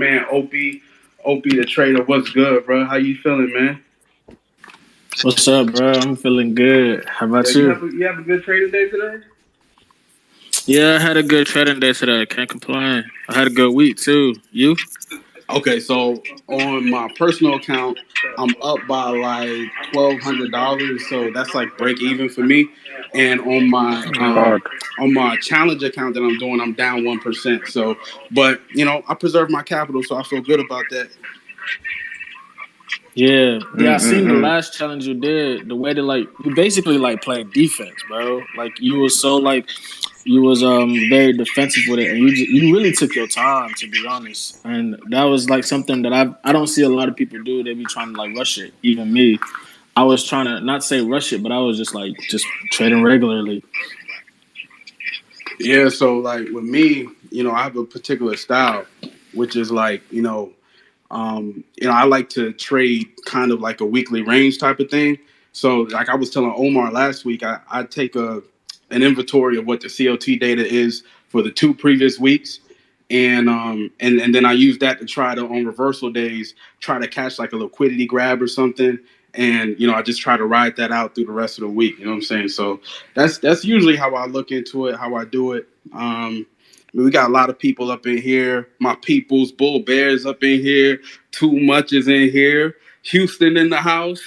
man, Opie the trader. What's good, bro? How you feeling, man? What's up, bro? I'm feeling good. How Yeah, about you you? have a good trading day today. Yeah, I had a good trading day today. Can't complain. I had a good week too. You? Okay, so on my personal account, I'm up by like $1,200, so that's like break even for me. And Hard. on my challenge account that I'm doing, I'm down 1%. So, but I preserve my capital, so I feel good about that. Yeah. I seen the last challenge you did. The way to you basically played defense, bro. Like you was so you was very defensive with it, and you really took your time to be honest. And that was like something that I don't see a lot of people do. They be trying to rush it. Even me, I was trying to not say rush it, but I was just trading regularly. Yeah, so like with me, I have a particular style, which is like, I like to trade kind of like a weekly range type of thing. So like I was telling Omar last week, I take an inventory of what the COT data is for the two previous weeks. And then I use that to try to on reversal days try to catch like a liquidity grab or something. And I just try to ride that out through the rest of the week. You know what I'm saying? So that's usually how I look into it, how I do it. We got a lot of people up in here. My peoples, Bull Bears up in here. Too Much is in here. Houston in the house.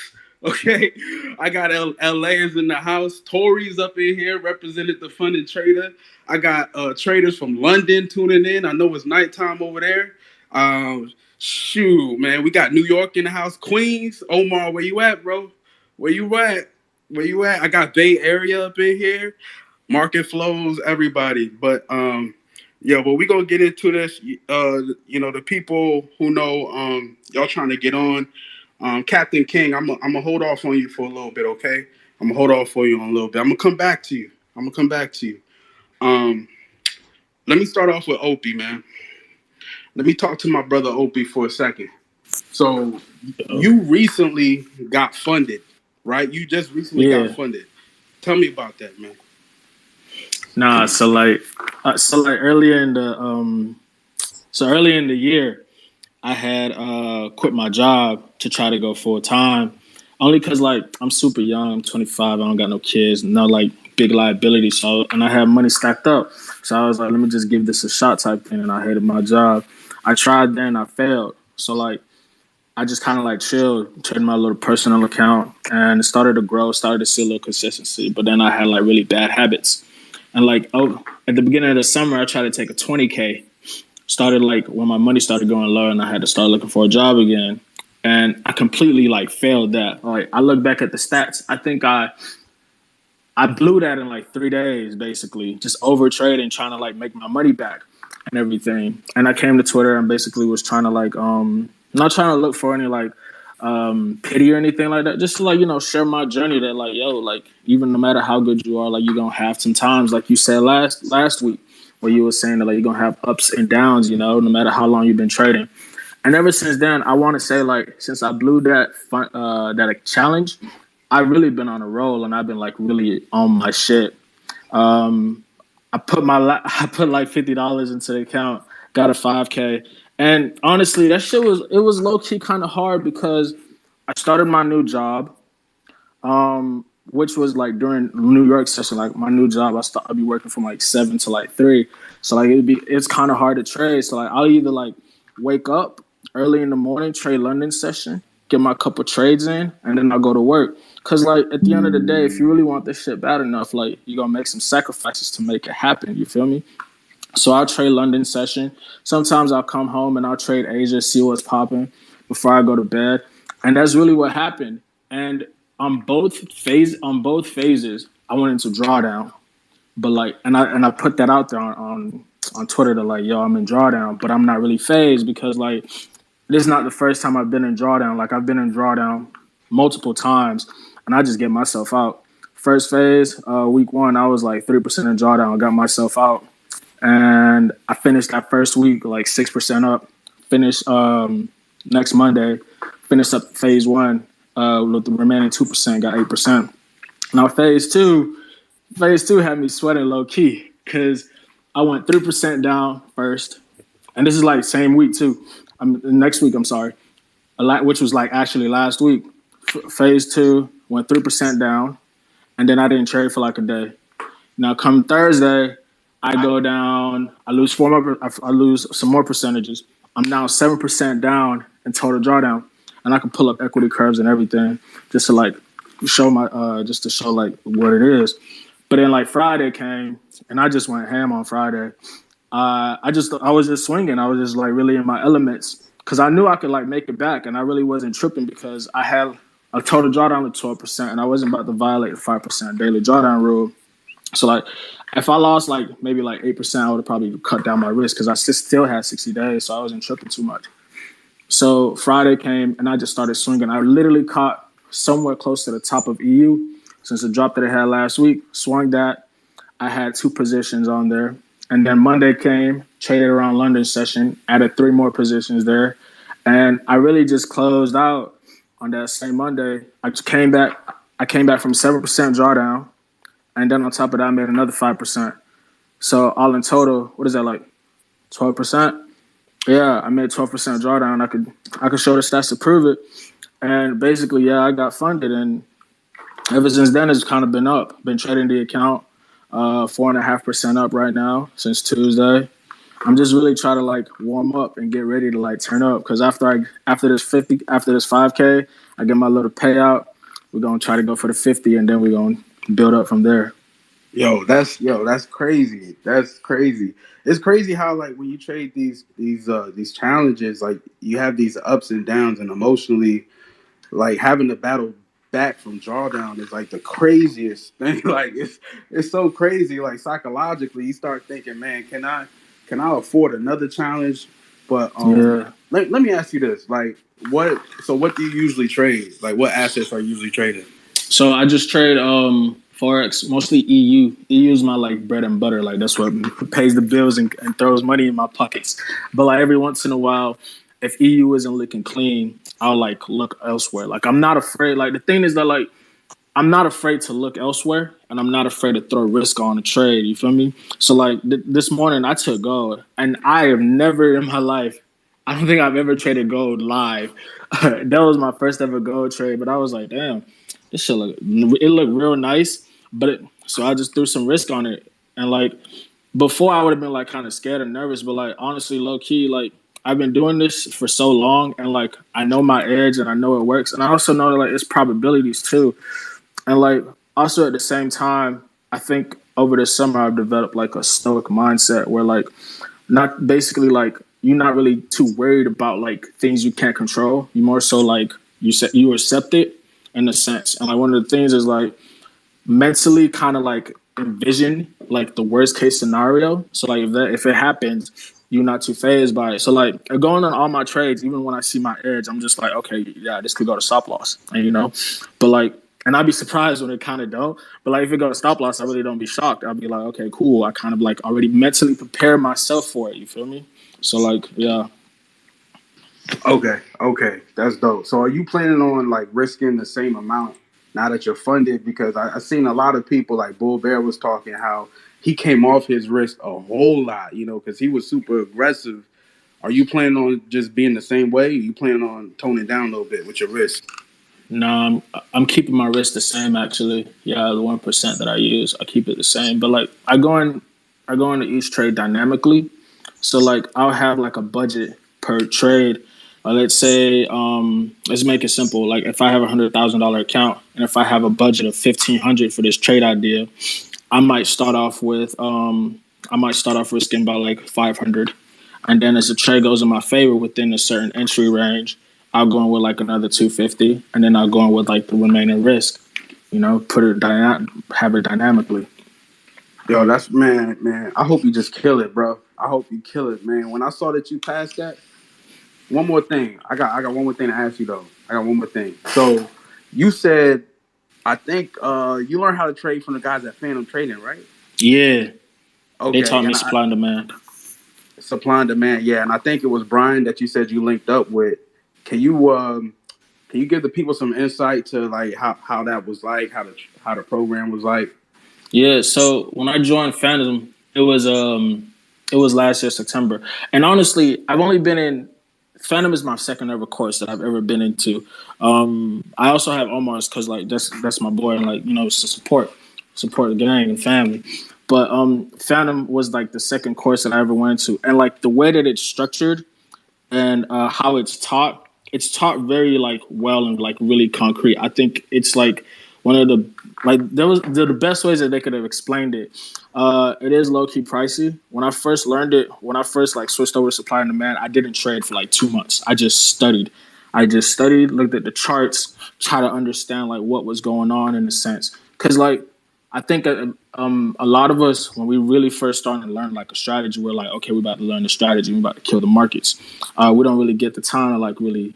Okay, I got LA's in the house. Tories up in here represented the funded trader. I got traders from London tuning in. I know it's nighttime over there. Shoot, man, we got New York in the house. Queens, Omar, where you at, bro? Where you at? Where you at? I got Bay Area up in here. Market flows, everybody. But yeah, but we gonna get into this. The people who know y'all trying to get on. Captain King, I'm gonna hold off on you for a little bit, okay? I'm gonna hold off for you on a little bit. I'm gonna come back to you. I'm gonna come back to you. Um, Let me start off with Opie, man. Let me talk to my brother Opie for a second. So you recently got funded, right? You just recently got Yeah. funded. Tell me about that, man. Nah. So earlier in the year, I had quit my job to try to go full time. Only because I'm super young. I'm 25. I don't got no kids. No big liability. So and I had money stacked up. So I was like, let me just give this a shot type thing. And I hated my job. I tried then. I failed. So I just kind of chilled, traded my little personal account, and it started to grow. Started to see a little consistency. But then I had really bad habits. And at the beginning of the summer, I tried to take a 20K. Started when my money started going low, and I had to start looking for a job again. And I completely failed that. I look back at the stats. I think I blew that in 3 days, basically, just over trading, trying to make my money back and everything. And I came to Twitter and basically was trying to not trying to look for any pity or anything like that. Just to share my journey that even no matter how good you are, you're gonna have some times like you said last week where you were saying that you're gonna have ups and downs, no matter how long you've been trading. And ever since then, I want to say since I blew that challenge, I've really been on a roll and I've been really on my shit. Um, I put $50 into the account, got a 5K, and honestly, that shit was low key kind of hard because I started my new job, which was during New York session. My new job, I'd be working from 7 to 3, so it's kind of hard to trade. So I'll either wake up early in the morning, trade London session, get my couple trades in, and then I'll go to work. Cause at the end of the day, if you really want this shit bad enough, you're gonna make some sacrifices to make it happen. You feel me? So I'll trade London session. Sometimes I'll come home and I'll trade Asia, see what's popping before I go to bed. And that's really what happened. And on both phases, I went into drawdown. But I put that out there on Twitter to yo, I'm in drawdown, but I'm not really phased because this is not the first time I've been in drawdown. I've been in drawdown multiple times, and I just get myself out. First phase, week one, I was 3% in drawdown. I got myself out, and I finished that first week 6% up. Finished next Monday, finished up phase one with the remaining 2%, got 8%. Now phase two had me sweating low key because I went 3% down first. And this is same week too. next week. I'm sorry, which was like actually last week. Phase 2 went 3% down, and then I didn't trade for like a day. Now, come Thursday, I go down. I lose I lose some more percentages. I'm now 7% down in total drawdown, and I can pull up equity curves and everything just to like show just to show like what it is. But then like Friday came, and I just went ham on Friday. I was just swinging. I was just like really in my elements because I knew I could like make it back, and I really wasn't tripping because I had a total drawdown of 12%, and I wasn't about to violate the 5% daily drawdown rule. So like, if I lost like maybe like 8%, I would have probably cut down my risk because I still had 60 days, so I wasn't tripping too much. So Friday came, and I just started swinging. I literally caught somewhere close to the top of EU since the drop that I had last week. Swung that. I had 2 positions on there. And then Monday came, traded around London session, added 3 more positions there. And I really just closed out on that same Monday. I came back from 7% drawdown. And then on top of that, I made another 5%. So all in total, what is that, like 12%? Yeah, I made 12% drawdown. I could show the stats to prove it. And basically, yeah, I got funded. And ever since then, it's kind of been up. Been trading the account 4.5% up right now since Tuesday. I'm just really trying to like warm up and get ready to like turn up. Because after this 5K, I get my little payout. We're gonna try to go for the 50, and then we're gonna build up from there. That's crazy. That's crazy. It's crazy how like when you trade these challenges, like you have these ups and downs, and emotionally, like having to battle back from drawdown is like the craziest thing. Like it's so crazy. Like psychologically, you start thinking, man, can I afford another challenge? But let me ask you this: like, what do you usually trade? Like, what assets are you usually trading? So I just trade Forex, mostly EU. EU is my like bread and butter. Like that's what pays the bills and throws money in my pockets. But like every once in a while, if EU isn't looking clean, I'll like look elsewhere. Like I'm not afraid. Like the thing is that like I'm not afraid to look elsewhere, and I'm not afraid to throw risk on a trade. You feel me? So like this morning I took gold, and I have never in my life, I don't think I've ever traded gold live. That was my first ever gold trade, but I was like, damn, this shit looked real nice. So I just threw some risk on it, and like before I would have been like kind of scared and nervous, but like honestly, low key, like I've been doing this for so long, and like I know my edge and I know it works, and I also know that like it's probabilities too. And like also at the same time, I think over the summer I've developed like a stoic mindset where like not basically like you're not really too worried about like things you can't control. You more so like you accept it in a sense. And like one of the things is like mentally kind of like envision like the worst case scenario. So like if it happens, you're not too phased by it. So like going on all my trades, even when I see my edge, I'm just like, okay, yeah, this could go to stop loss, and but like. And I'd be surprised when it kind of don't. But like if it goes to stop loss, I really don't be shocked. I'll be like, okay, cool. I kind of like already mentally prepare myself for it. You feel me? So like, yeah. Okay, that's dope. So are you planning on like risking the same amount now that you're funded? Because I've seen a lot of people like Bull Bear was talking how he came off his risk a whole lot, because he was super aggressive. Are you planning on just being the same way? Are you planning on toning down a little bit with your risk? No, I'm keeping my risk the same actually. Yeah, the 1% that I use, I keep it the same. But like I go into each trade dynamically. So like I'll have like a budget per trade. Let's say let's make it simple. Like if I have $100,000 account, and if I have a budget of 1,500 for this trade idea, I might start off risking about like 500, and then as the trade goes in my favor within a certain entry range, I'll go in with like another 250, and then I'll go in with like the remaining risk. Have it dynamically. Yo, that's man. I hope you just kill it, bro. I hope you kill it, man. When I saw that you passed that, one more thing. I got one more thing to ask you though. I got one more thing. So you said, I think you learned how to trade from the guys at Phantom Trading, right? Yeah. Okay. They taught me supply and demand. Supply and demand, yeah. And I think it was Brian that you said you linked up with. Can you give the people some insight to like how that was like, how the program was like? Yeah, so when I joined Phantom, it was last year September, and honestly, I've only been in Phantom is my second ever course that I've ever been into. I also have Omar's because like that's my boy, and like, you know, it's to support the gang and family. But Phantom was like the second course that I ever went to, and like the way that it's structured and how it's taught very like well and like really concrete. I think it's like one of the like there was the best ways that they could have explained it. It is low key pricey. When I first learned it, when I first like switched over to supply and demand, I didn't trade for like 2 months. I just studied, looked at the charts, try to understand like what was going on in a sense. Because like I think a lot of us, when we really first starting to learn like a strategy, we're like, okay, we're about to learn the strategy, we're about to kill the markets. We don't really get the time to like really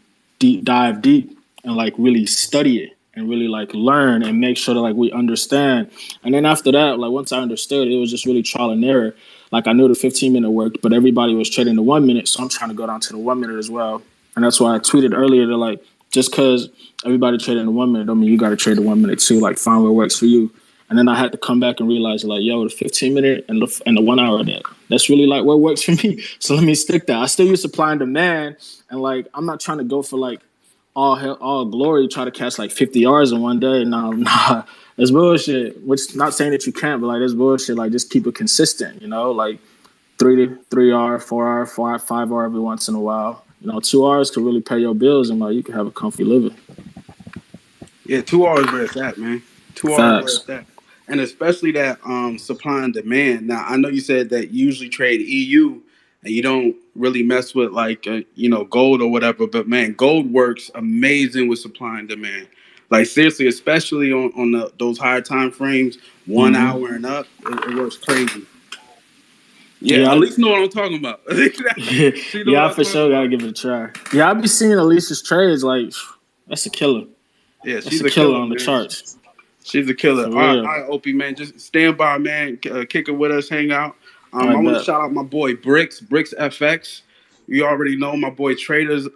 dive deep and like really study it and really like learn and make sure that like we understand. And then after that, like once I understood, it was just really trial and error. Like I knew the 15-minute worked, but everybody was trading the 1 minute, so I'm trying to go down to the 1 minute as well. And that's why I tweeted earlier that like just because everybody trading the 1 minute don't mean you got to trade the 1 minute too. Like find what works for you. And then I had to come back and realize like, yo, the 15 minute and the 1 hour that's really like what works for me. So let me stick that. I still use supply and demand, and like I'm not trying to go for like all glory, try to catch like 50 yards in one day. No, nah, that's bullshit. Which not saying that you can't, but like that's bullshit. Like just keep it consistent, you know, like 3 hour, 4 hour, 5 hour every once in a while. You know, 2 hours could really pay your bills and like you can have a comfy living. Yeah, 2 hours where it's at, man. 2 hours where Facts. it's at. And especially that supply and demand. Now, I know you said that you usually trade EU and you don't really mess with like gold or whatever, but man, gold works amazing with supply and demand. Like seriously, especially on those higher time frames, 1 hour and up, it works crazy. Yeah, Yeah, at least know what I'm talking about. She know what yeah, I I'm for talking sure gotta about. give it a try. Yeah, I be seeing Alicia's trades like that's a killer. Yeah, That's she's a a killer killer, on the man. charts. She's a killer. For All real. right, Opie, man, just stand by, man. Kick it with us, hang out. I I want to bet. shout out my boy Bricks FX. You already know my boy Traders.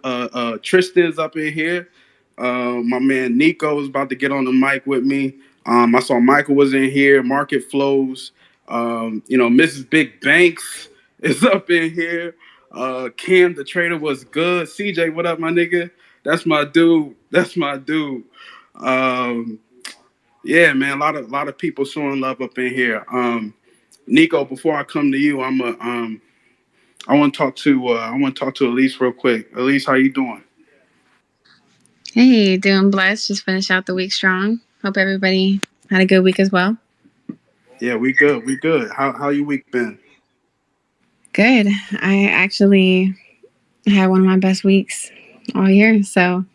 Tristan's up in here. My man Nico is about to get on the mic with me. I saw Michael was in here. Market flows. Mrs. Big Banks is up in here. Cam the trader was good. CJ, what up, my nigga? That's my dude. That's my dude. Um, yeah, man, a lot of people showing love up in here. Nico, before I come to you, I want to talk to Elise real quick. Elise, how you doing? Hey, doing blessed. Just finished out the week strong. Hope everybody had a good week as well. Yeah, we good. We good. How your week been? Good. I actually had one of my best weeks all year. So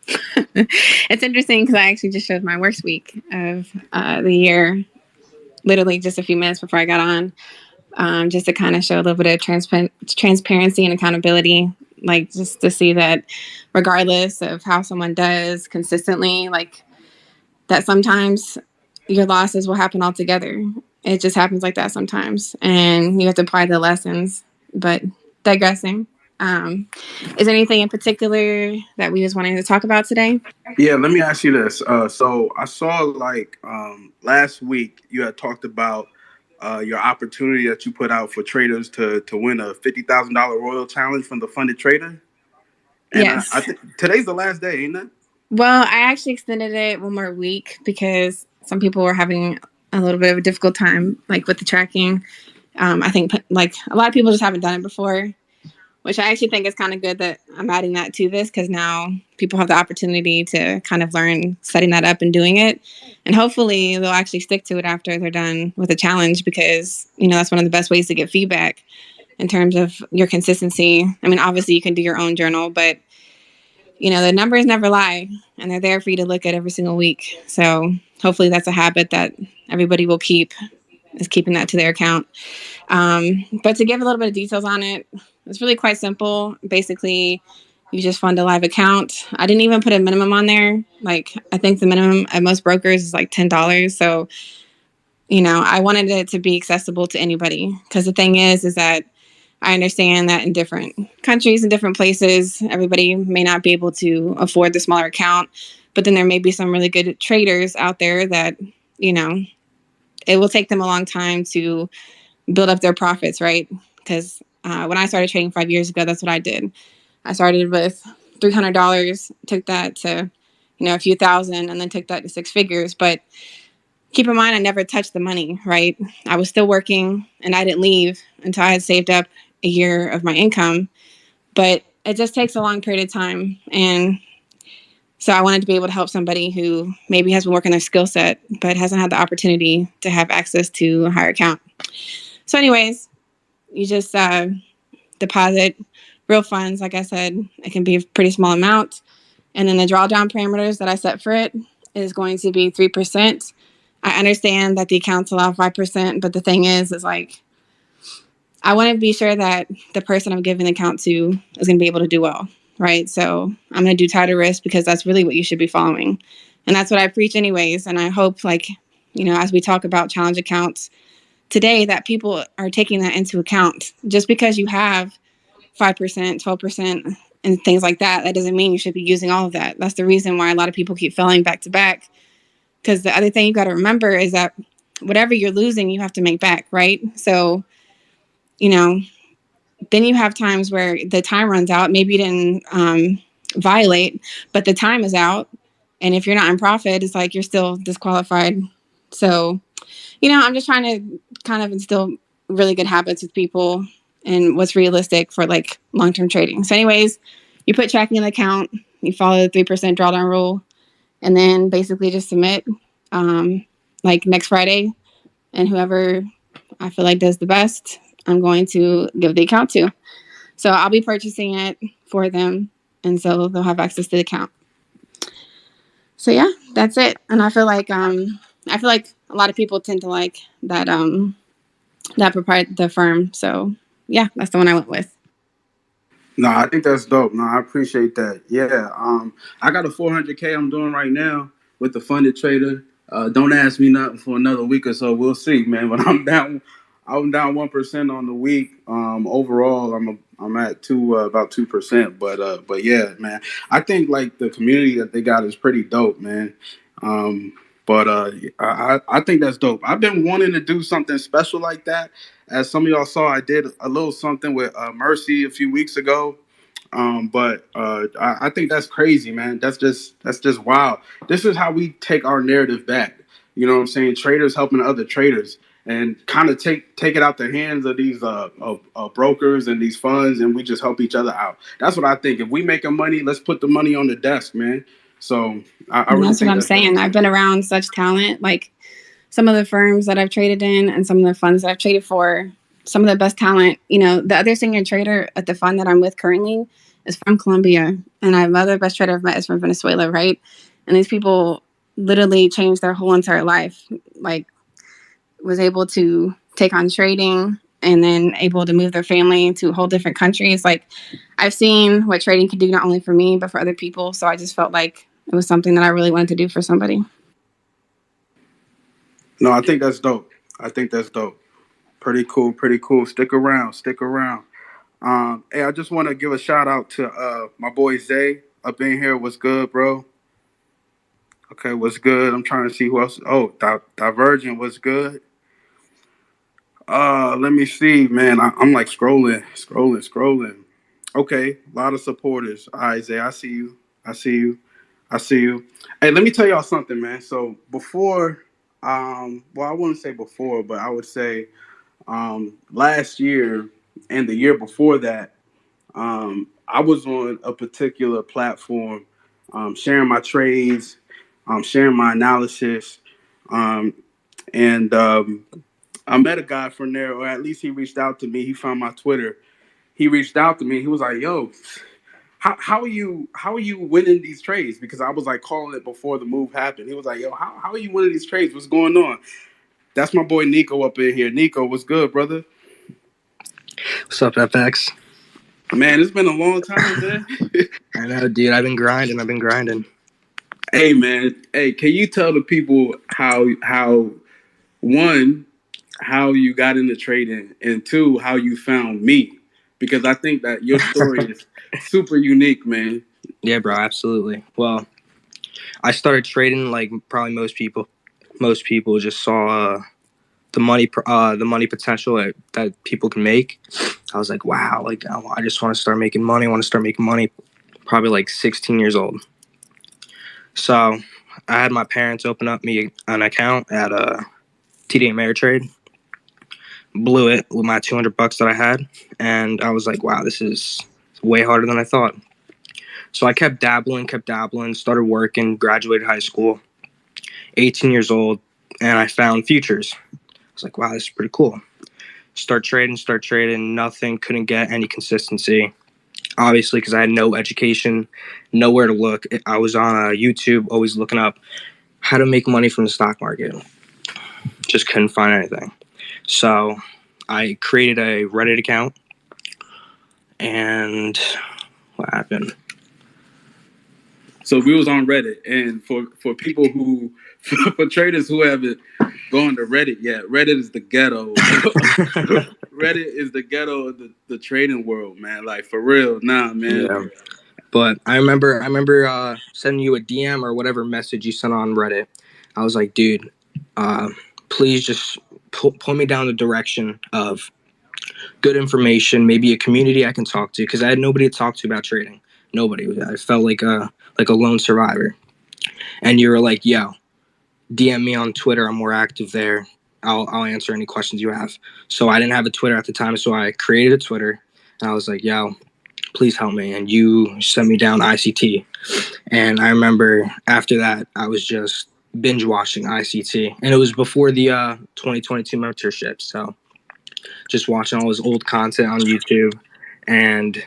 it's interesting because I actually just showed my worst week of the year literally just a few minutes before I got on, just to kind of show a little bit of transparency and accountability. Like just to see that regardless of how someone does consistently, like that sometimes your losses will happen altogether. It just happens like that sometimes, and you have to apply the lessons. But digressing, is there anything in particular that we was wanting to talk about today? Yeah, let me ask you this. So I saw like last week you had talked about your opportunity that you put out for traders to win a $50,000 Royal Challenge from the Funded Trader, and I Yes. think today's the last day, ain't it? Well, I actually extended it one more week because some people were having a little bit of a difficult time, like with the tracking. I think like a lot of people just haven't done it before, which I actually think is kind of good that I'm adding that to this because now people have the opportunity to kind of learn setting that up and doing it. And hopefully they'll actually stick to it after they're done with the challenge because, that's one of the best ways to get feedback in terms of your consistency. I mean, obviously you can do your own journal, but, the numbers never lie and they're there for you to look at every single week. So hopefully that's a habit that everybody will keep, is keeping that to their account. But to give a little bit of details on it, it's really quite simple. Basically, you just fund a live account. I didn't even put a minimum on there. Like, I think the minimum at most brokers is like $10. So, I wanted it to be accessible to anybody. Because the thing is that I understand that in different countries and different places, everybody may not be able to afford the smaller account. But then there may be some really good traders out there that, it will take them a long time to build up their profits, right? Because when I started trading 5 years ago, that's what I did. I started with $300, took that to, a few thousand, and then took that to six figures. But keep in mind, I never touched the money, right? I was still working, and I didn't leave until I had saved up a year of my income. But it just takes a long period of time. And so I wanted to be able to help somebody who maybe has been working their skill set, but hasn't had the opportunity to have access to a higher account. So anyways, you just deposit real funds. Like I said, it can be a pretty small amount. And then the drawdown parameters that I set for it is going to be 3%. I understand that the accounts allow 5%, but the thing is like, I want to be sure that the person I'm giving the account to is going to be able to do well, right? So I'm going to do tighter risk because that's really what you should be following. And that's what I preach anyways. And I hope, as we talk about challenge accounts today, that people are taking that into account. Just because you have 5%, 12%, and things like that, that doesn't mean you should be using all of that. That's the reason why a lot of people keep failing back to back. Because the other thing you got to remember is that whatever you're losing, you have to make back, right? So, then you have times where the time runs out. Maybe you didn't violate, but the time is out. And if you're not in profit, it's like you're still disqualified. So, I'm just trying to kind of instill really good habits with people and what's realistic for like long-term trading. So anyways, you put tracking in the account, you follow the 3% drawdown rule, and then basically just submit like next Friday. And whoever I feel like does the best, I'm going to give the account to. So I'll be purchasing it for them. And so they'll have access to the account. So yeah, that's it. And I feel like a lot of people tend to like that the firm. So yeah, that's the one I went with. No, I think that's dope. No, I appreciate that. Yeah, I got a 400K I'm doing right now with the funded trader. Don't ask me nothing for another week or so. We'll see, man. But I'm down 1% on the week. Overall, I'm at about 2%. But yeah, man, I think like the community that they got is pretty dope, man. I think that's dope. I've been wanting to do something special like that. As some of y'all saw, I did a little something with Mercy a few weeks ago. I think that's crazy, man. That's just wild. This is how we take our narrative back. You know what I'm saying? Traders helping other traders and kind of take it out the hands of these brokers and these funds, and we just help each other out. That's what I think. If we making money, let's put the money on the desk, man. So I really that's think what I'm saying. I've been around such talent, like some of the firms that I've traded in and some of the funds that I've traded for, some of the best talent. The other senior trader at the fund that I'm with currently is from Colombia, and I have other best trader I've met is from Venezuela, right? And these people literally changed their whole entire life. Like, was able to take on trading and then able to move their family to a whole different country. It's like I've seen what trading can do not only for me but for other people. So I just felt like it was something that I really wanted to do for somebody. No, I think that's dope. I think that's dope. Pretty cool. Pretty cool. Stick around. Stick around. Hey, I just want to give a shout out to my boy Zay up in here. What's good, bro? Okay, what's good? I'm trying to see who else. Oh, Divergent. What's good? Let me see, man. I'm like scrolling. Okay, a lot of supporters. All right, Zay, I see you. I see you. I see you. Hey, let me tell y'all something, man. So before, well, I wouldn't say before, but I would say last year and the year before that, I was on a particular platform, sharing my trades, sharing my analysis, um, and I met a guy from there, or at least he reached out to me. He found my Twitter. He reached out to me. He was like, "Yo, how are you winning these trades?" Because I was like calling it before the move happened. He was like, "Yo, how are you winning these trades? What's going on?" That's my boy Nico up in here. Nico, what's good, brother? What's up, FX? Man, it's been a long time, man. I know, dude. I've been grinding. Hey, man. Hey, can you tell the people one, how you got into trading, and two, how you found me? Because I think that your story is super unique, man. Yeah, bro, absolutely. Well, I started trading like probably most people. Most people just saw the money potential that people can make. I was like, wow, like I just want to start making money. I want to start making money. Probably like 16 years old. So I had my parents open up me an account at TD Ameritrade. Blew it with my $200 that I had, and I was like, wow, this is way harder than I thought. So I kept dabbling, started working, graduated high school, 18 years old, and I found futures. I was like, wow, this is pretty cool. Start trading, nothing, couldn't get any consistency. Obviously, because I had no education, nowhere to look. I was on YouTube, always looking up how to make money from the stock market. Just couldn't find anything. So I created a Reddit account, and what happened? So we was on Reddit, and for people who, for traders who haven't gone to Reddit yet, Reddit is the ghetto. Reddit is the ghetto of the trading world, man. Like, for real, nah, man. Yeah. But I remember sending you a DM or whatever message you sent on Reddit. I was like, dude, please just point me down the direction of good information, maybe a community I can talk to, because I had nobody to talk to about trading. Nobody. I felt like a lone survivor. And you were like, yo, DM me on Twitter. I'm more active there. I'll answer any questions you have. So I didn't have a Twitter at the time, so I created a Twitter, and I was like, yo, please help me. And you sent me down ICT. And I remember after that, I was just binge watching ICT. And it was before the 2022 mentorship. So just watching all his old content on YouTube. And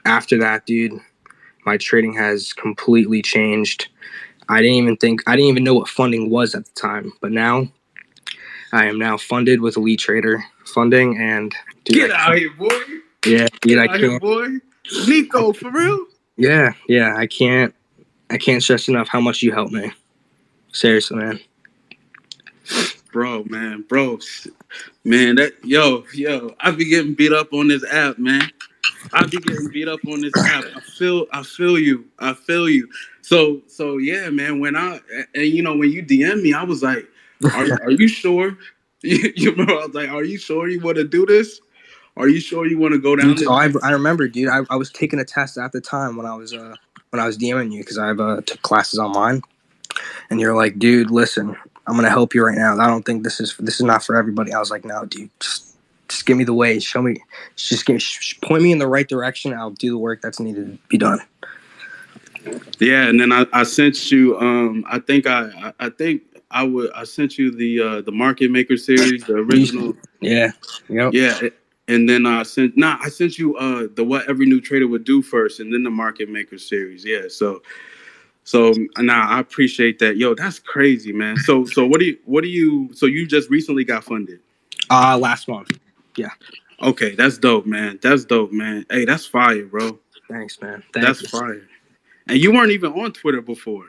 after that, dude, my trading has completely changed. I didn't even know what funding was at the time. But now I am now funded with Elite Trader funding. And dude, get out here, boy. Yeah, dude, I out here, can't. boy. Nico, for real? Yeah, I can't stress enough how much you helped me. Seriously, man. Bro, man, that I be getting beat up on this app, man. I be getting beat up on this app. I feel you. So yeah, man. When when you DM me, I was like, are you sure? You remember, I was like, are you sure you want to do this? Are you sure you want to go down Dude, this? I remember, dude. I was taking a test at the time when I was DMing you because I took classes online, and you're like, dude, listen, I'm gonna help you right now. I don't think this is not for everybody. I was like, no, dude, just give me the way, show me, point me in the right direction. I'll do the work that's needed to be done. Yeah, and then I sent you. I sent you the Market Maker series, the original. Yeah. Yep. Yeah. And then I sent you the What Every New Trader Would Do first, and then the Market Maker series. Yeah, so I appreciate that. Yo, that's crazy, man. So what do you? So you just recently got funded? Last month. Yeah. Okay, that's dope, man. Hey, that's fire, bro. Thanks, man. That's fire. And you weren't even on Twitter before.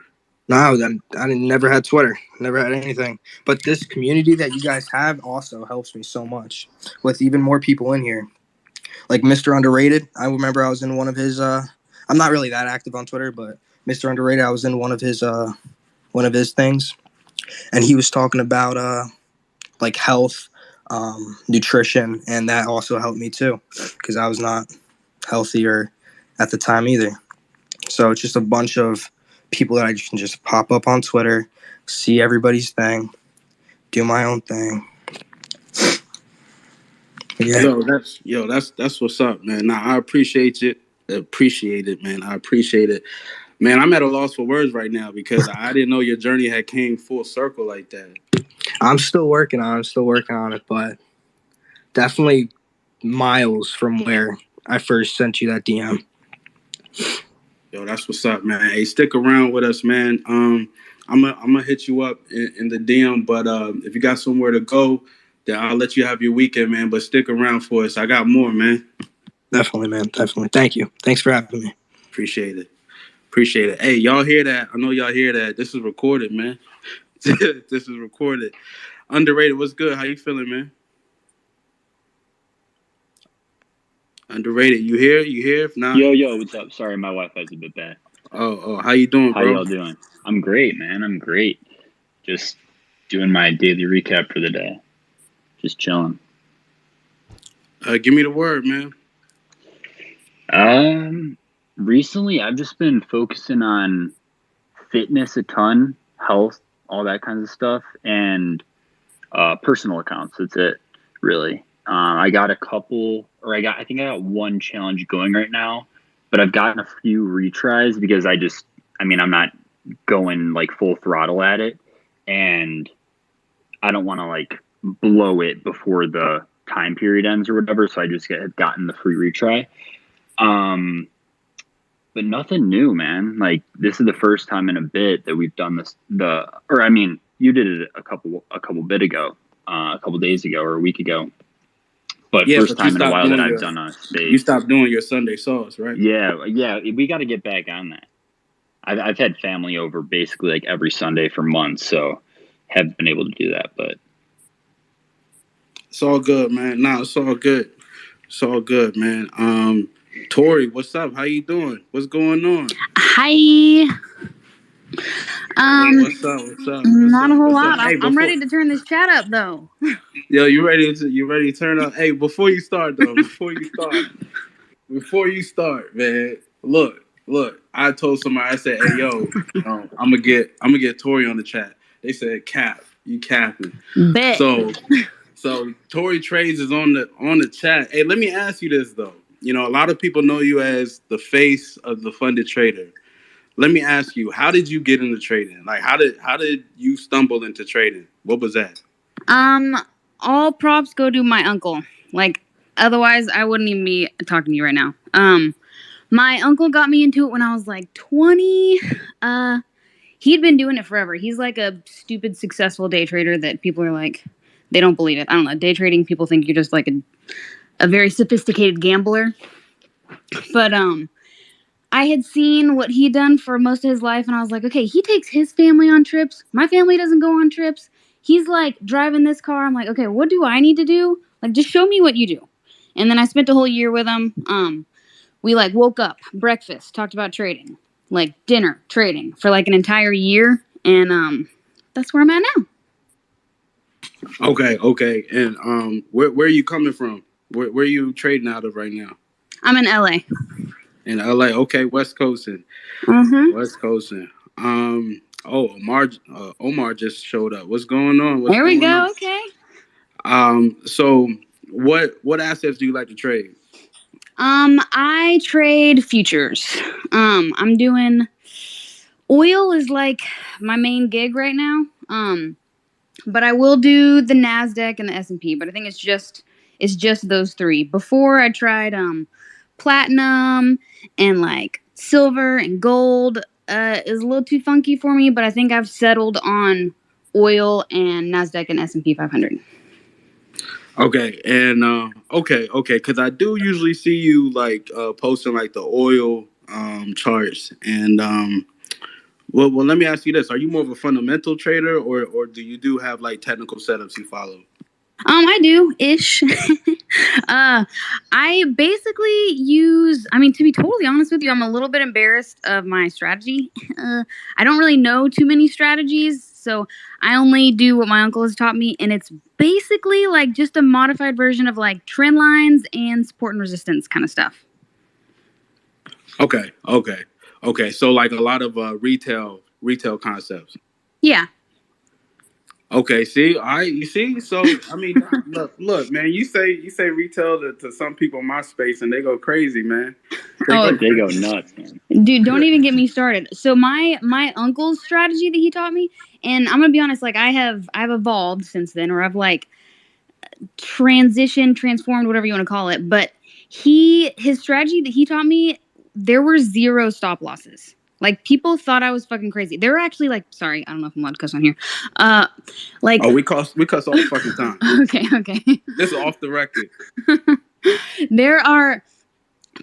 No, I never had Twitter, never had anything. But this community that you guys have also helps me so much with even more people in here. Like Mr. Underrated, I remember I was in one of his. I'm not really that active on Twitter, but Mr. Underrated, I was in one of his things, and he was talking about like health, nutrition, and that also helped me too because I was not healthier at the time either. So it's just a bunch of people that I can just pop up on Twitter, see everybody's thing, do my own thing. Yeah. That's what's up, man. Nah, I appreciate it. Appreciate it, man. I appreciate it. Man, I'm at a loss for words right now because I didn't know your journey had came full circle like that. I'm still working on it, but definitely miles from where I first sent you that DM. Yo, that's what's up, man. Hey, stick around with us, man. I'm gonna hit you up in the DM, but if you got somewhere to go, then I'll let you have your weekend, man. But stick around for us. I got more, man. Definitely, man. Definitely. Thank you. Thanks for having me. Appreciate it. Hey, y'all hear that? I know y'all hear that. This is recorded, man. This is recorded. Underrated. What's good? How you feeling, man? Underrated. You here? If not, Yo, what's up? Sorry, my Wi-Fi's a bit bad. Oh, how you doing, bro? How y'all doing? I'm great, man. I'm great. Just Doing my daily recap for the day. Just chilling. Give me the word, man. Recently I've just been focusing on fitness a ton, health, all that kinds of stuff, and personal accounts. That's it, really. I got a couple, or I think I got one challenge going right now, but I've gotten a few retries because I'm not going like full throttle at it, and I don't want to like blow it before the time period ends or whatever. So I just gotten the free retry. But nothing new, man. Like this is the first time in a bit that we've done this. You did it a couple days ago or a week ago. But Yeah, first time in a while that I've done a state. You stopped doing your Sunday sauce, right? Yeah. We got to get back on that. I've had family over basically like every Sunday for months, so haven't been able to do that. But it's all good, man. No, it's all good. It's all good, man. Tori, what's up? How you doing? What's going on? Hi. Hey, what's up? Not a whole lot. Hey, I'm ready to turn this chat up, though. Yo, you ready to turn up? Hey, before you start, man. Look. I told somebody. I said, "Hey, yo, I'm gonna get Tori on the chat." They said, "Cap, you capping." Bet. So Tori Trades is on the chat. Hey, let me ask you this though. A lot of people know you as the face of the Funded Trader. Let me ask you, how did you get into trading? Like, how did you stumble into trading? What was that? All props go to my uncle. Like, otherwise I wouldn't even be talking to you right now. My uncle got me into it when I was like 20. He'd been doing it forever. He's like a stupid successful day trader that people are like, they don't believe it. I don't know. Day trading, people think you're just like a very sophisticated gambler. But I had seen what he'd done for most of his life, and I was like, okay, he takes his family on trips. My family doesn't go on trips. He's like driving this car. I'm like, okay, what do I need to do? Like, just show me what you do. And then I spent a whole year with him. We like woke up, breakfast, talked about trading, like dinner, trading for like an entire year. And that's where I'm at now. Okay. And where are you coming from? Where are you trading out of right now? I'm in LA. In LA, okay, West Coasting. Mm-hmm. West Coasting. Omar just showed up. What's going on? There we go. Okay. So what assets do you like to trade? I trade futures. I'm doing oil is like my main gig right now. But I will do the NASDAQ and the S&P, but I think it's just those three. Before I tried platinum and like silver and gold. Is a little too funky for me, but I think I've settled on oil and NASDAQ and S&P 500. Okay, and okay, because I do usually see you like posting like the oil charts, and well, let me ask you this: are you more of a fundamental trader, or do you have like technical setups you follow? I do ish. I basically use. I mean, to be totally honest with you, I'm a little bit embarrassed of my strategy. I don't really know too many strategies, so I only do what my uncle has taught me, and it's basically like just a modified version of like trend lines and support and resistance kind of stuff. Okay. So like a lot of retail concepts. Yeah. Okay, see, all right, you see, so I mean, look, man, you say retail to some people in my space, and they go crazy, man. They go nuts, man. Dude, don't even get me started. So my uncle's strategy that he taught me, and I'm gonna be honest, like I've evolved since then, or I've like transitioned, transformed, whatever you want to call it. But his strategy that he taught me, there were 0 stop losses. Like, people thought I was fucking crazy. They were actually like, sorry, I don't know if I'm allowed to cuss on here. We cuss all the fucking time. Okay. This is off the record. There are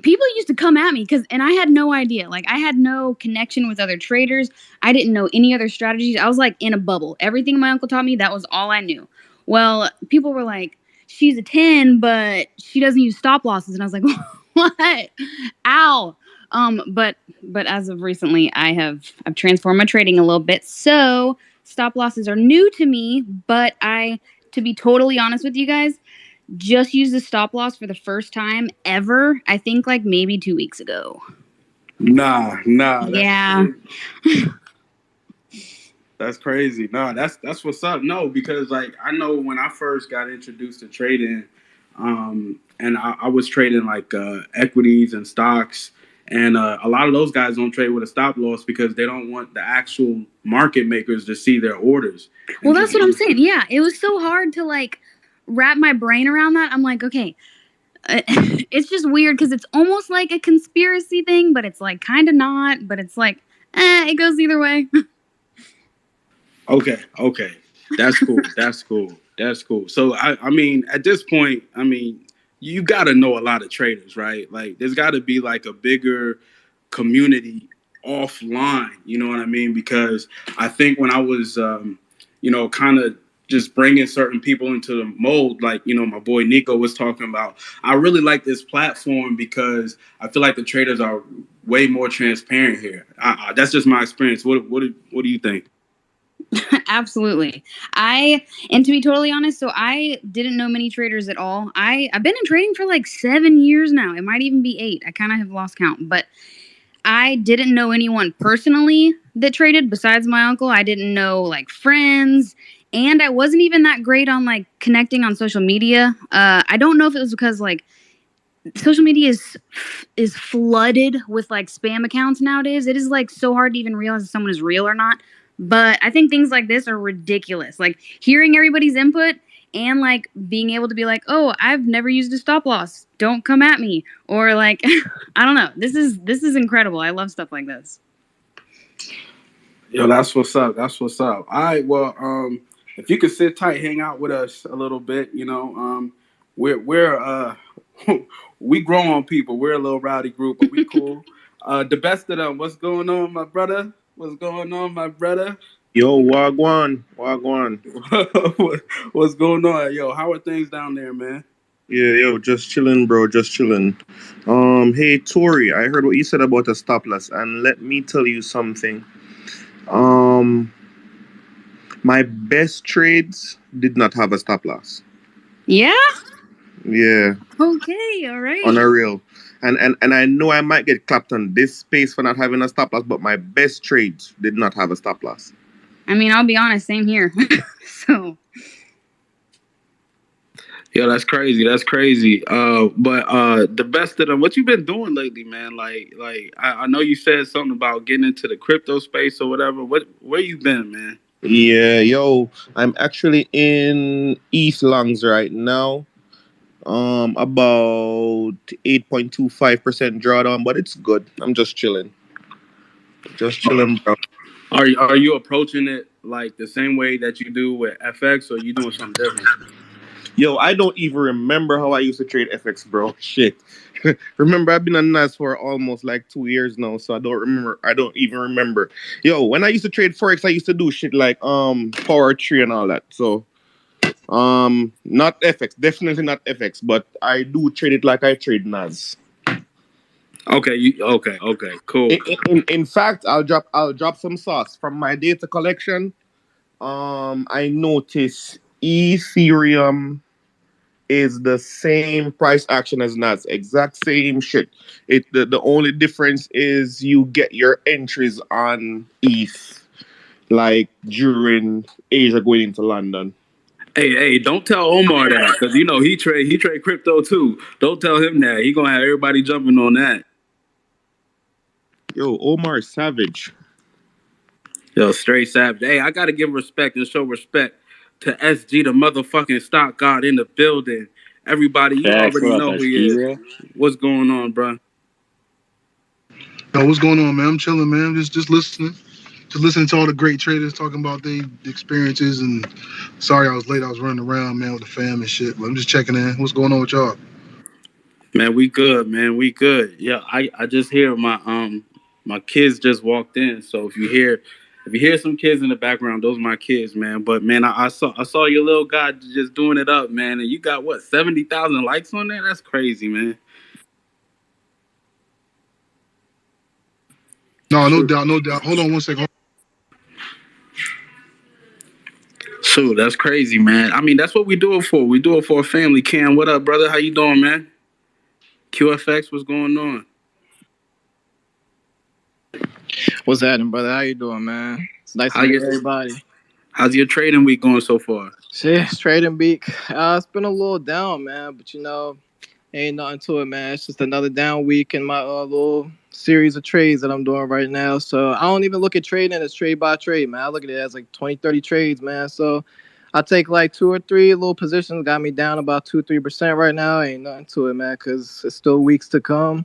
people used to come at me and I had no idea. Like, I had no connection with other traders. I didn't know any other strategies. I was like in a bubble. Everything my uncle taught me, that was all I knew. Well, people were like, she's a 10, but she doesn't use stop losses. And I was like, what? Ow. But as of recently, I've transformed my trading a little bit. So stop losses are new to me, but to be totally honest with you guys, just used the stop loss for the first time ever, I think like maybe 2 weeks ago. Nah. Yeah. That's crazy. No, that's what's up. No, because like I know when I first got introduced to trading, and I was trading like equities and stocks, and a lot of those guys don't trade with a stop loss because they don't want the actual market makers to see their orders. Well, that's what I'm saying. Yeah, it was so hard to like wrap my brain around that. I'm like, okay, it's just weird because it's almost like a conspiracy thing, but it's like kind of not. But it's like, it goes either way. Okay. That's cool. So I mean, at this point, I mean, you got to know a lot of traders, right? Like, there's got to be like a bigger community offline. You know what I mean? Because I think when I was, kind of just bringing certain people into the mold, like my boy Nico was talking about, I really like this platform because I feel like the traders are way more transparent here. That's just my experience. What do you think? Absolutely. And to be totally honest, so I didn't know many traders at all. I've been in trading for like 7 years now. It might even be 8. I kind of have lost count, but I didn't know anyone personally that traded besides my uncle. I didn't know like friends, and I wasn't even that great on like connecting on social media. I don't know if it was because like social media is flooded with like spam accounts nowadays. It is like so hard to even realize if someone is real or not. But I think things like this are ridiculous. Like hearing everybody's input and like being able to be like, oh, I've never used a stop loss. Don't come at me. Or like, I don't know. This is incredible. I love stuff like this. Yo, that's what's up. All right. Well, if you could sit tight, hang out with us a little bit, we're we grow on people. We're a little rowdy group, but we cool. The best of them. What's going on, my brother? What's going on, my brother? Yo, Wagwan. What's going on? Yo, how are things down there, man? Yeah, yo, just chilling, bro, just chilling. Hey, Tori, I heard what you said about a stop loss, and let me tell you something. My best trades did not have a stop loss. Yeah? Yeah. Okay, all right. On a real. And I know I might get clapped on this space for not having a stop loss, but my best trades did not have a stop loss. I mean, I'll be honest, same here. So. Yo, that's crazy. But the best of them, what you been doing lately, man? Like I know you said something about getting into the crypto space or whatever. Where you been, man? Yeah, yo, I'm actually in East Longs right now. About 8.25% drawdown, but it's good. I'm just chilling. Bro. Are you approaching it like the same way that you do with FX, or you doing something different? Yo, I don't even remember how I used to trade FX, bro. Shit. Remember, I've been on NAS for almost like 2 years now, so I don't even remember. Yo, when I used to trade Forex, I used to do shit like Power Tree and all that. So not FX, definitely not FX, but I do trade it like I trade NAS. Okay, cool. In fact, I'll drop some sauce from my data collection. I notice Ethereum is the same price action as NAS, exact same shit. The only difference is you get your entries on ETH, like during Asia going into London. Hey, don't tell Omar that, because he trade crypto too. Don't tell him that. He gonna have everybody jumping on that. Yo, Omar is savage. Yo, straight savage. Hey, I gotta give respect and show respect to SG, the motherfucking stock god in the building. Everybody, you already know who he is. What's going on, bro? Yo, what's going on, man? I'm chilling, man. Just listening. Just listening to all the great traders talking about their experiences. And sorry I was late. I was running around, man, with the fam and shit. But I'm just checking in. What's going on with y'all? Man, we good, man. We good. Yeah, I just hear my kids just walked in. So if you hear some kids in the background, those are my kids, man. But man, I saw your little guy just doing it up, man. And you got what, 70,000 likes on there? That's crazy, man. No doubt. Hold on one second. Shoot, that's crazy, man. I mean, that's what we do it for. We do it for a family. Cam, what up, brother? How you doing, man? QFX, what's going on? What's happening, brother? How you doing, man? It's nice to meet everybody. How's your trading week going so far? Shit, trading week. It's been a little down, man, but ain't nothing to it, man. It's just another down week in my little series of trades that I'm doing right now. So I don't even look at trading as trade by trade, man. I look at it as like 20, 30 trades, man. So I take like 2 or 3 little positions, got me down about 2-3% right now. Ain't nothing to it, man, because it's still weeks to come.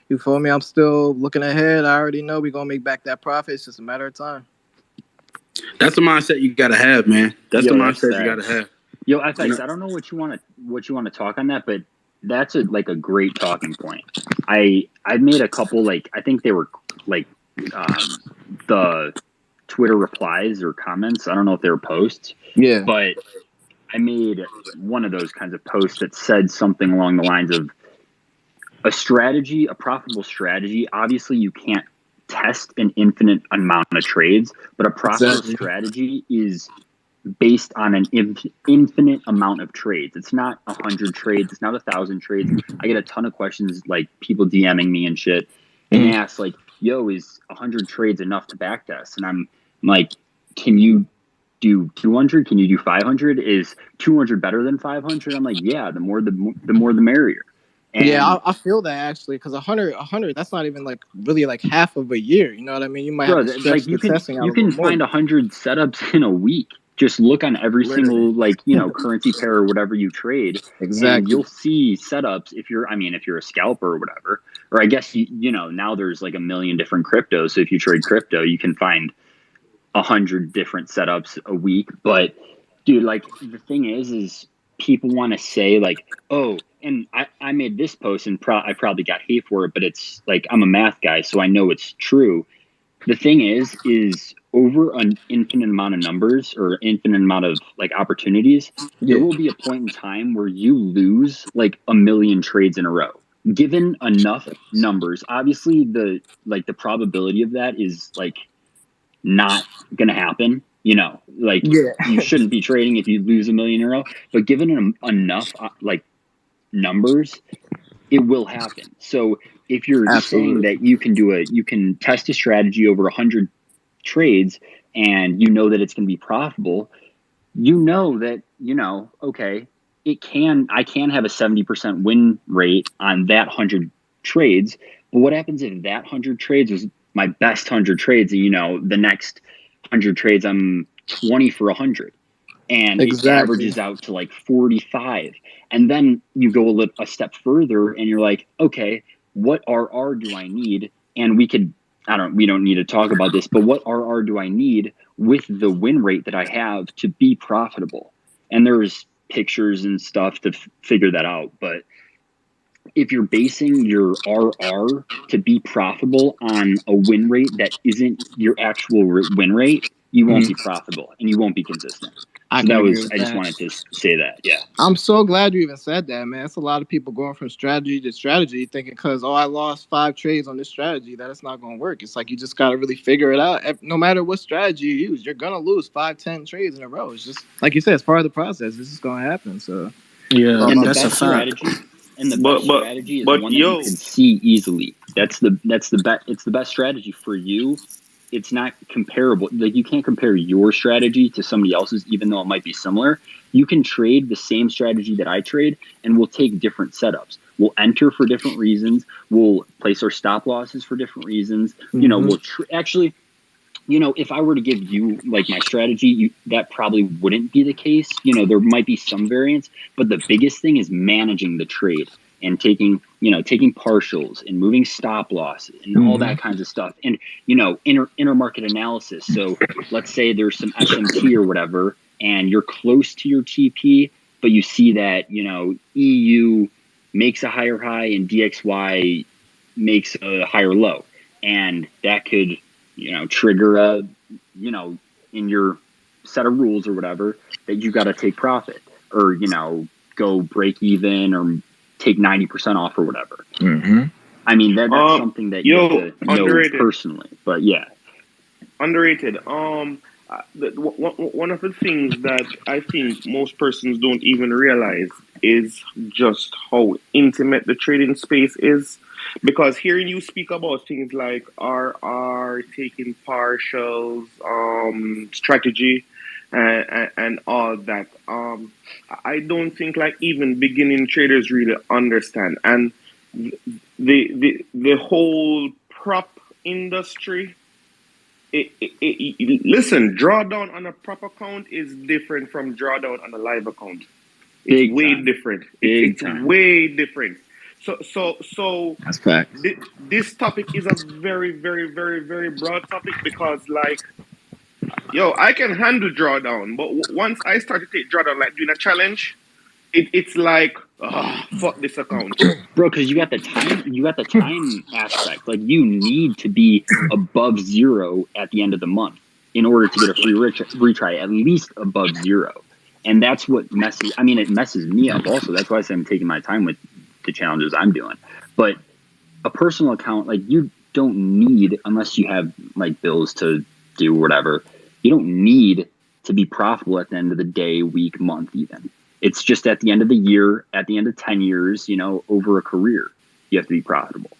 You feel me? I'm still looking ahead. I already know we're going to make back that profit. It's just a matter of time. That's the mindset you got to have, man. That's the mindset you got to have. Yo, FX, I don't know what you want to talk on that, but that's a great talking point. I made a couple, like, I think they were like the Twitter replies or comments. I don't know if they were posts. Yeah. But I made one of those kinds of posts that said something along the lines of a profitable strategy. Obviously, you can't test an infinite amount of trades, but a profitable strategy is based on an infinite amount of trades. It's not 100 trades. It's not 1,000 trades. I get a ton of questions, like people DMing me and shit, and they ask like, yo, is 100 trades enough to backtest? And I'm like, can you do 200? Can you do 500? Is 200 better than 500? I'm like, yeah, the more the merrier. And yeah, I feel that actually, because 100, that's not even like really like half of a year. You know what I mean? You might have to stretch the testing out. You can find 100 setups in a week. Just look on every single currency pair or whatever you trade. Exactly. And you'll see setups if you're a scalper or whatever. Or I guess now there's like a million different cryptos. So if you trade crypto, you can find 100 different setups a week. But dude, like the thing is people want to say like, oh, and I made this post and I probably got hate for it, but it's like, I'm a math guy, so I know it's true. The thing is over an infinite amount of numbers or infinite amount of like opportunities, there will be a point in time where you lose like a million trades in a row. Given enough numbers, obviously the probability of that is like not going to happen. You shouldn't be trading if you lose a million in a row, but given enough numbers, it will happen. So if you're saying that you can test a strategy over 100 trades and you know that it's going to be profitable, that, okay, I can have a 70% win rate on that 100 trades. But what happens if that 100 trades was my best 100 trades and, the next 100 trades, I'm 20 for 100 and it averages out to like 45. And then you go a step further and you're like, okay, what RR do I need? And we don't need to talk about this, but what RR do I need with the win rate that I have to be profitable? And there's pictures and stuff to figure that out. But if you're basing your RR to be profitable on a win rate that isn't your actual win rate, you won't be profitable and you won't be consistent. I just wanted to say that. Yeah. I'm so glad you even said that, man. It's a lot of people going from strategy to strategy thinking because, I lost 5 trades on this strategy that it's not going to work. It's like you just got to really figure it out. No matter what strategy you use, you're going to lose 5-10 trades in a row. It's just, like you said, it's part of the process. This is going to happen. So, yeah, and that's a fact. And the best strategy is the one that you can see easily. It's the best strategy for you. It's not comparable. Like you can't compare your strategy to somebody else's, even though it might be similar. You can trade the same strategy that I trade, and we'll take different setups. We'll enter for different reasons. We'll place our stop losses for different reasons. We'll actually, if I were to give you like my strategy, that probably wouldn't be the case. There might be some variance, but the biggest thing is managing the trade and taking partials and moving stop loss and all that kinds of stuff. And, intermarket analysis. So let's say there's some SMT or whatever, and you're close to your TP, but you see that, EU makes a higher high and DXY makes a higher low. And that could, trigger in your set of rules or whatever that you got to take profit or, go break even or take 90% off or whatever. I mean, that's something that you have to know personally, but yeah. Underrated. One of the things that I think most persons don't even realize is just how intimate the trading space is. Because hearing you speak about things like RR, taking partials, strategy, and all that, I don't think like even beginning traders really understand. And the whole prop industry, listen, drawdown on a prop account is different from drawdown on a live account. It's Big way time. different. Big It's time. way different. So That's facts. this topic is a very, very, very, very broad topic because, like, yo, I can handle drawdown, but once I start to take drawdown, like doing a challenge, it's like, fuck this account. Bro, because you got the time aspect. Like, you need to be above zero at the end of the month in order to get a free retry, at least above zero. And that's what it messes me up also. That's why I say I'm taking my time with the challenges I'm doing. But a personal account, like, you don't need, unless you have like bills to do whatever, you don't need to be profitable at the end of the day, week, month even. It's just at the end of the year, at the end of 10 years, over a career, you have to be profitable.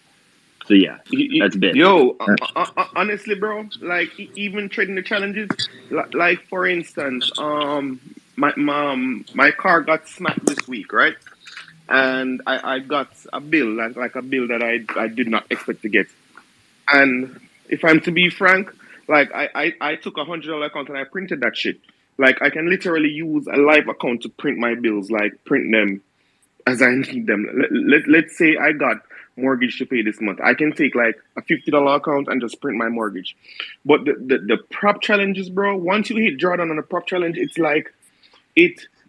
So yeah, that's big. Yo, honestly, bro, like even trading the challenges, like for instance, my car got smacked this week, right? And I got a bill, like a bill that I did not expect to get. And if I'm to be frank, like I took $100 account and I printed that shit. Like I can literally use a live account to print my bills, like print them as I need them. Let's say I got mortgage to pay this month. I can take like a $50 account and just print my mortgage. But the prop challenges, bro, once you hit drawdown on a prop challenge, it's like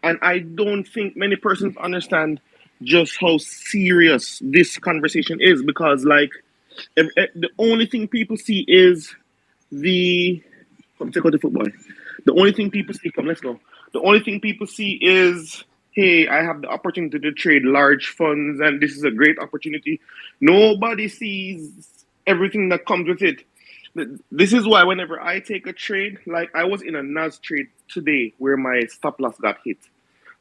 and I don't think many persons understand just how serious this conversation is because like the only thing people see is come take out the football. The only thing people see, let's go. The only thing people see is, hey, I have the opportunity to trade large funds and this is a great opportunity. Nobody sees everything that comes with it. This is why whenever I take a trade, like I was in a NAS trade today where my stop loss got hit.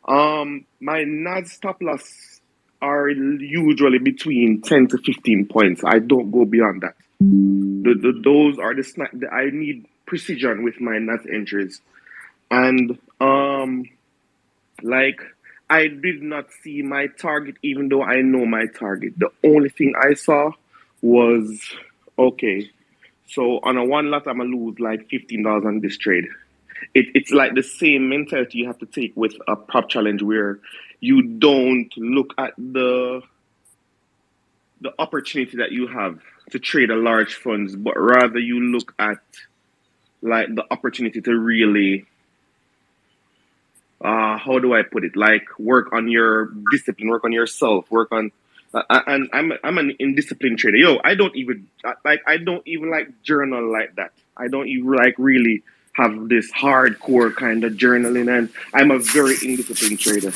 My NAS stop loss are usually between 10 to 15 points. I don't go beyond that. Those are I need precision with my NAS entries. And like I did not see my target even though I know my target. The only thing I saw was, okay, so on a one lot I'm gonna lose like $15 on this trade. It's like the same mentality you have to take with a prop challenge where you don't look at the opportunity that you have to trade a large funds, but rather you look at like the opportunity to really how do I put it? Like work on your discipline, work on yourself, work on and I'm an indisciplined trader. Yo, I don't even like journal like that. I don't even like really have this hardcore kind of journaling, and I'm a very indisciplined trader.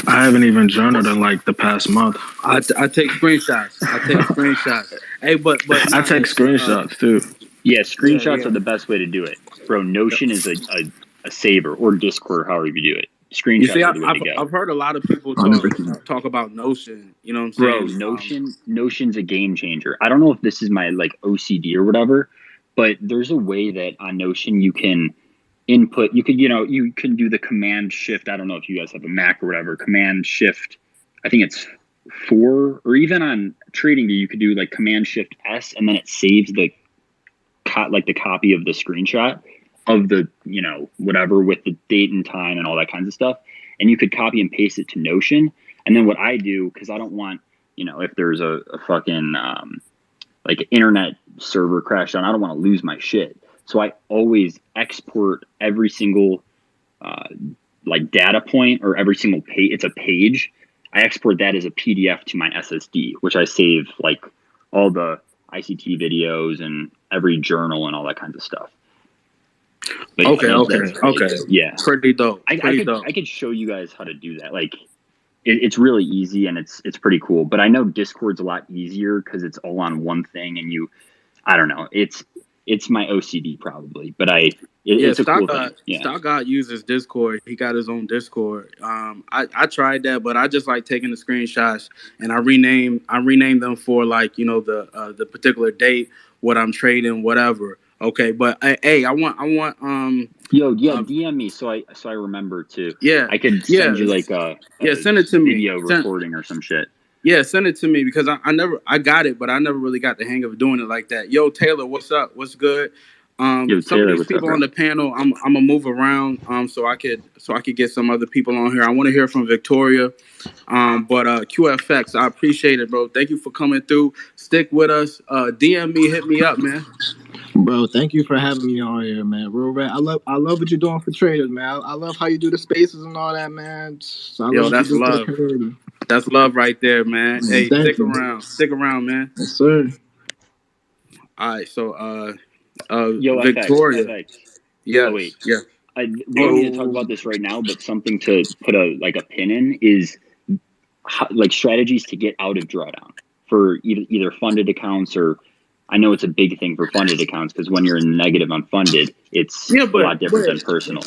I haven't even journaled in like the past month. I take screenshots. Hey, but I take screenshots too. Yeah, screenshots are the best way to do it, bro. Notion is a saver, or Discord, however you do it. Screenshots you see, are the way to go. I've heard a lot of people talk about Notion. You know what I'm saying? Bro, Notion's a game changer. I don't know if this is my like OCD or whatever, but there's a way that on Notion you can input. You can do the Command Shift. I don't know if you guys have a Mac or whatever. Command Shift. I think it's 4, or even on TradingView you could do like Command Shift S, and then it saves the copy of the screenshot of the, whatever with the date and time and all that kinds of stuff. And you could copy and paste it to Notion. And then what I do, because I don't want, if there's a fucking like internet server crash down, I don't want to lose my shit. So I always export every single like data point or every single page. It's a page. I export that as a PDF to my SSD, which I save like all the ICT videos and every journal and all that kinds of stuff. But okay. Yeah. Pretty dope. I could show you guys how to do that. Like it's really easy and it's pretty cool. But I know Discord's a lot easier because it's all on one thing and I don't know. It's my OCD probably, but Yeah, It's a cool thing. Yeah. Stock God uses Discord. He got his own Discord. I tried that, but I just like taking the screenshots and I rename them for like the particular date, what I'm trading, whatever. Okay, but hey, I want Yo, yeah, DM me so I remember to. yeah I could yeah send you like a send it to me. video recording or some shit. Yeah, send it to me because I got it, but I never really got the hang of doing it like that. Yo, Taylor, what's up? What's good? Yo, Some of Taylor, these what's up, people bro? on the panel, I'm gonna move around so I could get some other people on here. I want to hear from Victoria, but QFX, I appreciate it, bro. Thank you for coming through. Stick with us. DM me, hit me up, man. Bro, thank you for having me on here, man. Real rap. I love what you're doing for traders, man. I love how you do the spaces and all that, man. I love Yo, what you that's do for the love. community. That's love right there, man. Hey, Thank you. stick around, man. Yes, sir. All right, so Yo, Victoria. FX. Yes, Oh wait, yeah. we don't need to talk about this right now, but something to put a pin in is like strategies to get out of drawdown for either funded accounts or. I know it's a big thing for funded accounts because when you're in negative on funded, it's a lot different than personal.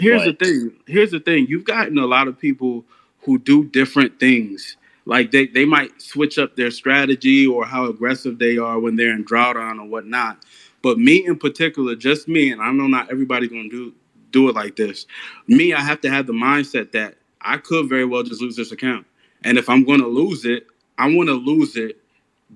Here's the thing. Here's the thing. You've gotten a lot of people who do different things. Like they might switch up their strategy or how aggressive they are when they're in drawdown or whatnot. But me in particular, just me, and I know not everybody's gonna do it like this. Me, I have to have the mindset that I could very well just lose this account. And if I'm gonna lose it, I wanna lose it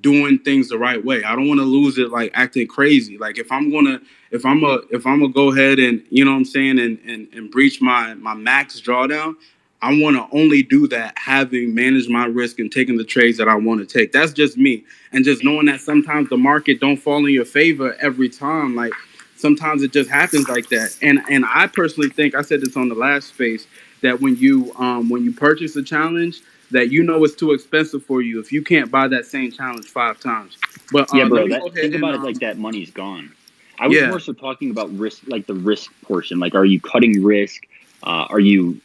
doing things the right way. I don't want to lose it like acting crazy. Like if I'm gonna go ahead and what I'm saying and breach my max drawdown, I want to only do that having managed my risk and taking the trades that I want to take. That's just me. And just knowing that sometimes the market don't fall in your favor every time. Like sometimes it just happens like that. And I personally think I said this on the last space that when you purchase a challenge that it's too expensive for you if you can't buy that same challenge 5 times. But yeah, bro, and think about it like that money's gone. I was more so talking about risk, like the risk portion. Like, are you cutting risk? Are you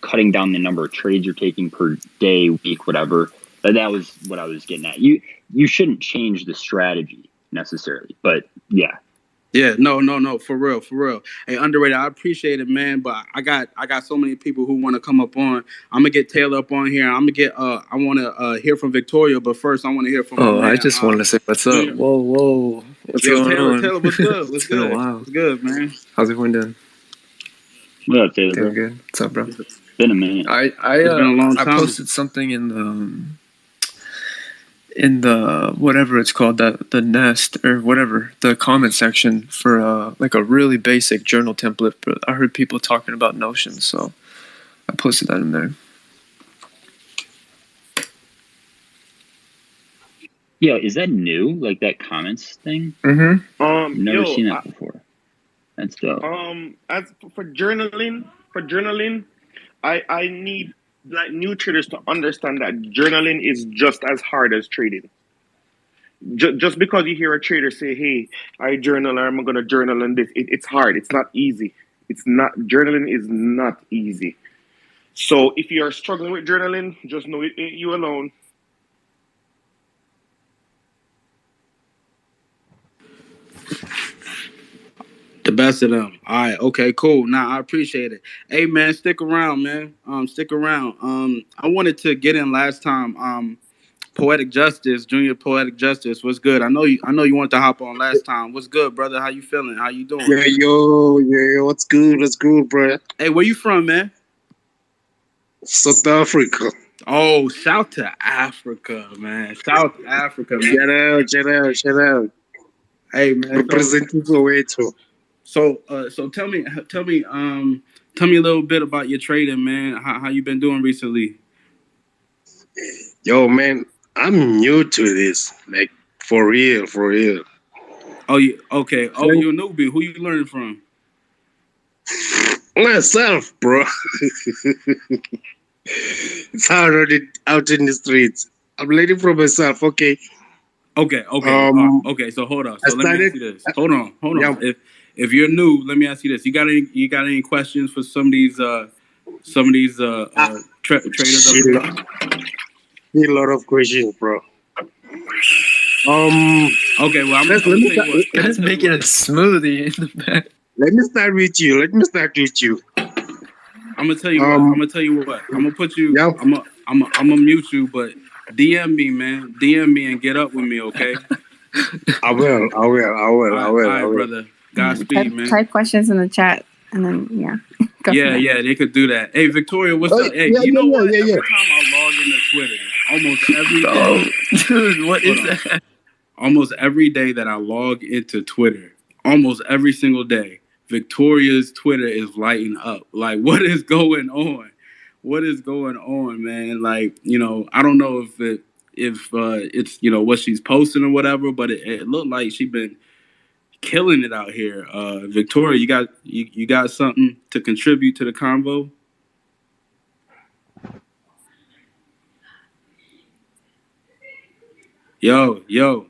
cutting down the number of trades you're taking per day, week, whatever? That was what I was getting at. You shouldn't change the strategy necessarily, but yeah. Yeah, no, for real. Hey, underrated, I appreciate it, man. But I got so many people who want to come up on. I'm gonna get Taylor up on here. I'm gonna get I want to hear from Victoria, but first I want to hear from. Oh, I just wanted to say what's up. Whoa, what's going on? Taylor, what's good? What's been good? a while. What's good, man? How's everyone doing? What up, Taylor? Doing good. What's up, bro? It's been a minute. It's been a long time. I posted something in the whatever it's called, the nest or whatever, the comment section for like a really basic journal template, but I heard people talking about Notion, so I posted that in there. Yeah, is that new? Like that comments thing? Mm-hmm. Never seen that before. That's dope. As for journaling, I need like new traders to understand that journaling is just as hard as trading. Just because you hear a trader say, "Hey, I journal," or "I'm going to journal," and this, it's hard. It's not easy. Journaling is not easy. So if you are struggling with journaling, just know it ain't you alone. The best of them. All right. Okay. Cool. Nah, I appreciate it. Hey, man, stick around, man. Stick around. I wanted to get in last time. Poetic Justice, Junior Poetic Justice. What's good? I know you wanted to hop on last time. What's good, brother? How you feeling? How you doing? Yo, what's good? What's good, bro? Hey, where you from, man? South Africa. Oh, shout to Africa, man. South Africa, man. Shout out. Hey, man. Representing Soweto. So tell me a little bit about your trading, man. How you been doing recently? Yo, man, I'm new to this. Like for real. Oh, okay. Oh, you're a newbie. Who you learning from? Myself, bro. It's hard out in the streets. I'm learning from myself. Okay. Okay. Okay. So hold on. So let me ask you this. Hold on. Yeah. If you're new, let me ask you this. You got any questions for some of these traders? A lot of questions, bro. Okay. Well, let's make it a smoothie in the back. Let me start with you. I'm gonna tell you what. I'm gonna put you. Yeah. I'm gonna mute you, but DM me, man. DM me and get up with me, okay? I will. All right, brother. Godspeed, man. Type questions in the chat, and then go from there. Yeah, they could do that. Hey, Victoria, what's up? Hey, you know what? Every time I log into Twitter, almost every day. Dude, what is Hold on. that? Almost every day that I log into Twitter, almost every single day, Victoria's Twitter is lighting up. Like, what is going on? What is going on, man? Like, I don't know if it's what she's posting or whatever, but it looked like she been killing it out here. Victoria, you got something to contribute to the convo? Yo,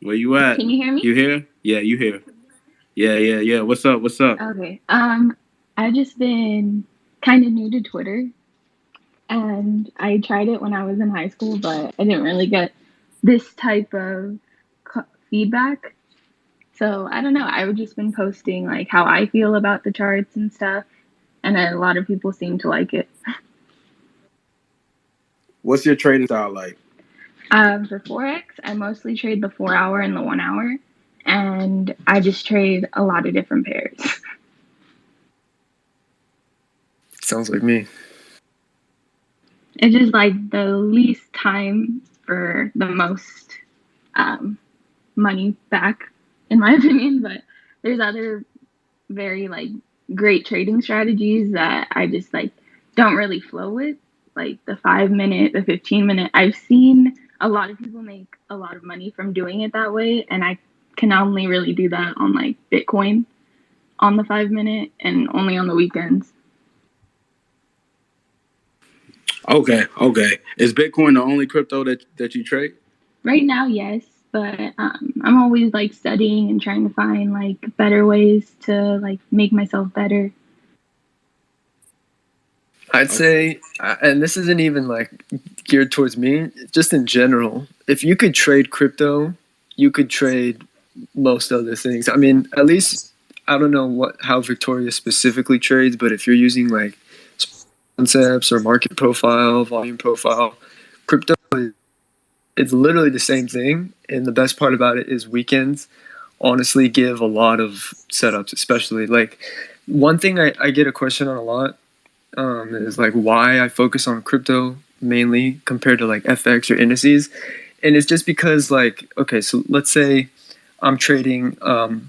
where you at? Can you hear me? You here? Yeah, you here. Yeah. What's up? Okay. I've just been kind of new to Twitter, and I tried it when I was in high school, but I didn't really get this type of feedback. So I don't know. I've just been posting like how I feel about the charts and stuff, and a lot of people seem to like it. What's your trading style like? For Forex, I mostly trade the 4 hour and the 1 hour, and I just trade a lot of different pairs. Sounds like me. It's just like the least time for the most money back, in my opinion. But there's other very like great trading strategies that I just like don't really flow with, like the 5 minute, the 15 minute. I've seen a lot of people make a lot of money from doing it that way, and I can only really do that on like Bitcoin on the 5 minute and only on the weekends. Okay. Is Bitcoin the only crypto that you trade? Right now, yes, but I'm always like studying and trying to find like better ways to like make myself better. I'd say, and this isn't even like geared towards me, just in general, if you could trade crypto, you could trade most other things. I mean, at least I don't know how Victoria specifically trades, but if you're using like concepts or market profile, volume profile, crypto it's literally the same thing. And the best part about it is weekends honestly give a lot of setups, especially like one thing I get a question on a lot is like why I focus on crypto mainly compared to like FX or indices. And it's just because like, okay, so let's say I'm trading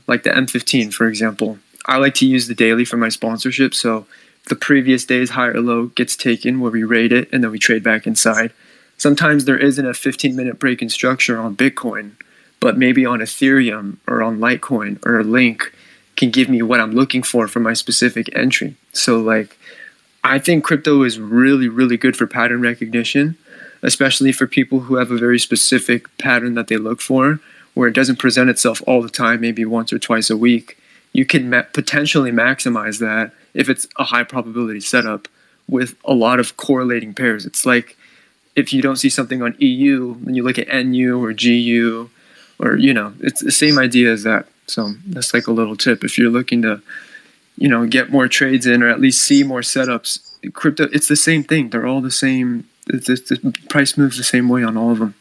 like the M15, for example. I like to use the daily for my sponsorship. So the previous day's high or low gets taken where we rate it and then we trade back inside. Sometimes there isn't a 15-minute break in structure on Bitcoin, but maybe on Ethereum or on Litecoin or a Link can give me what I'm looking for my specific entry. So like, I think crypto is really, really good for pattern recognition, especially for people who have a very specific pattern that they look for, where it doesn't present itself all the time, maybe once or twice a week. You can potentially maximize that if it's a high probability setup with a lot of correlating pairs. It's like if you don't see something on EU, then you look at NU or GU, or, it's the same idea as that. So that's like a little tip. If you're looking to, get more trades in or at least see more setups, crypto, it's the same thing. They're all the same. The price moves the same way on all of them.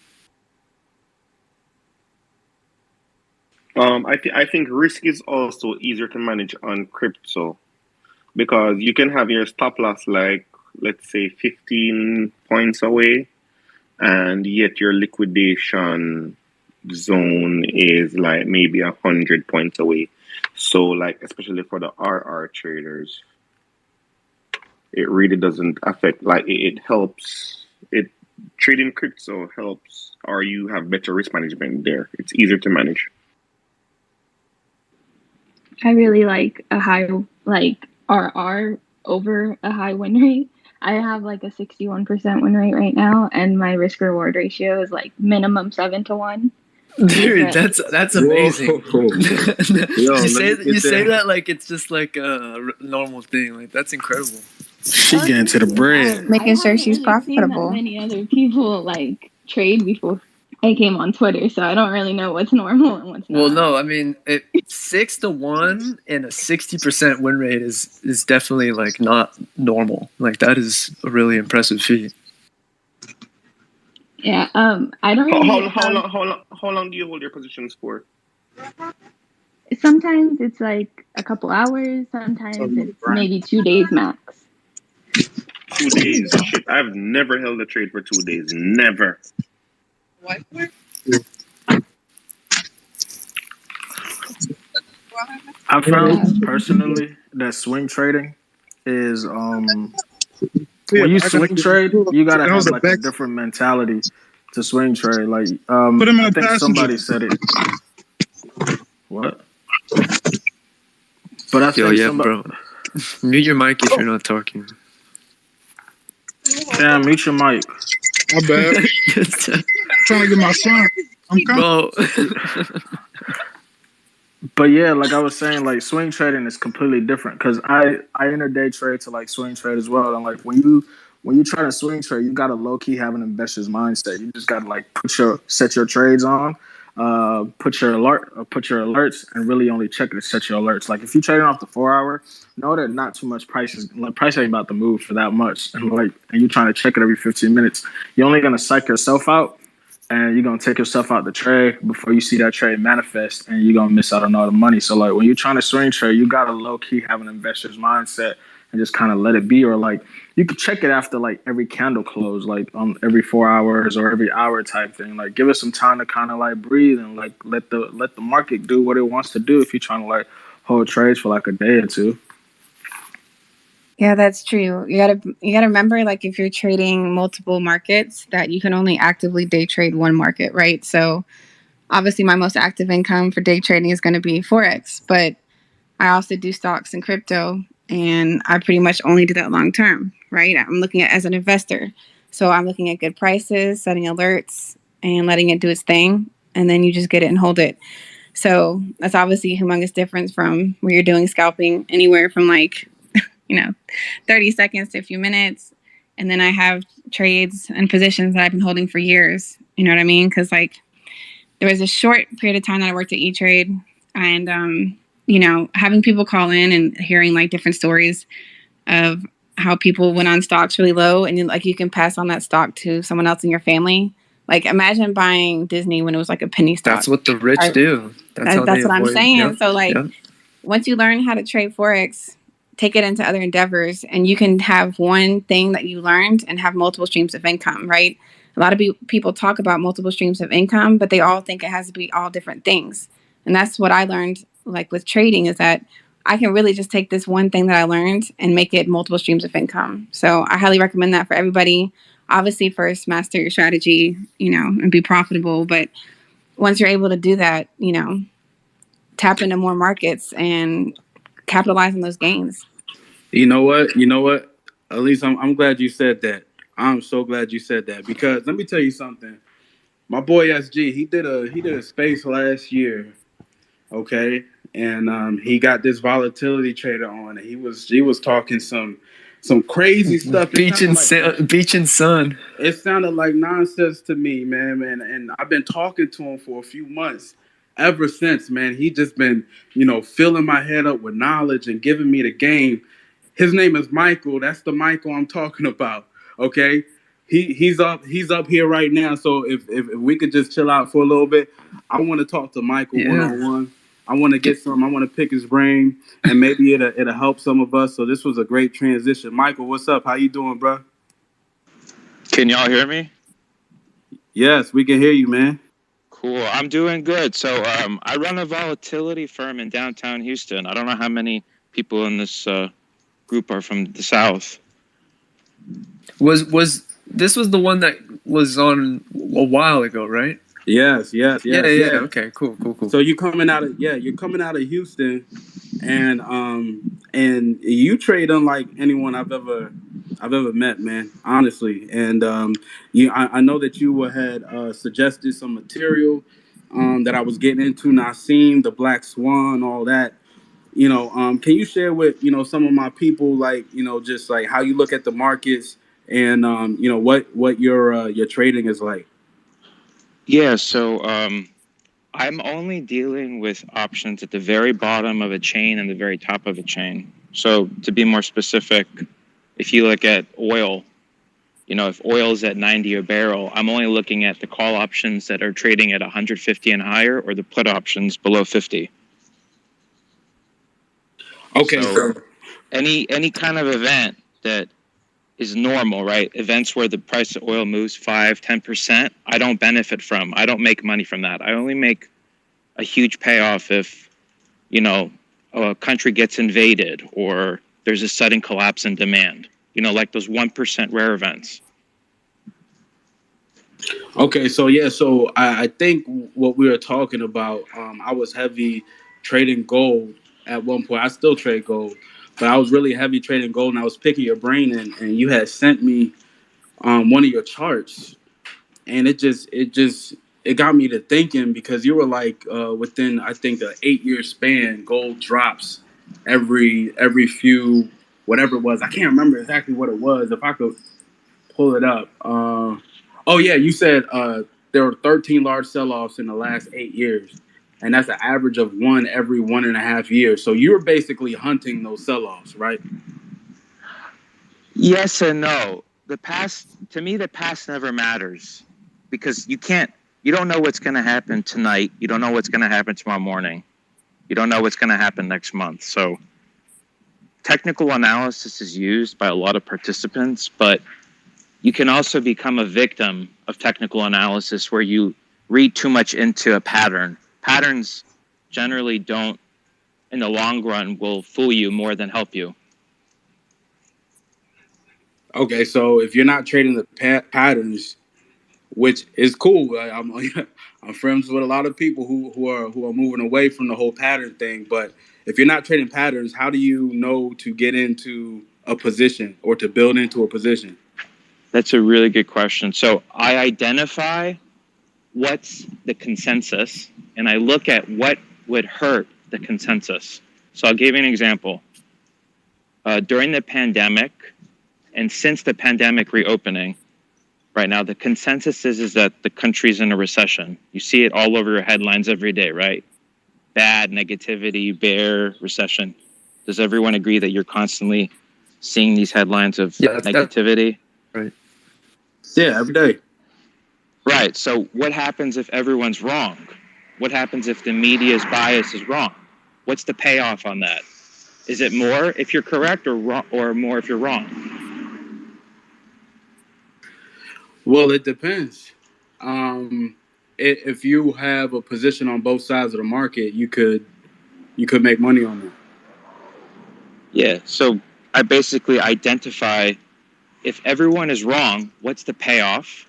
I think risk is also easier to manage on crypto because you can have your stop loss like, let's say 15 points away, and yet your liquidation zone is like maybe 100 points away. So like, especially for the RR traders, it really doesn't affect, like it helps, trading crypto helps, or you have better risk management there. It's easier to manage. I really like a high, like RR over a high win rate. I have like a 61% win rate right now, and my risk reward ratio is like minimum 7-1. Dude, that's amazing. You say that like it's just like a normal thing. Like that's incredible. She getting to the bread, making sure she's profitable. Seen that many other people like trade before I came on Twitter, so I don't really know what's normal and what's not. Well, no, I mean, 6-1 and a 60% win rate is definitely like not normal. Like that is a really impressive feat. Yeah. I don't really How long do you hold your positions for? Sometimes it's like a couple hours. Sometimes it's maybe 2 days max. 2 days. Shit, I've never held a trade for 2 days. Never. I found personally that swing trading is when you swing trade, you gotta have like a different mentality to swing trade. Like Put him in I a think passenger. somebody said it. What? But I Yo, think yeah, somebody. bro. Mute your mic if you're not talking. Yeah, mute your mic. My bad. Trying to get my son. I'm coming. Bro. But yeah, like I was saying, like swing trading is completely different because I intraday trade to like swing trade as well. And like when you try to swing trade, you gotta low key have an investor's mindset. You just gotta like set your trades on, put your alerts, and really only check to set your alerts. Like if you're trading off the 4 hour, know that not too much price ain't about to move for that much. And you're trying to check it every 15 minutes. You're only gonna psych yourself out. And you're gonna take yourself out the trade before you see that trade manifest, and you're gonna miss out on all the money. So like when you're trying to swing trade, you gotta low key have an investor's mindset and just kind of let it be. Or like you could check it after like every candle close, like every 4 hours or every hour type thing. Like give it some time to kind of like breathe and like let the market do what it wants to do if you're trying to like hold trades for like a day or two. Yeah, that's true. You gotta remember, like if you're trading multiple markets, that you can only actively day trade one market, right? So obviously my most active income for day trading is going to be Forex, but I also do stocks and crypto, and I pretty much only do that long term, right? I'm looking at as an investor. So I'm looking at good prices, setting alerts, and letting it do its thing, and then you just get it and hold it. So that's obviously a humongous difference from where you're doing scalping anywhere from like 30 seconds to a few minutes. And then I have trades and positions that I've been holding for years. You know what I mean? Because like there was a short period of time that I worked at E-Trade, and having people call in and hearing like different stories of how people went on stocks really low, and you can pass on that stock to someone else in your family. Like imagine buying Disney when it was like a penny stock. That's what the rich do. That's what I'm saying. Yep. So like once you learn how to trade Forex, take it into other endeavors, and you can have one thing that you learned and have multiple streams of income, right? A lot of people talk about multiple streams of income, but they all think it has to be all different things. And that's what I learned, like with trading, is that I can really just take this one thing that I learned and make it multiple streams of income. So I highly recommend that for everybody. Obviously, first master your strategy, and be profitable. But once you're able to do that, tap into more markets and capitalize on those gains. You know what? At least I'm glad you said that. I'm so glad you said that, because let me tell you something. My boy SG, he did a space last year, okay, and he got this volatility trader on, and he was talking some crazy stuff. Beach and sun. It sounded like nonsense to me, man, and I've been talking to him for a few months. Ever since, man, he just been, filling my head up with knowledge and giving me the game. His name is Michael. That's the Michael I'm talking about. Okay, he's up here right now. So if we could just chill out for a little bit, I want to talk to Michael one-on-one. I want to get some. I want to pick his brain, and maybe it'll help some of us. So this was a great transition. Michael, what's up? How you doing, bro? Can y'all hear me? Yes, we can hear you, man. Cool. I'm doing good. So I run a volatility firm in downtown Houston. I don't know how many people in this group are from the South. Was this was the one that was on a while ago, right? Yes. Yeah. Okay, cool. So you're coming out of Houston, and you trade unlike anyone I've ever met, man. Honestly, and I know that you had suggested some material that I was getting into. Nassim, the Black Swan, all that. Can you share with some of my people, like just like how you look at the markets and what your trading is like? Yeah, so I'm only dealing with options at the very bottom of a chain and the very top of a chain. So to be more specific, if you look at oil, if oil is at 90 a barrel, I'm only looking at the call options that are trading at 150 and higher, or the put options below 50. Okay, So any kind of event that is normal, right? Events where the price of oil moves 5-10%, I don't benefit from. I don't make money from that. I only make a huge payoff if, a country gets invaded or there's a sudden collapse in demand. Like those 1% rare events. Okay, so yeah, so I think what we were talking about, I was heavy trading gold at one point. I still trade gold, but I was really heavy trading gold, and I was picking your brain, and you had sent me one of your charts, and it got me to thinking because you were like within I think an 8-year span, gold drops every few whatever it was. I can't remember exactly what it was. If I could pull it up. Oh yeah, you said there were 13 large sell-offs in the last 8 years, and that's an average of one every 1.5 years. So you're basically hunting those sell-offs, right? Yes and no. The past never matters because you don't know what's going to happen tonight. You don't know what's going to happen tomorrow morning. You don't know what's going to happen next month. So technical analysis is used by a lot of participants, but you can also become a victim of technical analysis where you read too much into a pattern. Patterns generally don't, in the long run, will fool you more than help you. Okay, so if you're not trading the patterns, which is cool, I'm friends with a lot of people who are moving away from the whole pattern thing. But if you're not trading patterns, how do you know to get into a position or to build into a position? That's a really good question. So I identify what's the consensus, and I look at what would hurt the consensus. So I'll give you an example. During the pandemic, and since the pandemic reopening, right now the consensus is that the country's in a recession. You see it all over your headlines every day, right? Bad, negativity, bear, recession. Does everyone agree that you're constantly seeing these headlines of negativity? Right. Yeah, every day. Right. So what happens if everyone's wrong? What happens if the media's bias is wrong? What's the payoff on that? Is it more if you're correct or more if you're wrong? Well, it depends. If you have a position on both sides of the market, you could make money on that. Yeah. So I basically identify if everyone is wrong, what's the payoff?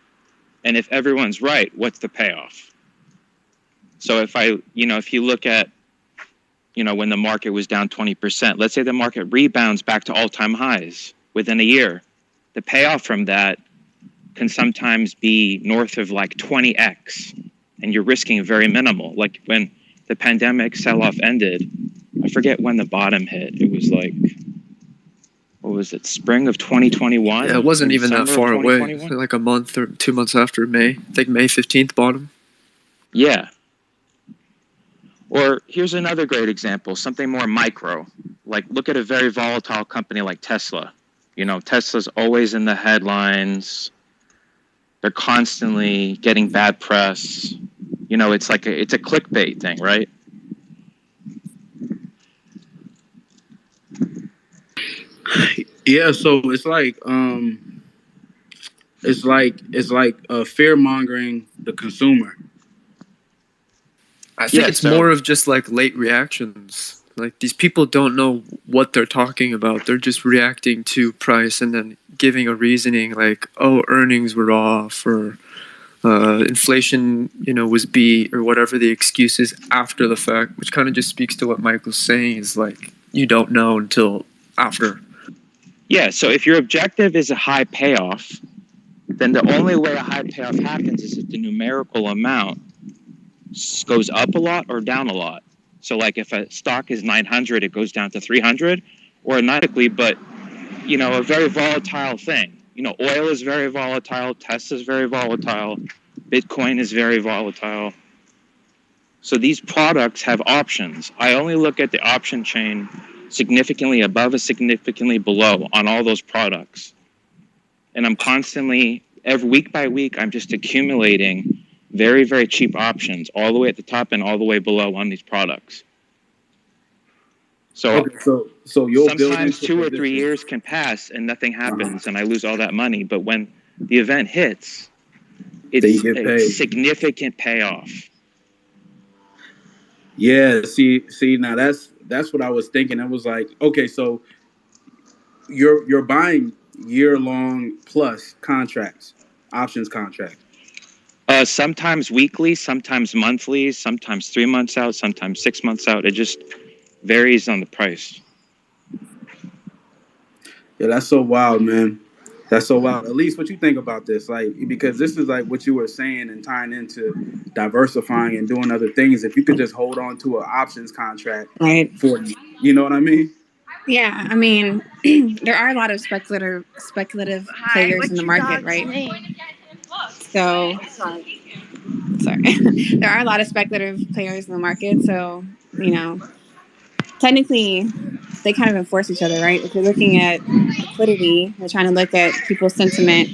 And if everyone's right, what's the payoff? So if you look at, when the market was down 20%, let's say the market rebounds back to all-time highs within a year, the payoff from that can sometimes be north of like 20x, and you're risking very minimal. Like when the pandemic sell-off ended, I forget when the bottom hit. It was like, what was it, spring of 2021? Yeah, it wasn't even that far away. Like a month or 2 months after May. I think May 15th bottom. Yeah. Or here's another great example, something more micro. Like look at a very volatile company like Tesla. Tesla's always in the headlines. They're constantly getting bad press. It's like it's a clickbait thing, right? Yeah, so it's like fear mongering the consumer. I think it's more of just like late reactions. Like these people don't know what they're talking about. They're just reacting to price and then giving a reasoning like, oh, earnings were off or inflation, was B or whatever the excuse is after the fact, which kind of just speaks to what Michael's saying is like, you don't know until after. Yeah, so if your objective is a high payoff, then the only way a high payoff happens is if the numerical amount goes up a lot or down a lot. So like if a stock is 900, it goes down to 300 or automatically, but a very volatile thing. Oil is very volatile, Tesla is very volatile. Bitcoin is very volatile. So these products have options. I only look at the option chain significantly above and significantly below on all those products. And I'm constantly, every week by week, I'm just accumulating very, very cheap options all the way at the top and all the way below on these products. So, Okay, so you'll build sometimes into 2 or 3 positions. years can pass and nothing happens and I lose all that money. But when the event hits, Then you it's get a paid. significant payoff. Yeah, see, now that's what I was thinking. It was like, okay, so you're buying year-long plus contracts, options contracts. Sometimes weekly, sometimes monthly, sometimes 3 months out, sometimes 6 months out. It just varies on the price. Yeah, that's so wild, man. That's so wild. At least what you think about this, like, because this is like what you were saying and tying into diversifying and doing other things. If you could just hold on to an options contract Right. for, you know what I mean? Yeah, I mean, there are a lot of speculative players in the market, right? So, sorry, there are a lot of speculative players in the market. So, you know, technically, they kind of enforce each other, right? If you're looking at liquidity, you're trying to look at people's sentiment,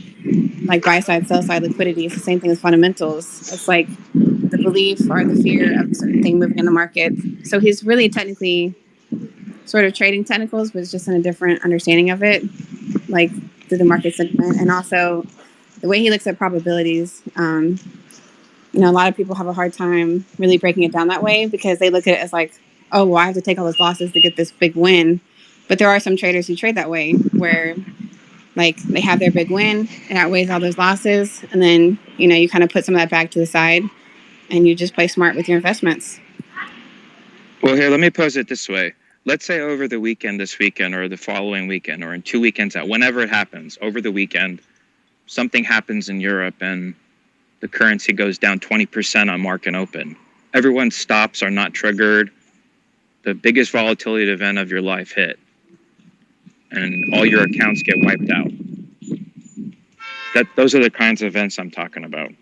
like buy side, sell side liquidity. It's the same thing as fundamentals. It's like the belief or the fear of a certain thing moving in the market. So he's really technically sort of trading technicals, but it's just in a different understanding of it, like through the market sentiment and also the way he looks at probabilities. You know, a lot of people have a hard time really breaking it down that way because they look at it as like, oh, well, I have to take all those losses to get this big win. But there are some traders who trade that way where like they have their big win, it outweighs all those losses. And then, you know, you kind of put some of that back to the side and you just play smart with your investments. Well, here, let me pose it this way. Let's say over the weekend, this weekend, or the following weekend, or in 2 weekends out, whenever it happens, over the weekend, something happens in Europe and the currency goes down 20% on market open. Everyone's stops are not triggered. The biggest volatility event of your life hit. And all your accounts get wiped out. Those are the kinds of events I'm talking about.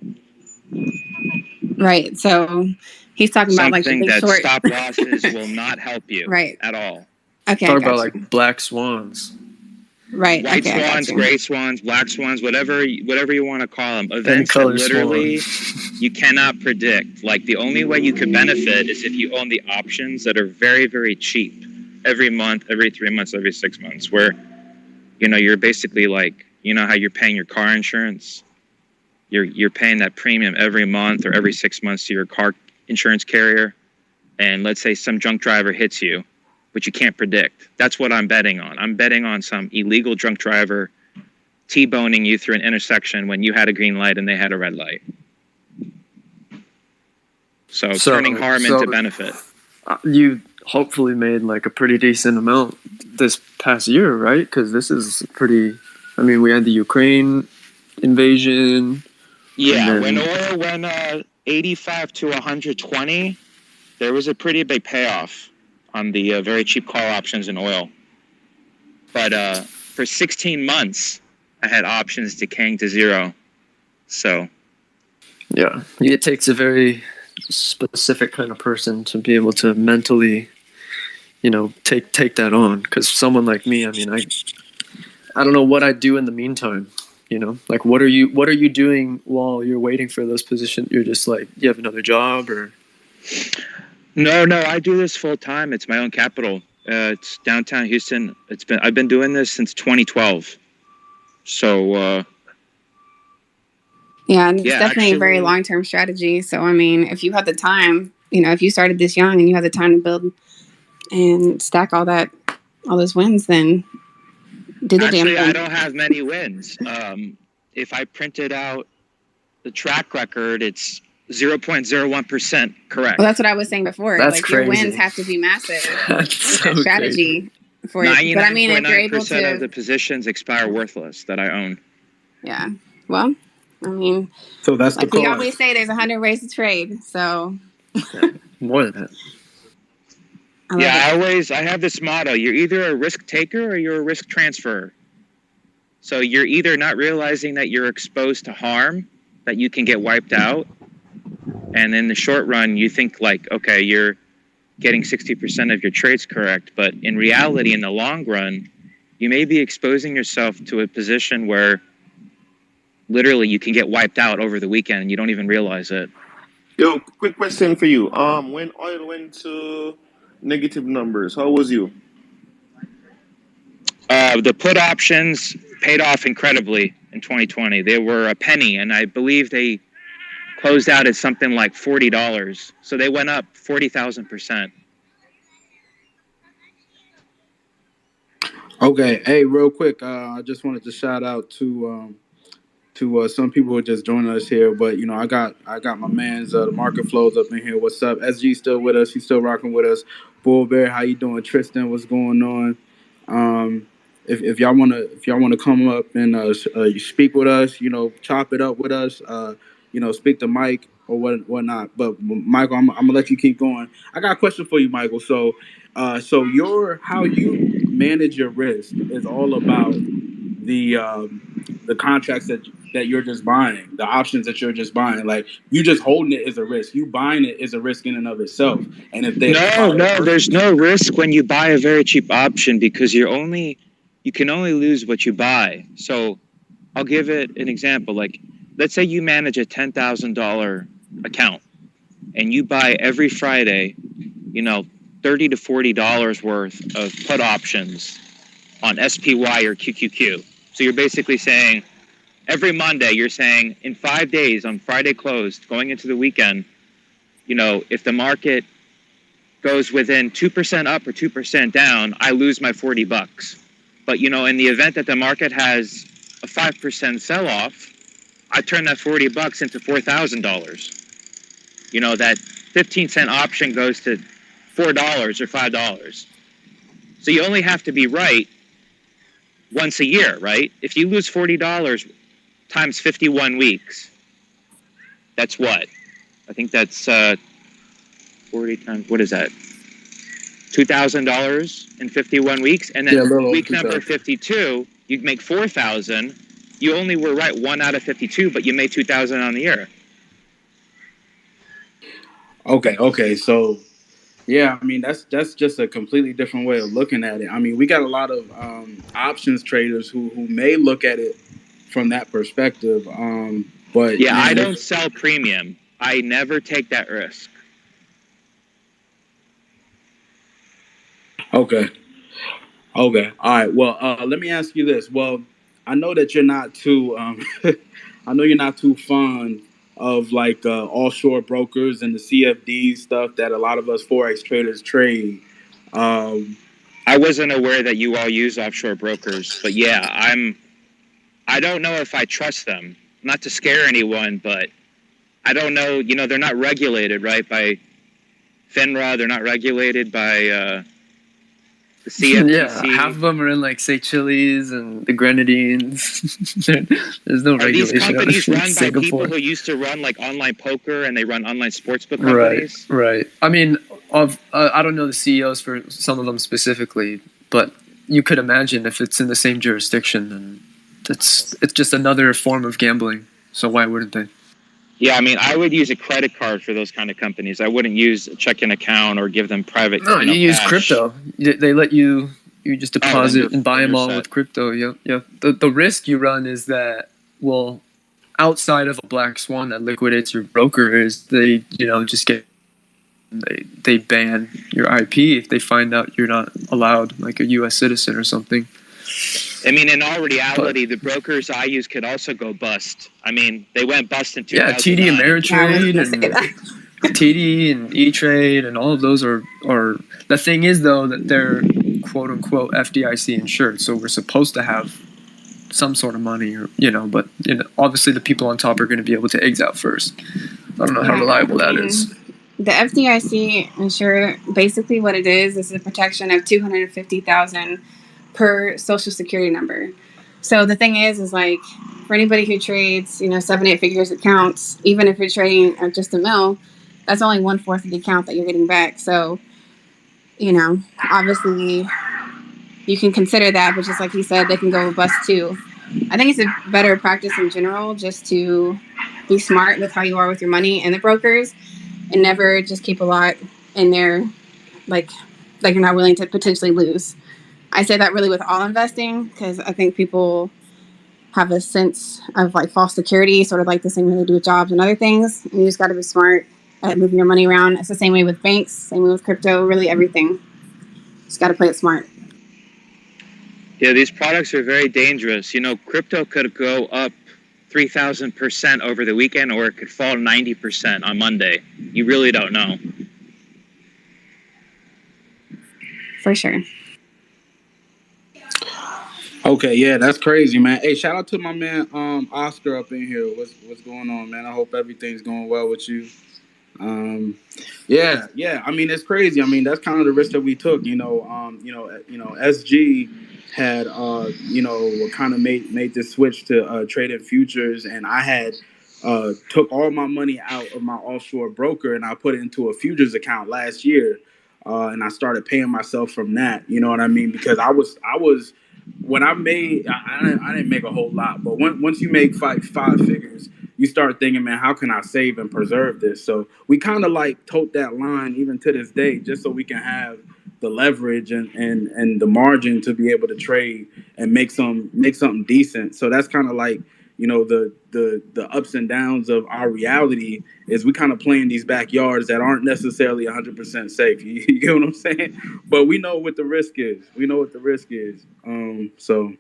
Right. So he's talking about like the Something big that short. stop losses will not help you Right. at all. Okay. Talk I about got you. like black swans. Right. White Okay. I got swans, you. gray swans, black swans, whatever you want to call them. Any Events that color literally swan. you cannot predict. Like the only way you could benefit is if you own the options that are very, very cheap. Every month, every 3 months, every 6 months, where, you know, you're basically like, you know how you're paying your car insurance? You're paying that premium every month or every 6 months to your car insurance carrier. And let's say some drunk driver hits you, but you can't predict. That's what I'm betting on. I'm betting on some illegal drunk driver T-boning you through an intersection when you had a green light and they had a red light. So turning harm into benefit. You hopefully made like a pretty decent amount this past year, right? Because this is pretty. I mean, we had the Ukraine invasion. Yeah, when oil went 85 to 120, there was a pretty big payoff on the very cheap call options in oil. But for 16 months, I had options decaying to zero. So. Yeah, it takes a very specific kind of person to be able to mentally, you know, take that on. Because someone like me, I mean, I don't know what I'd do in the meantime. You know, like what are you doing while you're waiting for those positions? You're just like, you have another job or? No, I do this full time. It's my own capital. It's downtown Houston. I've been doing this since 2012. So. Yeah, and it's definitely actually, a very long-term strategy. So, I mean, if you have the time, you know, if you started this young and you have the time to build and stack all those wins, then do the damn thing. I don't have many wins. If I printed out the track record, it's 0.01% correct. Well, that's what I was saying before. That's like crazy. Your wins have to be massive. That's so strategy for it. But I mean, if you're able to, 99.9% of the positions expire worthless that I own. Yeah. Well, I mean, so that's like the we cause. always say, there's 100 ways to trade. So more than that. I have this motto: you're either a risk taker or you're a risk transfer. So you're either not realizing that you're exposed to harm that you can get wiped out. And in the short run, you think like, okay, you're getting 60% of your trades correct. But in reality, in the long run, you may be exposing yourself to a position where literally you can get wiped out over the weekend and you don't even realize it. Yo, quick question for you. When oil went to negative numbers, how was you? The put options paid off incredibly in 2020. They were a penny, and I believe they closed out at something like $40. So they went up 40,000%. Okay, hey, real quick, I just wanted to shout out to some people who are just joining us here. But you know, I got my man's the market flows up in here. What's up? SG still with us. He's still rocking with us. Bull Bear, how you doing? Tristan, what's going on? If y'all wanna come up and speak with us, you know, chop it up with us, you know, speak to Mike or whatnot. But Michael, I'm gonna let you keep going. I got a question for you, Michael. So how you manage your risk is all about the contracts that you're just buying, the options that you're just buying. Like you just holding it is a risk. You buying it is a risk in and of itself. And if they There's no risk when you buy a very cheap option because you can only lose what you buy. So I'll give it an example. Like let's say you manage a $10,000 account and you buy every Friday, you know, $30 to $40 worth of put options on SPY or QQQ. So you're basically saying every Monday, you're saying in 5 days on Friday closed, going into the weekend, you know, if the market goes within 2% up or 2% down, I lose my $40. But, you know, in the event that the market has a 5% sell-off, I turn that $40 into $4,000. You know, that 15-cent option goes to $4 or $5. So you only have to be right once a year, right? If you lose $40 times 51 weeks, that's what? I think that's 40 times, what is that? $2,000 in 51 weeks. And then week number 52, you'd make 4,000. You only were right 1 out of 52, but you made 2,000 on the year. Okay. So yeah, I mean that's just a completely different way of looking at it. I mean, we got a lot of options traders who may look at it from that perspective. But yeah, man, I don't sell premium. I never take that risk. Okay. All right. Well, let me ask you this. Well, I know that you're not too I know you're not too fond of like offshore brokers and the CFD stuff that a lot of us Forex traders trade. I wasn't aware that you all use offshore brokers, but yeah, I don't know if I trust them. Not to scare anyone, but I don't know, you know, they're not regulated, right, by FINRA, they're not regulated by the CFTC. Yeah, half of them are in like Seychelles and the Grenadines. There's no regulation. These companies run by Singapore. people who used to run like online poker and they run online sportsbook companies? Right. I mean, I don't know the CEOs for some of them specifically, but you could imagine if it's in the same jurisdiction, then it's just another form of gambling. So why wouldn't they? Yeah, I mean, I would use a credit card for those kind of companies. I wouldn't use a checking account or give them private. No, you use cash. crypto. They let you just deposit and buy them all with crypto. Yeah. The risk you run is that, well, outside of a black swan that liquidates your broker, is they just they ban your IP if they find out you're not allowed, like a U.S. citizen or something. I mean, in all reality, the brokers I use could also go bust. I mean, they went bust in 2009. Yeah, TD Ameritrade and TD and E-Trade and all of those are. The thing is, though, that they're quote unquote FDIC insured, so we're supposed to have some sort of money, but obviously the people on top are going to be able to exit out first. I don't know how reliable that is. The FDIC insure, basically what it is a protection of $250,000 per social security number. So the thing is like for anybody who trades, 7-8 figures accounts, even if you're trading at just $1 million, that's only 1/4 of the account that you're getting back. So, obviously you can consider that, but just like you said, they can go bust too. I think it's a better practice in general just to be smart with how you are with your money and the brokers, and never just keep a lot in there, like you're not willing to potentially lose. I say that really with all investing, because I think people have a sense of like false security, sort of like the same way they do with jobs and other things. And you just got to be smart at moving your money around. It's the same way with banks, same way with crypto, really everything. Just got to play it smart. Yeah, these products are very dangerous. You know, crypto could go up 3,000% over the weekend, or it could fall 90% on Monday. You really don't know. For sure. Okay, yeah, that's crazy, man. Hey, shout out to my man Oscar up in here. What's going on, man? I hope everything's going well with you. Yeah. I mean, it's crazy. I mean, that's kind of the risk that we took. SG had kind of made this switch to trading futures, and I had took all my money out of my offshore broker and I put it into a futures account last year, and I started paying myself from that. You know what I mean? Because I was when I made, I didn't make a whole lot, but once you make five figures, you start thinking, man, how can I save and preserve this? So we kind of like tote that line even to this day, just so we can have the leverage and the margin to be able to trade and make something decent. So that's kind of like, the ups and downs of our reality is we kind of play in these backyards that aren't necessarily 100% safe. You get what I'm saying? But we know what the risk is. So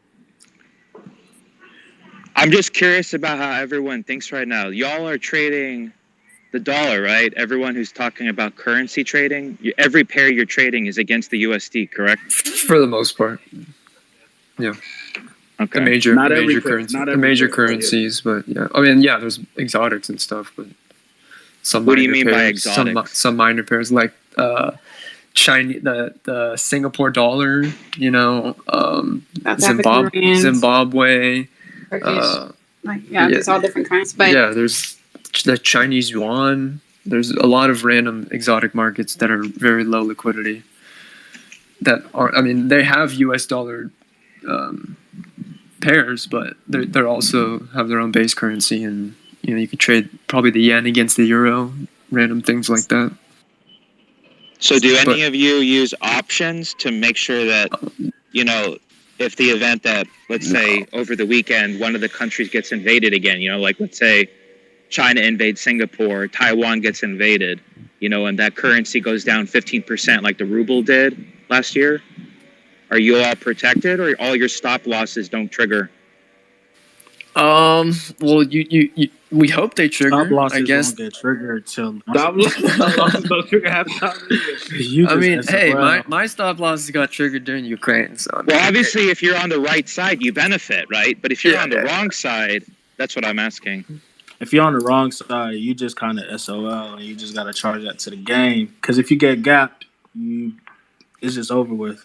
I'm just curious about how everyone thinks right now. Y'all are trading the dollar, right? Everyone who's talking about currency trading, every pair you're trading is against the USD, correct? For the most part. Yeah. Okay. The major currencies, but yeah. I mean, yeah, there's exotics and stuff, but some. What do you mean by exotics? Some minor pairs, like Chinese, the Singapore dollar, Zimbabwe. There's all different kinds, but yeah, there's the Chinese yuan. There's a lot of random exotic markets that are very low liquidity. They have US dollar pairs, but they're also have their own base currency, and you could trade probably the yen against the euro, random things like that. So do any of you use options to make sure that, if the event that, let's say, over the weekend, one of the countries gets invaded again, like let's say China invades Singapore, Taiwan gets invaded, and that currency goes down 15% like the ruble did last year, are you all protected, or all your stop losses don't trigger? Well, we hope they trigger. Stop losses I guess won't get triggered till stop losses don't trigger half the time. Hey, my stop losses got triggered during Ukraine. So obviously, if you're on the right side, you benefit, right? But if you're on the wrong side, that's what I'm asking. If you're on the wrong side, you just kind of SOL, and you just got to charge that to the game. Because if you get gapped, it's just over with.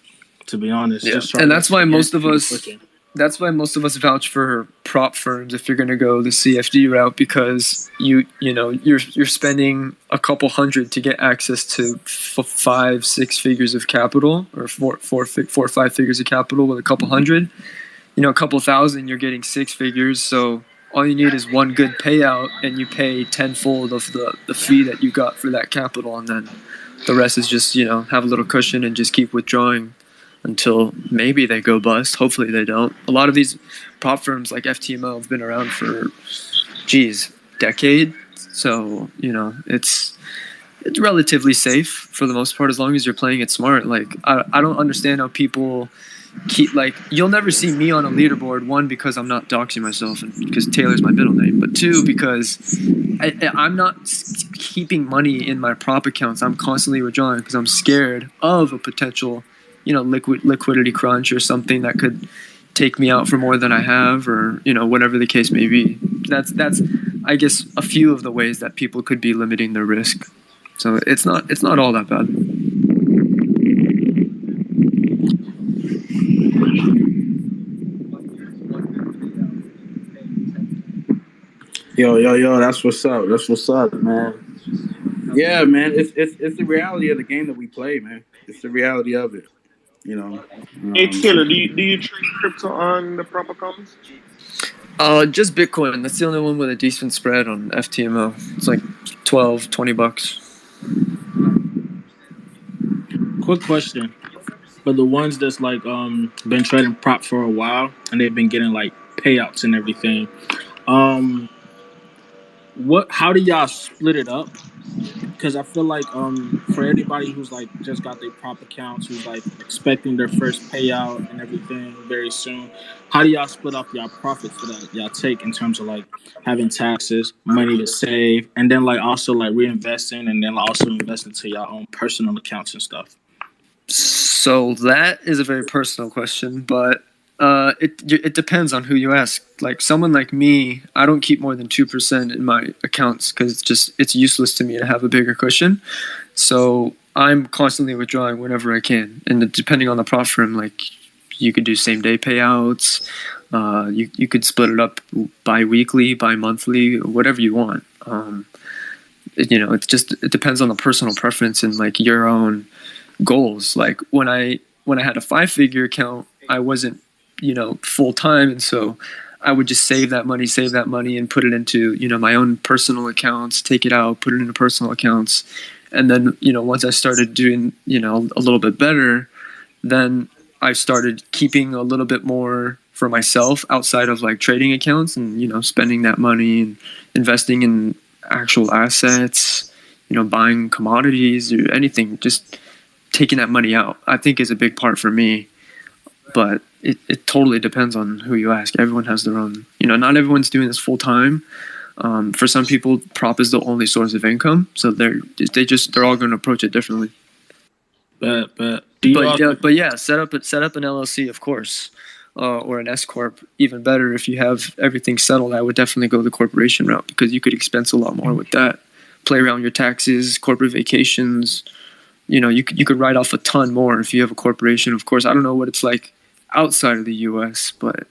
To be honest, and that's why most of us. That's why most of us vouch for prop firms if you're going to go the CFD route, because you're spending a couple hundred to get access to 5-6 figures of capital, or four or 5 figures of capital with a couple hundred. A couple thousand, you're getting 6 figures. So all you need is one good payout, and you pay tenfold of the fee that you got for that capital, and then the rest is just have a little cushion and just keep withdrawing until maybe they go bust. Hopefully they don't. A lot of these prop firms like FTMO have been around for, decade. So, it's relatively safe for the most part, as long as you're playing it smart. Like, I don't understand how people keep, you'll never see me on a leaderboard, one, because I'm not doxing myself, and because Taylor's my middle name, but two, because I'm not keeping money in my prop accounts. I'm constantly withdrawing because I'm scared of a potential liquidity crunch or something that could take me out for more than I have, or whatever the case may be. That's I guess a few of the ways that people could be limiting their risk. So it's not all that bad. Yo, that's what's up, man. Yeah, man, it's the reality of the game that we play, man. It's the reality of it. You know. Hey Taylor, do you trade crypto on the prop accounts? Just Bitcoin. That's the only one with a decent spread on FTMO. It's like $12-$20. Quick question. For the ones that's like been trading prop for a while and they've been getting like payouts and everything. How do y'all split it up? Because I feel like for anybody who's like just got their prop accounts, who's like expecting their first payout and everything very soon, how do y'all split up y'all profits for that y'all take in terms of like having taxes, money to save, and then like also like reinvesting and then also investing to your own personal accounts and stuff? So that is a very personal question, but it depends on who you ask. Like someone like me, I don't keep more than 2% in my accounts because it's useless to me to have a bigger cushion. So I'm constantly withdrawing whenever I can, and depending on the prop firm, like you could do same day payouts. You could split it up bi-weekly, bi-monthly, whatever you want. It depends on the personal preference and like your own goals. Like when I had a 5-figure account, I wasn't full time, and so I would just save that money and put it into my own personal accounts, take it out, put it into personal accounts, and then once I started doing a little bit better, then I started keeping a little bit more for myself outside of like trading accounts, and spending that money and investing in actual assets, buying commodities or anything, just taking that money out, I think, is a big part for me. But it totally depends on who you ask. Everyone has their own, not everyone's doing this full time. For some people, prop is the only source of income, so they're all going to approach it differently. But yeah, set up an LLC, of course, or an S corp. Even better if you have everything settled. I would definitely go the corporation route because you could expense a lot more with that. Play around your taxes, corporate vacations. You could write off a ton more if you have a corporation. Of course, I don't know what it's like outside of the U.S., but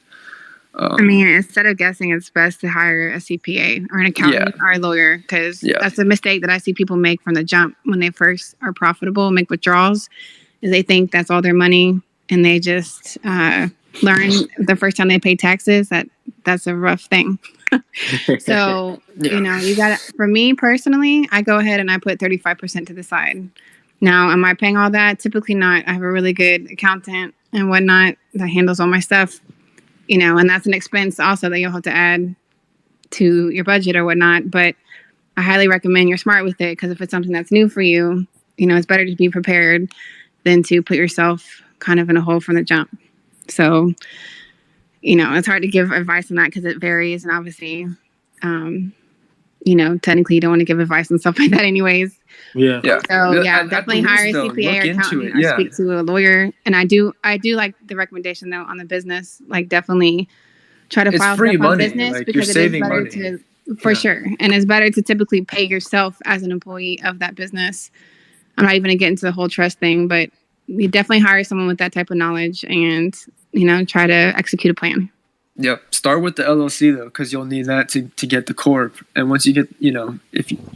I mean, instead of guessing, it's best to hire a CPA or an accountant or a lawyer, because that's a mistake that I see people make from the jump when they first are profitable, make withdrawals, is they think that's all their money, and they just learn the first time they pay taxes that's a rough thing. So, you got to, for me personally, I go ahead and I put 35% to the side. Now, am I paying all that? Typically not. I have a really good accountant and whatnot that handles all my stuff, and that's an expense also that you'll have to add to your budget or whatnot. But I highly recommend you're smart with it, because if it's something that's new for you, it's better to be prepared than to put yourself kind of in a hole from the jump. So, it's hard to give advice on that because it varies. And obviously, technically you don't want to give advice and stuff like that anyways. Yeah. So definitely hire a CPA or accountant or speak to a lawyer. And I do like the recommendation though on the business, like definitely try to file stuff on business, like, because it is better to, for sure. And it's better to typically pay yourself as an employee of that business. I'm not even gonna get into the whole trust thing, but you definitely hire someone with that type of knowledge and, try to execute a plan. Yep. Start with the LLC though, because you'll need that to get the corp. And once you get,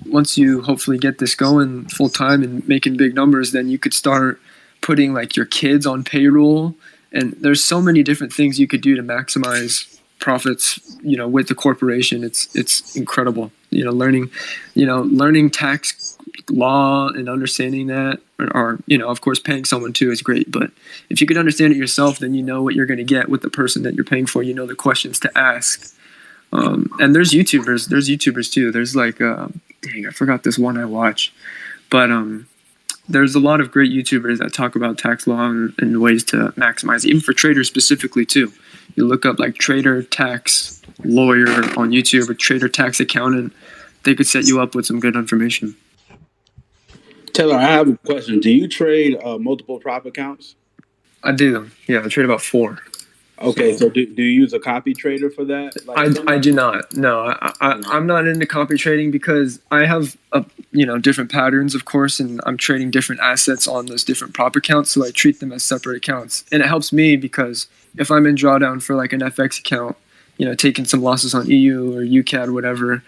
once you hopefully get this going full time and making big numbers, then you could start putting like your kids on payroll. And there's so many different things you could do to maximize profits, with the corporation. It's incredible. Learning tax law and understanding that, or of course paying someone too is great, but if you could understand it yourself, then you know what you're going to get with the person that you're paying for, the questions to ask. And there's YouTubers too. There's like dang, I forgot this one I watch, but there's a lot of great YouTubers that talk about tax law and ways to maximize, even for traders specifically too. You look up like trader tax lawyer on YouTube or trader tax accountant. They could set you up with some good information. Taylor, I have a question. Do you trade multiple prop accounts? I do. Yeah, I trade about 4. Okay, so do you use a copy trader for that? I do not. No, I'm not into copy trading because I have different patterns, of course, and I'm trading different assets on those different prop accounts, so I treat them as separate accounts. And it helps me because if I'm in drawdown for like an FX account, taking some losses on EU or UCAD, whatever,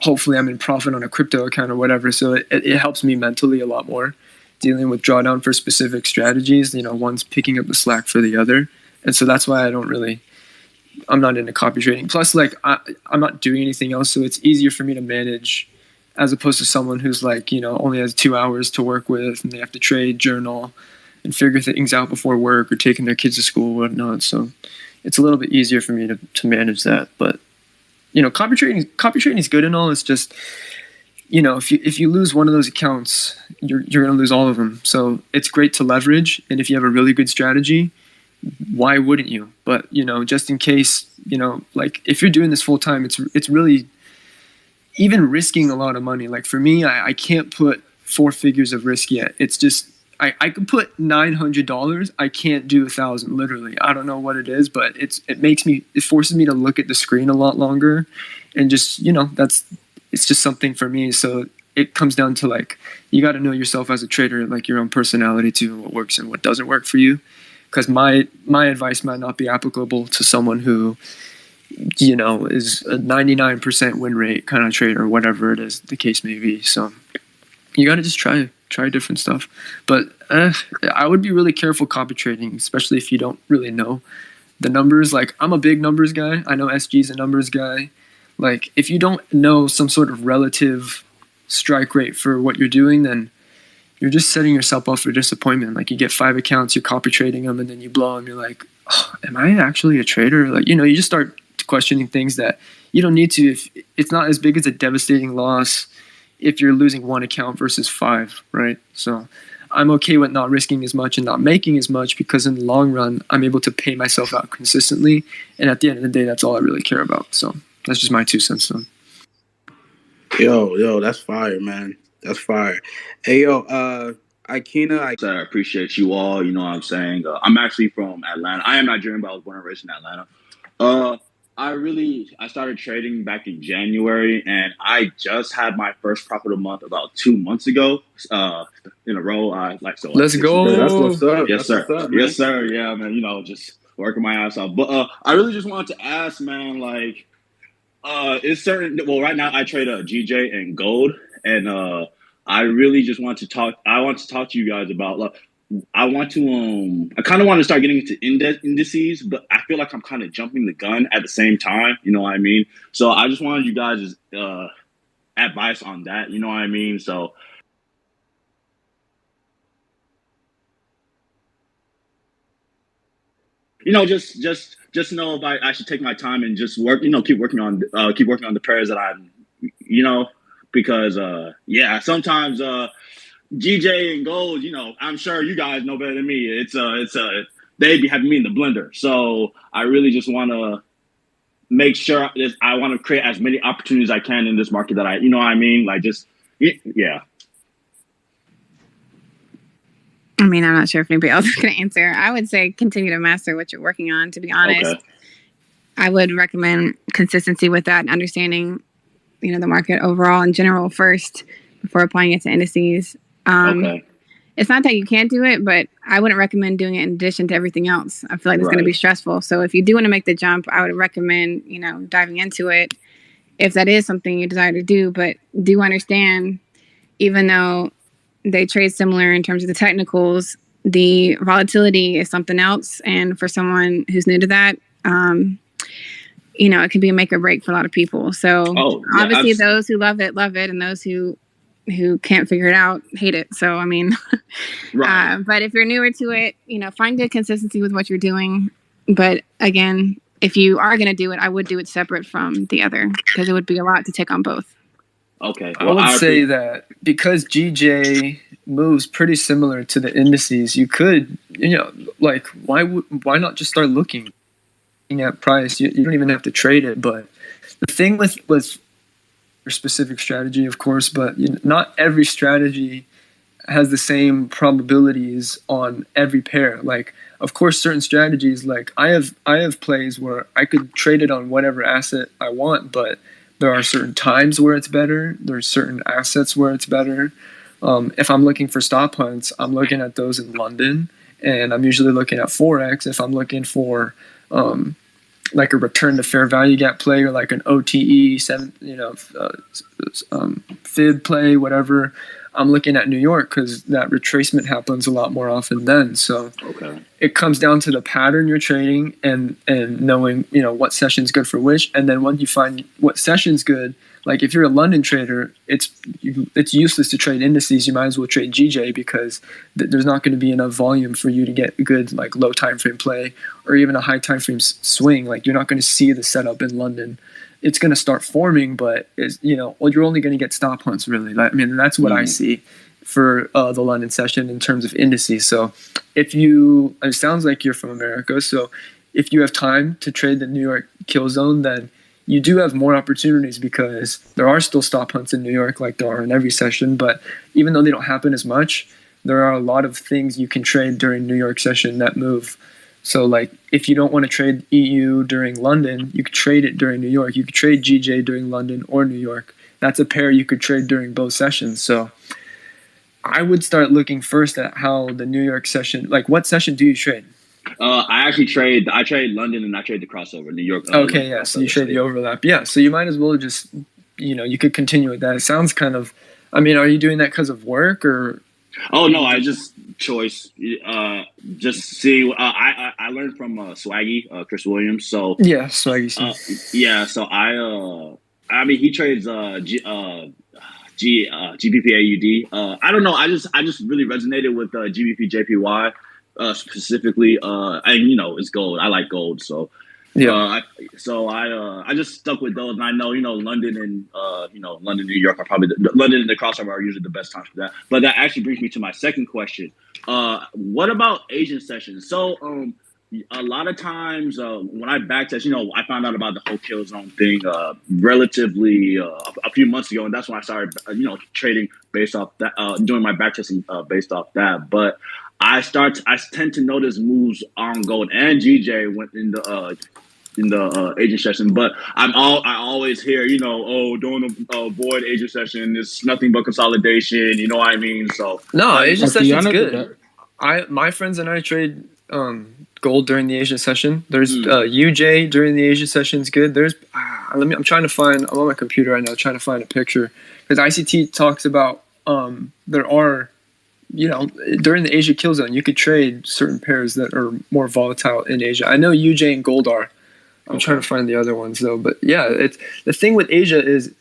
hopefully I'm in profit on a crypto account or whatever. So it helps me mentally a lot more. dealing with drawdown for specific strategies. You know, one's picking up the slack for the other. And so that's why I'm not into copy trading. Plus, like, I'm not doing anything else, so it's easier for me to manage as opposed to someone who's like, you know, only has 2 hours to work with and they have to trade, journal, and figure things out before work or taking their kids to school or whatnot. So it's a little bit easier for me to manage that. But, you know, copy trading is good and all. It's just, you know, if you lose one of those accounts, you're going to lose all of them. So it's great to leverage. And if you have a really good strategy, why wouldn't you? But, you know, just in case, you know, like if you're doing this full time, it's really even risking a lot of money. Like for me, I can't put 4 figures of risk yet. It's just, I could put $900. I can't do 1,000, literally. I don't know what it is, but it forces me to look at the screen a lot longer. And just, you know, it's just something for me. So it comes down to, like, you got to know yourself as a trader, like your own personality too, what works and what doesn't work for you. Because my advice might not be applicable to someone who, you know, is a 99% win rate kind of trader, or whatever it is the case may be. So you got to just try different stuff. But I would be really careful copy trading, especially if you don't really know the numbers. Like, I'm a big numbers guy. I know SG's a numbers guy. Like, if you don't know some sort of relative strike rate for what you're doing, then you're just setting yourself up for disappointment. Like, you get 5 accounts, you're copy trading them, and then you blow them. You're like, oh, am I actually a trader? Like, you know, you just start questioning things that you don't need to. If it's not as big as a devastating loss if you're losing 1 account versus 5, right? So I'm okay with not risking as much and not making as much, because in the long run, I'm able to pay myself out consistently. And at the end of the day, that's all I really care about. So that's just my 2 cents then. Yo, that's fire, man. That's fire. Hey, yo, Ikena. I appreciate you all. You know what I'm saying? I'm actually from Atlanta. I am Nigerian, but I was born and raised in Atlanta. I started trading back in January, and I just had my first profit of the month about 2 months ago. In a row. Let's go. That's what's up. Yes, sir. What's up, yes, sir. Yeah, man. You know, just working my ass off. But I really just wanted to ask, man, like, it's certain. Well, right now I trade GJ and gold, and I really just want to talk. I want to talk to you guys about, like, I kind of want to start getting into indices, but I feel like I'm kind of jumping the gun at the same time. You know what I mean? So I just wanted you guys' advice on that. You know what I mean? So, you know, just know if I should take my time and just work. You know, keep working on the pairs that I'm. You know, because sometimes. GJ and gold, you know, I'm sure you guys know better than me. They'd be having me in the blender. So I really just want to make sure I want to create as many opportunities as I can in this market that you know what I mean? Like, just, yeah. I mean, I'm not sure if anybody else is going to answer. I would say continue to master what you're working on, to be honest. Okay. I would recommend consistency with that and understanding, you know, the market overall in general first before applying it to indices. Okay. It's not that you can't do it, but I wouldn't recommend doing it in addition to everything else. I feel like it's going to be stressful. So if you do want to make the jump, I would recommend, you know, diving into it if that is something you desire to do. But do understand, even though they trade similar in terms of the technicals, the volatility is something else. And for someone who's new to that, you know, it can be a make or break for a lot of people. So obviously those who love it, and those who can't figure it out hate it. So, I mean, but if you're newer to it, you know, find good consistency with what you're doing. But again, if you are going to do it, I would do it separate from the other, because it would be a lot to take on both. Okay. Well, I would say that because GJ moves pretty similar to the indices, you could, you know, like, why not just start looking at price? You don't even have to trade it. But the thing with specific strategy, of course, but not every strategy has the same probabilities on every pair. Like, of course, certain strategies, like I have plays where I could trade it on whatever asset I want, but there are certain times where it's better. There's certain assets where it's better. If I'm looking for stop hunts, I'm looking at those in London, and I'm usually looking at Forex. If I'm looking for like a return to fair value gap play or like an OTE fib play, whatever, I'm looking at New York because that retracement happens a lot more often then. So it comes down to the pattern you're trading and knowing, what session's good for which. And then once you find what session's good, like if you're a London trader, it's useless to trade indices. You might as well trade GJ because there's not going to be enough volume for you to get good like low time frame play or even a high time frame swing. Like you're not going to see the setup in London. It's going to start forming, but you're only going to get stop hunts really. That's what I see for the London session in terms of indices. So it sounds like you're from America. So if you have time to trade the New York kill zone, then you do have more opportunities because there are still stop hunts in New York like there are in every session. But even though they don't happen as much, there are a lot of things you can trade during New York session that move. So like if you don't want to trade EU during London, you could trade it during New York. You could trade GJ during London or New York. That's a pair you could trade during both sessions. So I would start looking first at how the New York session, like what session do you trade? I trade London and I trade the crossover, New York. Okay, yeah. So you trade the overlap. Yeah. So you might as well just, you could continue with that. It sounds kind of, are you doing that because of work or? Oh no, I just choice. Just see. I learned from Swaggy, Chris Williams. So yeah, Swaggy. Yeah. So he trades GBP AUD. I don't know. I just really resonated with GBP JPY specifically. And it's gold. I like gold, so yeah. I just stuck with those, and I know London and London, New York are probably London and the crossover are usually the best times for that. But that actually brings me to my second question. What about Asian sessions? So a lot of times when I backtest, I found out about the whole kill zone thing relatively a few months ago, and that's when I started trading based off that, doing my backtesting based off that. But I tend to notice moves on gold and GJ went in the Asian session, but I always hear don't avoid Asian session. It's nothing but consolidation. You know what I mean? So no, Asian session's good. My friends and I trade gold during the Asian session. There's UJ during the Asian session is good. There's I'm trying to find. I'm on my computer right now trying to find a picture because ICT talks about there are. During the Asia kill zone, you could trade certain pairs that are more volatile in Asia. I know UJ and gold are. I'm trying to find the other ones though. But yeah, it's the thing with Asia is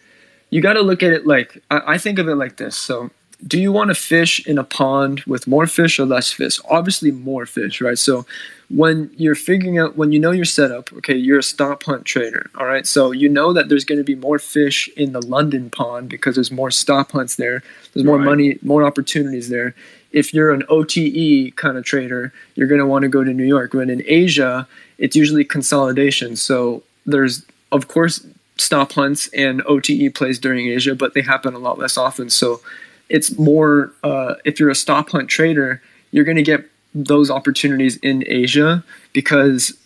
you got to look at it like I think of it like this. So do you want to fish in a pond with more fish or less fish? Obviously more fish, right? So when you're figuring out, when you know your setup, okay, you're a stop hunt trader, all right? So you know that there's going to be more fish in the London pond because there's more stop hunts there. There's more money, more opportunities there. If you're an OTE kind of trader, you're going to want to go to New York. But in Asia, it's usually consolidation. So there's, of course, stop hunts and OTE plays during Asia, but they happen a lot less often. So it's more, if you're a stop hunt trader, you're going to get those opportunities in Asia because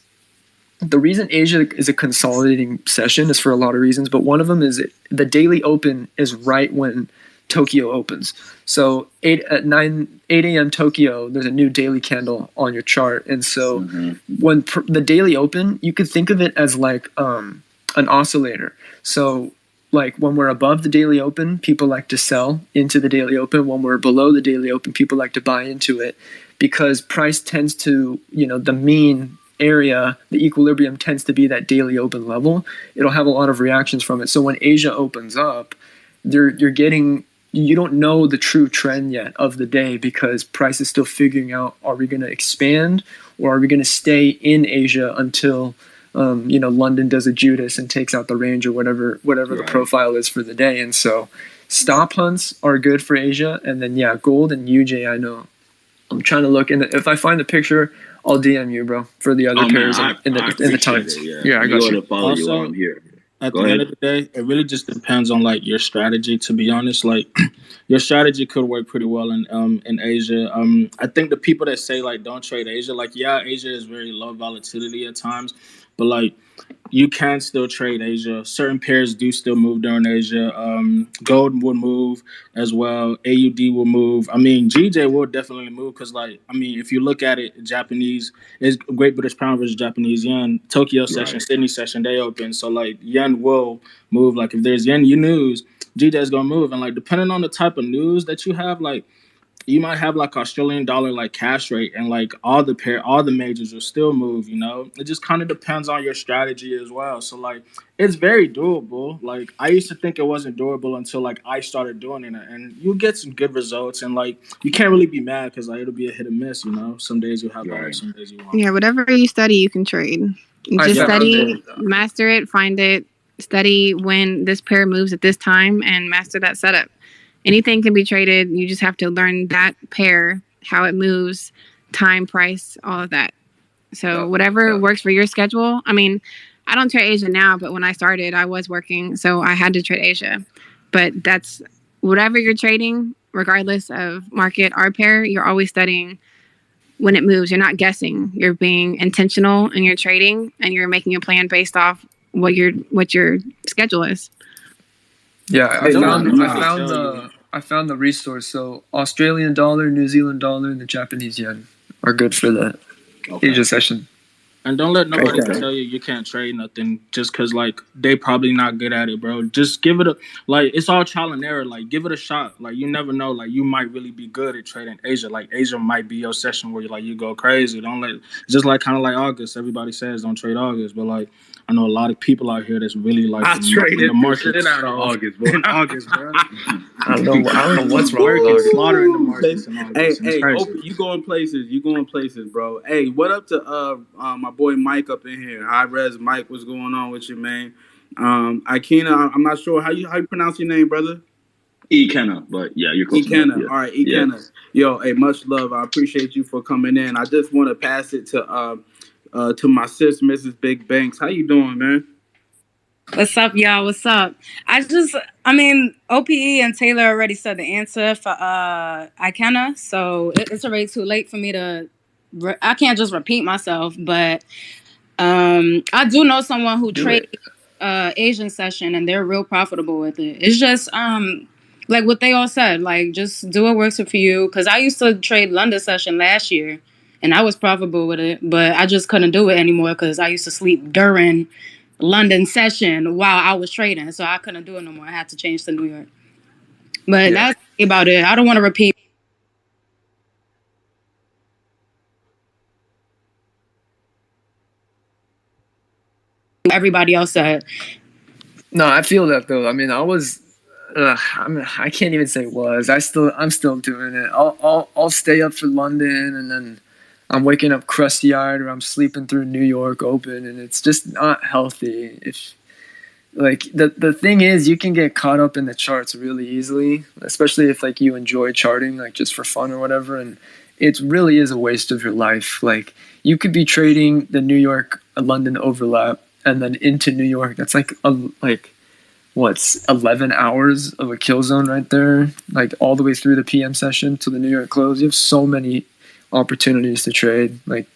the reason Asia is a consolidating session is for a lot of reasons, but one of them is the daily open is right when Tokyo opens. So 8 a.m. Tokyo, there's a new daily candle on your chart. And so when the daily open, you could think of it as like an oscillator. So like when we're above the daily open, people like to sell into the daily open. When we're below the daily open, people like to buy into it because price tends to, the mean area, the equilibrium tends to be that daily open level. It'll have a lot of reactions from it. So when Asia opens up, you don't know the true trend yet of the day because price is still figuring out, are we going to expand or are we going to stay in Asia until London does a Judas and takes out the range or whatever the profile is for the day. And so stop hunts are good for Asia. And then, gold and UJ, I know. I'm trying to look. And if I find the picture, I'll DM you, bro, for the other pairs in the times. I got you. Follow you while I'm here. At the end of the day, it really just depends on like your strategy. To be honest, like your strategy could work pretty well in Asia. I think the people that say like don't trade Asia, like Asia is very low volatility at times, but like you can still trade Asia. Certain pairs do still move during Asia. Gold will move as well. AUD will move. I mean, GJ will definitely move because, like, I mean, if you look at it, Japanese is Great British Pound versus Japanese yen. Tokyo session, Right. Sydney session, they open. So like, yen will move. Like, if there's yen news, GJ is gonna move. And like, depending on the type of news that you have, like, you might have like Australian dollar like cash rate and like all the majors will still move, you know. It just kind of depends on your strategy as well. So like it's very doable. Like I used to think it wasn't doable until like I started doing it, and you get some good results, and like you can't really be mad because like it'll be a hit or miss, you know. Some days you'll have dollars, some days you won't. Yeah, whatever you study, you can trade. Just study, master it, find it, study when this pair moves at this time, and master that setup. Anything can be traded. You just have to learn that pair, how it moves, time, price, all of that. So whatever works for your schedule. I mean, I don't trade Asia now, but when I started, I was working, so I had to trade Asia. But that's whatever you're trading, regardless of market or pair, you're always studying when it moves. You're not guessing. You're being intentional in your trading, and you're making a plan based off what your schedule is. Yeah, I found the resource. So Australian dollar, New Zealand dollar, and the Japanese yen are good for that Asia session. And don't let nobody tell you can't trade nothing just because, like, they probably not good at it, bro. Just give it a, like, it's all trial and error. Like, give it a shot. Like, you never know. Like, you might really be good at trading Asia. Like, Asia might be your session where, you go crazy. Don't let, just like, kind of like August. Everybody says don't trade August. But, like, I know a lot of people out here that's really, like, I traded the market shit out of August, bro. in August, bro. I don't know what's wrong with August. Slaughtering the markets in August. Hey, you going places, bro. Hey, what up to my boy Mike up in here? High res Mike, what's going on with you, man? Ikena, I'm not sure how you pronounce your name, brother. Ikenna, but yeah, you're close enough. Ikenna. Yeah. All right, Ikenna. Yeah. Yo, hey, much love. I appreciate you for coming in. I just want to pass it to my sis, Mrs. Big Banks. How you doing, man? What's up, y'all? What's up? I mean, OPE and Taylor already said the answer for Ikena, so it's already too late for me to. I can't just repeat myself, but I do know someone who trades Asian session, and they're real profitable with it. It's just like what they all said, like just do what works for you. Because I used to trade London session last year, and I was profitable with it, but I just couldn't do it anymore because I used to sleep during London session while I was trading, so I couldn't do it no more. I had to change to New York. But that's about it. I don't want to repeat everybody else said. No, I feel that though. I mean, I can't even say was. I'm still doing it. I'll stay up for London, and then I'm waking up crusty-eyed, or I'm sleeping through New York Open, and it's just not healthy. If like the thing is, you can get caught up in the charts really easily, especially if like you enjoy charting, like just for fun or whatever, and it really is a waste of your life. Like you could be trading the New York London overlap and then into New York. That's like 11 hours of a kill zone right there, like all the way through the PM session to the New York close. You have so many opportunities to trade. Like,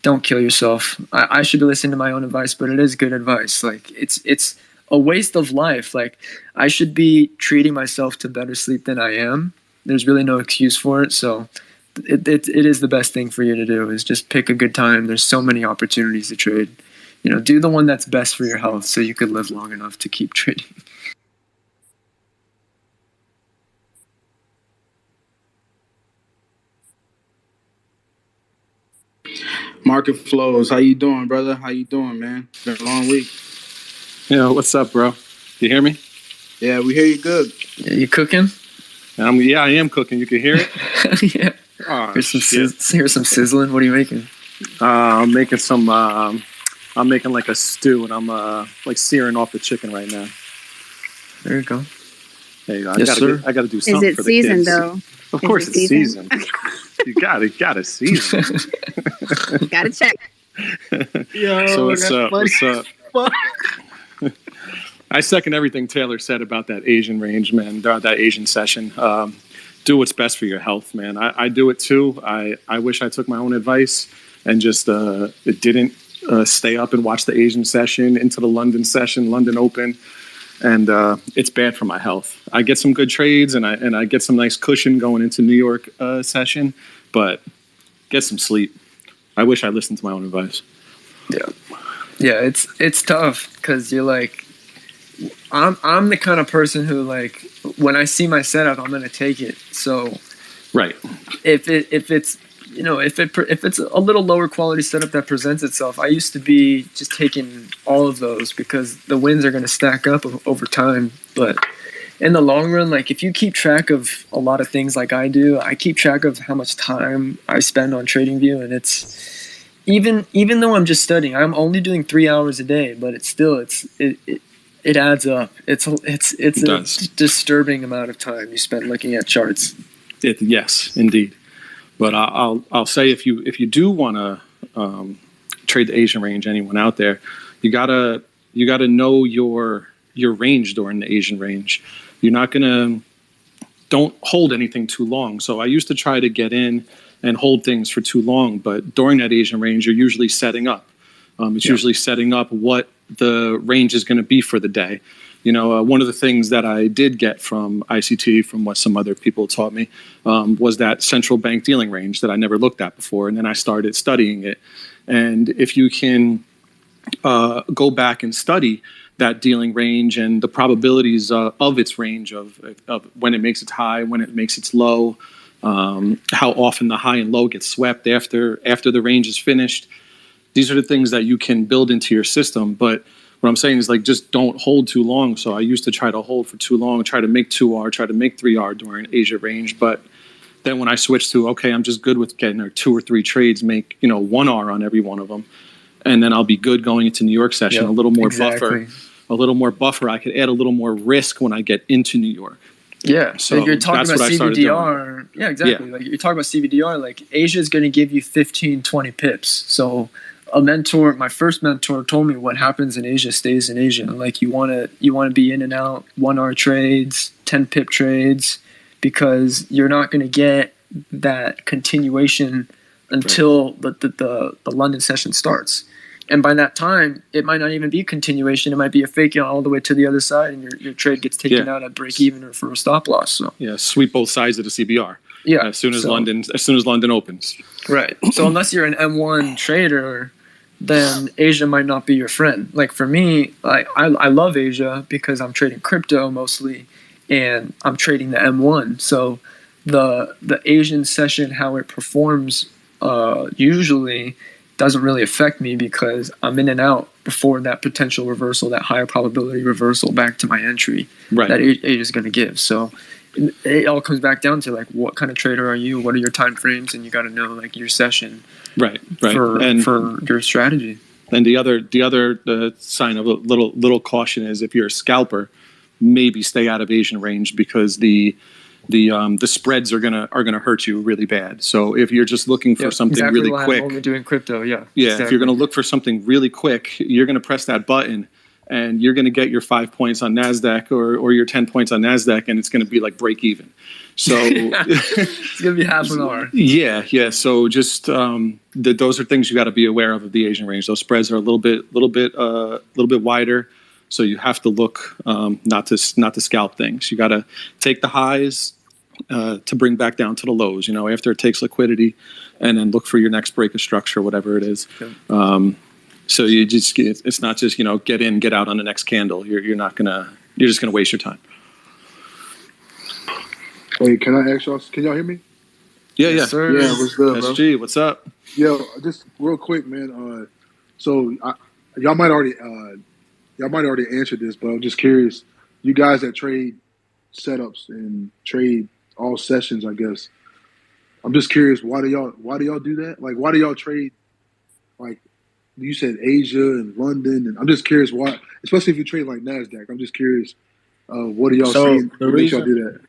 don't kill yourself. I should be listening to my own advice, but it is good advice. Like, it's a waste of life. Like, I should be treating myself to better sleep than I am. There's really no excuse for it. So it is the best thing for you to do is just pick a good time. There's so many opportunities to trade. You know, do the one that's best for your health so you could live long enough to keep trading. Market Flows, how you doing, brother? How you doing, man? It's been a long week. Yeah, what's up, bro? You hear me? Yeah, we hear you good. Yeah, you cooking? Yeah, I am cooking. You can hear it? Yeah. Oh, here's some sizzling. What are you making? I'm making some. I'm making like a stew, and I'm like searing off the chicken right now. There you go. There you go. Yes, sir. I gotta do something for the seasoned, kids. though? Of course, it's seasoned. You gotta season. Gotta check. Yo, so what's up? What's up? I second everything Taylor said about that Asian range, man. That Asian session. Do what's best for your health, man. I do it too. I wish I took my own advice and just it didn't stay up and watch the Asian session into the London session, London Open, and it's bad for my health. I get some good trades and I get some nice cushion going into New York session, but get some sleep. I wish I listened to my own advice. Yeah, it's tough because you're like, I'm the kind of person who, like, when I see my setup, I'm gonna take it. So right, if it's if it's a little lower quality setup that presents itself, I used to be just taking all of those because the wins are gonna stack up over time. But in the long run, like, if you keep track of a lot of things like I do, I keep track of how much time I spend on TradingView, and it's even though I'm just studying, I'm only doing 3 hours a day, but it adds up. It's a disturbing amount of time you spend looking at charts. Yes, indeed. But I'll say if you do want to trade the Asian range, anyone out there, you gotta know your range during the Asian range. You're not don't hold anything too long. So I used to try to get in and hold things for too long, but during that Asian range, you're usually setting up. It's usually setting up what the range is going to be for the day. One of the things that I did get from ICT, from what some other people taught me, was that central bank dealing range that I never looked at before. And then I started studying it. And if you can go back and study that dealing range and the probabilities of its range of when it makes its high, when it makes its low, how often the high and low get swept after the range is finished. These are the things that you can build into your system. But what I'm saying is, like, just don't hold too long. So I used to try to hold for too long, try to make 2R, try to make 3R during Asia range. But then when I switched to, okay, I'm just good with getting 2 or 3 trades, make 1R on every one of them, and then I'll be good going into New York session. A little more buffer, a little more buffer. I could add a little more risk when I get into New York. Yeah, so you're talking about CVDR. Yeah, exactly. Like, you're talking about CVDR. Like, Asia is going to give you 15, 20 pips. So my first mentor told me what happens in Asia stays in Asia. Like, you want to be in and out 1R trades, 10 pip trades, because you're not going to get that continuation until the London session starts. And by that time, it might not even be continuation. It might be a fake out all the way to the other side, and your trade gets taken out at break even or for a stop loss. So sweep both sides of the CBR. Yeah, as soon as London opens. Right. So unless you're an M1 trader, then Asia might not be your friend. Like, for me, I love Asia because I'm trading crypto mostly, and I'm trading the M1. So the Asian session, how it performs usually doesn't really affect me because I'm in and out before that potential reversal, that higher probability reversal back to my entry that Asia is going to give. So it all comes back down to, like, what kind of trader are you? What are your time frames? And you got to know, like, your session for your strategy. And the other sign of a little caution is, if you're a scalper, maybe stay out of Asian range because the spreads are gonna hurt you really bad. So if you're just looking for something really quick, I'm only doing crypto. If you're gonna look for something really quick, you're gonna press that button, and you're gonna get your 5 points on Nasdaq or your 10 points on Nasdaq, and it's gonna be like break even. So it's gonna be half an hour. Yeah. So just those are things you got to be aware of the Asian range. Those spreads are a little bit wider. So you have to look not to scalp things. You got to take the highs to bring back down to the lows. After it takes liquidity, and then look for your next break of structure, whatever it is. So you just it's not just get in, get out on the next candle. You're just gonna waste your time. Hey, can I ask y'all? Can y'all hear me? Yeah, sir. Yeah, what's good, bro? SG, what's up? Yo, just real quick, man. Y'all might already answered this, but I'm just curious. You guys that trade setups and trade all sessions, I guess. I'm just curious. Why do y'all do that? Like, why do y'all trade? Like, you said Asia and London, and I'm just curious why. Especially if you trade like Nasdaq, I'm just curious. What do y'all saying? What makes y'all do that?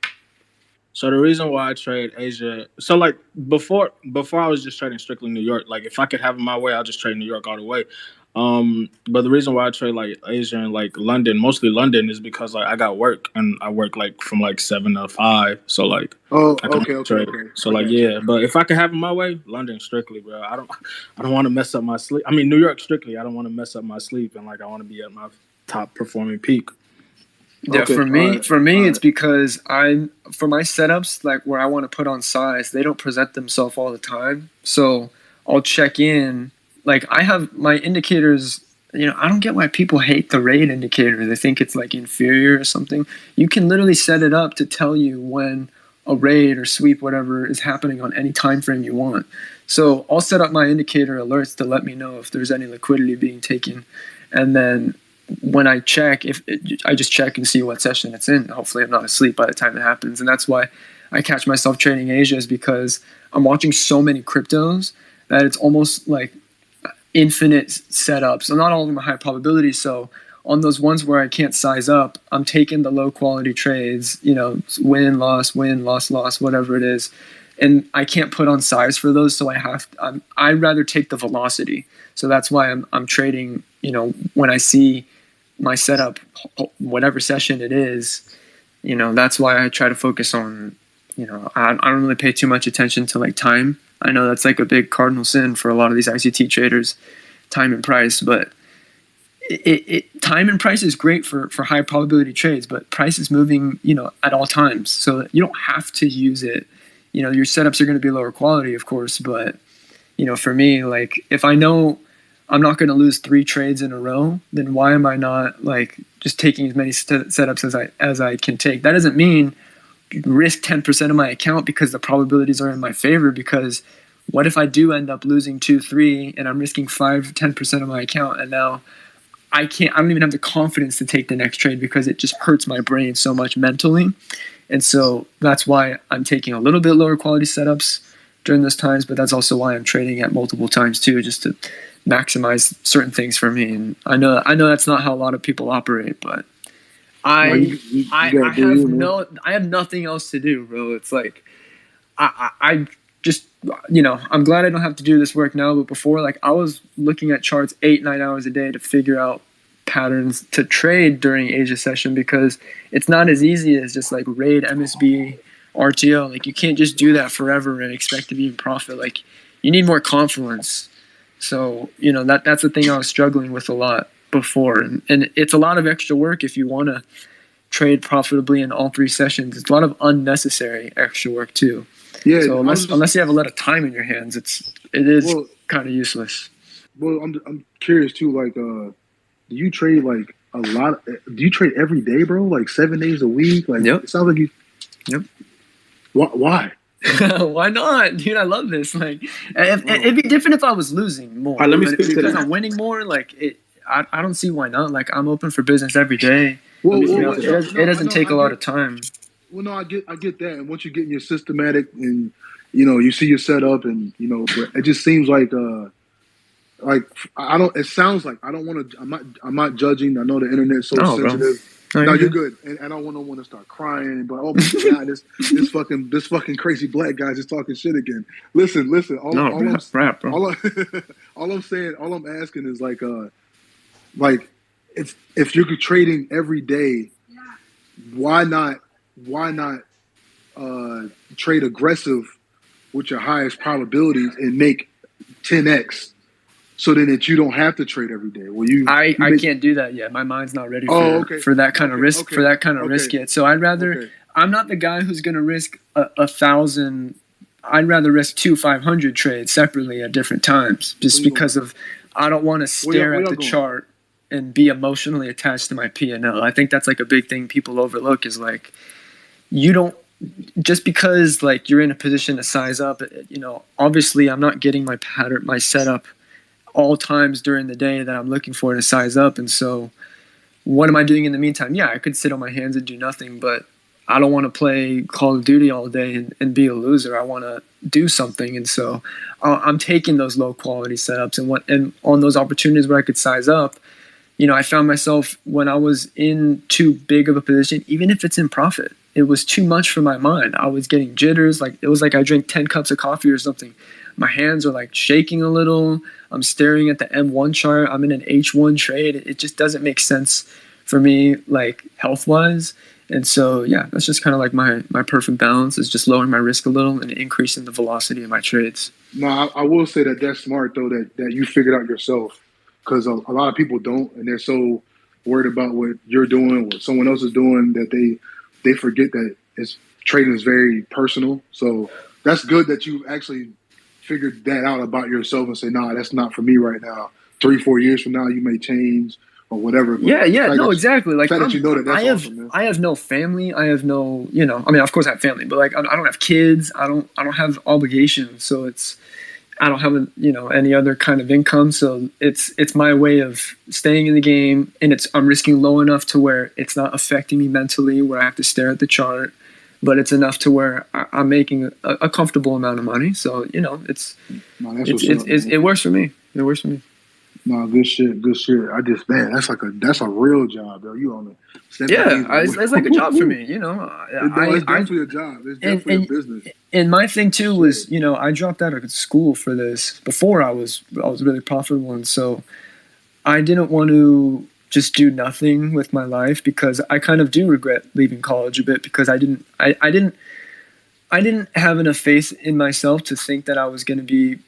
So the reason why I trade Asia, so like before I was just trading strictly New York. Like, if I could have it my way, I'll just trade New York all the way. But the reason why I trade like Asia and like London, mostly London, is because like I got work and I work like from like 7 to 5. So like I can trade. So like yeah, but if I could have it my way, London strictly, bro. I don't want to mess up my sleep. I mean New York strictly. I don't want to mess up my sleep and like I want to be at my top performing peak. Yeah, for me, it's because for my setups, like where I want to put on size, they don't present themselves all the time. So I'll check in. Like I have my indicators. I don't get why people hate the raid indicator. They think it's like inferior or something. You can literally set it up to tell you when a raid or sweep, whatever, is happening on any time frame you want. So I'll set up my indicator alerts to let me know if there's any liquidity being taken, and then when I check, I just check and see what session it's in. Hopefully I'm not asleep by the time it happens. And that's why I catch myself trading Asia, is because I'm watching so many cryptos that it's almost like infinite setups. And not all of them are high probability. So on those ones where I can't size up, I'm taking the low quality trades, win, loss, loss, whatever it is. And I can't put on size for those. So I'd rather take the velocity. So that's why I'm trading, when I see my setup, whatever session it is, that's why I try to focus on, I don't really pay too much attention to like time. I know that's like a big cardinal sin for a lot of these ICT traders, time and price, but time and price is great for high probability trades, but price is moving, at all times. So you don't have to use it. Your setups are going to be lower quality, of course, but, for me, like if I know I'm not going to lose 3 trades in a row, then why am I not like just taking as many setups as I can take? That doesn't mean risk 10% of my account because the probabilities are in my favor, because what if I do end up losing 2, 3 and I'm risking 5, 10% of my account, and now I don't even have the confidence to take the next trade because it just hurts my brain so much mentally. And so that's why I'm taking a little bit lower quality setups during those times, but that's also why I'm trading at multiple times too, just to maximize certain things for me. And I know that's not how a lot of people operate, but I have nothing else to do, bro. It's like I just I'm glad I don't have to do this work now, but before, like, I was looking at charts 8-9 hours a day to figure out patterns to trade during Asia session, because it's not as easy as just like raid, MSB, RTO. Like, you can't just do that forever and expect to be in profit. Like, you need more confluence. So that's the thing I was struggling with a lot before, and it's a lot of extra work if you want to trade profitably in all 3 sessions. It's a lot of unnecessary extra work too. Yeah. So unless you have a lot of time in your hands, it is kind of useless. Well, I'm curious too. Like, do you trade like a lot? Do you trade every day, bro? Like 7 days a week? Like, yep. It sounds like you. Yep. Why? Why not, dude? I love this. Like, it'd be different if I was losing more. Let me speak because I'm winning more. Like, I don't see why not. Like, I'm open for business every day. It doesn't take a lot of time. Well, no, I get that. And once you get in your systematic and you see your setup, and but it just seems like I don't. It sounds like I don't want to. I'm not judging. I know the internet's so sensitive. No, you're good. And I don't want to start crying. But oh my god, this fucking crazy black guy just talking shit again. Listen. All I'm saying, all I'm asking is like if you're trading every day, why not trade aggressive with your highest probabilities and make 10x, so then that you don't have to trade every day? Well, I can't do that yet. My mind's not ready for that kind of risk. For that kind of risk yet. So I'd rather. I'm not the guy who's going to risk 1,000. I'd rather risk 500 trades separately at different times, just because of I don't want to stare at the chart and be emotionally attached to my P&L. I think that's like a big thing people overlook, is like, you don't, just because like you're in a position to size up, obviously I'm not getting my pattern, my setup all times during the day that I'm looking for to size up. And so what am I doing in the meantime? Yeah, I could sit on my hands and do nothing, but I don't want to play Call of Duty all day and be a loser. I want to do something. And so I'm taking those low quality setups, and on those opportunities where I could size up, I found myself, when I was in too big of a position, even if it's in profit, it was too much for my mind. I was getting jitters. Like, it was like I drank 10 cups of coffee or something. my hands are like shaking a little. I'm staring at the M1 chart. I'm in an H1 trade. It just doesn't make sense for me, like health wise. And so, yeah, that's just kind of like my perfect balance is just lowering my risk a little and increasing the velocity of my trades. No, I will say that that's smart though that you figured out yourself, because a lot of people don't, and they're so worried about what you're doing, what someone else is doing, that they forget that trading is very personal. So that's good that you actually figured that out about yourself and say, nah, that's not for me right now. 3-4 years from now, you may change or whatever. But Yeah, no, exactly. Like, the fact that you know that, that's awesome, man. I have no family. I have no, I mean, of course I have family, but like, I don't have kids. I don't have obligations. So I don't have any other kind of income. So it's my way of staying in the game, and I'm risking low enough to where it's not affecting me mentally, where I have to stare at the chart, but it's enough to where I'm making a comfortable amount of money. So, it works for me. It works for me. No, good shit. That's a real job, bro. You on it. It's like a job for me, It's definitely a job. It's definitely a business. And my thing too was, I dropped out of school for this before I was really profitable, and so I didn't want to just do nothing with my life, because I kind of do regret leaving college a bit, because I didn't have enough faith in myself to think that I was going to be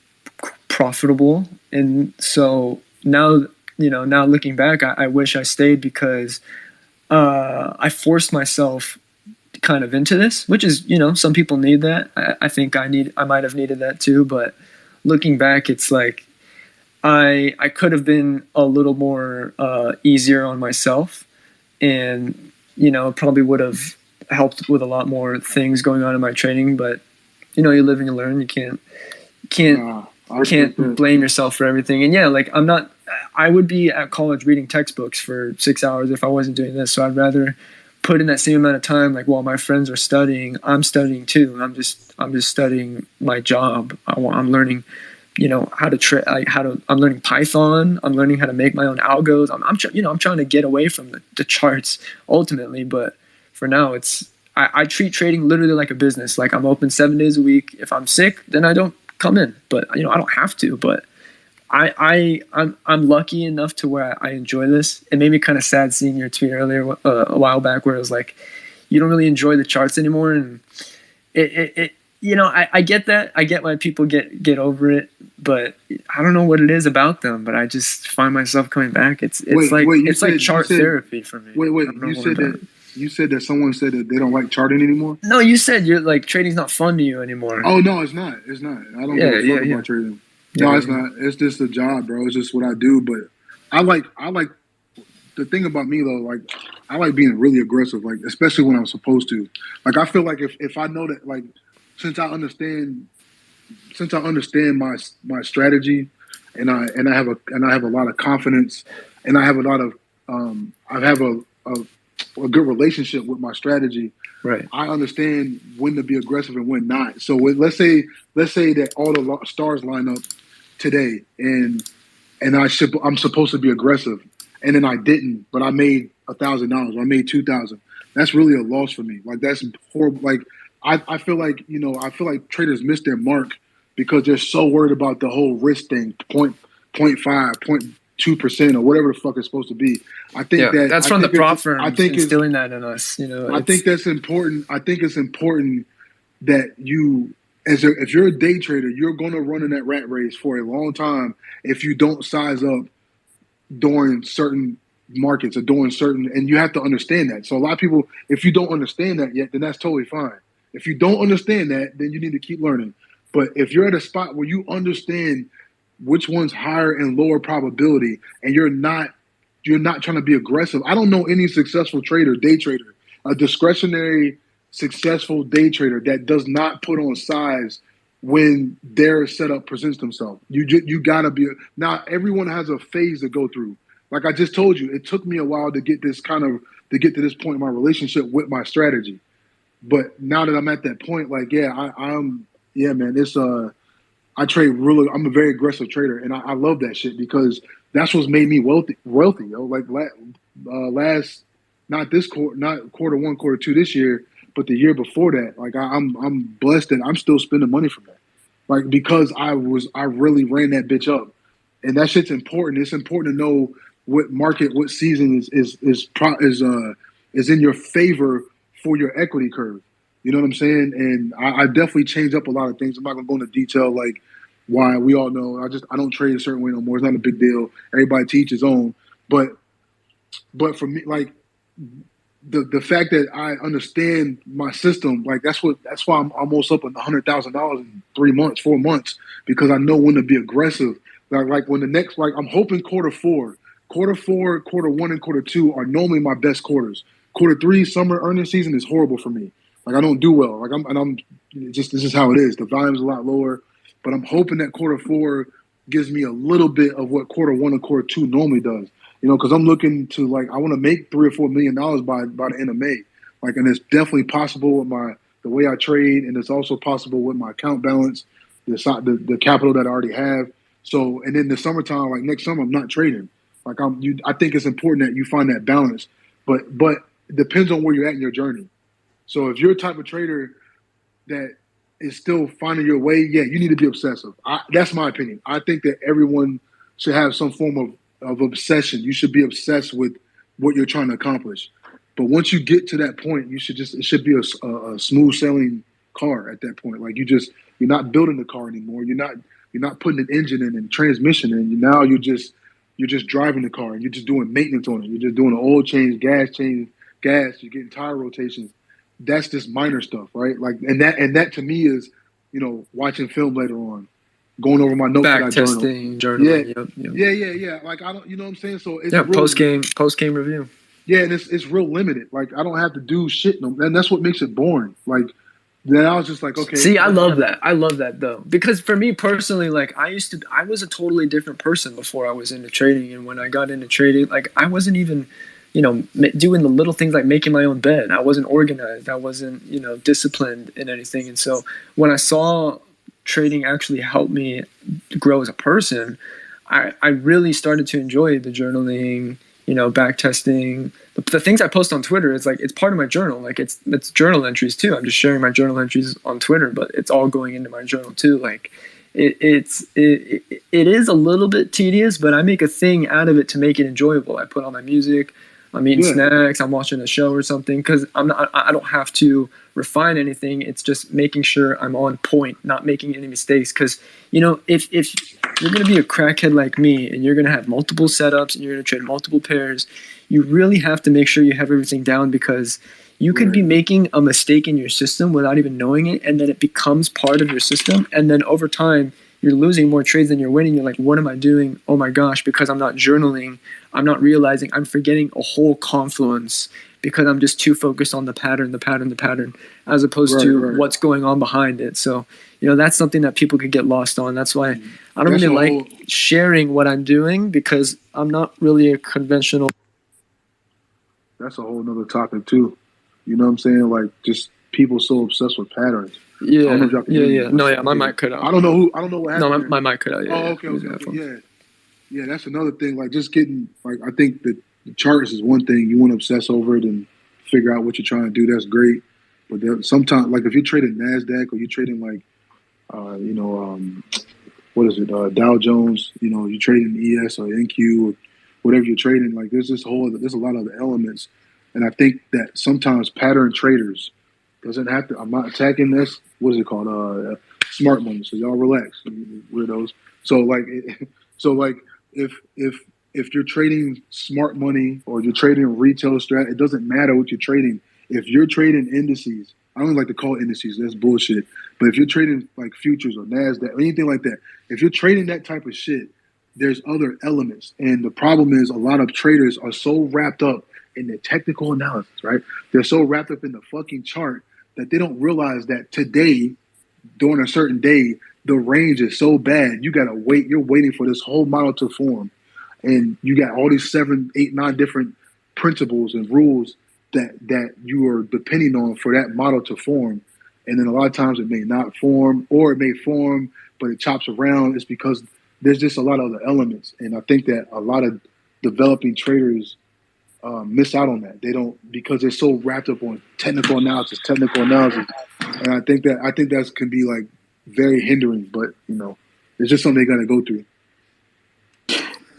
profitable. And so now looking back, I wish I stayed, because I forced myself kind of into this, which is, some people need that. I think I might have needed that too. But looking back, it's like I could have been a little more easier on myself, and probably would have helped with a lot more things going on in my trading. But you live and you learn. You can't blame yourself for everything. And yeah, like I would be at college reading textbooks for 6 hours if I wasn't doing this. So I'd rather put in that same amount of time, like while my friends are studying, I'm studying too. I'm just studying my job. I'm learning, how to trade, I'm learning Python. I'm learning how to make my own algos. I'm trying to get away from the charts ultimately. But for now, I treat trading literally like a business. Like, I'm open 7 days a week. If I'm sick, then I don't come in, but I don't have to. But I'm lucky enough to where I enjoy this. It made me kind of sad seeing your tweet earlier a while back, where it was like, you don't really enjoy the charts anymore, and I get that. I get why people get over it, but I don't know what it is about them. But I just find myself coming back. It's like chart therapy for me. You said that someone said that they don't like charting anymore? No, you said you're like, trading's not fun to you anymore. Oh no, it's not. It's not. I don't give a fuck about trading. No, it's not. It's just a job, bro. It's just what I do. But I like the thing about me though, like, I like being really aggressive, like, especially when I'm supposed to. Like, I feel like if I know that, like, since I understand my strategy, and I have a lot of confidence, and I have a lot of I have a good relationship with my strategy. Right. I understand when to be aggressive and when not. So let's say that all the stars line up today, and I'm supposed to be aggressive, and then I didn't, but I made $1,000 or I made $2,000. That's really a loss for me. Like, that's horrible. Like, I feel like traders miss their mark because they're so worried about the whole risk thing, 0.2% or whatever the fuck it's supposed to be. I think that's from the prop firm. I think instilling that in us. I think that's important. I think it's important that you, if you're a day trader, you're going to run in that rat race for a long time if you don't size up during certain markets or during certain, and you have to understand that. So a lot of people, if you don't understand that yet, then that's totally fine. If you don't understand that, then you need to keep learning. But if you're at a spot where you understand which one's higher and lower probability, and you're not trying to be aggressive. I don't know any successful day trader, a discretionary successful day trader that does not put on size when their setup presents themselves. You gotta be. Now everyone has a phase to go through. Like I just told you, it took me a while to get to this point in my relationship with my strategy. But now that I'm at that point, like, man, it's I trade really. I'm a very aggressive trader, and I love that shit because that's what's made me wealthy. Yo, like last, not quarter one, quarter two this year, but the year before that. Like I'm blessed that I'm still spending money from that. like because I really ran that bitch up, and that shit's important. It's important to know what market, what season is in your favor for your equity curve. You know what I'm saying? And I definitely changed up a lot of things. I'm not gonna go into detail like why. We all know I don't trade a certain way no more. It's not a big deal. Everybody teach his own. But for me, like the fact that I understand my system, like that's why I'm almost up $100,000 in 3 months, 4 months, because I know when to be aggressive. Like when the next, like I'm hoping quarter four, quarter one, and quarter two are normally my best quarters. Quarter three, summer earnings season is horrible for me. Like I don't do well. Like I'm just, this is how it is. The volume's a lot lower, but I'm hoping that quarter four gives me a little bit of what quarter one and quarter two normally does. You know, because I'm looking to, like, I want to make $3 or $4 million by the end of May. Like, and it's definitely possible with the way I trade, and it's also possible with my account balance, the capital that I already have. So, and then the summertime, like next summer, I'm not trading. Like I think it's important that you find that balance, but it depends on where you're at in your journey. So if you're a type of trader that is still finding your way, yeah, you need to be obsessive. That's my opinion. I think that everyone should have some form of obsession. You should be obsessed with what you're trying to accomplish. But once you get to that point, it should be a smooth sailing car at that point. Like you're not building the car anymore. You're not putting an engine in and transmission in. Now you're just driving the car and you're just doing maintenance on it. You're just doing an oil change, gas, you're getting tire rotations. That's just minor stuff, right? Like and that to me is, you know, watching film later on. Going over my notes that I journaling. Yeah. Like I don't, you know what I'm saying? So it's post game review. Yeah, and it's real limited. Like I don't have to do shit, and that's what makes it boring. Like then I was just like, okay. See, I love that. I love that though, because for me personally, like I was a totally different person before I was into trading, and when I got into trading, like I wasn't even, you know, doing the little things like making my own bed. I wasn't organized. I wasn't, you know, disciplined in anything, and so when I saw trading actually helped me grow as a person, I really started to enjoy the journaling, you know, back testing. The things I post on Twitter, it's like it's part of my journal. Like it's journal entries too. I'm just sharing my journal entries on Twitter, but it's all going into my journal too. Like it is a little bit tedious, but I make a thing out of it to make it enjoyable. I put on my music, I'm eating snacks, I'm watching a show or something, because I don't have to refine anything. It's just making sure I'm on point, not making any mistakes. Because, you know, if you're going to be a crackhead like me and you're going to have multiple setups and you're going to trade multiple pairs, you really have to make sure you have everything down, because you could be making a mistake in your system without even knowing it, and then it becomes part of your system, and then over time you're losing more trades than you're winning. You're like, what am I doing? Oh my gosh, because I'm not journaling, I'm not realizing, I'm forgetting a whole confluence because I'm just too focused on the pattern, as opposed to what's going on behind it. So, you know, that's something that people could get lost on. That's why I don't really like sharing what I'm doing, because I'm not really a conventional. That's a whole nother topic too. You know what I'm saying? Like just people so obsessed with patterns. Yeah. No, my mic cut out. I don't know what happened. No, my mic cut out. Yeah. Oh, okay. Yeah. That's another thing. Like just getting, like, I think that the charts is one thing. You want to obsess over it and figure out what you're trying to do. That's great. But sometimes, like if you're trading NASDAQ or you're trading like, what is it? Dow Jones, you know, you're trading ES or NQ or whatever you're trading. Like there's a lot of other elements. And I think that sometimes pattern traders doesn't have to, I'm not attacking this. What is it called? Smart money. So y'all relax, weirdos. So like if you're trading smart money or you're trading retail strat, it doesn't matter what you're trading. If you're trading indices, I don't like to call it indices, that's bullshit. But if you're trading like futures or NASDAQ or anything like that, if you're trading that type of shit, there's other elements. And the problem is a lot of traders are so wrapped up in the technical analysis, right? They're so wrapped up in the fucking chart that they don't realize that today, during a certain day, the range is so bad. You gotta wait. You're waiting for this whole model to form, and you got all these 7, 8, 9 different principles and rules that you are depending on for that model to form. And then a lot of times it may not form, or it may form, but it chops around. It's because there's just a lot of other elements, and I think that a lot of developing traders miss out on that. They don't, because they're so wrapped up on technical analysis. And I think that can be like very hindering. But it's just something they gotta go through.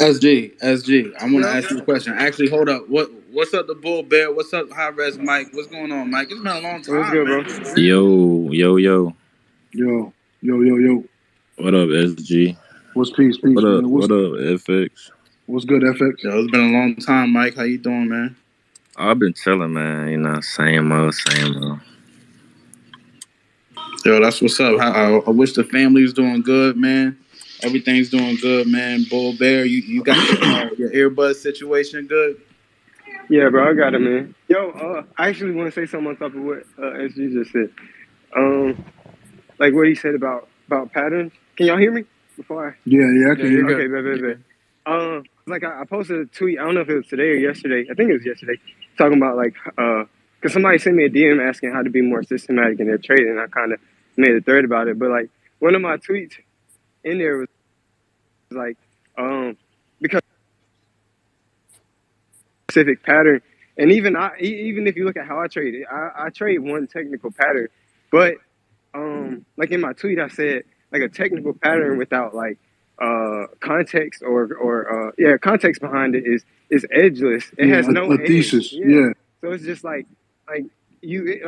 SG, I want to Yeah. ask you a question. Actually, hold up. What's up, the Bull Bear? What's up, High Res Mike? What's going on, Mike? It's been a long What's time, good, man. bro? Yo. Yo, yo, yo, yo. What up, SG? What's peace, What up? man? What up, FX? What's good, FX? Yo, it's been a long time, Mike. How you doing, man? I've been chilling, man. You know, same old. Yo, that's what's up. I wish the family's doing good, man. Everything's doing good, man. Bull Bear, you got your earbud situation good? Yeah, bro, I got it, man. Yo, I actually want to say something on top of what SG just said. Like what he said about patterns. Can y'all hear me? Before I Yeah, I can hear you. Okay, bet. Like I posted a tweet. I don't know if it was today or yesterday. I think it was yesterday. Talking about like, cause somebody sent me a DM asking how to be more systematic in their trading. And I kind of made a thread about it. But like one of my tweets in there was like, because specific pattern, and even if you look at how I trade, I trade one technical pattern, but like in my tweet I said like a technical pattern without like context or context behind it is edgeless. It has no a thesis. edge. Yeah. So it's just like you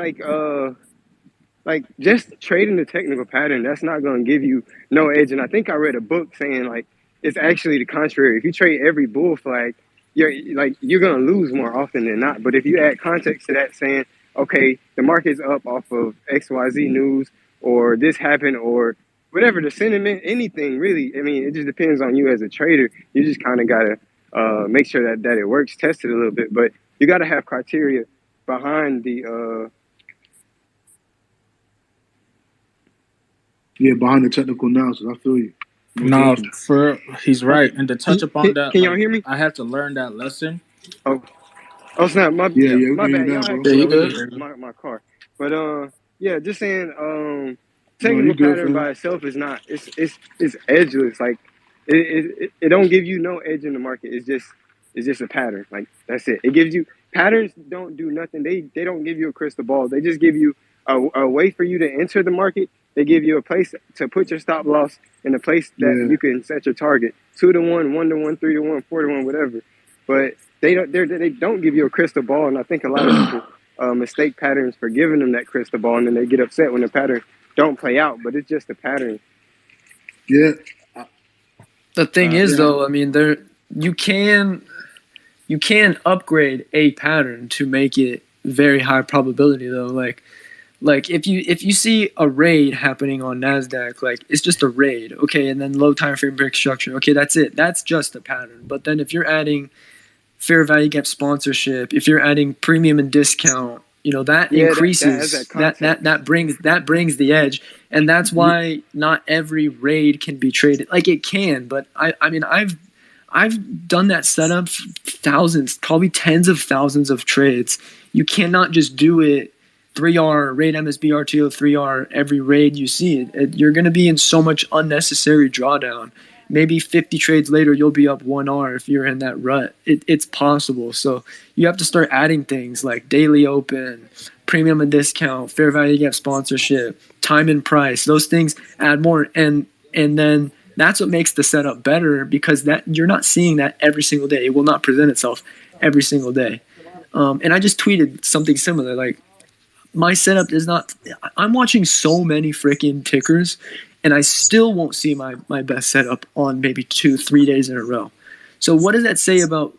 like just trading the technical pattern, that's not going to give you no edge. And I think I read a book saying like it's actually the contrary. If you trade every bull flag, you're going to lose more often than not. But if you add context to that, saying, okay, the market's up off of XYZ news, or this happened, or whatever the sentiment, anything really. I mean, it just depends on you as a trader. You just kind of got to make sure that it works, test it a little bit. But you got to have criteria behind the behind the technical analysis. I feel you. No, he's right. And to touch upon that, can y'all hear me? I had to learn that lesson. Oh snap! My we my can hear bad. you now, Y'all bro. actually Yeah, you good. good. My car, but just saying, No, technical you good, pattern fam. by itself is not. It's edgeless. Like it don't give you no edge in the market. It's just a pattern. Like that's it. It gives you patterns. Don't do nothing. They don't give you a crystal ball. They just give you a way for you to enter the market. They give you a place to put your stop loss and a place that you can set your target. 2 to 1, 1 to 1, 3 to 1, 4 to 1, whatever. But they don't give you a crystal ball, and I think a lot of people mistake patterns for giving them that crystal ball, and then they get upset when the pattern don't play out. But it's just a pattern. Yeah. The thing is, though, I mean, you can upgrade a pattern to make it very high probability, though. Like if you see a raid happening on Nasdaq, like it's just a raid, okay, and then low time frame break structure, okay, that's it. That's just a pattern. But then if you're adding fair value gap sponsorship, if you're adding premium and discount, that increases that brings the edge, and that's why not every raid can be traded. Like it can, but I mean I've done that setup thousands, probably tens of thousands of trades. You cannot just do it 3R raid MSB RTO 3R every raid you see. You're going to be in so much unnecessary drawdown. Maybe 50 trades later, you'll be up 1R if you're in that rut. It's possible. So you have to start adding things like daily open, premium and discount, fair value gap sponsorship, time and price. Those things add more. And then that's what makes the setup better, because that you're not seeing that every single day. It will not present itself every single day. And I just tweeted something similar. Like, my setup is not. I'm watching so many freaking tickers, and I still won't see my best setup on maybe 2-3 days in a row. So what does that say about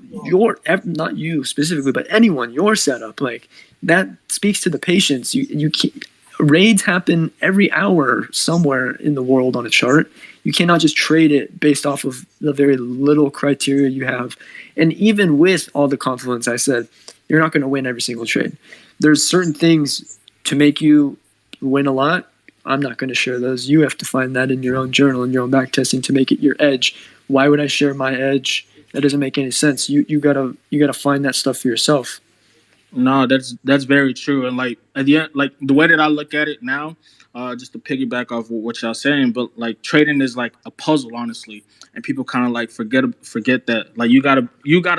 not you specifically, but anyone, your setup? Like, that speaks to the patience. You can't, raids happen every hour somewhere in the world on a chart. You cannot just trade it based off of the very little criteria you have. And even with all the confluence I said, you're not going to win every single trade. There's certain things to make you win a lot. I'm not going to share those. You have to find that in your own journal and your own back testing to make it your edge. Why would I share my edge? That doesn't make any sense. You gotta find that stuff for yourself. No, that's very true. And like at the end, like the way that I look at it now, just to piggyback off what y'all saying, but like trading is like a puzzle, honestly, and people kind of like forget that. Like you gotta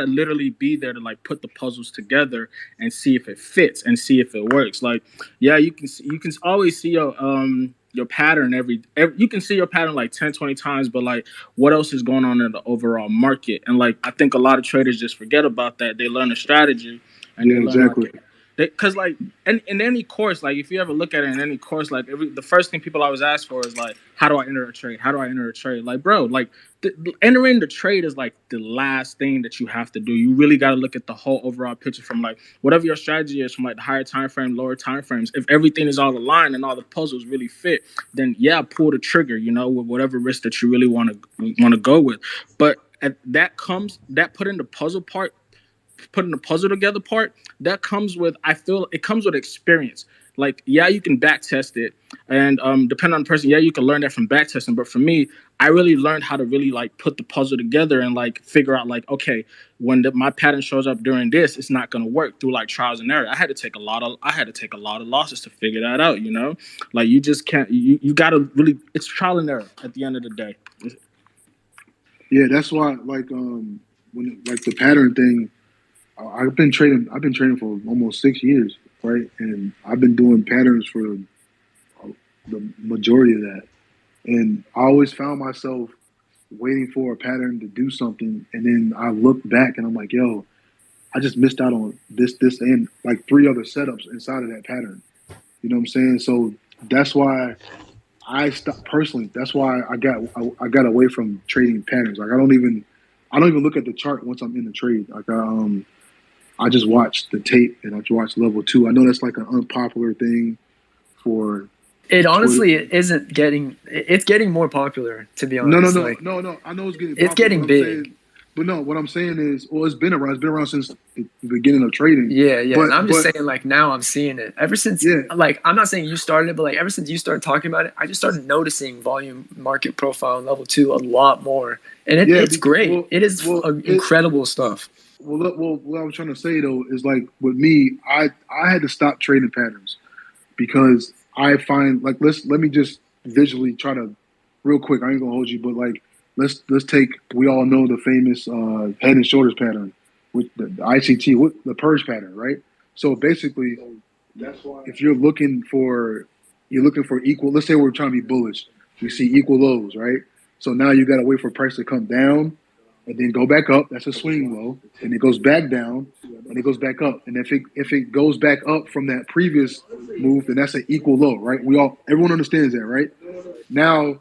literally be there to like put the puzzles together and see if it fits and see if it works. Like, yeah, you can always see your pattern every you can see your pattern like 10, 20 times, but like what else is going on in the overall market? And like I think a lot of traders just forget about that. They learn a strategy and Yeah, they learn exactly. like because like in any course, like if you ever look at it in any course, like the first thing people always ask for is like, how do I enter a trade? How do I enter a trade? Like, bro, like entering the trade is like the last thing that you have to do. You really got to look at the whole overall picture from like whatever your strategy is, from like the higher time frame, lower time frames. If everything is all aligned and all the puzzles really fit, then yeah, pull the trigger, you know, with whatever risk that you really want to go with. But that putting the puzzle together part, that comes with, I feel it comes with experience. Like, yeah, you can back test it, and depending on the person, yeah, you can learn that from back testing. But for me, I really learned how to really like put the puzzle together and like figure out like, okay, when my pattern shows up during this, it's not going to work, through like trials and error. I had to take a lot of losses to figure that out. You know, like you just can't. You got to really. It's trial and error at the end of the day. Yeah, that's why like when like the pattern thing. I've been trading for almost 6 years, right? And I've been doing patterns for the majority of that. And I always found myself waiting for a pattern to do something, and then I look back and I'm like, yo, I just missed out on this, and like 3 other setups inside of that pattern. You know what I'm saying? So that's why I stopped personally. That's why I got away from trading patterns. Like I don't even look at the chart once I'm in the trade. Like I just watch the tape and I watch level 2. I know that's like an unpopular thing for. It honestly isn't getting. It's getting more popular, to be honest. No. I know it's getting. Popular, it's getting big. But no, what I'm saying is, well, it's been around. It's been around since the beginning of trading. Yeah. But, and I'm just saying, like now I'm seeing it. Ever since, like I'm not saying you started it, but like ever since you started talking about it, I just started noticing volume, market profile, and level 2 a lot more, and it's great. Well, it is incredible stuff. Well, what I'm trying to say though is like with me, I had to stop trading patterns because I find like let me just visually try to real quick. I ain't gonna hold you, but like let's take, we all know the famous head and shoulders pattern with the ICT, with the purge pattern, right? So basically, that's why if you're looking for equal, let's say we're trying to be bullish, we see equal lows, right? So now you got to wait for price to come down and then go back up. That's a swing low, and it goes back down, and it goes back up. And if it goes back up from that previous move, then that's an equal low, right? Everyone understands that, right? Now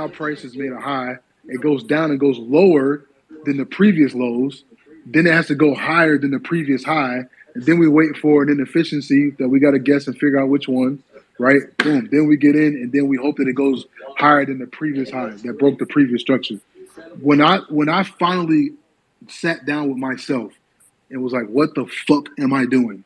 price has made a high. It goes down and goes lower than the previous lows. Then it has to go higher than the previous high, and then we wait for an inefficiency that we got to guess and figure out which one, right? Boom. Then we get in, and then we hope that it goes higher than the previous high that broke the previous structure. When I finally sat down with myself and was like, what the fuck am I doing?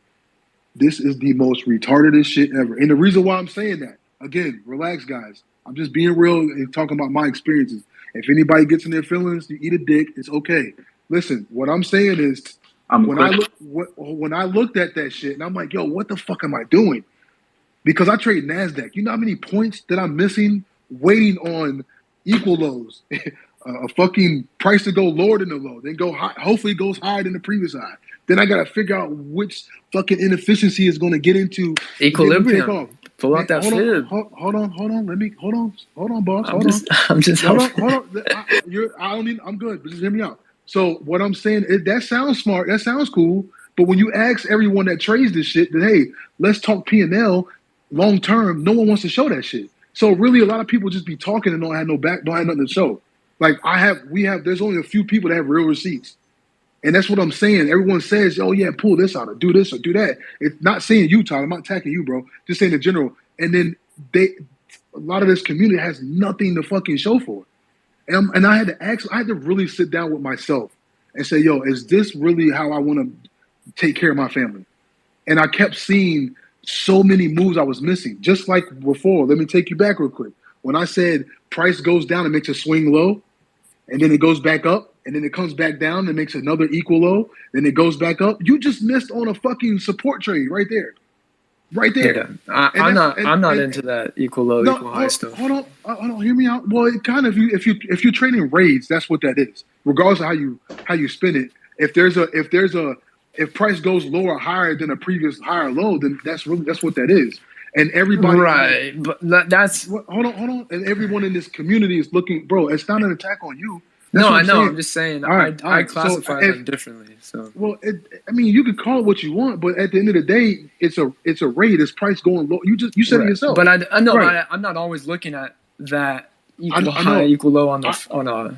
This is the most retardedest shit ever. And the reason why I'm saying that, again, relax, guys. I'm just being real and talking about my experiences. If anybody gets in their feelings, you eat a dick, it's okay. Listen, what I'm saying is when I looked at that shit and I'm like, yo, what the fuck am I doing? Because I trade NASDAQ. You know how many points that I'm missing waiting on equal lows? A fucking price to go lower than the low, then go high. Hopefully it goes higher than the previous high. Then I gotta figure out which fucking inefficiency is gonna get into equilibrium. Take off. Pull out that fib. Hold on. Hold on, boss. I'm just helping. Hold on. I'm good, but just hear me out. So what I'm saying, that sounds smart. That sounds cool. But when you ask everyone that trades this shit, that hey, let's talk P&L long term, no one wants to show that shit. So really, a lot of people just be talking and don't have nothing to show. Like there's only a few people that have real receipts. And that's what I'm saying. Everyone says, oh yeah, pull this out or do this or do that. It's not saying you, Tyler. I'm not attacking you, bro. Just saying in general. And then a lot of this community has nothing to fucking show for it. And I had to really sit down with myself and say, yo, is this really how I want to take care of my family? And I kept seeing so many moves I was missing. Just like before, let me take you back real quick. When I said price goes down and makes a swing low, and then it goes back up, and then it comes back down and makes another equal low, then it goes back up. You just missed on a fucking support trade right there. Right there. Yeah. I'm not into that equal low, equal high stuff. Hold on, hear me out. Well, it kind of, if you're trading raids, that's what that is. Regardless of how you spin it. If price goes lower or higher than a previous higher low, then that's what that is. and everybody right. But that's hold on, and everyone in this community is looking, bro. It's not an attack on you. That's no, what I know. saying. I'm just saying. All right. I So classify them differently. So well, I mean, you can call it what you want, but at the end of the day, it's a rate. It's price going low. You said it yourself. But I know. Right. But I'm not always looking at that equal I high, know. equal low on a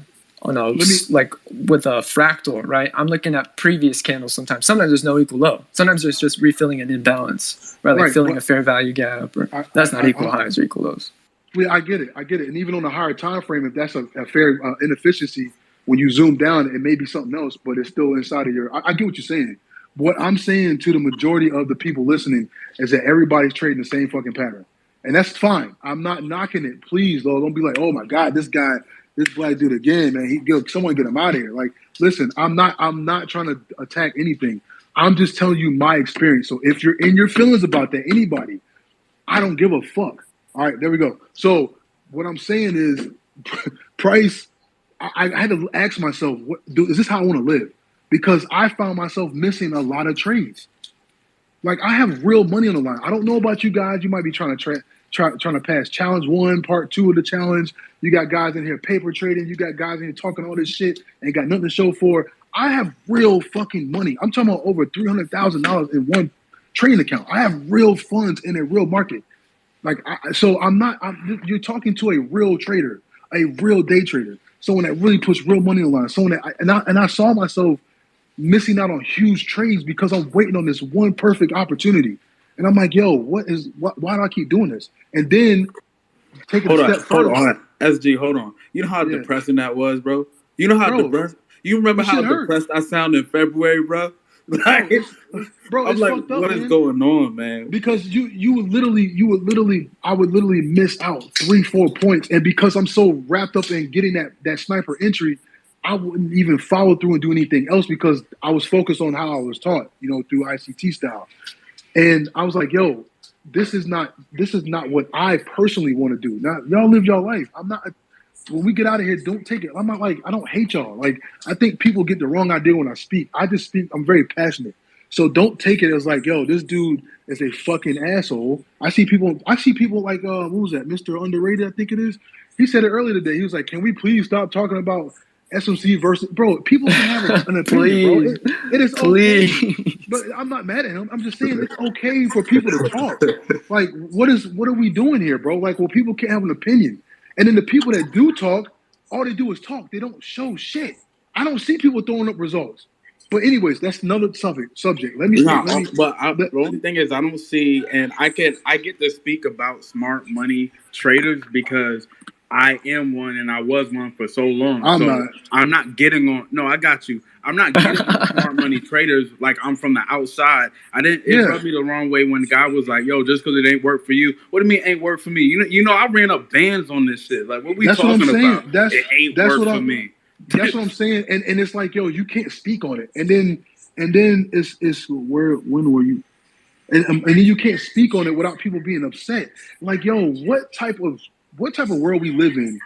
like with a fractal, right? I'm looking at previous candles sometimes. Sometimes there's no equal low. Sometimes there's just refilling an imbalance, right? Like Right, filling but a fair value gap. Or that's not equal highs or equal lows. Yeah, I get it. And even on a higher time frame, if that's a fair inefficiency, when you zoom down, it may be something else, but it's still inside of your. I get what you're saying. What I'm saying to the majority of the people listening is that everybody's trading the same fucking pattern, and that's fine. I'm not knocking it. Please, though, don't be like, oh my god, this black dude again, man. Someone get him out of here. Like, listen, I'm not trying to attack anything. I'm just telling you my experience. So if you're in your feelings about that, anybody, I don't give a fuck. All right, there we go. So what I'm saying is, price. I had to ask myself, is this how I want to live? Because I found myself missing a lot of trades. Like, I have real money on the line. I don't know about you guys. You might be trying to pass challenge 1, part 2 of the challenge. You got guys in here paper trading. You got guys in here talking all this shit and got nothing to show for. I have real fucking money. I'm talking about over $300,000 in one trading account. I have real funds in a real market. Like, you're talking to a real trader, a real day trader, someone that really puts real money on the line, someone that, I saw myself missing out on huge trades because I'm waiting on this one perfect opportunity. And I'm like, yo, why do I keep doing this? And then taking a step further. Hold on. SG, hold on. You know how depressing that was, bro? You know how depressed? You remember how depressed I sounded in February, bro? Like, bro, I'm like, fucked up, what man. is going on, man? Because I would literally miss out 3-4 points, and because I'm so wrapped up in getting that sniper entry, I wouldn't even follow through and do anything else because I was focused on how I was taught, through ICT style. And I was like, yo, this is not what I personally want to do. Now, y'all live your life. I'm not. When we get out of here, don't take it. I'm not like, I don't hate y'all. Like, I think people get the wrong idea when I speak. I just speak. I'm very passionate. So don't take it as like, yo, this dude is a fucking asshole. I see people like, what was that, Mr. Underrated, I think it is. He said it earlier today. He was like, can we please stop talking about SMC versus, bro, people can have an opinion, bro. It is okay. But I'm not mad at him. I'm just saying it's okay for people to talk. Like, what are we doing here, bro? Like, well, people can't have an opinion. And then the people that do talk, all they do is talk. They don't show shit. I don't see people throwing up results. But anyways, that's another subject. The only thing is, I don't see, and I get to speak about smart money traders because I am one, and I was one for so long. I'm not getting on. No, I got you. I'm not getting on smart money traders like I'm from the outside. It rubbed me the wrong way when the guy was like, "Yo, just because it ain't work for you, what do you mean ain't work for me?" You know, I ran up bands on this shit. Like, what we talking about? It ain't work for me. That's what I'm saying, and it's like, yo, you can't speak on it, and then it's when were you, and then you can't speak on it without people being upset. Like, yo, what type of world we live in,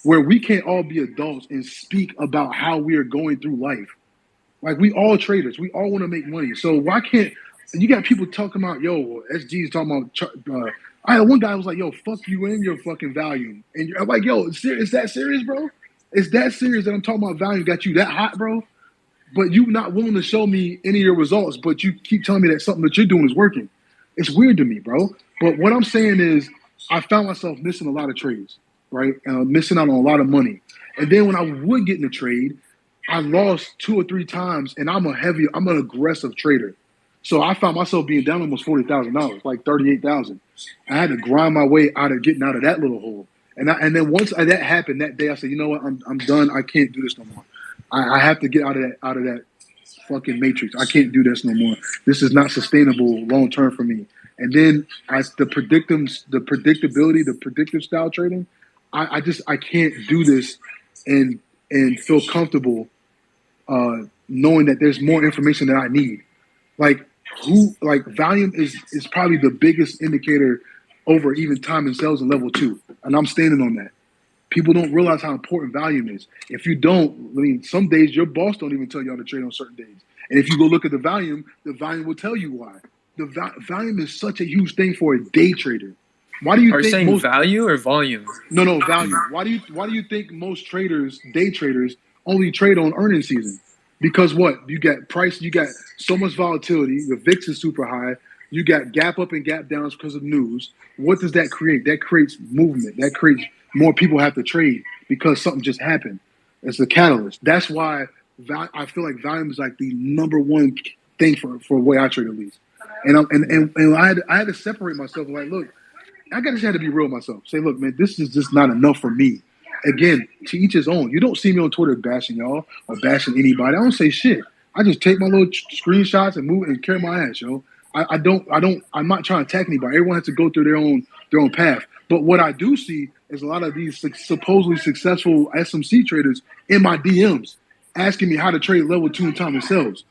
where we can't all be adults and speak about how we are going through life? Like, we all traders, we all want to make money, so why can't? And you got people talking about, yo, SG's talking about. I had one guy was like, yo, fuck you and your fucking volume, and I'm like, yo, is that serious, bro? It's that serious that I'm talking about value got you that hot, bro? But you not willing to show me any of your results, but you keep telling me that something that you're doing is working. It's weird to me, bro. But what I'm saying is I found myself missing a lot of trades, right? Missing out on a lot of money. And then when I would get in a trade, I lost 2 or 3 times, and I'm an aggressive trader. So I found myself being down almost $40,000, like $38,000. I had to grind my way out of getting out of that little hole. And then once that happened that day, I said, you know what, I'm done. I can't do this no more. I have to get out of that fucking matrix. I can't do this no more. This is not sustainable long term for me. And then as the predictability, the predictive style trading, I can't do this and feel comfortable knowing that there's more information that I need. Like volume is probably the biggest indicator over even time and sales in level 2. And I'm standing on that. People don't realize how important volume is. If you don't, some days your boss don't even tell y'all to trade on certain days. And if you go look at the volume will tell you why. volume is such a huge thing for a day trader. Why do you Are you think saying most value or volume? No, value. Why do you think most traders, day traders, only trade on earnings season? Because what? You got price, you got so much volatility, the VIX is super high, you got gap up and gap downs because of news. What does that create? That creates movement. That creates more people have to trade because something just happened. It's a catalyst. That's why I feel like volume is like the number one thing for the way I trade, at least. And I had to separate myself. Like, look, I just had to be real with myself. Say, look, man, this is just not enough for me. Again, to each his own. You don't see me on Twitter bashing y'all or bashing anybody. I don't say shit. I just take my little screenshots and move and carry my ass, yo. I'm not trying to attack anybody. Everyone has to go through their own path. But what I do see is a lot of these supposedly successful SMC traders in my DMs asking me how to trade level 2 and time themselves.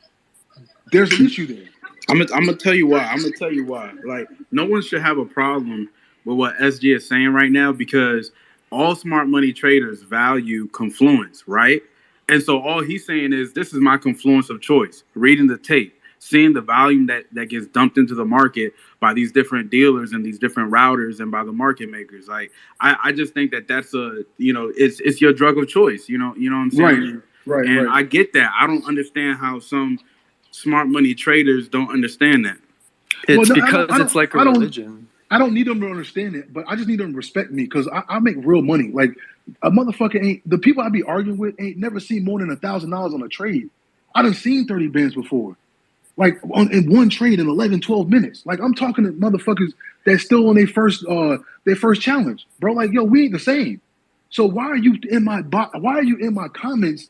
There's an issue there. I'm gonna tell you why. Like, no one should have a problem with what SG is saying right now, because all smart money traders value confluence, right? And so all he's saying is, this is my confluence of choice. Reading the tape, seeing the volume that gets dumped into the market by these different dealers and these different routers and by the market makers. Like, I just think that's it's your drug of choice. You know what I'm saying? Right. And I get that. I don't understand how some smart money traders don't understand that. It's because it's like a religion. I don't need them to understand it, but I just need them to respect me because I make real money. Like, a motherfucker ain't, the people I be arguing with ain't never seen more than $1,000 on a trade. I done seen 30 bands before. Like, in one trade in 11, 12 minutes. Like, I'm talking to motherfuckers that's still on their first challenge. Bro, like, yo, we ain't the same. So why are you in my comments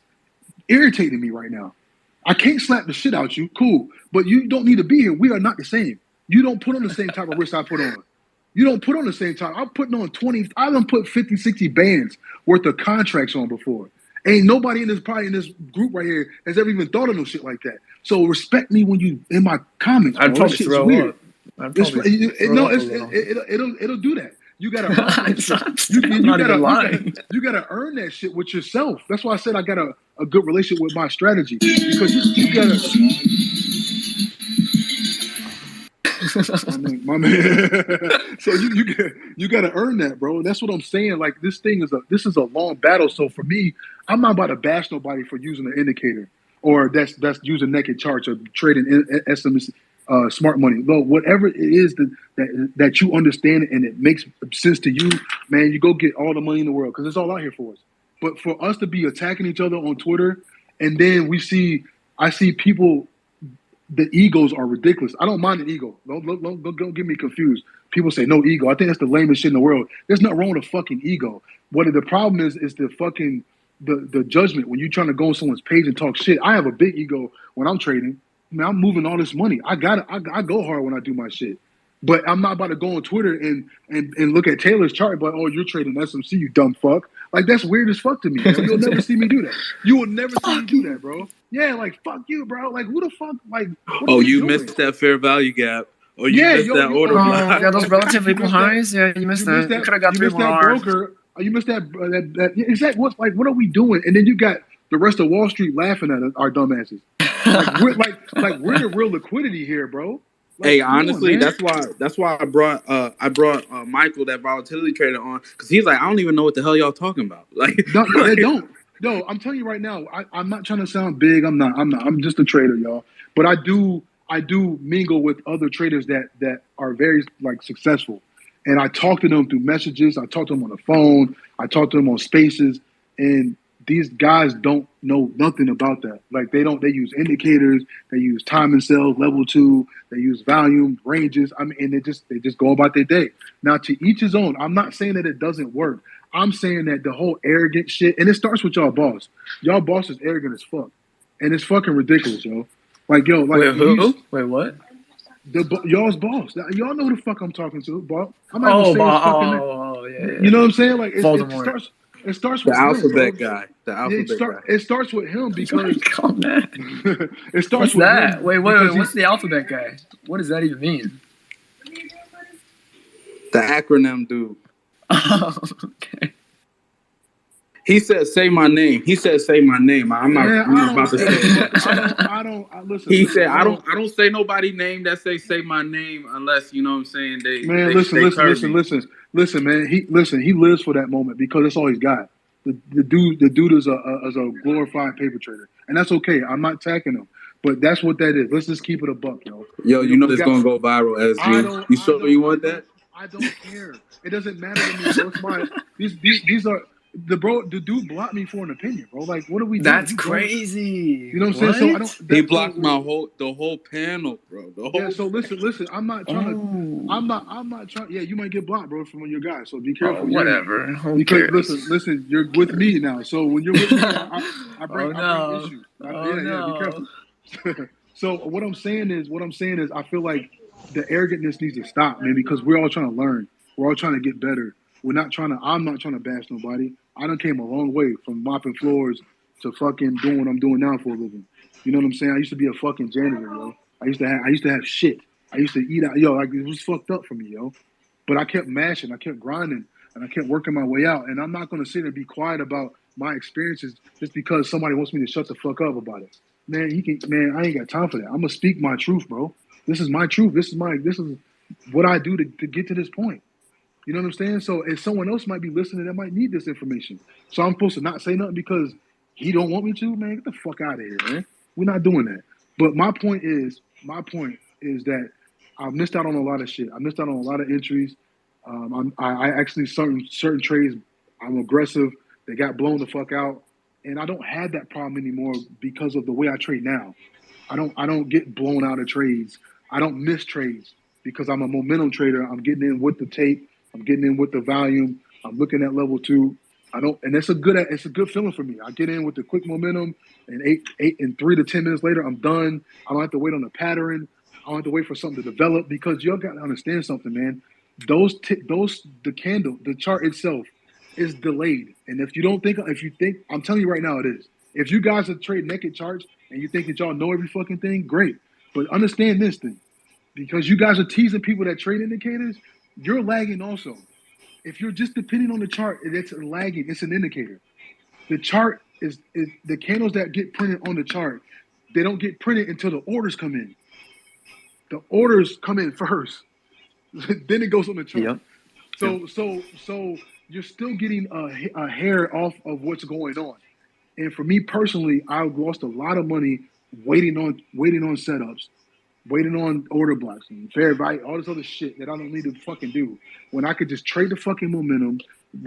irritating me right now? I can't slap the shit out you, cool, but you don't need to be here. We are not the same. You don't put on the same type of risk I put on. You don't put on the same time. I'm putting on 20, I done put 50, 60 bands worth of contracts on before. Ain't nobody in this group right here has ever even thought of no shit like that. So respect me when you in my comments. I'd probably throw up. It'll do that. You gotta earn that shit. You gotta earn that shit with yourself. That's why I said I got a good relationship with my strategy, because you gotta. my man. So you gotta earn that, bro. That's what I'm saying. Like, this is a long battle. So for me, I'm not about to bash nobody for using an indicator or that's using naked charts or trading SMS. Smart money, though, whatever it is that you understand and it makes sense to you, man, you go get all the money in the world because it's all out here for us. But for us to be attacking each other on Twitter, and then I see people, the egos are ridiculous. I don't mind an ego. Don't get me confused. People say no ego. I think that's the lamest shit in the world. There's nothing wrong with a fucking ego. What the problem is the fucking the judgment when you're trying to go on someone's page and talk shit. I have a big ego when I'm trading. Man, I'm moving all this money. I go hard when I do my shit. But I'm not about to go on Twitter and look at Taylor's chart, but, oh, you're trading SMC, you dumb fuck. Like, that's weird as fuck to me, bro. You'll never see me do that. You will never see me do that, bro. Yeah, like, fuck you, bro. Like, who the fuck, like, what Oh, are you doing? missed that fair value gap. Or you missed that order block. Yeah, those relative equal highs. Yeah, you missed that. You could have got 3 more hours. You missed that. Exactly. What are we doing? And then you got the rest of Wall Street laughing at our dumbasses. Like, we're the real liquidity here, bro. Like, hey, honestly, that's why I brought Michael, that volatility trader, on, because he's like, I don't even know what the hell y'all talking about. Like, they don't. No, I'm telling you right now. I'm not trying to sound big. I'm not. I'm just a trader, y'all. But I do mingle with other traders that are very, like, successful, and I talk to them through messages. I talk to them on the phone. I talk to them on Spaces, and these guys don't know nothing about that. Like, they use indicators, they use time and sell, level 2, they use volume, ranges. I mean, and they just go about their day. Now, to each his own. I'm not saying that it doesn't work. I'm saying that the whole arrogant shit, and it starts with y'all boss. Y'all boss is arrogant as fuck. And it's fucking ridiculous, yo. Like, yo, like, wait, who? Wait, what? Y'all's boss. Y'all know who the fuck I'm talking to, boss. I'm not even saying his fucking name. Yeah. You know what I'm saying? Like, Voldemort. It starts the with alphabet him, guy. The alphabet guy. It starts with him because it starts with that. Wait, what's the alphabet guy? What does that even mean? The acronym dude. Oh, okay. He said, "Say my name." He said, "Say my name." I'm not. Man, I'm not about to say. Listen. He Listen, said, "I don't say nobody name that say my name unless you know what I'm saying man, they heard me." listen, man. He lives for that moment because that's all he's got. The dude is a glorified paper trader, and that's okay. I'm not attacking him, but that's what that is. Let's just keep it a buck, yo. Yo, you know We this got. gonna go viral, SG. You sure you want that? I don't care. It doesn't matter to me, bro. It's my these are the dude blocked me for an opinion, bro. Like, what are we doing? That's crazy. You know what I'm saying? So I don't. He blocked the whole panel, bro. Yeah. So listen. I'm not trying to. I'm not trying. Yeah, you might get blocked, bro, from your guy. So be careful. Whatever. Who Because cares? listen. You're with me now. So when you're with me, I bring issues. Be careful. So what I'm saying is, I feel like the arrogantness needs to stop, man, because we're all trying to learn. We're all trying to get better. I'm not trying to bash nobody. I done came a long way from mopping floors to fucking doing what I'm doing now for a living. You know what I'm saying? I used to be a fucking janitor, yo. I used to have shit. I used to eat out, yo. Like, it was fucked up for me, yo. But I kept mashing, I kept grinding, and I kept working my way out. And I'm not gonna sit and be quiet about my experiences just because somebody wants me to shut the fuck up about it. Man, I ain't got time for that. I'm gonna speak my truth, bro. This is my truth. This is what I do to get to this point. You know what I'm saying? So if someone else might be listening that might need this information. So I'm supposed to not say nothing because he don't want me to, man. Get the fuck out of here, man. We're not doing that. But my point is that I missed out on a lot of shit. I missed out on a lot of entries. I actually certain trades, I'm aggressive. They got blown the fuck out. And I don't have that problem anymore because of the way I trade now. I don't get blown out of trades. I don't miss trades because I'm a momentum trader. I'm getting in with the tape. I'm getting in with the volume. I'm looking at level 2. And it's a good feeling for me. I get in with the quick momentum, and 3 to 10 minutes later, I'm done. I don't have to wait on a pattern. I don't have to wait for something to develop because y'all got to understand something, man. The chart itself is delayed. And if you think, I'm telling you right now, it is. If you guys are trading naked charts and you think that y'all know every fucking thing, great. But understand this thing, because you guys are teasing people that trade indicators, you're lagging also. If you're just depending on the chart, it's lagging. It's an indicator. The chart is the candles that get printed on the chart. They don't get printed until the orders come in. The orders come in first, then it goes on the chart. Yep. So you're still getting a hair off of what's going on. And for me personally, I lost a lot of money waiting on setups, waiting on order blocks and fair value, all this other shit that I don't need to fucking do. When I could just trade the fucking momentum,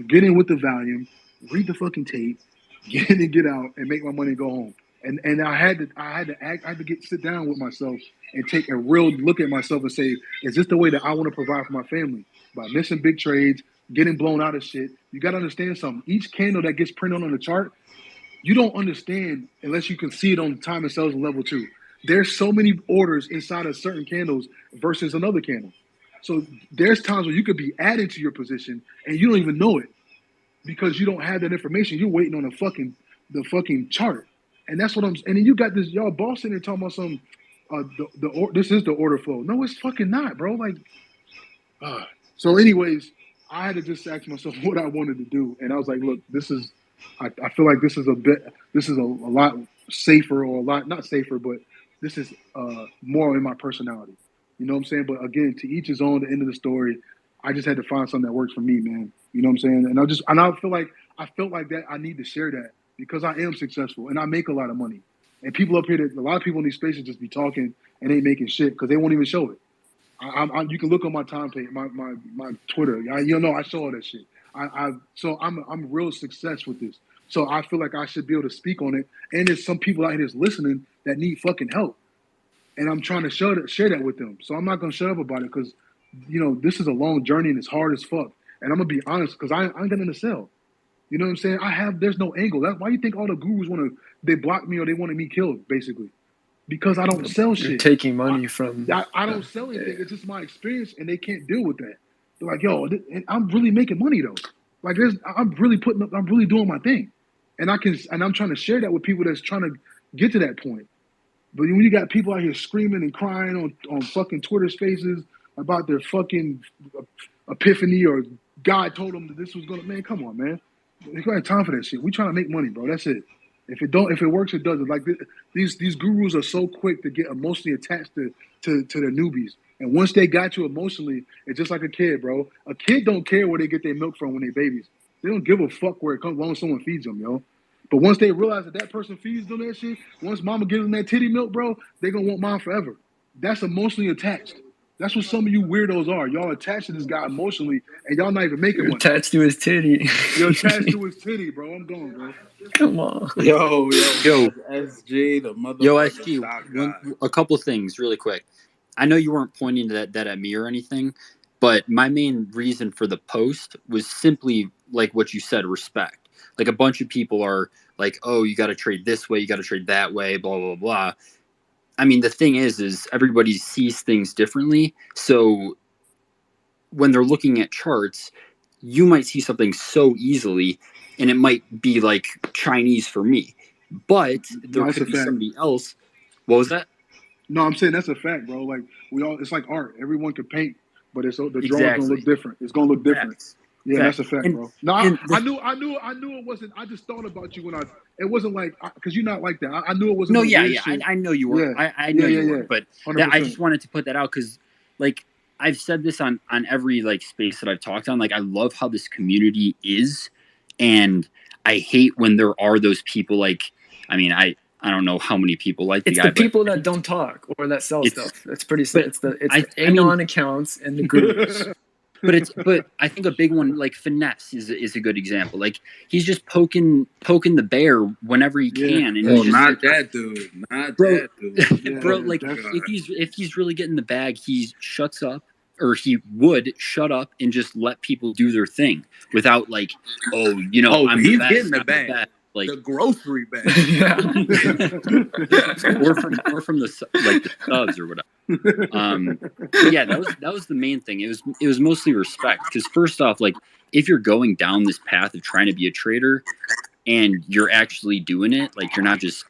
get in with the volume, read the fucking tape, get in and get out, and make my money go home. And I had to sit down with myself and take a real look at myself and say, is this the way that I want to provide for my family? By missing big trades, getting blown out of shit. You got to understand something. Each candle that gets printed on the chart, you don't understand unless you can see it on time and sells on level 2. There's so many orders inside of certain candles versus another candle. So there's times where you could be adding to your position and you don't even know it because you don't have that information. You're waiting on the fucking chart. And that's what and then you got this y'all boss in there talking about some this is the order flow. No, it's fucking not, bro. Like so anyways, I had to just ask myself what I wanted to do. And I was like, look, I feel like this is a lot safer, or a lot not safer, but this is more in my personality. You know what I'm saying? But again, to each his own. The end of the story. I just had to find something that works for me, man. You know what I'm saying? And I felt like that I need to share that because I am successful and I make a lot of money. And people up here, a lot of people in these spaces just be talking and ain't making shit because they won't even show it. You can look on my time page, my Twitter. I show all that shit. So I'm real success with this. So I feel like I should be able to speak on it. And there's some people out here that's listening that need fucking help. And I'm trying to share that with them. So I'm not going to shut up about it because, this is a long journey and it's hard as fuck. And I'm going to be honest because I ain't got nothing to sell. You know what I'm saying? there's no angle. That's why you think all the gurus they block me or they wanted me killed, basically. Because I don't sell shit. You're taking money from... I don't sell anything. It's just my experience and they can't deal with that. They're like, yo, I'm really making money though. Like I'm really doing my thing. And I'm trying to share that with people that's trying to get to that point. But when you got people out here screaming and crying on fucking Twitter Spaces about their fucking epiphany or God told them that this was gonna, man, come on, man. They got time for that shit. We trying to make money, bro. That's it. If it works, it doesn't. Like these gurus are so quick to get emotionally attached to the newbies. And once they got you emotionally, it's just like a kid, bro. A kid don't care where they get their milk from when they babies. They don't give a fuck where it comes, as long as someone feeds them, yo. But once they realize that person feeds them that shit, once mama gives them that titty milk, bro, they gonna want mom forever. That's emotionally attached. That's what some of you weirdos are. Y'all attached to this guy emotionally, and y'all not even making You're money. attached to his titty. You're attached to his titty, bro. I'm going, bro. Come on. Yo, SG, the motherfucking Yo, SG, stock guy. a couple things really quick. I know you weren't pointing to that at me or anything, but my main reason for the post was simply like what you said, respect. Like a bunch of people are like, oh, you got to trade this way, you got to trade that way, blah, blah, blah. I mean, the thing is everybody sees things differently. So when they're looking at charts, you might see something so easily, and it might be like Chinese for me. But there could be somebody else. What was that? No, I'm saying that's a fact, bro. Like it's like art. Everyone can paint, but the drawing's Exactly. gonna look different. It's gonna look different. Facts. Yeah, Facts. that's a fact, And- bro. No, and I knew it wasn't. I just thought about you when it wasn't like because you're not like that. I knew it wasn't. No, no yeah, weird yeah. shit. I know you were. Yeah. I know you were. Yeah. But 100%. I just wanted to put that out because, like, I've said this on every like space that I've talked on. Like, I love how this community is, and I hate when there are those people. Like, I mean, I don't know how many people like the It's guy. the people that don't talk or that sell stuff. It's pretty. but It's the I anon mean- accounts and the gurus. But I think a big one like Finesse is a good example. Like he's just poking the bear whenever he can, and Oh, he's just not like, that dude. Not bro, that dude. bro. Like if he's really getting the bag, he shuts up, or he would shut up and just let people do their thing without like, I'm he's the best, getting the I'm bag. best. Like the grocery bag. or from the subs or whatever. But yeah, that was the main thing. It was mostly respect, because first off, like if you're going down this path of trying to be a trader and you're actually doing it, like you're not just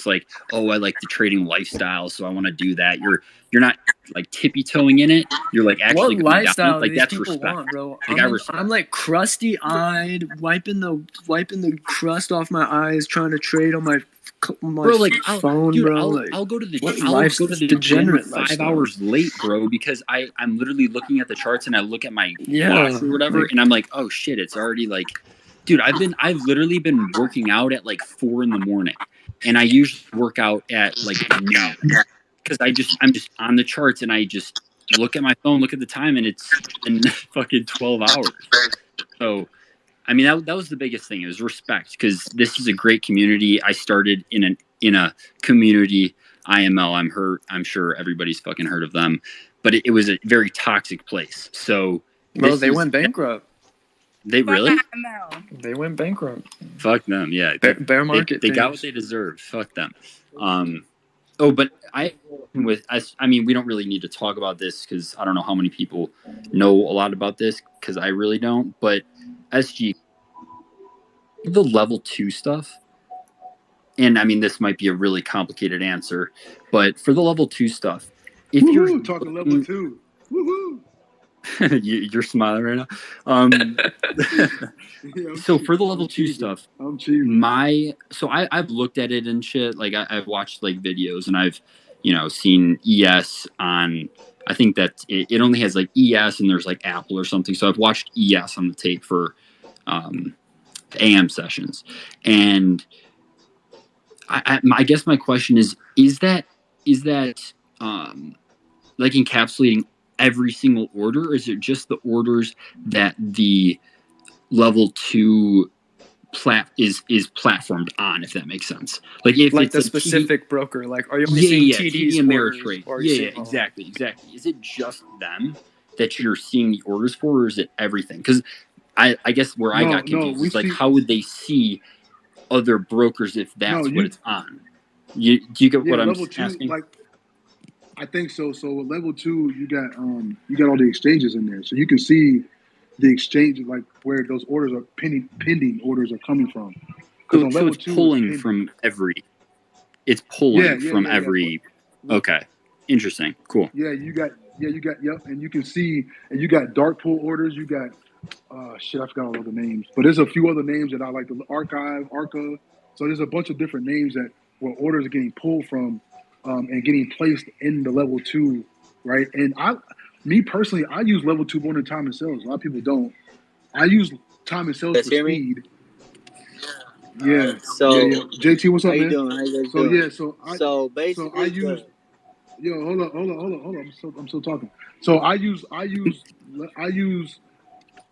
like, oh, I like the trading lifestyle, so I want to do that. You're not like tippy toeing in it. You're like actually What going down lifestyle it. Like these that's people respect. want, bro? Like I'm like crusty eyed, wiping the crust off my eyes, trying to trade on my bro, like phone, bro. I'll go to the Degenerate gym 5 lifestyle. hours late, bro, because I'm literally looking at the charts and I look at my Yeah, watch or whatever, like- and I'm like, oh shit, it's already like, dude, I've literally been working out at like 4 a.m, and I usually work out at like noon, because I'm just on the charts and I just look at my phone, look at the time, and it's been fucking 12 hours. So I mean, that was the biggest thing. It was respect, because this is a great community. I started in a community, IML. I'm sure everybody's fucking heard of them, but it was a very toxic place. So, Bro, they went bankrupt. They really? They went bankrupt. Fuck them. Yeah, Bear market. They got what they deserved. Fuck them. Oh, but I mean, we don't really need to talk about this because I don't know how many people know a lot about this, because I really don't. But SG, the level 2 stuff, and I mean, this might be a really complicated answer, but for the level 2 stuff, if you're talking level 2, woohoo! You're smiling right now. So for the level 2 stuff, I've looked at it and shit. Like I've watched like videos, and I've seen ES on. I think that it only has like ES, and there's like Apple or something. So I've watched ES on the tape for the AM sessions, and I guess my question is that like encapsulating every single order, or is it just the orders that the level 2 is platformed on, if that makes sense? Like if like it's the a specific broker, like are you only seeing TDs, TD orders, Ameritrade? or are you Yeah, seeing- exactly. Is it just them that you're seeing the orders for, or is it everything? Because I guess where I got confused is like, how would they see other brokers if that's what it's on? Do you get what I'm level 2, asking? like, I think so. So with level 2, you got all the exchanges in there, so you can see the exchange, like where those orders are pending orders are coming from. So it's pulling from every. It's pulling from every. Okay, interesting, cool. Yeah, you got, yep, and you can see, and you got dark pool orders, you got Shit, I forgot all the names, but there's a few other names that I like. The Archive, Arca. So there's a bunch of different names that where orders are getting pulled from, and getting placed in the level 2, right? And me personally, I use level 2 more than time and sales. A lot of people don't. I use time and sales for speed. Yeah. So, yeah. JT, what's up, how you man? doing? How you guys So doing? yeah, so Basically, I use. Yo, hold on. I'm still talking. So I use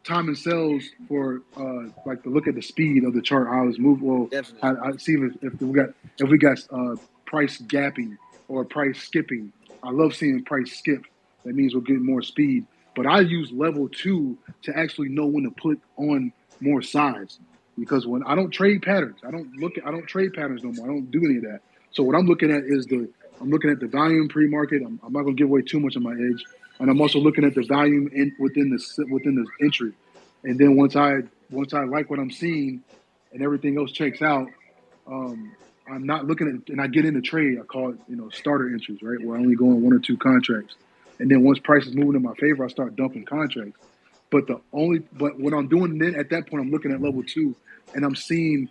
time and sales for like to look at the speed of the chart, how it's moved. Well, I see if we got price gapping or price skipping. I love seeing price skip. That means we're getting more speed. But I use level 2 to actually know when to put on more size, because when I don't trade patterns, I don't trade patterns no more. I don't do any of that. So what I'm looking at is I'm looking at the volume pre-market. I'm not going to give away too much of my edge, and I'm also looking at the volume within the entry. And then once I like what I'm seeing, and everything else checks out, I'm not looking at, and I get in the trade. I call it starter entries, right? Where I only go on 1 or 2 contracts, and then once price is moving in my favor, I start dumping contracts. But what I'm doing then at that point, I'm looking at level 2, and I'm seeing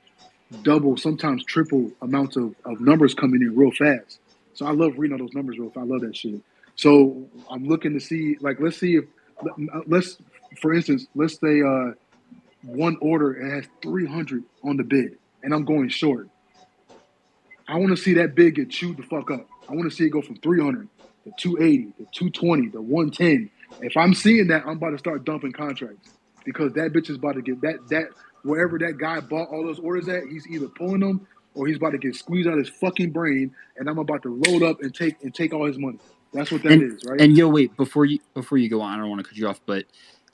double, sometimes triple amounts of numbers coming in real fast. So I love reading all those numbers real fast. I love that shit. So I'm looking to see, like, let's for instance, let's say one order it has 300 on the bid, and I'm going short. I want to see that bid get chewed the fuck up. I want to see it go from 300 to 280 to 220 to 110. If I'm seeing that, I'm about to start dumping contracts, because that bitch is about to get that wherever that guy bought all those orders at, he's either pulling them or he's about to get squeezed out of his fucking brain, and I'm about to load up and take all his money. That's what that is, right? And wait, before you go on, I don't want to cut you off, but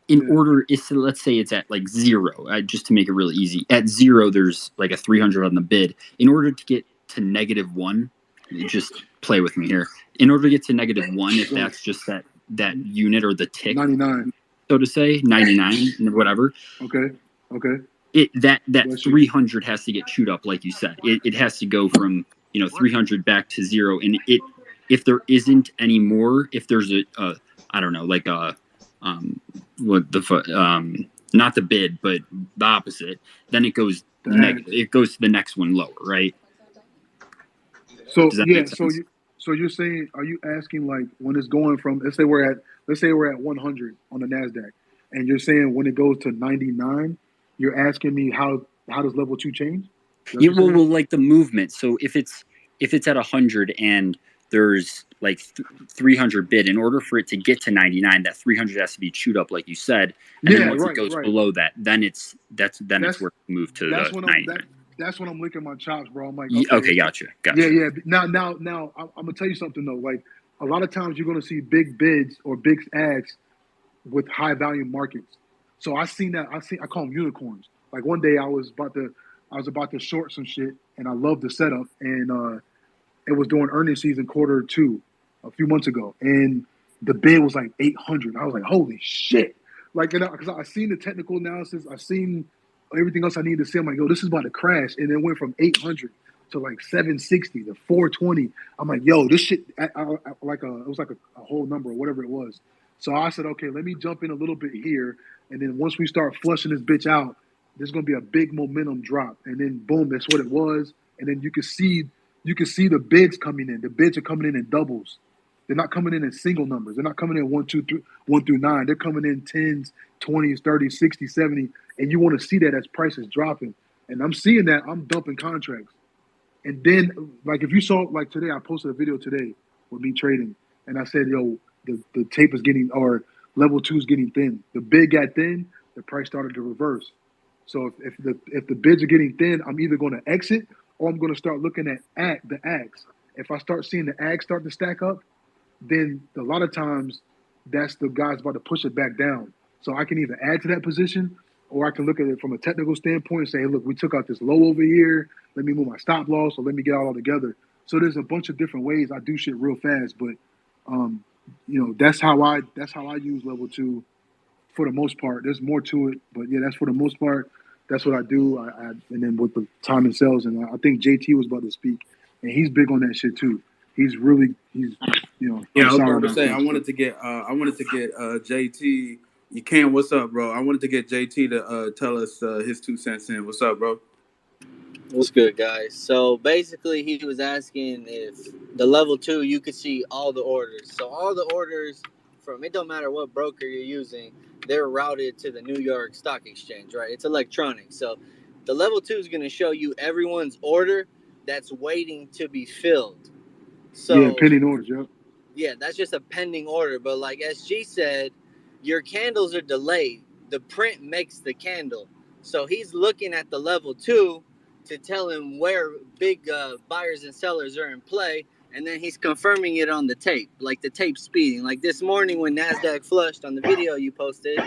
in order is to, let's say it's at like 0, just to make it really easy. At 0, there's like a 300 on the bid. In order to get to -1, just play with me here. In order to get to -1, if that's just that unit or the tick, 99, so to say, 99, whatever. Okay. That 300 has to get chewed up, like you said. It has to go from 300 back to 0, and if there isn't any more, if there's a I don't know, like a not the bid, but the opposite, then it goes it goes to the next one lower, right? So Does that yeah, make sense? so you're saying, are you asking, like, when it's going from, let's say we're at 100 on the Nasdaq, and you're saying when it goes to 99, you're asking me how does level 2 change? Yeah, well, like the movement. So if it's at 100 and there's like 300 bid, in order for it to get to 99, that 300 has to be chewed up, like you said. And then once it goes below that, then it's where it moved to the 99. That's when I'm licking my chops, bro. I'm like, okay, gotcha. Yeah. Now, I'm gonna tell you something though. Like, a lot of times you're gonna see big bids or big ads with high volume markets. So I seen that. I call them unicorns. Like, one day I was about to short some shit, and I loved the setup, and it was during earnings season Q2 a few months ago, and the bid was like 800. I was like, holy shit! Like, because I seen the technical analysis, I seen everything else I needed to see. I'm like, yo, this is about to crash, and it went from 800 to like 760 to 420. I'm like, yo, this shit, it was like a whole number or whatever it was. So I said, okay, let me jump in a little bit here, and then once we start flushing this bitch out, there's gonna be a big momentum drop, and then boom, that's what it was. And then you can see the bids coming in. The bids are coming in doubles. They're not coming in single numbers. They're not coming in 1 through 9. They're coming in 10s, 20s, 30s, 60s, 70s. And you want to see that as prices dropping. And I'm seeing that. I'm dumping contracts. And then, like, if you saw, like, today, I posted a video today with me trading. And I said, yo, the tape is getting, or level 2 is getting thin. The bid got thin. The price started to reverse. So if the bids are getting thin, I'm either going to exit or I'm going to start looking at the ags. If I start seeing the ags start to stack up, then a lot of times that's the guy's about to push it back down. So I can either add to that position, or I can look at it from a technical standpoint and say, hey, look, we took out this low over here. Let me move my stop loss, or let me get all together. So there's a bunch of different ways I do shit real fast, but that's how I use level 2 for the most part. There's more to it, but yeah, that's for the most part. That's what I do. And then with the time and sales, and I think JT was about to speak, and he's big on that shit too. He's Yeah, I was about to say I wanted to get JT You can. What's up, bro? I wanted to get JT to tell us his 2 cents in. What's up, bro? What's good, guys? So basically, he was asking if the level 2 you could see all the orders. So all the orders from it don't matter what broker you're using, they're routed to the New York Stock Exchange, right? It's electronic. So the level 2 is going to show you everyone's order that's waiting to be filled. Yeah, So pending orders. Yep. yeah, that's just a pending order. But like SG said, your candles are delayed. The print makes the candle. So he's looking at the level 2 to tell him where big buyers and sellers are in play. And then he's confirming it on the tape, like the tape speeding. Like this morning when NASDAQ flushed on the video you posted,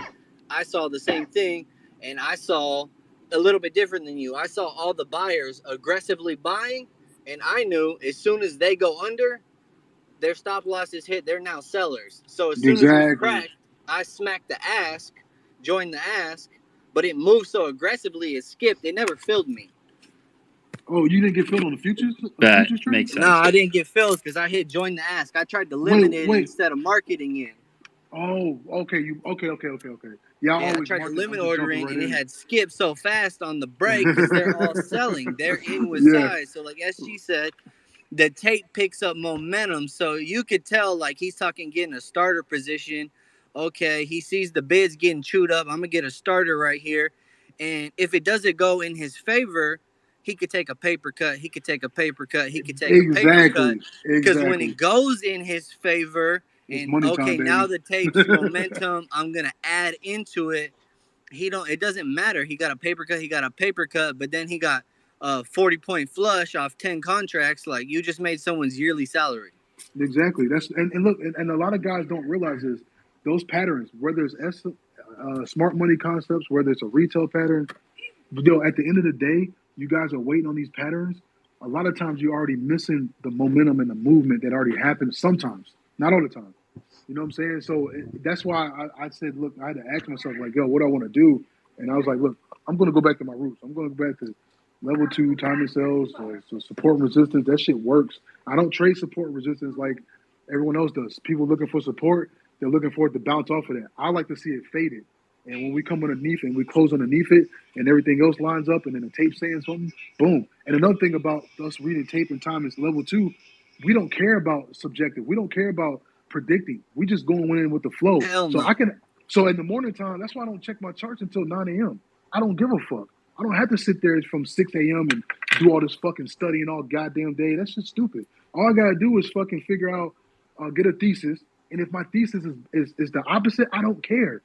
I saw the same thing. And I saw a little bit different than you. I saw all the buyers aggressively buying. And I knew as soon as they go under, their stop loss is hit. They're now sellers. So as soon as it cracked, I smacked the ask, joined the ask, but it moved so aggressively it skipped. It never filled me. Oh, you didn't get filled on the futures? That makes sense. No, I didn't get filled because I hit join the ask. I tried to limit it instead of marketing in. Oh, okay. Okay. Yeah, I tried to limit ordering, and it had skipped so fast on the break because they're all selling. They're in with size. So like SG said, the tape picks up momentum, so you could tell like he's talking getting a starter position. Okay, he sees the bids getting chewed up. I'm gonna get a starter right here, and if it doesn't go in his favor, he could take a paper cut. He could take a paper cut. He could take a paper cut because when it goes in his favor, and okay, now the tape's momentum, I'm gonna add into it. It doesn't matter. He got a paper cut, but then he got a 40-point flush off 10 contracts. Like you just made someone's yearly salary. Exactly. And look, and a lot of guys don't realize is those patterns, whether it's smart money concepts, whether it's a retail pattern, at the end of the day, you guys are waiting on these patterns. A lot of times you're already missing the momentum and the movement that already happened sometimes, not all the time. You know what I'm saying? So that's why I said, look, I had to ask myself, like, yo, what do I want to do? And I was like, look, I'm going to go back to my roots. I'm going to go back to level 2 timing cells, so support and resistance. That shit works. I don't trade support and resistance like everyone else does. People looking for support, they're looking for it to bounce off of that. I like to see it faded. And when we come underneath and we close underneath it and everything else lines up and then the tape saying something, boom. And another thing about us reading tape and time is level 2, we don't care about subjective. We don't care about predicting. We just going in with the flow. So in the morning time, that's why I don't check my charts until 9 a.m. I don't give a fuck. I don't have to sit there from 6 a.m. and do all this fucking studying all goddamn day. That's just stupid. All I gotta do is fucking figure out, get a thesis. And if my thesis is the opposite, I don't care.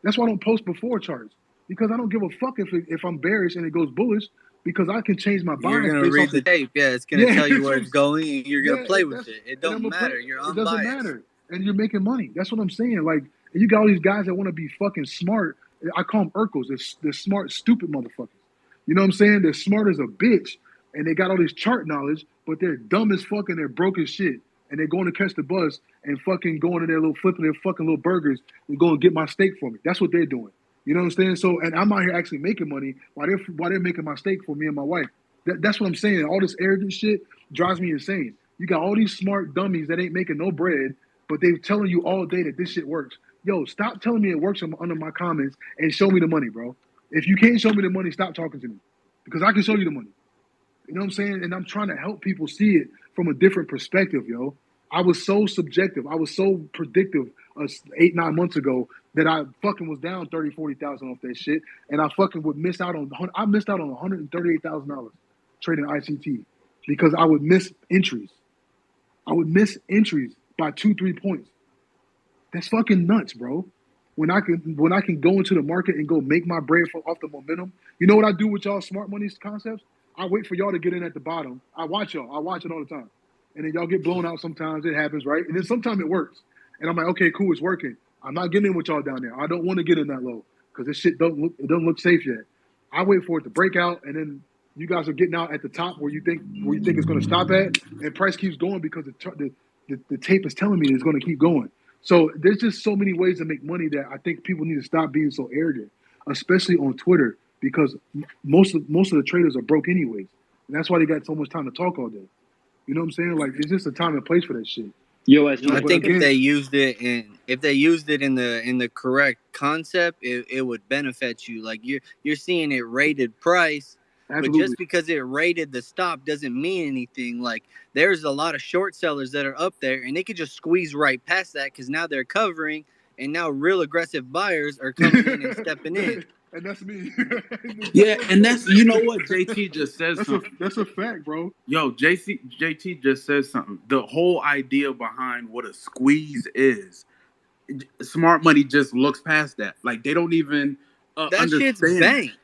That's why I don't post before charts, because I don't give a fuck if I'm bearish and it goes bullish, because I can change my bias. You're gonna read the tape, it's gonna tell you where it's going, and you're gonna play with it. It don't matter. You're unbiased. It doesn't matter, and you're making money. That's what I'm saying. Like, and you got all these guys that want to be fucking smart. I call them Urkels. They're smart, stupid motherfuckers. You know what I'm saying? They're smart as a bitch, and they got all this chart knowledge, but they're dumb as fuck and they're broke as shit. And they're going to catch the bus and fucking going in there little flipping their fucking little burgers and going to get my steak for me. That's what they're doing. You know what I'm saying? So, and I'm out here actually making money while they're making my steak for me and my wife. That's what I'm saying. All this arrogant shit drives me insane. You got all these smart dummies that ain't making no bread, but they're telling you all day that this shit works. Yo, stop telling me it works under my comments and show me the money, bro. If you can't show me the money, stop talking to me, because I can show you the money. You know what I'm saying? And I'm trying to help people see it from a different perspective, yo. I was so subjective. I was so predictive 8-9 months ago that I fucking was down 30,000, 40,000 off that shit. And I fucking would miss out on $138,000 trading ICT because I would miss entries. I would miss entries by 2-3 points. That's fucking nuts, bro. When I can go into the market and go make my bread off the momentum. You know what I do with y'all smart money concepts? I wait for y'all to get in at the bottom. I watch y'all. I watch it all the time. And then y'all get blown out sometimes. It happens, right? And then sometimes it works. And I'm like, okay, cool, it's working. I'm not getting in with y'all down there. I don't want to get in that low because this shit doesn't look safe yet. I wait for it to break out, and then you guys are getting out at the top where you think it's going to stop at, and price keeps going because the tape is telling me it's going to keep going. So there's just so many ways to make money that I think people need to stop being so arrogant, especially on Twitter, because most of the traders are broke anyways. And that's why they got so much time to talk all day. You know what I'm saying? Like, it's just a time and place for that shit. Yo, You know, I but think if again, they used it in the correct concept, it would benefit you. Like you're seeing it rated price, but absolutely. just because it rated the stop doesn't mean anything. Like there's a lot of short sellers that are up there, and they could just squeeze right past that because now they're covering, and now real aggressive buyers are coming in and stepping in. And that's me. Yeah, and that's you know what JT just said something. That's a fact, bro. Yo, JT just said something. The whole idea behind what a squeeze is, smart money just looks past that. Like they don't even That shit's understand that. banked.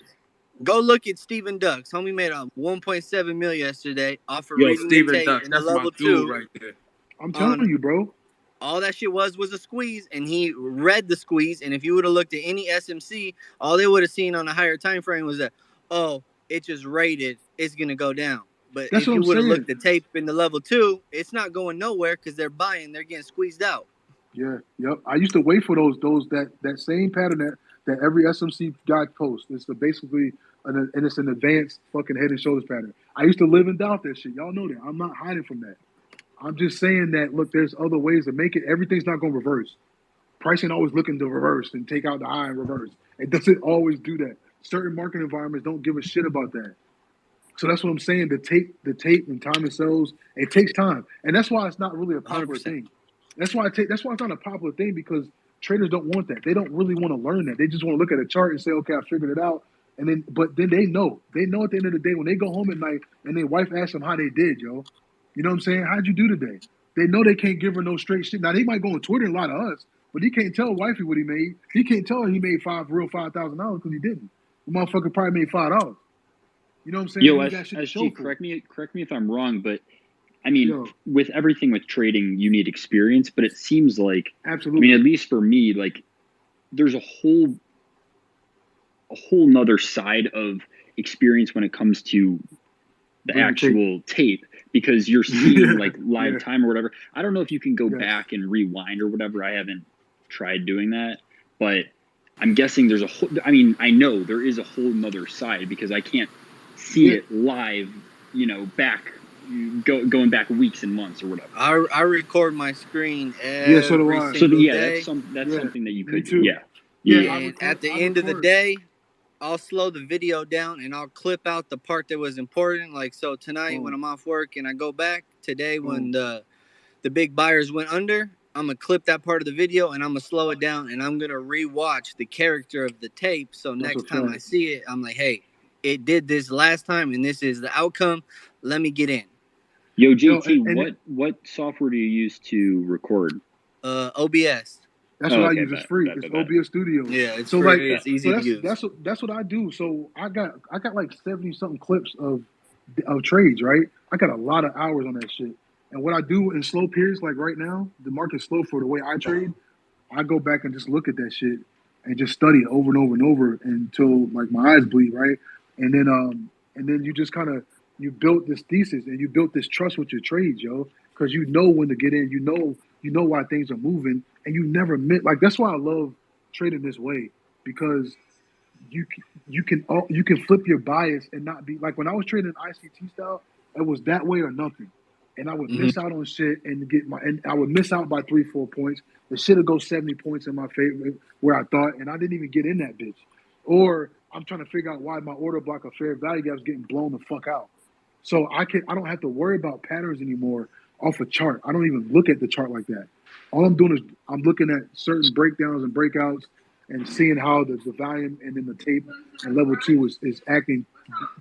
Go look at Steven Ducks. Homie made a 1.7 mil yesterday off of Yo, reading the Steven tape Ducks, in the that's my level dude 2 right there. I'm telling on you, bro. all that shit was a squeeze, and he read the squeeze. And if you would have looked at any SMC, all they would have seen on a higher time frame was that, oh, it just rated, it's gonna go down. But That's if what you I'm would have saying. looked at tape in the level 2, it's not going nowhere because they're buying, they're getting squeezed out. Yeah, yep. I used to wait for those that same pattern that every SMC guy posts. It's basically and it's an advanced fucking head and shoulders pattern. I used to live and doubt that shit. Y'all know that. I'm not hiding from that. I'm just saying that look, there's other ways to make it. Everything's not going to reverse. Pricing always looking to reverse and take out the high and reverse. It doesn't always do that. Certain market environments don't give a shit about that. So that's what I'm saying. The tape and time it sells, it takes time, and that's why it's not really a popular 100%. thing. That's why it's not a popular thing because traders don't want that. They don't really want to learn that. They just want to look at a chart and say, okay, I figured it out. And then, but then they know at the end of the day when they go home at night and their wife asks them how they did, yo. You know what I'm saying? How'd you do today? They know they can't give her no straight shit. Now they might go on Twitter and lie to us, but he can't tell wifey what he made. He can't tell her he made $5,000 because he didn't. The motherfucker probably made $5. You know what I'm saying? Yo, He got shit to show SG, for. correct me if I'm wrong, but I mean, Yo. with everything with trading, you need experience. But it seems like, Absolutely. I mean, at least for me, like there's a whole nother side of experience when it comes to the actual tape because you're seeing like live time or whatever. I don't know if you can go back and rewind or whatever. I haven't tried doing that, but I'm guessing there's a whole, I mean, I know there is a whole nother side because I can't see it live, you know, back going back weeks and months or whatever. I record my screen every single day. That's something that you could do. Yeah. And at the end of the day, I'll slow the video down and I'll clip out the part that was important. Like so tonight when I'm off work and I go back today when the big buyers went under, I'm gonna clip that part of the video and I'm gonna slow it down and I'm gonna rewatch the character of the tape. So next time I see it, I'm like, hey, it did this last time and this is the outcome. Let me get in. Yo, JT, what software do you use to record? OBS. That's what I use. It's free. It's OBS Studio. Yeah, it's free. Like, it's easy to use. That's what I do. So I got like 70 something clips of trades, right? I got a lot of hours on that shit. And what I do in slow periods, like right now, the market's slow for the way I trade. I go back and just look at that shit and just study it over and over and over until like my eyes bleed, right? And then you just kind of you built this thesis and you built this trust with your trades, yo, because you know when to get in, you know why things are moving, and you never miss. Like that's why I love trading this way because you can flip your bias and not be like when I was trading ICT style, it was that way or nothing. And I would miss out on shit and I would miss out by 3-4 points. The shit would go 70 points in my favor where I thought, and I didn't even get in that bitch. Or I'm trying to figure out why my order block of fair value gap is getting blown the fuck out. So I don't have to worry about patterns anymore off a chart. I don't even look at the chart like that. All I'm doing is I'm looking at certain breakdowns and breakouts and seeing how the volume and then the tape and level 2 is acting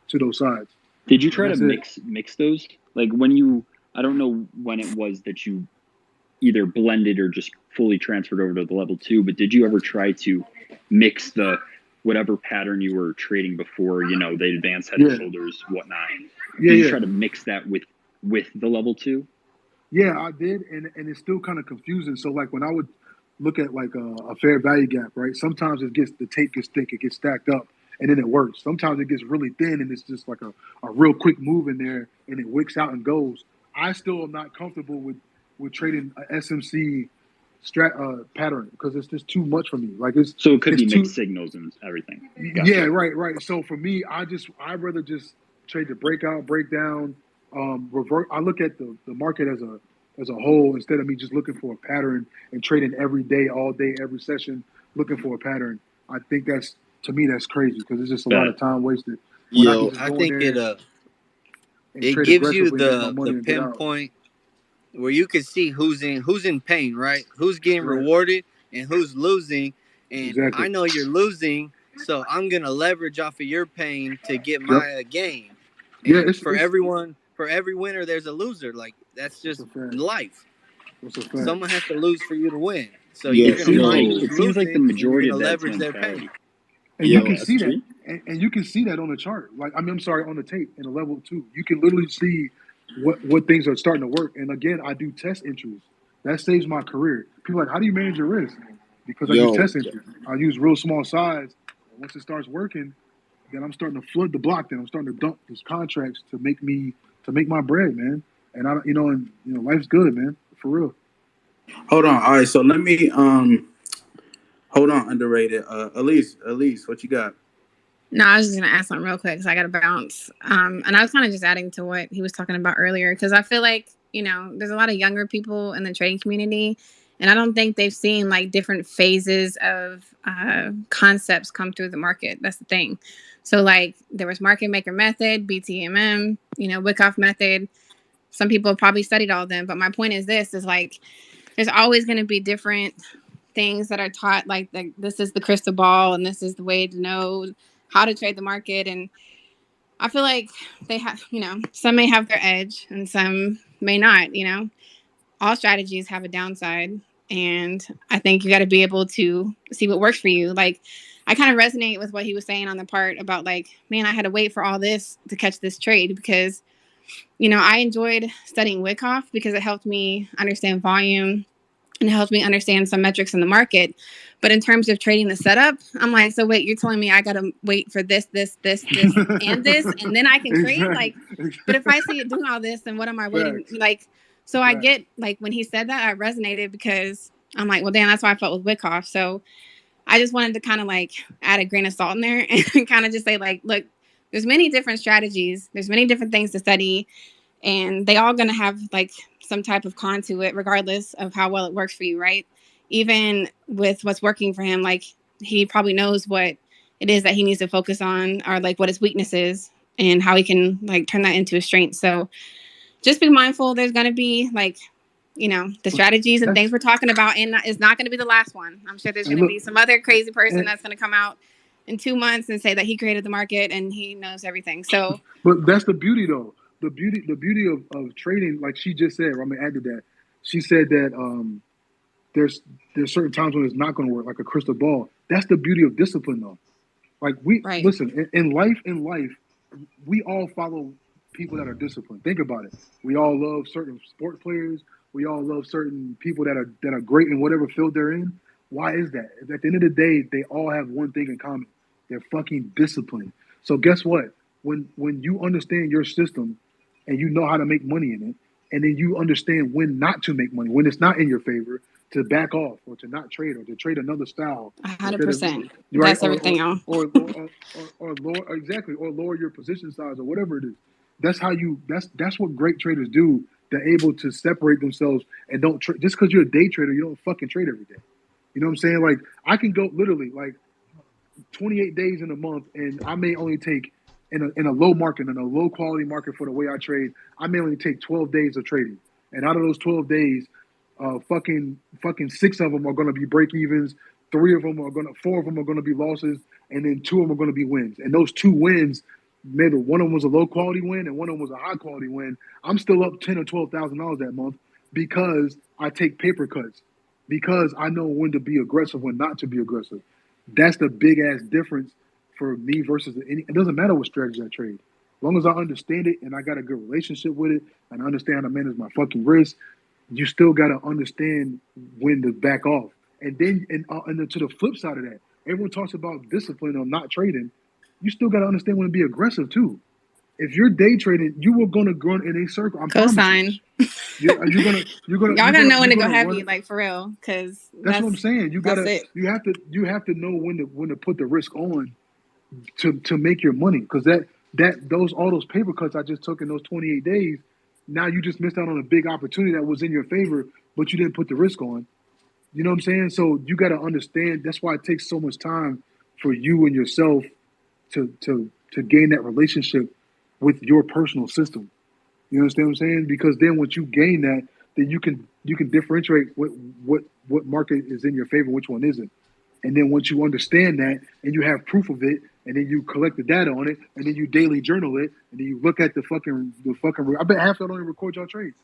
to those sides. Did you try to mix those? Like when you, I don't know when it was that you either blended or just fully transferred over to the level 2, but did you ever try to mix the whatever pattern you were trading before, you know, the advanced head and shoulders, whatnot? Did you try to mix that with the level 2? Yeah, I did, and it's still kind of confusing. So like when I would look at like a fair value gap, right? Sometimes the tape gets thick, it gets stacked up, and then it works. Sometimes it gets really thin, and it's just like a real quick move in there, and it wicks out and goes. I still am not comfortable with trading a SMC pattern because it's just too much for me. Like it could be mixed signals and everything. Gotcha. Yeah, right. So for me, I'd rather just trade the breakout, breakdown, revert. I look at the market as as a whole instead of me just looking for a pattern and trading every day, all day, every session, looking for a pattern. I think that's, to me, that's crazy because it's just a lot of time wasted when I can just I go in think there and it trade gives you aggressively, make my money, the and get out. pinpoint where you can see who's in pain, right? Who's getting Right. rewarded and who's losing. And Exactly. I know you're losing, so I'm gonna leverage off of your pain to get Yep. my gain. Yeah, And it's for every winner, there's a loser. Like that's just a fact. life. It's a fact. Someone has to lose for you to win. So Yeah, you're it gonna seems find like who's it seems like the losing, and you're majority gonna of that's leverage him, their Fab. pain. And you Yo, can see that, SG? and you can see that on the chart. Like I'm sorry, on the tape in the level 2, you can literally see what things are starting to work. And again, I do test entries. That saves my career. People are like, how do you manage your risk? Because I do test entries. I use real small size. And once it starts working, then I'm starting to flood the block. Then I'm starting to dump these contracts to make my bread, man. And life's good, man, for real. Hold on. All right, so let me hold on, underrated. Elise, what you got? No, I was just gonna ask something real quick because I got to bounce. And I was kind of just adding to what he was talking about earlier because I feel like there's a lot of younger people in the trading community, and I don't think they've seen like different phases of concepts come through the market. That's the thing. So like there was market maker method, BTMM, Wyckoff method. Some people have probably studied all of them, but my point is like there's always going to be different things that are taught, like this is the crystal ball and this is the way to know how to trade the market. And I feel like they have, some may have their edge and some may not. All strategies have a downside, and I think you got to be able to see what works for you. Like I kind of resonate with what he was saying on the part about like, man, I had to wait for all this to catch this trade because I enjoyed studying Wyckoff because it helped me understand volume and it helped me understand some metrics in the market. But in terms of trading the setup, I'm like, so wait, you're telling me I got to wait for this, and this, and then I can trade? Like, but if I see it doing all this, then what am I waiting? Facts. Like, so I get, like, when he said that, I resonated because I'm like, well, damn, that's why I felt with Wyckoff. So I just wanted to kind of like add a grain of salt in there and kind of just say like, look, there's many different strategies. There's many different things to study. And they all going to have like some type of con to it, regardless of how well it works for you, right? Even with what's working for him, like he probably knows what it is that he needs to focus on or like what his weakness is and how he can like turn that into a strength. So just be mindful. There's going to be like, the strategies and things we're talking about, and it's not going to be the last one. I'm sure there's going to be some other crazy person that's going to come out in 2 months and say that he created the market and he knows everything. So, but that's the beauty, though. The beauty of trading, like she just said. I'm gonna add to that. She said that there's certain times when it's not going to work, like a crystal ball. That's the beauty of discipline, though. Like listen, in life, we all follow people that are disciplined. Think about it. We all love certain sport players. We all love certain people that are great in whatever field they're in. Why is that? At the end of the day, they all have one thing in common. They're fucking disciplined. So guess what? When you understand your system and you know how to make money in it, and then you understand when not to make money, when it's not in your favor, to back off or to not trade or to trade another style. 100%. Right? That's everything else. Or lower, exactly, or lower your position size or whatever it is. That's what great traders do. They're able to separate themselves and don't trade. Just because you're a day trader, you don't fucking trade every day. You know what I'm saying? Like I can go literally like 28 days in a month, and I may only take in a low market, in a low quality market for the way I trade, I may only take 12 days of trading. And out of those 12 days, fucking 6 of them are going to be break evens, 4 of them are going to be losses, and then 2 of them are going to be wins. And those 2 wins, maybe one of them was a low quality win and one of them was a high quality win. I'm still up $10,000 or $12,000 that month because I take paper cuts, because I know when to be aggressive, when not to be aggressive. That's the big ass difference for me versus it doesn't matter what strategy I trade. As long as I understand it and I got a good relationship with it and I understand how to manage my fucking risk, you still got to understand when to back off. And then to the flip side of that, everyone talks about discipline on not trading. You still got to understand when to be aggressive too. If you're day trading, you are gonna run in a circle. I'm cosign. You're gonna Y'all gotta know when to go heavy, like for real, because that's what I'm saying. You have to know when to put the risk on to make your money, because all those paper cuts I just took in those 28 days, now you just missed out on a big opportunity that was in your favor, but you didn't put the risk on. You know what I'm saying? So you got to understand. That's why it takes so much time for you and yourself to gain that relationship with your personal system. You understand what I'm saying? Because then once you gain that, then you can differentiate what market is in your favor, which one isn't. And then once you understand that and you have proof of it, and then you collect the data on it, and then you daily journal it, and then you look at the fucking. I bet half of y'all don't even record y'all trades.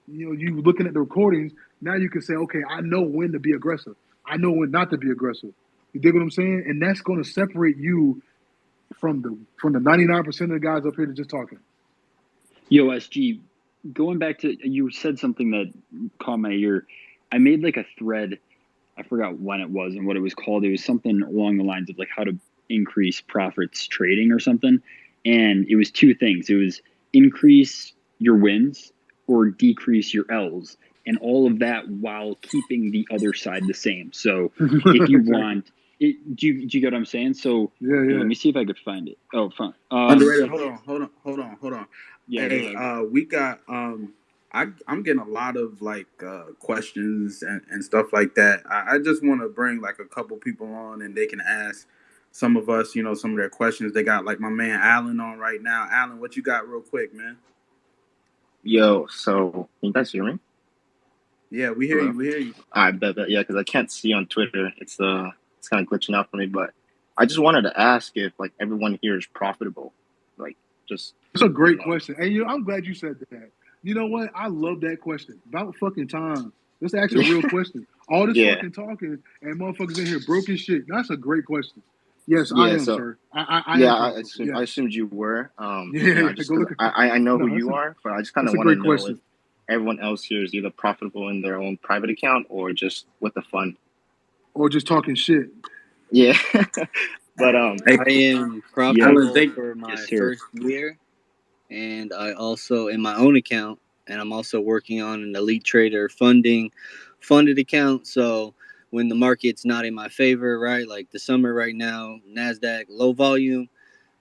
You know, you looking at the recordings, now you can say, okay, I know when to be aggressive. I know when not to be aggressive. You dig what I'm saying? And that's going to separate you from the 99% of the guys up here that just talking. Yo, SG, going back to, you said something that caught my ear. I made like a thread. I forgot when it was and what it was called. It was something along the lines of like how to increase profits trading or something. And it was two things. It was increase your wins or decrease your L's, and all of that while keeping the other side the same. So if you want it, do you get what I'm saying? So yeah. Let me see if I could find it. Oh, fine. Underrated. Hold on. Yeah, hey, we got I'm getting a lot of like questions and stuff like that. I just want to bring like a couple people on and they can ask some of us, some of their questions. They got like my man Alan on right now. Alan, what you got real quick, man? Yo, so can you guys hear me? Yeah, we hear you. We hear you. I bet. Yeah, because I can't see on Twitter. It's kind of glitching out for me. But I just wanted to ask if like everyone here is profitable. Like, just. It's a great question. And I'm glad you said that. You know what? I love that question. About fucking time. That's actually a real question. All this fucking talking and motherfuckers in here broken shit. That's a great question. Yes, I am, sir. I assumed you were. I know who you are, but I just kind of want to know if everyone else here is either profitable in their own private account or just with the fund. Or just talking shit. Yeah. But I am profitable for my first year, and I also in my own account, and I'm also working on an Elite Trader funded account. So when the market's not in my favor, right, like the summer right now, NASDAQ low volume,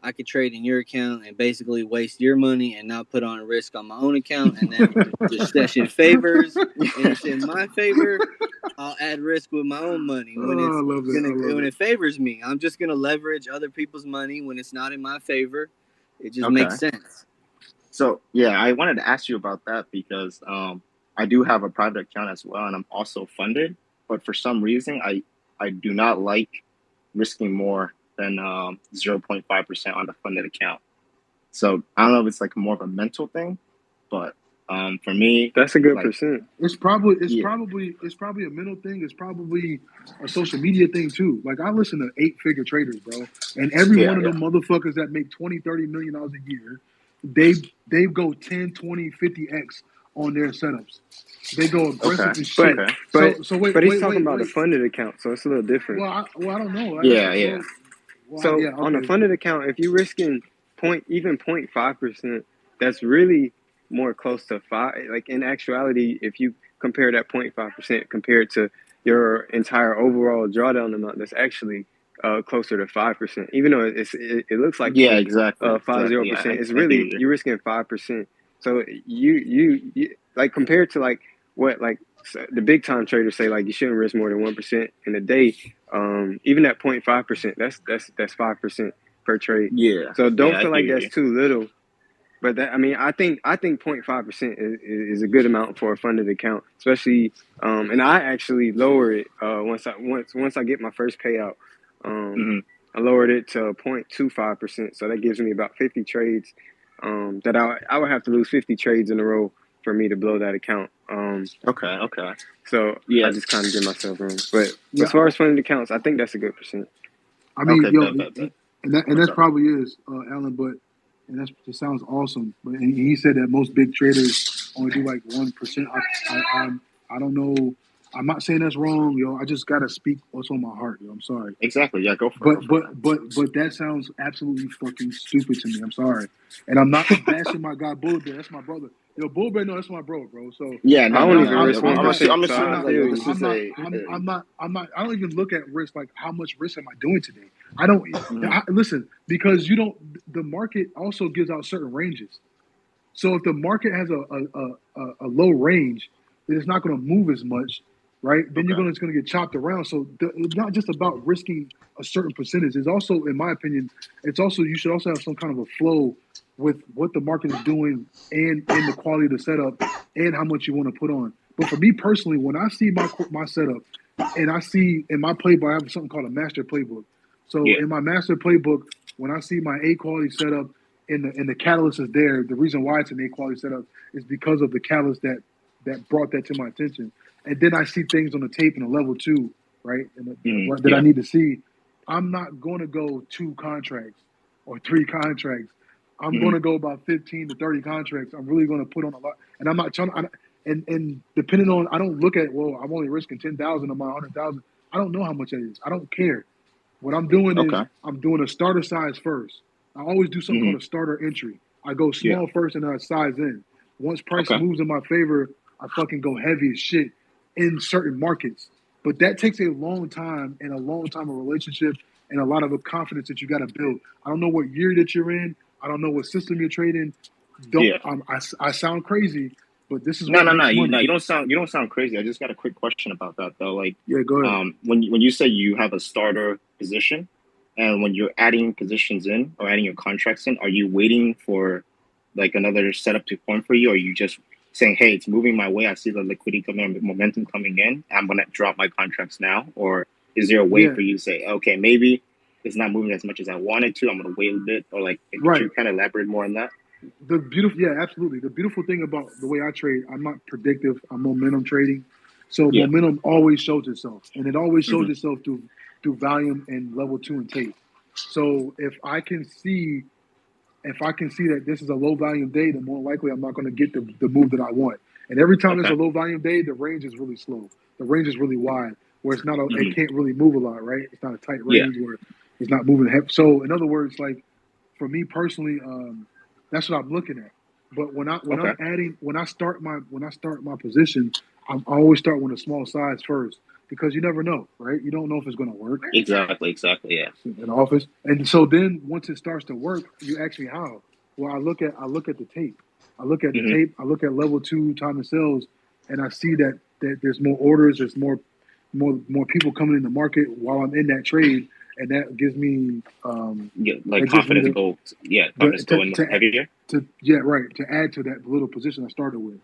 I could trade in your account and basically waste your money and not put on a risk on my own account. And then when the session favors and it's in my favor, I'll add risk with my own money. When it favors me, I'm just gonna leverage other people's money. When it's not in my favor, it just makes sense. So yeah, I wanted to ask you about that because I do have a private account as well, and I'm also funded. But for some reason, I do not like risking more than 0.5% on the funded account. So I don't know if it's like more of a mental thing, but for me, that's a good percent. It's probably a mental thing. It's probably a social media thing too. Like I listen to 8-figure traders, bro, and every one of them motherfuckers that make $20-30 million a year, they go 10, 20, 50x on their setups. They go aggressive as shit. But he's talking about a funded account, so it's a little different. Well, I don't know. On a funded account, if you're risking even 0.5%, that's really more close to 5. Like in actuality, if you compare that 0.5% compared to your entire overall drawdown amount, that's actually closer to 5%. Even though it looks like 50%, it's really you're risking 5%. So you like compared to like what like the big time traders say, like you shouldn't risk more than 1% in a day. Even at 0.5%, that's 5% per trade. Yeah. So don't feel like that's too little. But that, I think 0.5% is a good amount for a funded account, especially. And I actually lower it once I get my first payout. I lowered it to 0.25%, so that gives me about 50 trades. That I would have to lose 50 trades in a row for me to blow that account. Okay. So I just kind of give myself room. But as far as funded accounts, I think that's a good percent. I mean, and that's probably is, Alan. But it sounds awesome. But and he said that most big traders only do like 1%. I don't know. I'm not saying that's wrong, yo. I just gotta speak what's on my heart, yo. I'm sorry. Exactly. Yeah, go for it. But that sounds absolutely fucking stupid to me. I'm sorry, and I'm not bashing my guy Bull Bear. That's my brother. Yo, Bull Bear, no, that's my bro. So yeah, no, I don't even risk 1%. I don't even look at risk like how much risk am I doing today. I don't listen because the market also gives out certain ranges. So if the market has a low range, then it's not going to move as much, right? Then it's going to get chopped around. So it's not just about risking a certain percentage. It's also, in my opinion, it's also you should also have some kind of a flow with what the market is doing and the quality of the setup and how much you want to put on. But for me personally, when I see my setup and I see in my playbook, I have something called a master playbook. So in my master playbook, when I see my A quality setup and the catalyst is there, the reason why it's an A quality setup is because of the catalyst that brought that to my attention. And then I see things on the tape in a level 2, right? And that I need to see. I'm not going to go 2 contracts or 3 contracts. I'm going to go about 15 to 30 contracts. I'm really going to put on a lot, and I'm not trying to. And depending on, I don't look at, well, I'm only risking 10,000 on my 100,000. I don't know how much that is. I don't care. What I'm doing is I'm doing a starter size first. I always do something called a starter entry. I go small first and then I size in. Once price moves in my favor, I fucking go heavy as shit in certain markets. But that takes a long time and a long time of relationship and a lot of a confidence that you got to build. I don't know what year that you're in. I don't know what system you're trading. I sound crazy, but this is what makes money. You don't sound crazy. I just got a quick question about that though. Like, go ahead. When you say you have a starter position, and when you're adding positions in or adding your contracts in, are you waiting for like another setup to form for you, or are you just saying, hey, it's moving my way, I see the liquidity coming in, momentum coming in, I'm gonna drop my contracts now? Or is there a way for you to say, okay, maybe it's not moving as much as I wanted to, I'm gonna wait a bit? Or like, could you kind of elaborate more on that? Absolutely. The beautiful thing about the way I trade, I'm not predictive. I'm momentum trading. So momentum always shows itself, and it always shows itself through volume and level 2 and tape. So if I can see that this is a low volume day, then more likely I'm not going to get the move that I want. And every time it's a low volume day, the range is really slow. The range is really wide, where it's not it can't really move a lot, right? It's not a tight range where it's not moving heavy. So in other words, like for me personally, that's what I'm looking at. But when I start my position, I always start with a small size first, because you never know, right? You don't know if it's going to work. Exactly, yeah. In the office, and so then once it starts to work, you ask me how. Well, I look at the tape. I look at the tape. I look at level 2 time to sales, and I see that there's more orders. There's more people coming in the market while I'm in that trade, and that gives me confidence to go heavier. To add to that little position I started with.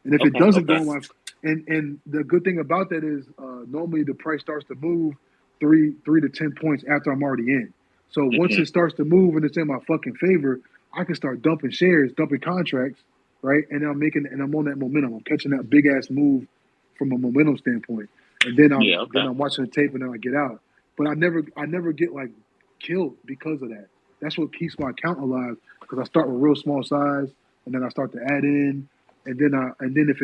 And if it doesn't go on my and the good thing about that is normally the price starts to move 3 to 10 points after I'm already in. So once it starts to move and it's in my fucking favor, I can start dumping shares, dumping contracts, right? And I'm on that momentum. I'm catching that big ass move from a momentum standpoint. And then I'm watching the tape and then I get out. But I never get like killed because of that. That's what keeps my account alive, because I start with real small size and then I start to add in. And then if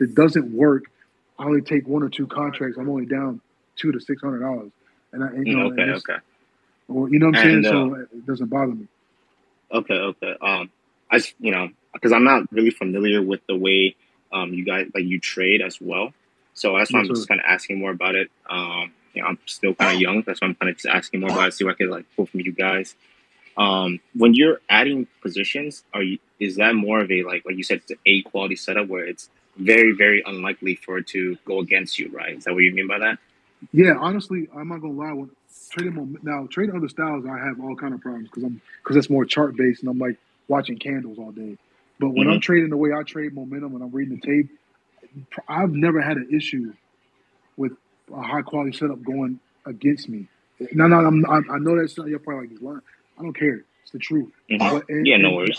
it doesn't work, I only take 1 or 2 contracts. I'm only down $200 to $600, and you know what I'm saying. So it doesn't bother me. Okay. Because I'm not really familiar with the way you guys you trade as well. So that's why I'm just kind of asking more about it. I'm still kind of young. That's why I'm kind of just asking more about it, see what I can pull from you guys. When you're adding positions, is that more of a like you said, it's an A quality setup where it's very, very unlikely for it to go against you, right? Is that what you mean by that? Yeah, honestly, I'm not gonna lie. When trading other styles, I have all kind of problems because it's more chart based, and I'm like watching candles all day. But when I'm trading the way I trade momentum, when I'm reading the tape, I've never had an issue with a high quality setup going against me. No, I know that's not your part. Like, lying. I don't care. It's the truth. No worries.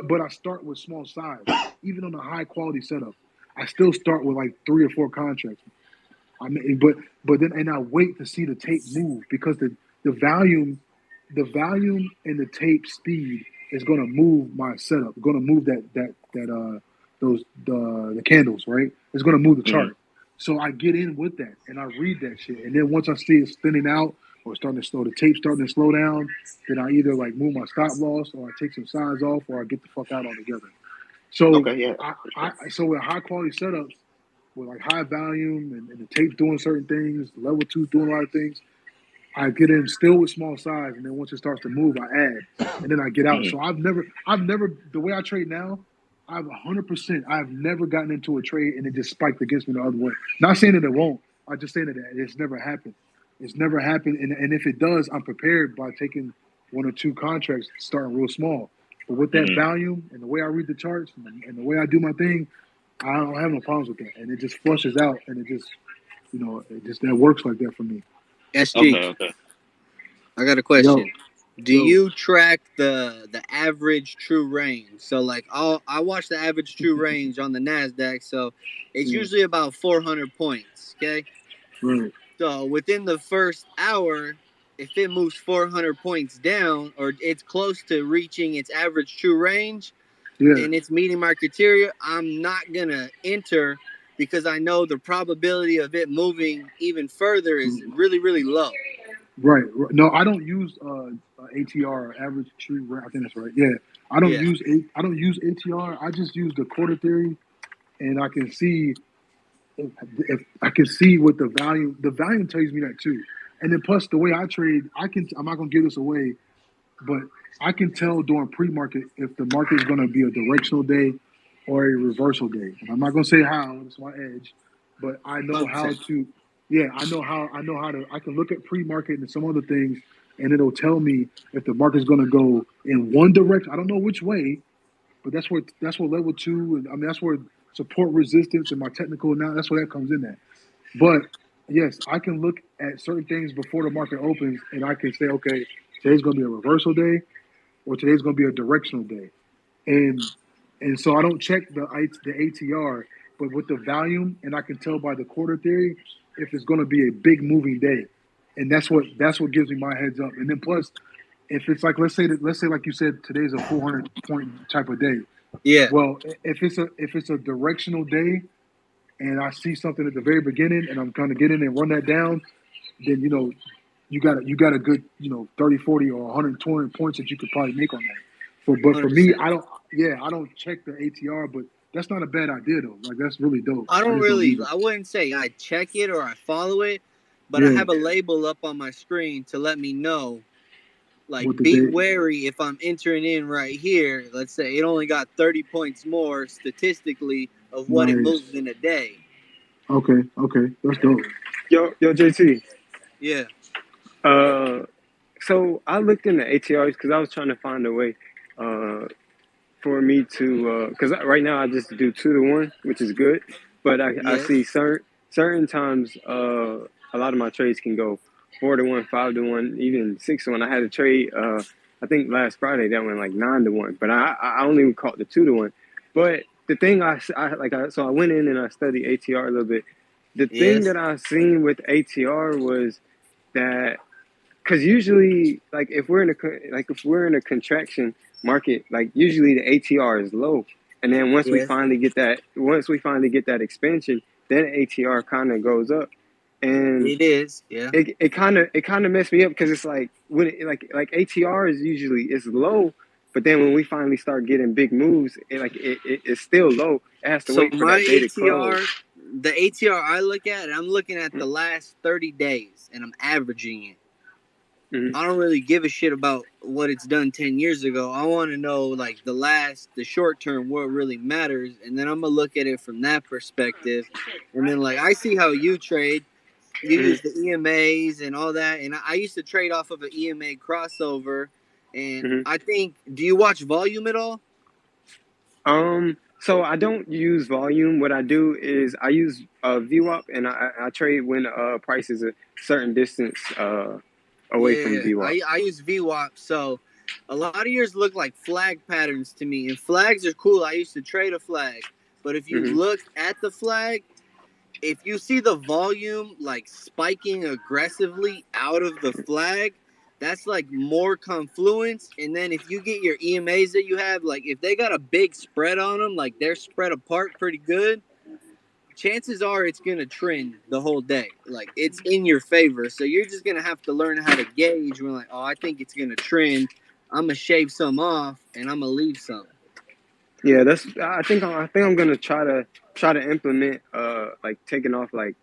But I start with small size, even on a high quality setup. I still start with like 3 or 4 contracts. I mean, but then I wait to see the tape move, because the volume and the tape speed is going to move my setup. Going to move the candles, right? It's going to move the chart. So I get in with that and I read that shit. And then once I see it spinning out or starting to slow, the tape starting to slow down, then I either like move my stop loss or I take some size off or I get the fuck out altogether. So so with high quality setups, with like high volume and the tape doing certain things, level 2 doing a lot of things, I get in still with small size, and then once it starts to move, I add, and then I get out. So I've never, the way I trade now, I've 100%. I've never gotten into a trade and it just spiked against me the other way. Not saying that it won't. I'm just saying that it's never happened. It's never happened, and if it does, I'm prepared by taking one or two contracts, starting real small. But with that volume and the way I read the charts and the way I do my thing, I don't have no problems with that, and it just flushes out, and it just, it just that works like that for me. SG. Okay. I got a question. Do Yo. you track the average true range? So like I watch the average true range on the NASDAQ, so it's usually about 400 points, okay? Right. So within the first hour, if it moves 400 points down or it's close to reaching its average true range and it's meeting my criteria, I'm not going to enter because I know the probability of it moving even further is really, really low. Right. No, I don't use ATR, average true range. I think that's right. Yeah, I don't use ATR. I just use the quarter theory, and I can see if I can see what the volume. The volume tells me that too. And then plus the way I trade, I'm not gonna give this away, but I can tell during pre-market if the market is gonna be a directional day or a reversal day. And I'm not gonna say how. It's my edge, but I know how to. Yeah, I know how to. I can look at pre-market and some other things, and it'll tell me if the market's going to go in one direction. I don't know which way, but that's where level two. And I mean, that's where support resistance and my technical now. That's where that comes in at. But yes, I can look at certain things before the market opens, and I can say, okay, today's going to be a reversal day, or today's going to be a directional day, and so I don't check the ATR, but with the volume, and I can tell by the quarter theory if it's going to be a big moving day, and that's what gives me my heads up. And then plus, if it's like let's say like you said, today's a 400 point type of day. Yeah. Well, if it's a directional day, and I see something at the very beginning, and I'm trying to get in and run that down, then you got a good 30, 40, or 120 points that you could probably make on that. But for me, 100%. I don't check the ATR, but that's not a bad idea though. Like that's really dope. I wouldn't say I check it or I follow it, but I have a label up on my screen to let me know, like, be wary if I'm entering in right here. Let's say it only got 30 points more statistically of what it moves in a day. Okay, that's dope. Yo, JT. Yeah. So I looked into ATRs because I was trying to find a way for me to because right now I just do 2-to-1, which is good, but I see certain times a lot of my trades can go 4-to-1, 5-to-1, even 6-to-1. I had a trade I think last Friday that went like 9-to-1, but I only caught the 2-to-1. But the thing so I went in and I studied ATR a little bit. The thing that I seen with ATR was that because usually like if we're in a contraction market, like usually the ATR is low, and then once we finally get that expansion, then ATR kind of goes up, and it kind of messed me up because it's like when like ATR is usually low, but then when we finally start getting big moves, it's still low. It has to wait for that day to close. The ATR I look at, and I'm looking at the last 30 days, and I'm averaging it. I don't really give a shit about what it's done 10 years ago. I want to know like the short term, what really matters, and then I'm gonna look at it from that perspective. And then like I see how you trade. You use the EMAs and all that, and I used to trade off of an EMA crossover. And I think, do you watch volume at all? So I don't use volume. What I do is I use VWAP, and I trade when price is a certain distance away from VWAP. I use VWAP, so a lot of yours look like flag patterns to me, and flags are cool. I used to trade a flag, but if you look at the flag, if you see the volume like spiking aggressively out of the flag, that's like more confluence. And then if you get your EMAs that you have, like if they got a big spread on them, like they're spread apart pretty good, chances are it's going to trend the whole day. Like it's in your favor. So you're just going to have to learn how to gauge when like, oh, I think it's going to trend. I'm going to shave some off and I'm going to leave some. Yeah, I think I'm going to try to implement like taking off like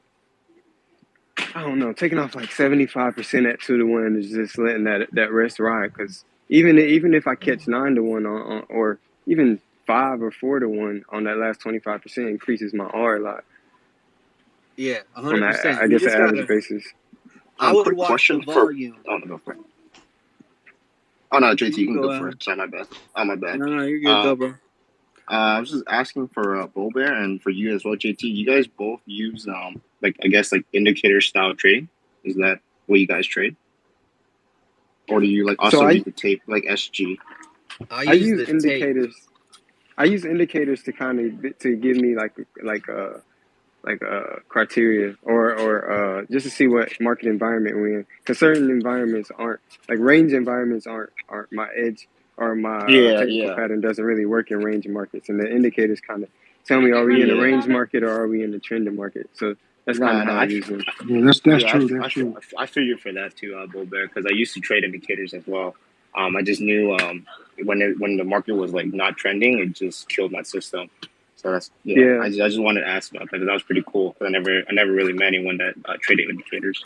I don't know, taking off like 75% at 2 to 1 is just letting that rest ride. Because even if I catch 9 to 1 or even 5 or 4 to 1 on that last 25% increases my R a lot. Yeah, On that, 100%. I You guess, just an average gotta. basis. I would Quick watch the question for. volume. Oh, no, go for it. Oh no, JT, You you can go go out. first. Sorry, my bad. Oh, my bad. No, you're good. Uh, Go, bro. I was just asking for Bull Bear and for you as well, JT. You guys both use like I guess like indicator style trading. Is that what you guys trade, or do you like So also use the tape like SG? I I use use the tape. indicators. I use indicators to kind of to give me like criteria or just to see what market environment we're in. Because certain environments aren't like range environments aren't my edge, or my Yeah, technical yeah, pattern doesn't really work in range markets, and the indicators kind of tell me, are we in a yeah. range market or are we in the trending market? So that's kind No, of no, how I use them. Yeah, that's yeah, true. That's true. I figured for that too, Bull Bear, because I used to trade indicators as well. I just knew when the market was like not trending, it just killed my system. So that's yeah. Yeah, I just wanted to ask about that. 'Cause that was pretty cool. 'Cause I never really met anyone that traded indicators.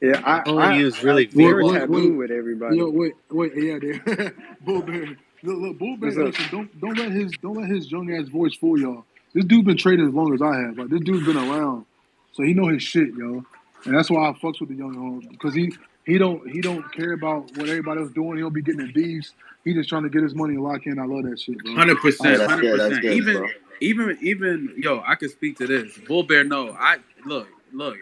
yeah. I only use really They were Wait, VWAP. wait, taboo with everybody. yo, wait, yeah, there. Bull Bear. Look, Bull Bear. What's up? Listen, don't let his young ass voice fool y'all. This dude been trading as long as I have. Like this dude's been around, so he know his shit, yo. And that's why I fucks with the young home because he don't care about what everybody else doing. He don't be getting in beefs. He just trying to get his money and lock in. I love that shit, bro. Hundred Yeah, percent, that's hundred good. That's percent. good, bro. Even yo, I can speak to this. Bull Bear, no, I look.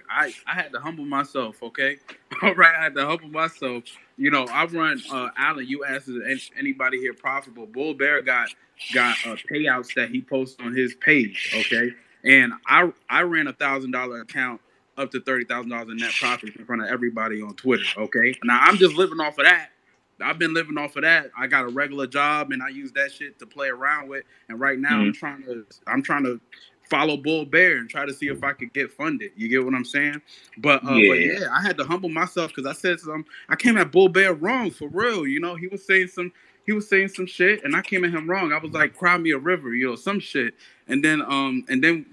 I had to humble myself. Okay, all right, I had to humble myself. You know, I run. Alan, you asked is anybody here profitable? Bull Bear got payouts that he posts on his page. Okay, and I ran $1,000 account up to $30,000 in net profits in front of everybody on Twitter. Okay, now I'm just living off of that. I've been living off of that. I got a regular job and I use that shit to play around with. And right now Mm. I'm trying to follow Bull Bear and try to see if I could get funded. You get what I'm saying? But Yeah, yeah, I had to humble myself because I said I came at Bull Bear wrong for real. You know, he was saying some shit and I came at him wrong. I was like, cry me a river, some shit. And then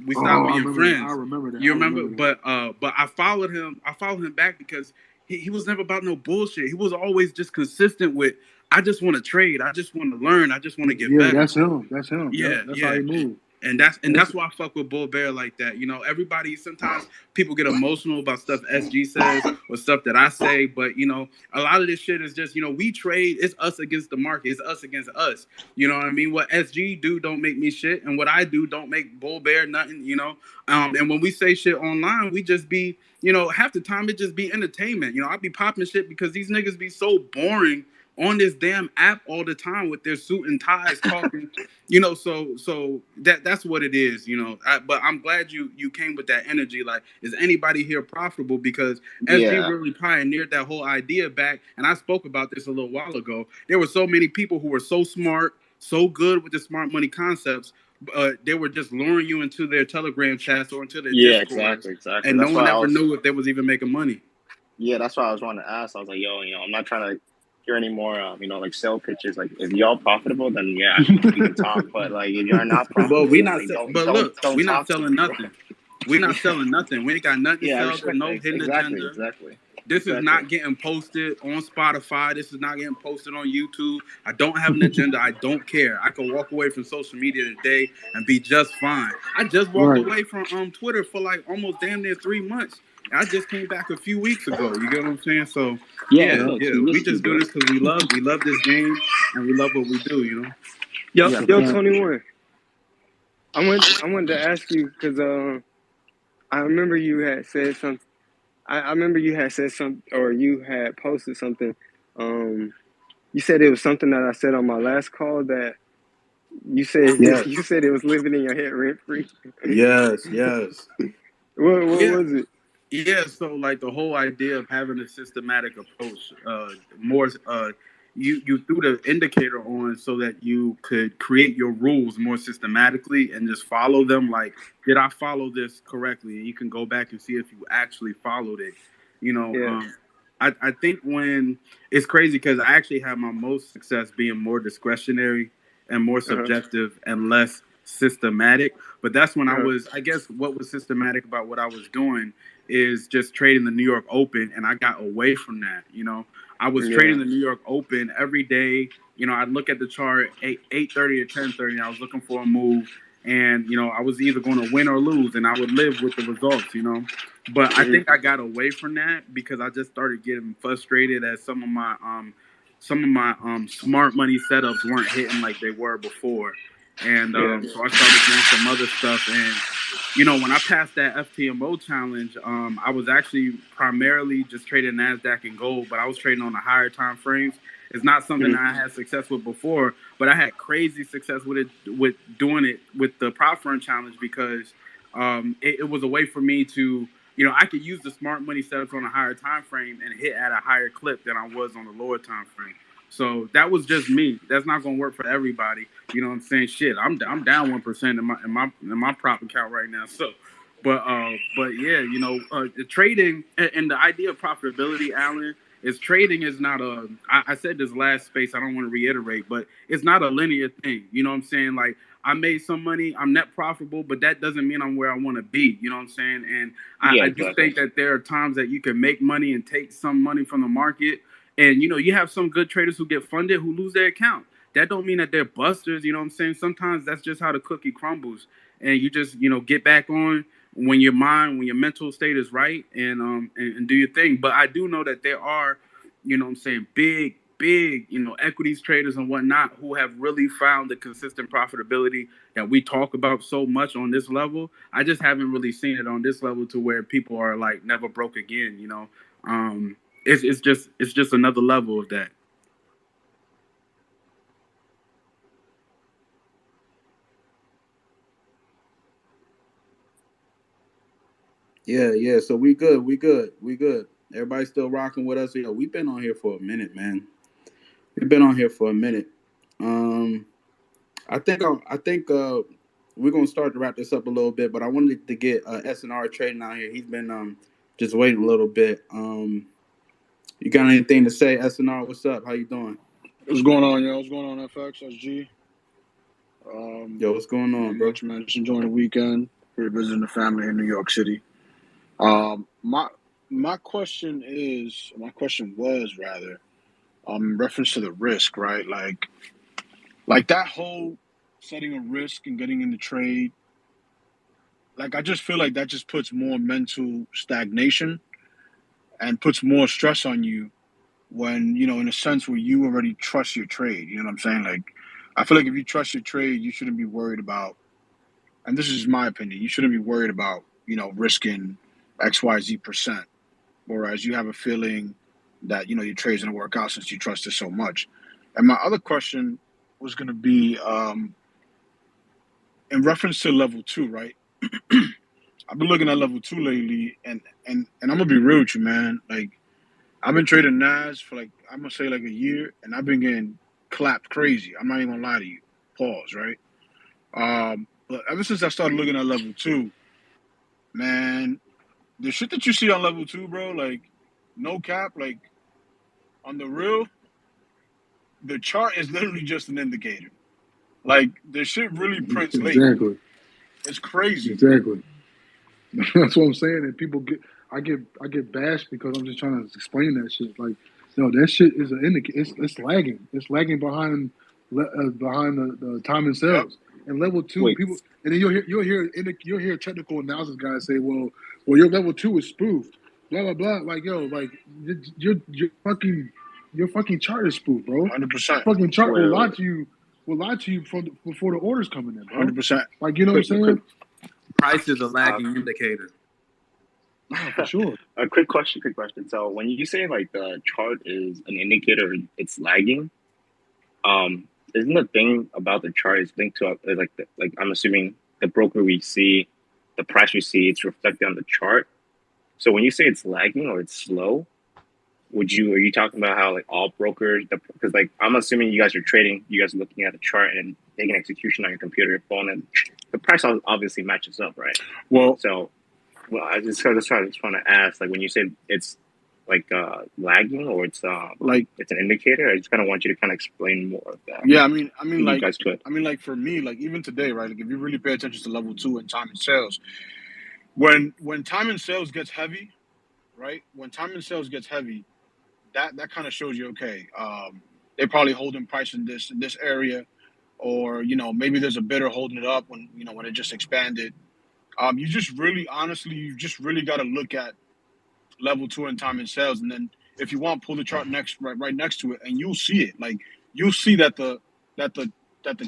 we stopped Oh, I being remember that. I friends. remember that. You I remember? remember that. But I followed him back because he was never about no bullshit. He was always just consistent with, I just want to trade. I just want to learn. I just want to get Yeah, better. that's him. That's him. Yep, Yeah, that's how yeah. he moved. And That's that's why I fuck with Bull Bear like that. You know, everybody sometimes people get emotional about stuff SG says or stuff that I say, but you know, a lot of this shit is just, we trade, it's us against the market, it's us against us. You know what I mean? What SG do don't make me shit, and what I do don't make Bull Bear nothing. And when we say shit online, we just be, half the time it just be entertainment. I be popping shit because these niggas be so boring on this damn app all the time with their suit and ties talking. So that's what it is. But I'm glad you came with that energy. Like, is anybody here profitable? Because SG yeah, really pioneered that whole idea back, and I spoke about this a little while ago. There were so many people who were so smart, so good with the smart money concepts. They were just luring you into their Telegram chats or into their yeah. Discords, Exactly. and no That's one why ever knew if they was even making money. Yeah, that's why I was wanting to ask. I was like, yo, I'm not trying to hear any more, like sell pitches. Like, if y'all profitable, then yeah, we can talk. But like, if you're not But we profitable, not. like, But look, don't we not talk to selling me, bro. nothing. We not Yeah, selling nothing. We ain't got nothing to yeah, I sell. There's respect no that. hidden Exactly, agenda. exactly, This is exactly. not getting posted on Spotify. This is not getting posted on YouTube. I don't have an agenda. I don't care. I can walk away from social media today and be just fine. I just walked right. away from Twitter for like almost damn near 3 months. I just came back a few weeks ago. You get what I'm saying? So Yeah, yeah, no, yeah. We teamlessly, just do bro. this because we love this game and we love what we do. Yo, Yeah, yo, bro. 21. I wanted to ask you because I remember you had said something. I remember you had said something, or you had posted something. You said it was something that I said on my last call that you said Yes. you said it was living in your head rent free. Yes. What Yeah. was it? Yeah, so like the whole idea of having a systematic approach, more you threw the indicator on so that you could create your rules more systematically and just follow them. Like, did I follow this correctly? And you can go back and see if you actually followed it. You know, Yeah. um, I think when it's crazy because I actually have my most success being more discretionary and more Uh huh. subjective and less systematic. But that's when I guess what was systematic about what I was doing is just trading the New York Open, and I got away from that. I was trading the New York Open every day. I'd look at the chart 8:30 or 10:30. I was looking for a move, and I was either going to win or lose, and I would live with the results. But I think I got away from that because I just started getting frustrated as some of my smart money setups weren't hitting like they were before. And so I started doing some other stuff. And, when I passed that FTMO challenge, I was actually primarily just trading NASDAQ and gold, but I was trading on the higher time frames. It's not something that I had success with before, but I had crazy success with it, with doing it with the prop firm challenge because it was a way for me to, I could use the smart money setups on a higher time frame and hit at a higher clip than I was on the lower time frame. So that was just me. That's not going to work for everybody. You know what I'm saying? Shit, I'm down 1% in my prop account right now. So, but yeah, the trading and the idea of profitability, Alan, is trading is not a. I said this last space. I don't want to reiterate, but it's not a linear thing. You know what I'm saying? Like I made some money, I'm net profitable, but that doesn't mean I'm where I want to be. You know what I'm saying? And I do think that there are times that you can make money and take some money from the market. And, you have some good traders who get funded who lose their account. That don't mean that they're busters. You know what I'm saying? Sometimes that's just how the cookie crumbles. And you just, get back on when your mental state is right and do your thing. But I do know that there are, big, equities traders and whatnot who have really found the consistent profitability that we talk about so much on this level. I just haven't really seen it on this level to where people are like never broke again, It's just another level of that. Yeah. So we good. Everybody's still rocking with us. We've been on here for a minute, man. We've been on here for a minute. I think we're gonna start to wrap this up a little bit, but I wanted to get SNR trading out here. He's been just waiting a little bit. You got anything to say, SNR? What's up? How you doing? What's going on, yo? What's going on, FX, SG? Yo, what's going on, bro? Much, man. Just enjoying the weekend. Here visiting the family in New York City. My question was rather, in reference to the risk, right? Like that whole setting a risk and getting in the trade. Like I just feel like that just puts more mental stagnation and puts more stress on you when, in a sense where you already trust your trade. You know what I'm saying? Like, I feel like if you trust your trade, you shouldn't be worried about, and this is my opinion, you shouldn't be worried about, risking XYZ%. Whereas you have a feeling that, your trade's going to work out since you trust it so much. And my other question was going to be in reference to level 2, right? I've been looking at level 2 lately, and I'm going to be real with you, man. Like, I've been trading NAS for I'm going to say a year, and I've been getting clapped crazy. I'm not even going to lie to you. Pause, right? But ever since I started looking at level 2, man, the shit that you see on level 2, bro, no cap, on the real, the chart is literally just an indicator. The shit really prints late. Exactly. It's crazy. Exactly. That's what I'm saying. And I get bashed because I'm just trying to explain that shit. That shit is an indicator. It's lagging. It's lagging behind the time and sales. And level 2, people, and then you'll hear technical analysis guys say, well, your level 2 is spoofed. Blah blah blah. Your fucking chart is spoofed, bro. 100%. Fucking chart will lie to you before the orders coming in, bro. 100%. You know what I'm saying? Price is a lagging indicator. Yeah, for sure. A quick question. So when you say the chart is an indicator, it's lagging. Isn't the thing about the chart is linked to I'm assuming the broker we see, the price we see, it's reflected on the chart. So when you say it's lagging or it's slow, are you talking about how all brokers, because I'm assuming you guys are trading, you guys are looking at the chart and taking execution on your computer, your phone, and the price obviously matches up, right? I just want to ask, when you say it's lagging, or it's Like, it's an indicator? I just kind of want you to kind of explain more of that. yeah, If you guys could. like for me, like even today, right? Like if you really pay attention to level 2 and time and sales, when time and sales gets heavy, right? When time and sales gets heavy, that kind of shows you, okay, they're probably holding price in this area, or maybe there's a bidder holding it up when it just expanded. You just really, honestly, you just really got to look at level 2 and time and sales, and then if you want, pull the chart right next to it, and you'll see it. Like you'll see that the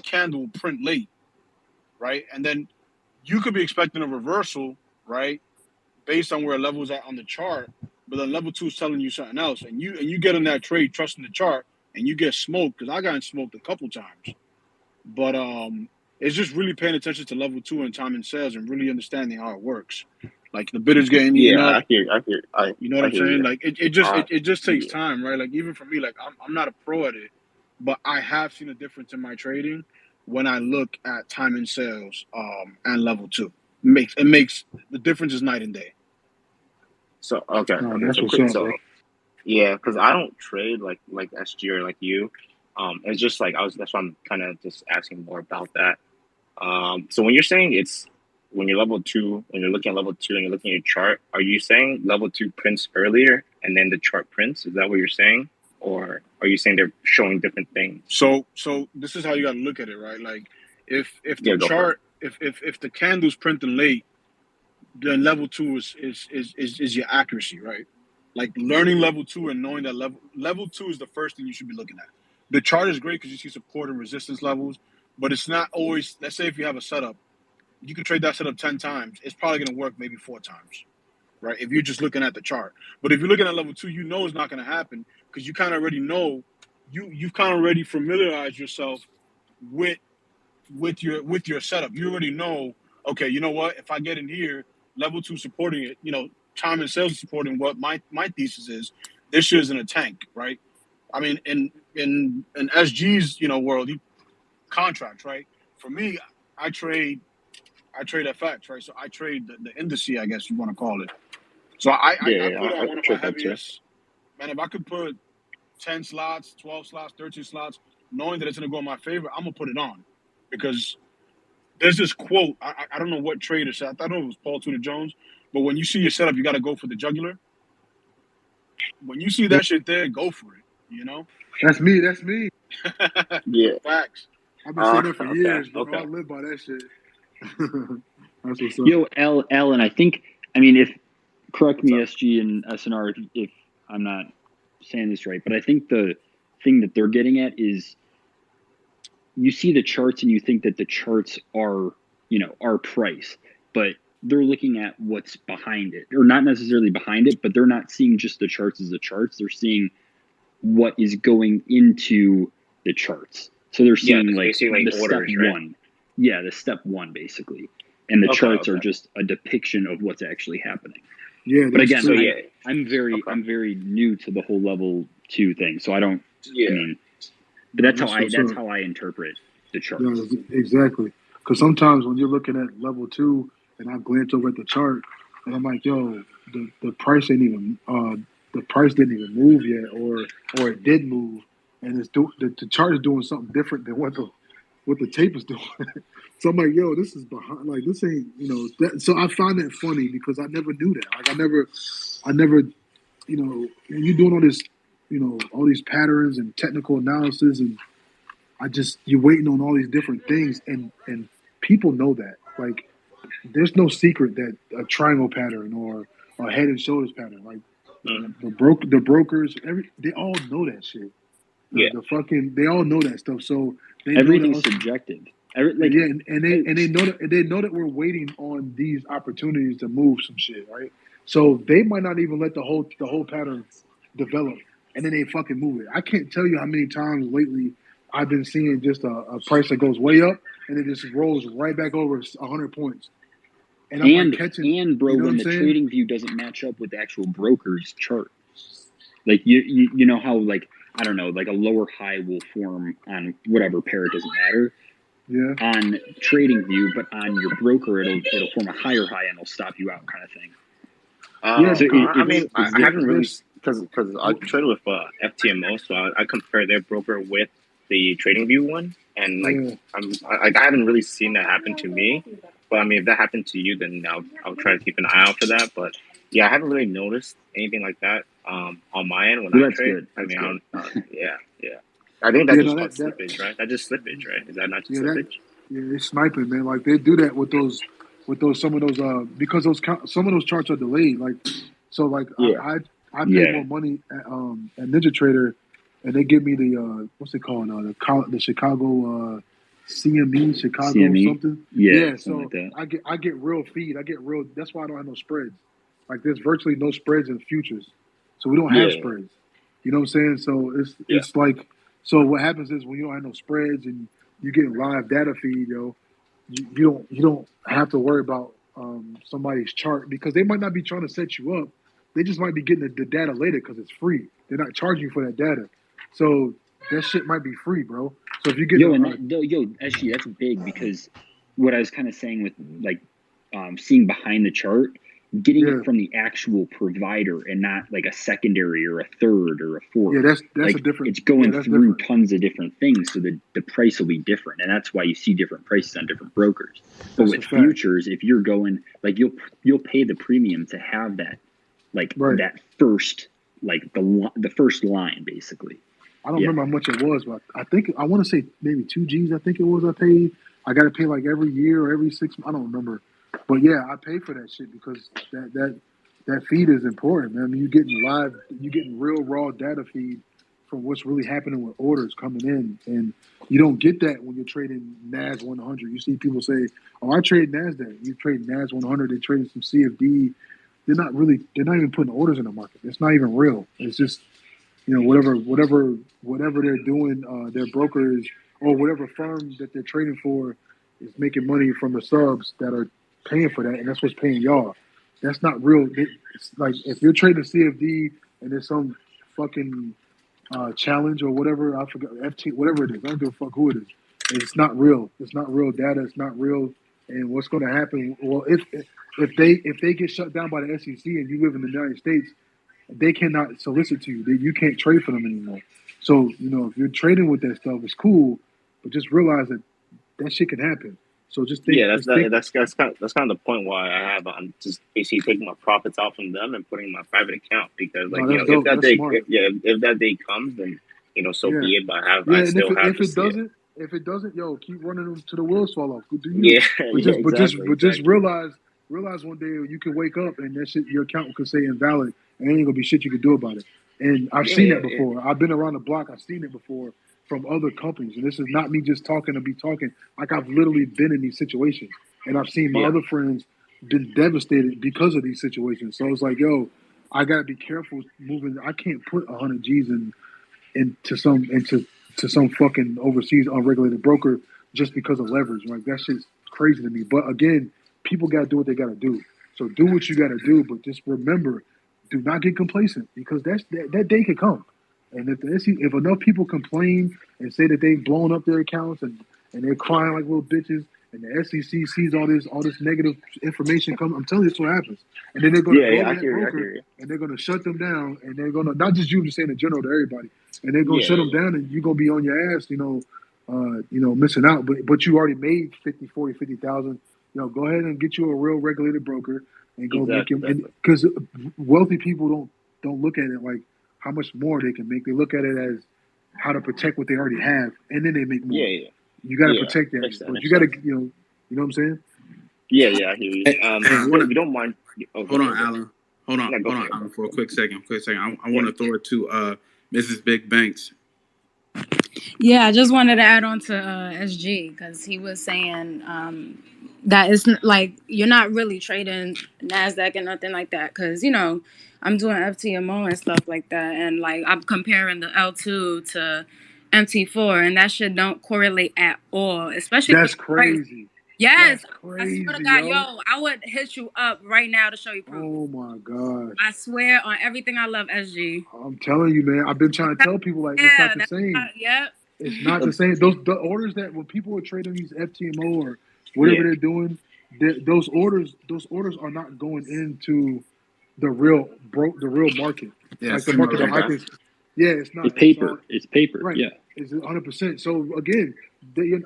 candle will print late, right? And then you could be expecting a reversal, right, based on where level is at on the chart, but then level 2 is telling you something else, and you get in that trade trusting the chart, and you get smoked, because I got smoked a couple times. But it's just really paying attention to level 2 and time and sales, and really understanding how it works. Like the bidders getting eaten up. I hear. You know what I'm hear saying? you. Like it just takes time, right? Like even for me, like I'm not a pro at it, but I have seen a difference in my trading when I look at time and sales and level 2. It makes the difference is night and day. So okay, That's so what's quick. up, So bro. yeah, because I don't trade like SG or like you. It's just like that's why I'm kind of just asking more about that. So when you're saying when you're level 2, when you're looking at level 2 and you're looking at your chart, are you saying level 2 prints earlier and then the chart prints? Is that what you're saying, or are you saying they're showing different things? So this is how you got to look at it, right? Like if the chart, if the candle's printing late, then level 2 is your accuracy, right? Like learning level 2 and knowing that level 2 is the first thing you should be looking at. The chart is great because you see support and resistance levels, but it's not always. Let's say if you have a setup, you can trade that setup 10 times. It's probably going to work maybe 4 times, right? If you're just looking at the chart. But if you're looking at level 2, you know it's not going to happen because you kind of already know. You've kind of already familiarized yourself with your setup. You already know. Okay, you know what? If I get in here, level 2 supporting it. Time and sales supporting what my thesis is. This shit is in a tank, right? I mean, in SG's world, he contracts, right? For me, I trade FX, right? So I trade the indice, I guess you want to call it. So I put it on one of my heaviest. Man, if I could put 10 slots, 12 slots, 13 slots, knowing that it's going to go in my favor, I'm going to put it on. Because there's this quote, I don't know what trader said. I thought it was Paul Tudor Jones. But when you see your setup, you got to go for the jugular. When you see that shit there, go for it, That's me. Yeah. Facts. I've been saying that for years, bro. I live by that shit. That's what's up. Yo, L, and I think, if correct me, SG and SNR, if I'm not saying this right, but I think the thing that they're getting at is you see the charts and you think that the charts are, our price, but they're looking at what's behind it, or not necessarily behind it, but they're not seeing just the charts as the charts. They're seeing what is going into the charts. So they're seeing the orders, step right? 1. Yeah, the step 1 basically. And the charts are just a depiction of what's actually happening. Yeah, but again, I'm very new to the whole level 2 thing, so I don't. Yeah. But that's how I interpret the charts. Yeah, exactly. Because sometimes when you're looking at level 2, and I glance over at the chart, and I'm like, yo, the price ain't even the price didn't even move yet, or it did move, and the chart is doing something different than what the tape is doing. So I'm like, yo, this is behind. Like this ain't that. So I find that funny because I never knew that. Like I never, when you're doing all this, all these patterns and technical analysis, and you're waiting on all these different things, and people know that. Like there's no secret that a triangle pattern or a head and shoulders pattern, like the brokers, they all know that shit. They all know that stuff. So everything's subjective. And they know that we're waiting on these opportunities to move some shit, right? So they might not even let the whole pattern develop, and then they fucking move it. I can't tell you how many times lately I've been seeing just a price that goes way up and it just rolls right back over 100 points. And I'm bro, when the trading view doesn't match up with the actual broker's chart, like you know how I don't know, like a lower high will form on whatever pair, it doesn't matter. Yeah. On trading view, but on your broker, it'll form a higher high and it'll stop you out, kind of thing. I haven't really because I trade with FTMO, so I compare their broker with the TradingView one, and like I haven't really seen that happen to me, but I mean if that happened to you, then I'll try to keep an eye out for that. But yeah, I haven't really noticed anything like that on my end when I That's trade. good. I That's mean, good. yeah. I think that's Yeah, just no, called that slippage, right? That's just slippage, right? Is that not just yeah, that slippage? yeah, they're sniping, man. Like they do that with those some of those because some of those charts are delayed. Like so, like Yeah. I pay more money at Ninja Trader, and they give me the what's it called the Chicago CME Chicago CME? something. Yeah, So something like that. I get real feed. I get real. That's why I don't have no spreads. Like there's virtually no spreads in futures, so we don't have Yeah. spreads. You know what I'm saying? So Yeah. it's like so what happens is when you don't have no spreads and you get live data feed, you don't have to worry about somebody's chart because they might not be trying to set you up. They just might be getting the data later because it's free. They're not charging you for that data, so that shit might be free, bro. So if you get actually that's big because what I was kind of saying with like seeing behind the chart, getting it from the actual provider and not like a secondary or a third or a fourth. Yeah, that's like, a different. It's going that's through different. tons of different things, so the price will be different, and that's why you see different prices on different brokers. But That's with a fact. futures, if you're going like you'll pay the premium to have that like that first like the first line basically. I don't remember how much it was, but I think I want to say maybe 2 G's. I think it was I paid. I got to pay like every year or every 6 months. I don't remember, but yeah, I pay for that shit because that feed is important, man. I mean, you getting real raw data feed from what's really happening with orders coming in, and you don't get that when you're trading Nas 100. You see people say, "Oh, I trade Nasdaq." You trade Nas 100. They're trading some CFD. They're not even putting orders in the market. It's not even real. It's just whatever they're doing, their brokers or whatever firm that they're trading for is making money from the subs that are paying for that, and that's what's paying y'all. That's not real. It's like if you're trading CFD and there's some fucking challenge or whatever, I forgot FT, whatever it is. I don't give a fuck who it is. It's not real. It's not real data. It's not real. And what's going to happen? Well, if they get shut down by the SEC and you live in the United States, they cannot solicit to you. You can't trade for them anymore. So if you're trading with that stuff, it's cool, but just realize that shit can happen. So just think. Yeah, that's kind of the point why I'm just basically taking my profits out from them and putting in my private account because if that day comes, then so be it. But I still have to see it. If it doesn't, keep running them to the wheels fall off. Do you? Yeah, But just realize one day you can wake up and that shit, your account could say invalid, and ain't gonna be shit you can do about it. And I've seen that before. I've been around the block. I've seen it before from other companies, and this is not me just talking to be talking. Like I've literally been in these situations, and I've seen my other friends been devastated because of these situations. So it's like, I gotta be careful moving. I can't put 100 G's into some fucking overseas unregulated broker just because of leverage. Like that shit's crazy to me. But again, people gotta do what they gotta do. So do what you gotta do, but just remember, do not get complacent because that day could come. And if enough people complain and say that they've blown up their accounts and they're crying like little bitches, and the SEC sees all this negative information come, I'm telling you, that's what happens. And then they're going to go to that broker and they're going to shut them down, and they're going to not just you, just saying in general to everybody, and they're going to shut them down, and you're going to be on your ass, missing out. But you already made 50, 40, 50,000. Go ahead and get you a real regulated broker and go make him. Because wealthy people don't look at it like how much more they can make. They look at it as how to protect what they already have, and then they make more. You got to protect that. But you got to, you know what I'm saying? Yeah, I hear you. If you don't mind, hold on, Alan. Hold on, Alan, for a quick second. I want to throw it to Mrs. Big Banks. Yeah, I just wanted to add on to SG because he was saying that it's like you're not really trading NASDAQ and nothing like that because, I'm doing FTMO and stuff like that. And like I'm comparing the L2 to MT4 and that shit don't correlate at all, especially. That's crazy. Yes. That's crazy, I swear to God, I would hit you up right now to show you proof. Oh my gosh. I swear on everything I love, SG. I'm telling you, man. I've been trying to tell people it's not the same. It's not the same. The orders that when people are trading these FTMO or whatever they're doing, those orders are not going into the real market. Yeah, Like it's the market that I similar. think. Yeah, it's not. It's paper. It's paper. Right. Yeah. It's 100%. So again,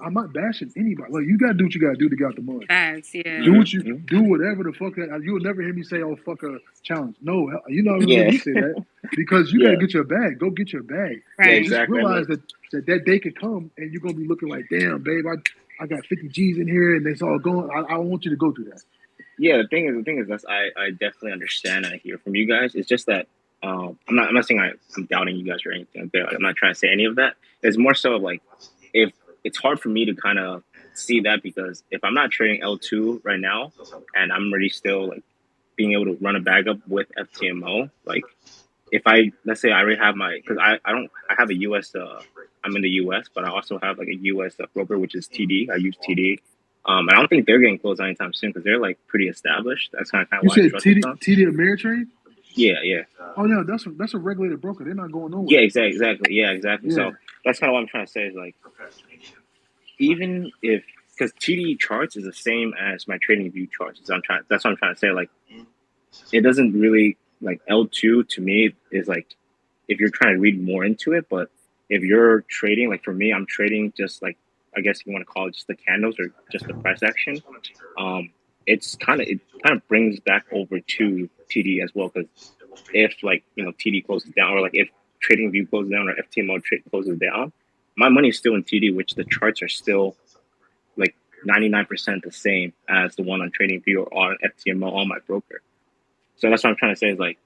I'm not bashing anybody. Like you gotta do what you gotta do to get out the mud. Facts, yeah. Do what you do, whatever the fuck. You'll never hear me say, "Oh, fuck a challenge." No, you know, hear me say that because you gotta get your bag. Go get your bag. Right. Just realize that day could come and you're gonna be looking like, "Damn, babe, I got 50 G's in here and it's all going." I want you to go through that. Yeah, the thing is, that's I definitely understand and I hear from you guys. It's just that I'm not saying I'm doubting you guys or anything. I'm not trying to say any of that. It's more so of like if it's hard for me to kind of see that because if I'm not trading L2 right now and I'm already still like being able to run a bag up with FTMO, like if let's say I already have because I have a US I'm in the US, but I also have like a US broker which is TD. I use TD. And I don't think they're getting closed anytime soon because they're like pretty established. That's kind of You why I said trust TD them. Ameritrade? Yeah. Oh no, that's a regulated broker. They're not going nowhere. Yeah, exactly. Yeah, exactly. Yeah. So that's kind of what I'm trying to say is like, even if because TD charts is the same as my trading view charts. That's what I'm trying to say. Like, it doesn't really like L2 to me is like if you're trying to read more into it, but if you're trading like for me, I'm trading just like I guess you want to call it just the candles or just the price action. It kind of brings back over to TD as well because if like TD closes down or like if TradingView closes down or FTMO closes down, my money is still in TD, which the charts are still like 99% the same as the one on TradingView or on FTMO on my broker. So that's what I'm trying to say is like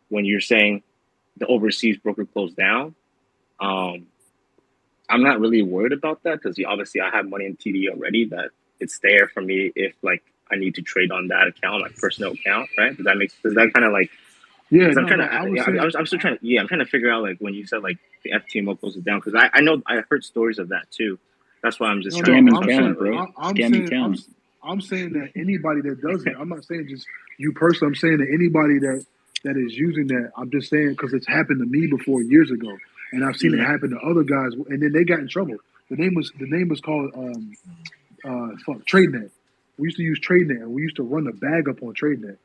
when you're saying the overseas broker closed down, I'm not really worried about that because obviously I have money in TD already that it's there for me if like I need to trade on that account, like personal account, right? Does that kind of like? Yeah, I'm still trying to. Yeah, I'm trying to figure out like when you said like the FTMO closes down because I know I heard stories of that too. That's why I'm just trying to. I'm saying that anybody that does it, I'm not saying just you personally. I'm saying that anybody that is using that. I'm just saying because it's happened to me before years ago, and I've seen it happen to other guys, and then they got in trouble. The name was called TradeNet. We used to use TradeNet, and we used to run the bag up on TradeNet.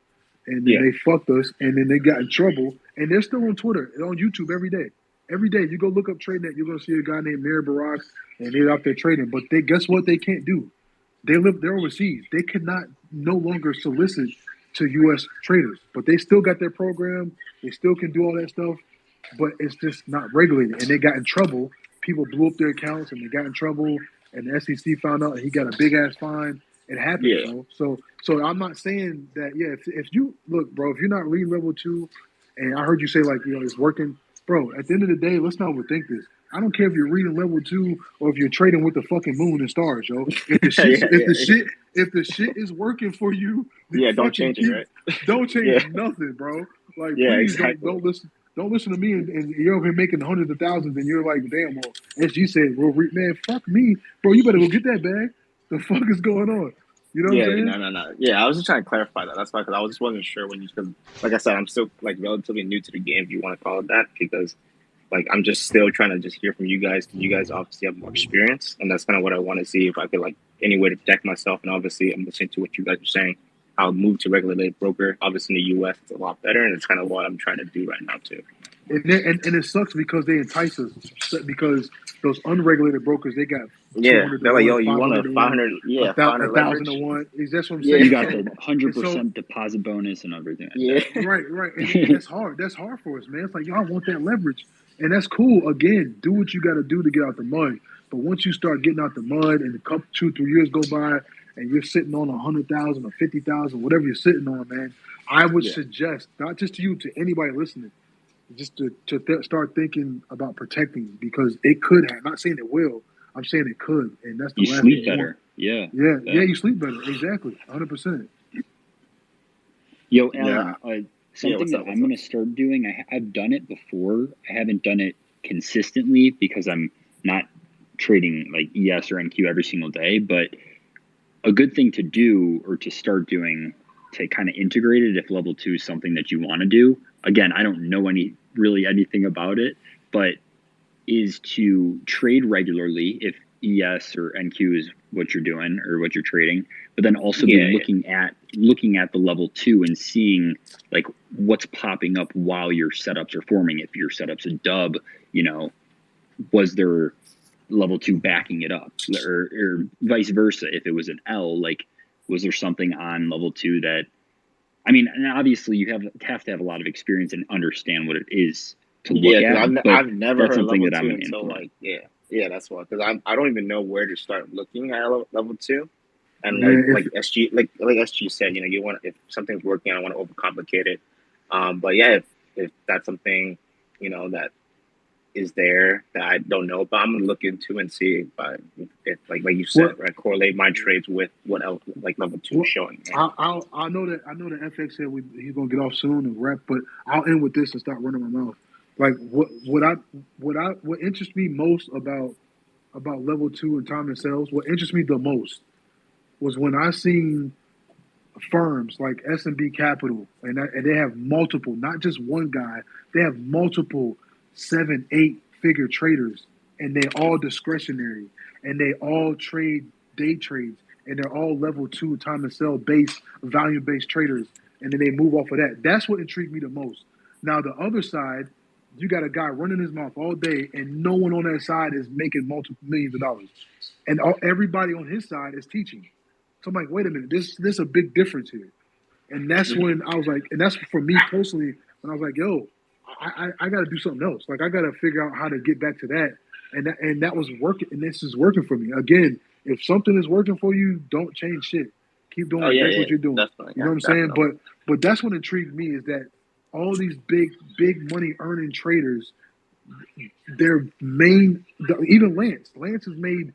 And then they fucked us, and then they got in trouble. And they're still on Twitter and on YouTube every day. Every day, you go look up TradeNet, you're gonna see a guy named Mir Barak, and they're out there trading. But guess what? They can't do. They're overseas. They cannot no longer solicit to U.S. traders, but they still got their program. They still can do all that stuff, but it's just not regulated. And they got in trouble. People blew up their accounts, and they got in trouble. And the SEC found out, and he got a big ass fine. It happens, bro. So I'm not saying that. Yeah, if you look, bro, if you're not reading level 2, and I heard you say like it's working, bro. At the end of the day, let's not overthink this. I don't care if you're reading level 2 or if you're trading with the fucking moon and stars, yo. If the shit is working for you, don't change it, right? Don't change nothing, bro. Like please don't listen. Don't listen to me and you're over here making hundreds of thousands and you're like, damn, well, SG said, well, man, fuck me. Bro, you better go get that bag. The fuck is going on? You know what I'm saying? No. Yeah, I was just trying to clarify that. That's why, because I just wasn't sure because, like I said, I'm still like relatively new to the game, if you want to call it that, because like I'm just still trying to just hear from you guys. You guys obviously have more experience, and that's kind of what I want to see if I could like any way to protect myself. And obviously, I'm listening to what you guys are saying. I'll move to regulated broker. Obviously, in the U.S., it's a lot better, and it's kind of what I'm trying to do right now too. And it sucks because they entice us because those unregulated brokers they got they're like, yo, you want a 500 1,000 to 1. That's what I'm saying. You got the 100% deposit bonus and everything. Right. And that's hard. That's hard for us, man. It's like y'all want that leverage, and that's cool. Again, do what you got to do to get out the mud. But once you start getting out the mud, and a couple 2-3 years go by, and you're sitting on 100,000 or 50,000, whatever you're sitting on, man, I would suggest not just to you, to anybody listening. Just to start thinking about protecting because it could have. I'm not saying it will. I'm saying it could, and that's the you last sleep thing better. Yeah. You sleep better. Exactly, 100%. Yo, Alan, something that I'm going to start doing. I've done it before. I haven't done it consistently because I'm not trading like ES or NQ every single day. But a good thing to do or to start doing to kind of integrate it if level 2 is something that you want to do. Again, I don't know anything about it, but is to trade regularly if ES or NQ is what you're doing or what you're trading, but then also be looking at the level 2 and seeing like what's popping up while your setups are forming. If your setup's a dub, was there level 2 backing it up, or vice versa? If it was an L, like was there something on level 2 that, I mean, and obviously you have to have a lot of experience and understand what it is to look at. I've never that's heard of something level that two I'm until implementing. that's why, because I don't even know where to start looking at level 2. And Man, like SG like SG said, you want, if something's working, I don't want to overcomplicate it. But yeah, if that's something that is there that I don't know about, I'm gonna look into and see if like you said, right, correlate my trades with what else like level 2 is showing. I know that FX said he's gonna get off soon and wrap, but I'll end with this and start running my mouth. Like what interests me most about level 2 and time and sales, what interests me the most was when I seen firms like S&B Capital and they have multiple, not just one guy, they have multiple 7-8 figure traders, and they all discretionary, and they all trade day trades, and they're all level 2 time and sell based, value based traders, and then they move off of that. That's what intrigued me the most. Now the other side, you got a guy running his mouth all day, and no one on that side is making multiple millions of dollars, and everybody on his side is teaching. So I'm like, wait a minute, this a big difference here. And that's when I was like, and that's for me personally, when I was like, yo, I got to do something else. Like I got to figure out how to get back to that. And that was working, and this is working for me. Again, if something is working for you, don't change shit. Keep doing what you're doing. You know what I'm saying? But that's what intrigued me, is that all these big money earning traders, their main, even Lance has made,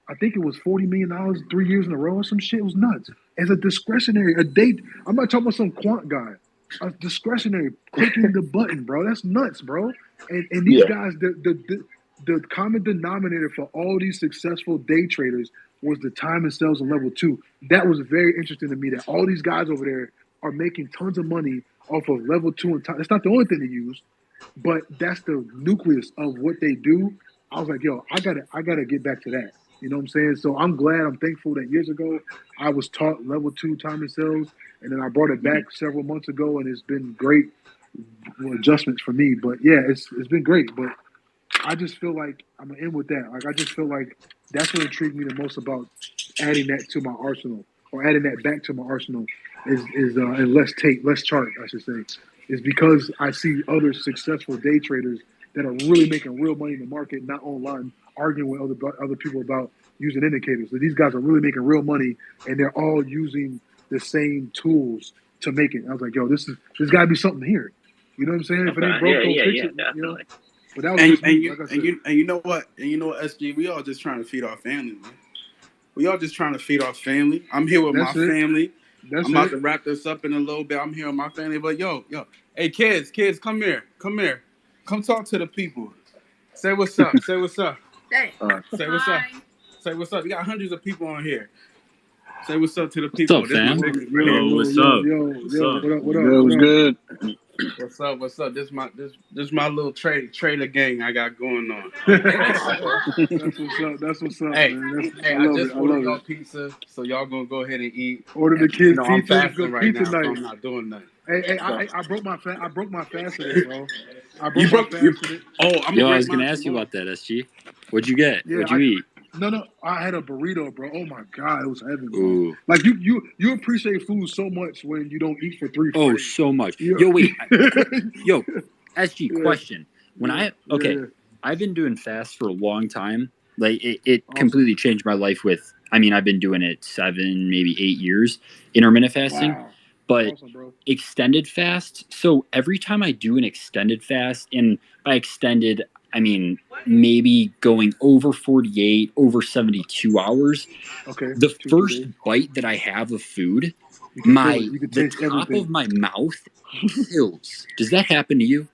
I think it was $40 million 3 years in a row or some shit. It was nuts. As a discretionary, I'm not talking about some quant guy. A discretionary, clicking the button, bro. That's nuts, bro. And these guys, the common denominator for all these successful day traders was the time and sales on level 2. That was very interesting to me, that all these guys over there are making tons of money off of level 2 and time. It's not the only thing they use, but that's the nucleus of what they do. I was like, yo, I gotta get back to that. You know what I'm saying? So I'm thankful that years ago I was taught level 2 time and sales, and then I brought it back several months ago, and it's been great adjustments for me. But yeah, it's been great. But I just feel like I'm gonna end with that. Like I just feel like that's what intrigued me the most about adding that to my arsenal, or adding that back to my arsenal, is and less chart, I should say, is because I see other successful day traders that are really making real money in the market, not online, arguing with other people about using indicators. So these guys are really making real money, and they're all using the same tools to make it. I was like, yo, there's got to be something here. You know what I'm saying? If it ain't broke, don't fix it. Definitely. You know. But that was just me, like I said. And you know what? And you know what, SG? We all just trying to feed our family, man. We all just trying to feed our family. I'm here with my family. I'm about to wrap this up in a little bit. I'm here with my family. But yo, hey kids, come here. Come talk to the people. Say what's up. Say what's up. Say what's up. Say what's up. You got hundreds of people on here. Say what's up to the people. What's up, fam? What's up? What up? What's good? What's up? This my little trader gang I got going on. That's what's up, hey, man. I just ordered y'all pizza, so y'all gonna go ahead and eat. Order the kids pizza. I'm fasting right pizza now, night. so I'm not doing nothing. Hey, I broke my fast today, bro. I was gonna ask you about that, SG. What'd you get? What'd you eat? No, I had a burrito, bro. Oh my god, it was heavy, bro. Ooh. Like you appreciate food so much when you don't eat for 3 Oh, so much. Yo, wait. SG, question. When I've been doing fast for a long time. Like it completely changed my life with, I mean, I've been doing it 7, maybe 8 years, intermittent fasting. Wow. But extended fast. So every time I do an extended fast, and by extended, I mean, maybe going over 48, over 72 hours. Okay. The first bite that I have of food, the top of my mouth kills. Does that happen to you?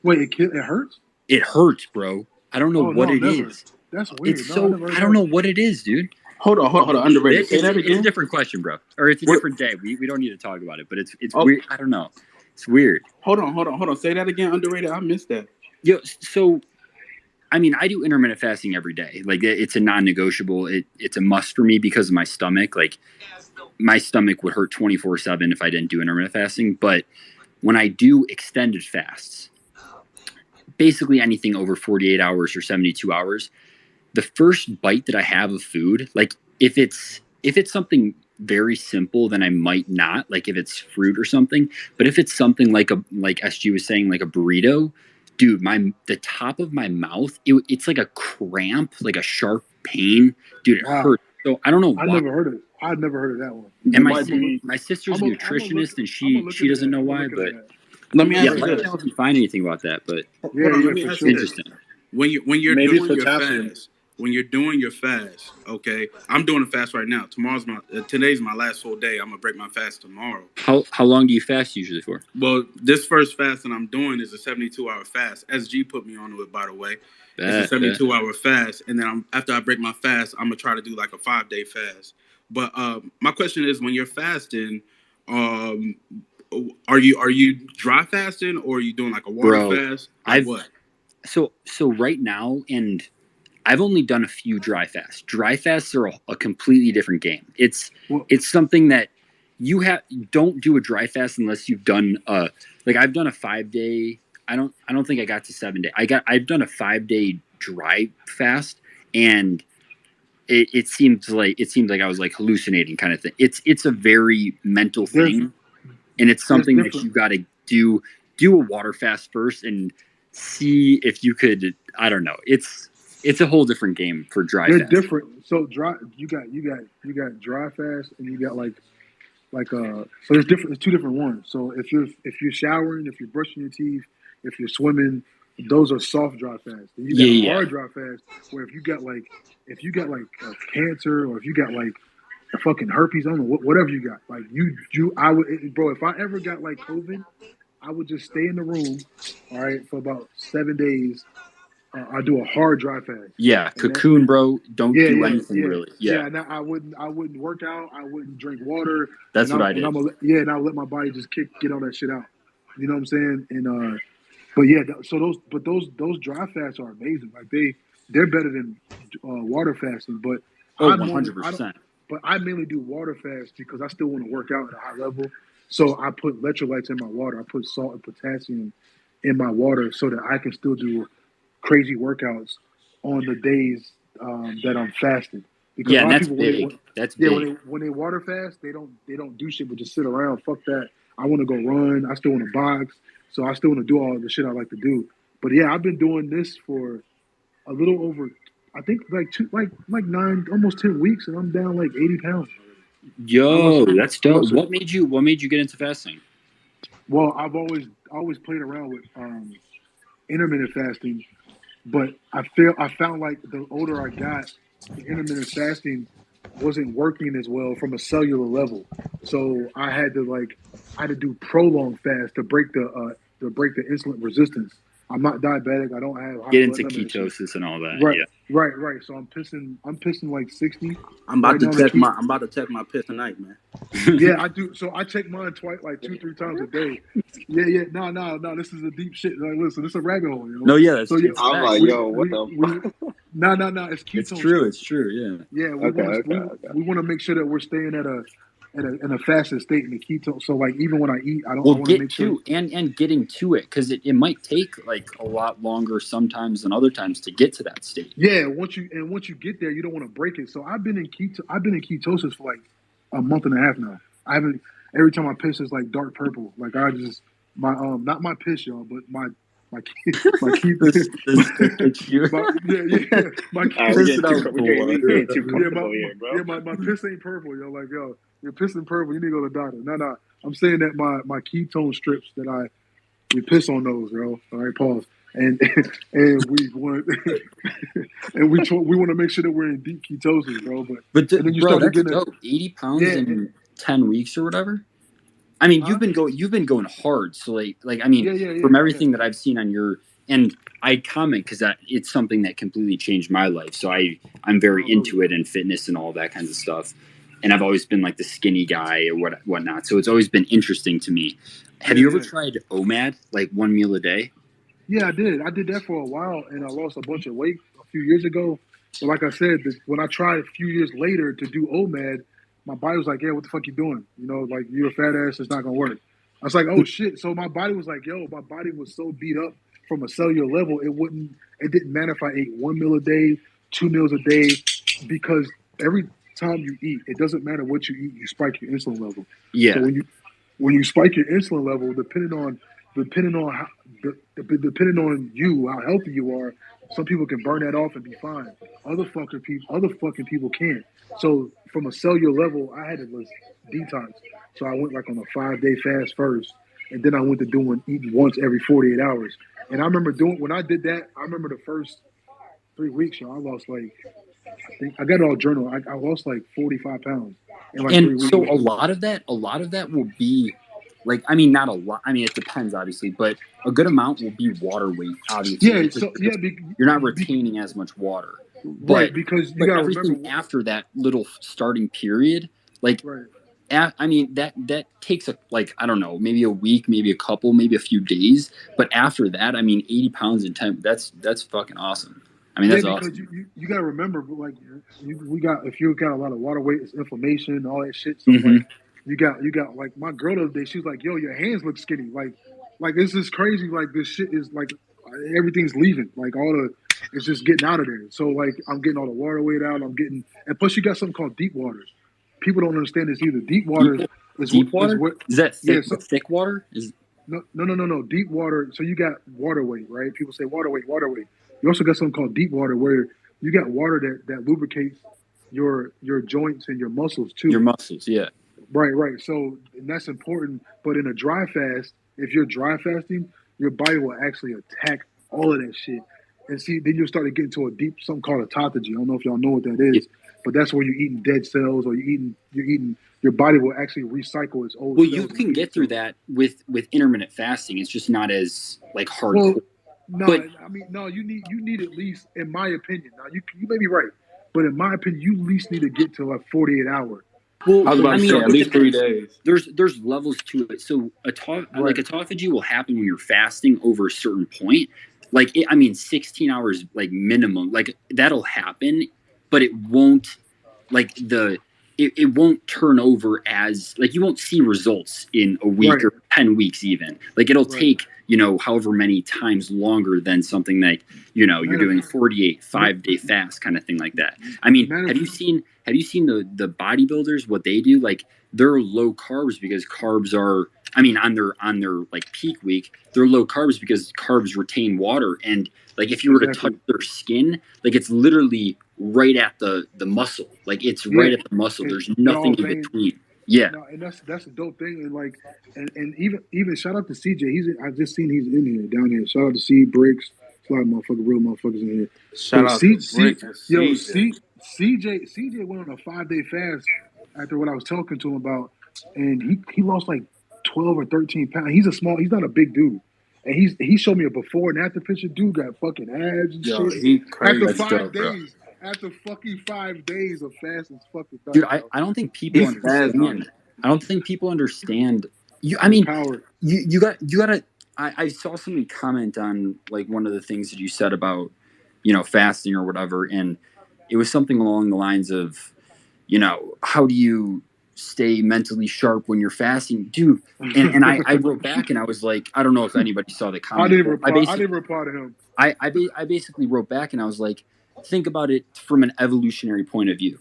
Wait, it hurts? It hurts, bro. I don't know what it is. That's weird. It's I don't know what it is, dude. Hold on. Underrated. Say that again. It's a different question, bro. Or it's a different day. We don't need to talk about it, but it's weird. I don't know. It's weird. Hold on. Say that again. Underrated. I missed that. Yo, so I mean, I do intermittent fasting every day. Like it's a non-negotiable. It's a must for me because of my stomach. Like my stomach would hurt 24/7 if I didn't do intermittent fasting. But when I do extended fasts, basically anything over 48 hours or 72 hours, the first bite that I have of food, like if it's something very simple, then I might not, like if it's fruit or something. But if it's something like SG was saying, like a burrito, dude, the top of my mouth, it's like a cramp, like a sharp pain, dude. It hurts. So I don't know why. I'd never heard of that one. And my sister's a nutritionist, and she doesn't know why. But let me ask let me know if you find anything about that. But let me ask you this. interesting. When you're Maybe doing it's your potassium. fast, when you're doing your fast, okay, I'm doing a fast right now. Today's my last full day. I'm gonna break my fast tomorrow. How long do you fast usually for? Well, this first fast that I'm doing is a 72-hour fast. SG put me onto it, by the way. It's a 72-hour fast, and then after I break my fast, I'm gonna try to do like a 5-day fast. But my question is, when you're fasting, are you dry fasting or are you doing like a water fast? What? So right now, and I've only done a few dry fasts. Dry fasts are a completely different game. It's something that you don't do a dry fast unless you've done like I've done a 5-day. I don't think I got to 7 day. I've done a 5-day dry fast, and it seemed like I was like hallucinating kind of thing. It's a very mental thing, and it's something that you got to do a water fast first and see if you could. I don't know. It's a whole different game for dry fast. They're different. So dry, you got dry fast, and you got like so there's different. There's two different ones. So if you're showering, if you're brushing your teeth, if you're swimming, those are soft dry fasts. And you got hard dry fast where if you got like cancer, or if you got like a fucking herpes, I don't know, whatever you got. Like I would, bro. If I ever got like COVID, I would just stay in the room, all right, for about 7 days. I do a hard dry fast. Yeah, cocoon, bro. Don't do anything really. Yeah. And I wouldn't work out. I wouldn't drink water. That's what I did. And I let my body just get all that shit out. You know what I'm saying? And but yeah, so those dry fasts are amazing. Like they're better than water fasting. But 100%. But I mainly do water fast because I still want to work out at a high level. So I put electrolytes in my water. I put salt and potassium in my water so that I can still do crazy workouts on the days that I'm fasting. Because a lot that's of people, big. That's big. When they water fast, they don't do shit but just sit around. Fuck that. I want to go run. I still want to box. So I still want to do all the shit I like to do. But yeah, I've been doing this for a little over, I think like 9, almost 10 weeks, and I'm down like 80 pounds. Yo, that's dope. What made you get into fasting? Well, I've always played around with intermittent fasting, but I found like the older I got, the intermittent fasting wasn't working as well from a cellular level. So I had to do prolonged fast to break the insulin resistance. I'm not diabetic. I don't have get into ketosis and all that. Right, yeah. right. So I'm pissing like 60. I'm about to check my piss tonight, man. Yeah, I do. So I check mine twice, like 2-3 times a day. Yeah. No. This is a deep shit. Like, listen, this is a rabbit hole. You know? No, yeah. So yeah, I'm like, yo, what the? No. It's ketone. It's true. Yeah. Yeah. We want to make sure that we're staying in a fasted state in the ketone. So like even when I eat, I want to make sure and getting to it, because it might take like a lot longer sometimes than other times to get to that state. Yeah. Once you get there, you don't want to break it. So I've been in ketosis for like a month and a half now. I haven't. Every time I piss, it's like dark purple. Like I just not my piss, y'all, but my ketosis. My piss ain't purple, yo. Like, yo, you're pissing purple. You need to go to the doctor. No. I'm saying that my ketone strips that we piss on those, yo. All right, pause. And we want and we want to make sure that we're in deep ketosis, bro. But then you start getting 80 pounds in 10 weeks or whatever. I mean, you've been going hard. So like I mean, from everything that I've seen on your, and I comment because it's something that completely changed my life. So I'm very into it and fitness and all that kinds of stuff. And I've always been like the skinny guy or whatnot. So it's always been interesting to me. Have you ever tried OMAD, like 1 meal a day? Yeah, I did. I did that for a while, and I lost a bunch of weight a few years ago. But like I said, when I tried a few years later to do OMAD, my body was like, "Yeah, what the fuck you doing? You know, like you're a fat ass. It's not gonna work." I was like, "Oh shit!" So my body was like, "Yo," my body was so beat up from a cellular level, it didn't matter if I ate 1 meal a day, 2 meals a day, because every time you eat, it doesn't matter what you eat, you spike your insulin level. So Yeah. when you spike your insulin level, depending on how, depending on you, how healthy you are, some people can burn that off and be fine. Other fucking people can't. So from a cellular level, I had to detox. So I went like on a 5-day fast first, and then I went to eating once every 48 hours. And I remember when I did that. I remember the first 3 weeks, yo, I lost like I think I got it all journal. I lost like 45 pounds in like And 3 weeks. so a lot of that will be like, I mean, not a lot. I mean, it depends obviously, but a good amount will be water weight. Obviously, Yeah. it's just So yeah, you're not retaining as much water. right, But because you but gotta everything remember. after that little starting period, like Right. I mean that takes like, I don't know, maybe a week, maybe a couple, maybe a few days. But after that, I mean, 80 pounds in 10. That's fucking awesome. I mean, Yeah, that's because awesome. you got to remember, but like we got if you got a lot of water weight, it's inflammation, all that shit. So Hmm. like you got like my girl the other day, she was like, "Yo, your hands look skinny." Like this is crazy. Like this shit is like everything's leaving. Like it's just getting out of there. So like I'm getting all the water weight out. And plus you got something called deep waters. People don't understand this either. Deep Deep waters deep is water, what is that yeah. thick? The thick water is. No. Deep water. So you got water weight, right? People say water weight, water weight. You also got something called deep water, where you got water that lubricates your joints and your muscles Your too. muscles, yeah. Right. So and that's important. But in a dry fast, if you're dry fasting, your body will actually attack all of that shit. And see, then you'll start to get into a deep something called autophagy. I don't know if y'all know what that Yeah. is, but that's where you're eating dead cells, or you're eating your body will actually recycle its old Well, you cells and can feed get through itself. that with intermittent fasting. It's just not as like Well, hardcore. no, But I mean, no. You need at least, in my opinion. Now, you may be right, but in my opinion, you at least need to get to like 48 hours well, I was before about I you to mean, say start. at it least 3 depends. days. There's levels to it. So like Right, autophagy will happen when you're fasting over a certain point. Like I mean, 16 hours like minimum. Like that'll happen, but it won't like it won't turn over as like you won't see results in a week right, or 10 weeks even. Like it'll right. take, however many times longer than something like, you're Matter, doing 48 5-day fast kind of thing like that. I mean, matter. have you seen the bodybuilders, what they do? Like they're low carbs because carbs are, I mean, on their like peak week, they're low carbs because carbs retain water. And like if you were to touch Exactly. their skin, like it's literally right at the muscle. Like it's right Yeah, at the muscle. and There's they're nothing all in vein. between. Yeah. No, and that's a dope thing. And like, and even shout out to CJ. I just seen he's in here down here. Shout out to C Bricks. It's a lot of real motherfuckers in here. Shout But out to Bricks and CJ. CJ went on a 5-day fast after what I was talking to him about, and he lost like 12 or 13 pounds. He's not a big dude. And he showed me a before and after picture. Dude got fucking abs and Yo, shit. he After crazy, That's five dope, bro. days, after fucking 5 days of fasting, it's fucking Dude, nuts, I, yo. I don't think people he spazzed on understand. it. I don't think people understand. I The mean, power. you gotta. I saw somebody comment on like one of the things that you said about, fasting or whatever, and it was something along the lines of, how do you stay mentally sharp when you're fasting, dude? And I wrote back and I was like, I don't know if anybody saw the I comment, didn't but I reply. I basically didn't reply to him. I basically wrote back and I was like, think about it from an evolutionary point of view,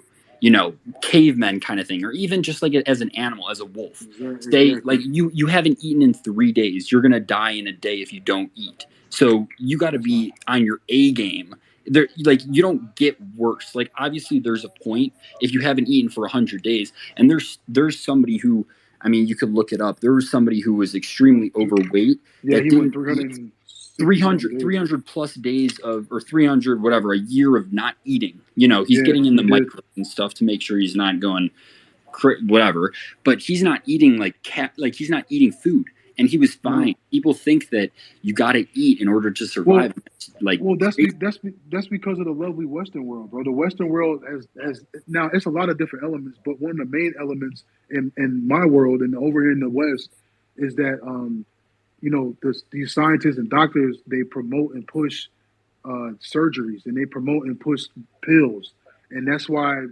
cavemen kind of thing, or even just like as an animal, as a wolf. Say like Exactly. you haven't eaten in 3 days, you're gonna die in a day if you don't eat. So you got to That's not. be on your A game. There, like you don't get worse. Like obviously, there's a point if you haven't eaten for 100 days, and there's somebody who, I mean, you could look it up. There was somebody who was extremely overweight Yeah, that he went didn't eat 360 something 300 days. 300 plus days of, or 300 whatever, a year of not eating. He's Yeah, getting in the he did. micro and stuff to make sure he's not going whatever, but he's not eating like he's not eating food, and he was fine. No. People think that you got to eat in order to Well, survive. It's like well, crazy. that's because of the lovely Western world, bro. The Western world has now it's a lot of different elements, but one of the main elements in my world and over here in the West is that these scientists and doctors, they promote and push surgeries, and they promote and push pills, and that's why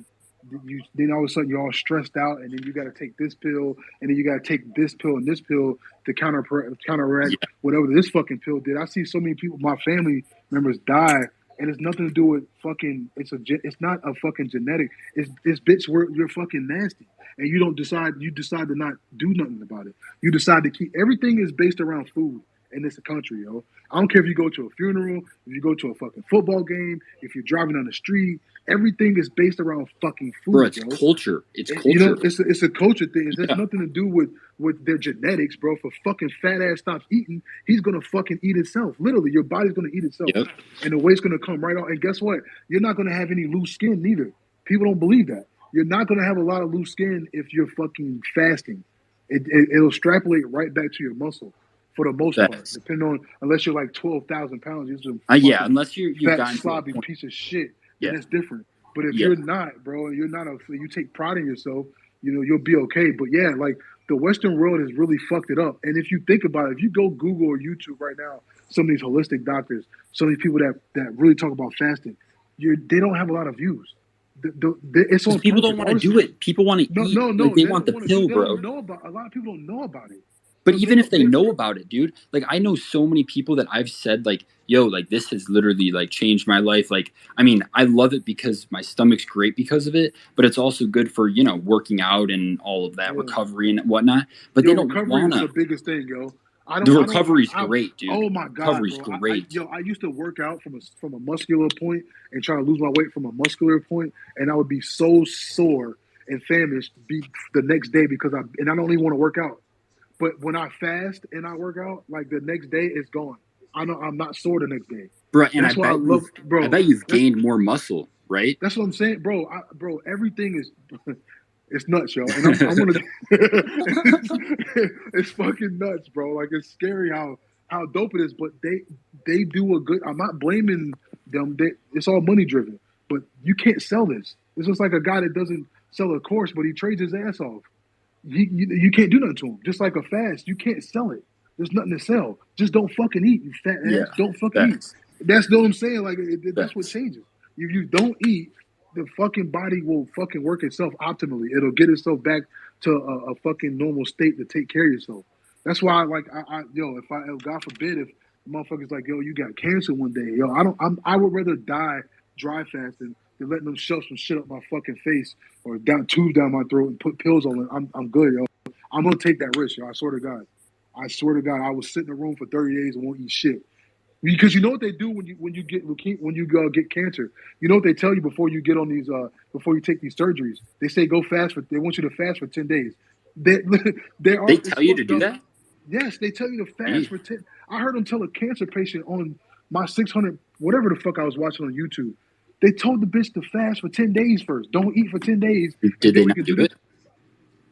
then all of a sudden you're all stressed out, and then you got to take this pill, and then you got to take this pill and this pill to counteract whatever this fucking pill did. I see so many people, my family members, die, and it's nothing to do with fucking. It's not a fucking genetic. It's bitch where you're fucking nasty, and you decide to not do nothing about it. You decide to keep everything is based around food in this country, yo. I don't care if you go to a funeral, if you go to a fucking football game, if you're driving on the street, everything is based around fucking food, bro. It's yo. culture. It's culture. You know, it's a culture thing. It has nothing to do with their genetics, bro. If a fucking fat ass stops eating, he's gonna fucking eat itself. Literally, your body's gonna eat itself, and the weight's gonna come right out. And guess what? You're not gonna have any loose skin neither. People don't believe that. You're not gonna have a lot of loose skin if you're fucking fasting. It'll extrapolate right back to your muscle. For the most part, depending on, unless you're like 12,000 pounds, you're some unless you've fat, gotten sloppy piece of shit, then it's different. But if you're not, bro, you're not you take pride in yourself, you know, you'll be okay. But yeah, like the Western world has really fucked it up. And if you think about it, if you go Google or YouTube right now, some of these holistic doctors, some of these people that really talk about fasting, they don't have a lot of views. It's on people don't want to do it. People want to eat. No, like, they want the pill, bro. A lot of people don't know about it. But even if they know about it, dude, like I know so many people that I've said like, yo, like this has literally like changed my life. Like, I mean, I love it because my stomach's great because of it, but it's also good for, you know, working out and all of that recovery and whatnot. But they don't want to. Recovery is the biggest thing, yo. The recovery's great, dude. Oh my god, recovery's bro. great. I used to work out from a muscular point and try to lose my weight from a muscular point, and I would be so sore and famished the next day because I don't even want to work out. But when I fast and I work out, like the next day it's gone. I know I'm not sore the next day. Bro, and I bet you've gained more muscle, right? That's what I'm saying, bro. Bro, everything is it's nuts, yo. And I'm gonna it's fucking nuts, bro. Like it's scary how dope it is, but they do a good. I'm not blaming them. It's all money driven. But you can't sell this. It's just like a guy that doesn't sell a course, but he trades his ass off. You can't do nothing to him. Just like a fast, you can't sell it. There's nothing to sell. Just don't fucking eat, you fat ass. Don't fucking eat. That's what I'm saying. Like that's what changes. If you don't eat, the fucking body will fucking work itself optimally. It'll get itself back to a fucking normal state to take care of yourself. That's why, like, if God forbid, if motherfuckers like, yo, you got cancer one day, yo, I would rather die dry fasting than letting them shove some shit up my fucking face or tubes down my throat and put pills on it. I'm good, yo. I'm gonna take that risk, yo. I swear to God. I will sit in a room for 30 days and won't eat shit. Because you know what they do when you get cancer. You know what they tell you before you get on these before you take these surgeries. They say they want you to fast for 10 days. They tell you to do that? Yes, they tell you to fast for 10. I heard them tell a cancer patient on my 600 whatever the fuck I was watching on YouTube. They told the bitch to fast for 10 days first. Don't eat for 10 days. Did they not do it?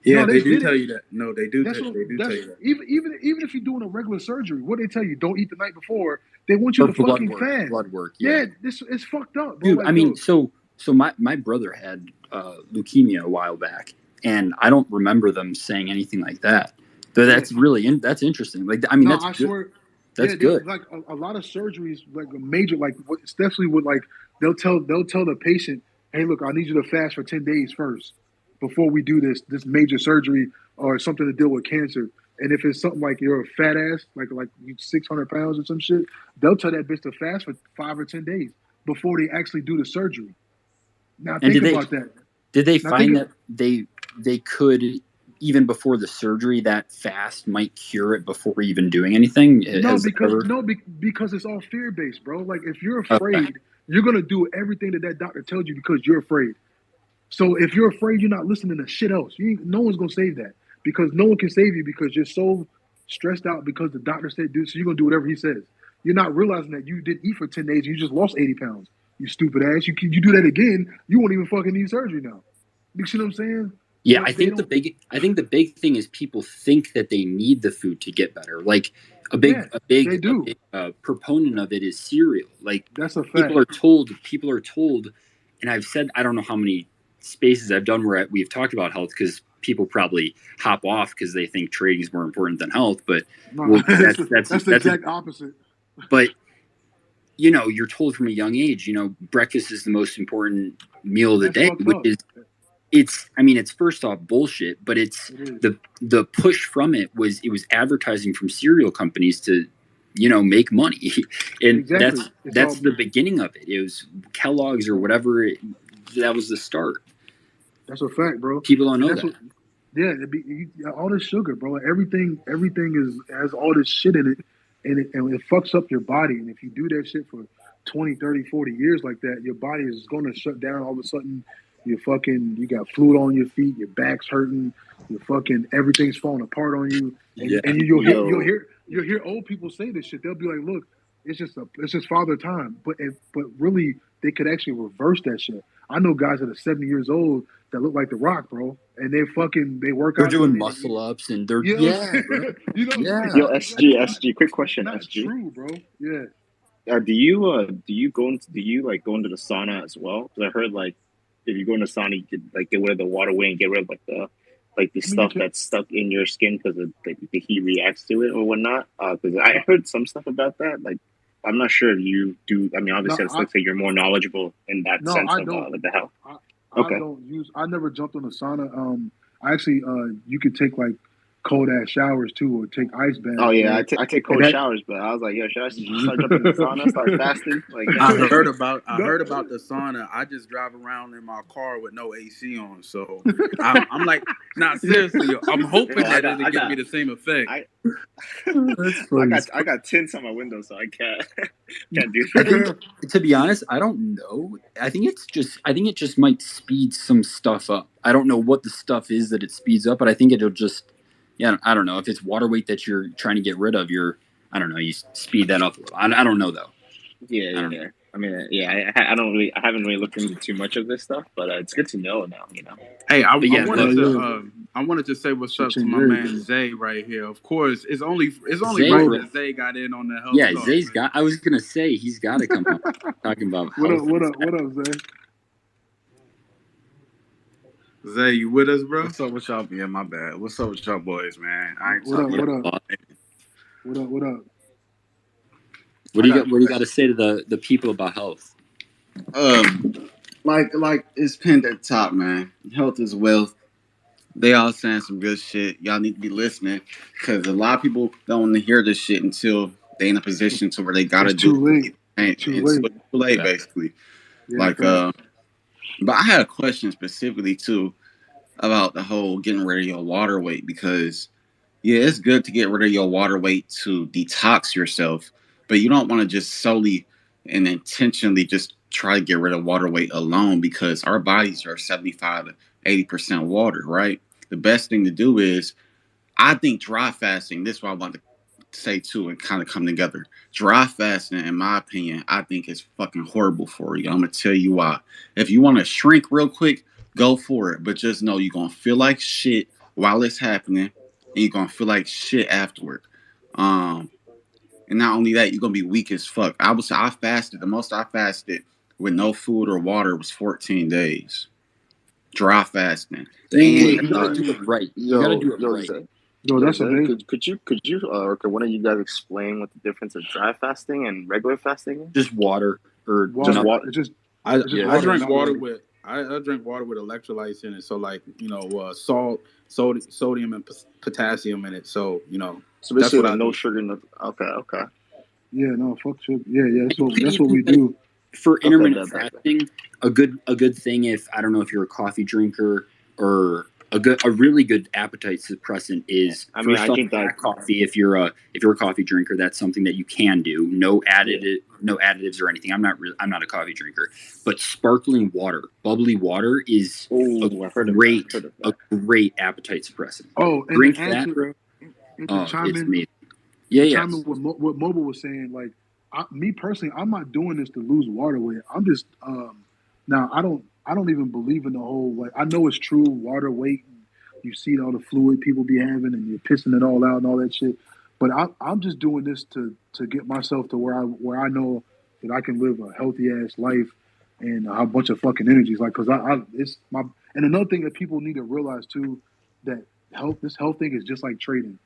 Yeah, they do tell you that. No, they do. They do tell you that. Even if you're doing a regular surgery, what they tell you? Don't eat the night before. They want you to fucking fast. Blood work. Yeah, it's fucked up, bro. Dude, like, I mean, so my brother had leukemia a while back, and I don't remember them saying anything like that. But that's that's interesting. Like, I mean, that's good. That's good. Like a lot of surgeries, like a major, like especially with like they'll tell the patient, hey, look, I need you to fast for 10 days first before we do this major surgery or something to deal with cancer. And if it's something like you're a fat ass, like you 600 pounds or some shit, they'll tell that bitch to fast for 5 or 10 days before they actually do the surgery. Now think about that. Did they find that they could, even before the surgery, that fast might cure it before even doing anything? Because it's all fear based, bro. Like if you're afraid, you're gonna do everything that doctor tells you because you're afraid. So if you're afraid, you're not listening to shit else. No one's gonna save that because no one can save you because you're so stressed out because the doctor said do. So you're gonna do whatever he says. You're not realizing that you didn't eat for 10 days. You just lost 80 pounds. You stupid ass. You do that again, you won't even fucking need surgery now. You see what I'm saying? Yeah, I think the big thing is people think that they need the food to get better. Like a big proponent of it is cereal. Like that's a fact. People are told, and I've said I don't know how many spaces I've done where we've talked about health because people probably hop off because they think trading is more important than health. But No, well, that's the exact opposite. But you know, you're told from a young age, you know, breakfast is the most important meal of the day, which is it's first off bullshit, but it's the push from it was advertising from cereal companies to, you know, make money. And that's the beginning of it. It was Kellogg's or whatever. That was the start. That's a fact, bro. People don't know that. All this sugar, bro. Everything has all this shit in it, and it fucks up your body. And if you do that shit for 20, 30, 40 years like that, your body is going to shut down. All of a sudden, you got fluid on your feet, your back's hurting, everything's falling apart on you. And you'll hear old people say this shit. They'll be like, "Look, it's just father time," but really they could actually reverse that shit. I know guys that are 70 years old that look like The Rock, bro, and they work out. They're doing muscle ups and they're Yo, SG, quick question, That's SG. true, bro. Yeah. Do you go into the sauna as well? Because I heard like if you go into sauna, you could like get rid of the water weight and get rid of the stuff that's stuck in your skin because the heat reacts to it or whatnot. Because I heard some stuff about that. Like I'm not sure if you do. I mean, obviously, it looks like you're more knowledgeable in that sense of the health. I never jumped on the sauna. I actually, you could take like cold ass showers too, or take ice baths. Oh yeah, I take cold showers, but I was like, yo, should I start jumping in the sauna, start fasting? Like I heard about the sauna. I just drive around in my car with no AC on, so I'm like, not seriously. I'm hoping that it'll give me the same effect. I got tints on my window, so I can't do that. To be honest, I don't know. I think it just might speed some stuff up. I don't know what the stuff is that it speeds up, but I think it'll just. Yeah, I don't know if it's water weight that you're trying to get rid of. You speed that up a little. I don't know though. Yeah. I mean, yeah, I haven't really looked into too much of this stuff, but it's good to know now. You know. Hey, I wanted to say what's up to my man Zay right here. Of course, it's only Zay, right that Zay got in on the health. Yeah, talk, Zay's got. I was gonna say he's got to come up talking about health. What up, Zay? Zay, you with us, bro? What's up with y'all? Yeah, my bad. What's up with y'all boys, man? I ain't What up? What do you got to say to the people about health? Like it's pinned at the top, man. Health is wealth. They all saying some good shit. Y'all need to be listening because a lot of people don't want to hear this shit until they in a position to where they gotta do it. It's too late, basically. Yeah, but I had a question specifically too about the whole getting rid of your water weight because it's good to get rid of your water weight to detox yourself, but you don't want to just solely and intentionally just try to get rid of water weight alone because our bodies are 75 to 80% water, right? The best thing to do is, I think dry fasting, this is what I want to say too and kind of come together. Dry fasting, in my opinion, I think is fucking horrible for you. I'm going to tell you why. If you want to shrink real quick, go for it. But just know you're going to feel like shit while it's happening and you're going to feel like shit afterward. And not only that, you're going to be weak as fuck. I fasted. The most I fasted with no food or water was 14 days. Dry fasting. You gotta do it right. You gotta do it right. That's amazing. Could you or could one of you guys explain what the difference of dry fasting and regular fasting is? Just water or just water. I drink water with electrolytes in it. So like salt, sodium, and potassium in it. So So basically, no sugar. Okay. Yeah, no, fuck sugar. Yeah. That's what we do. For intermittent fasting, a good thing if I don't know if you're a coffee drinker or a really good appetite suppressant is I drink that coffee. If you're a coffee drinker, that's something that you can do. No additives or anything. I'm not a coffee drinker, but sparkling water, bubbly water is a great appetite suppressant. Oh, and drink that, bro. It's amazing. Chime in what Mobile was saying. Like, me personally, I'm not doing this to lose water weight. I'm just now I don't even believe in the whole, like, I know it's true, water weight, and you see all the fluid people be having and you're pissing it all out and all that shit. But I'm just doing this to get myself to where I know that I can live a healthy ass life and a bunch of fucking energies. Like, cause it's my, and another thing that people need to realize too, that this health thing is just like trading.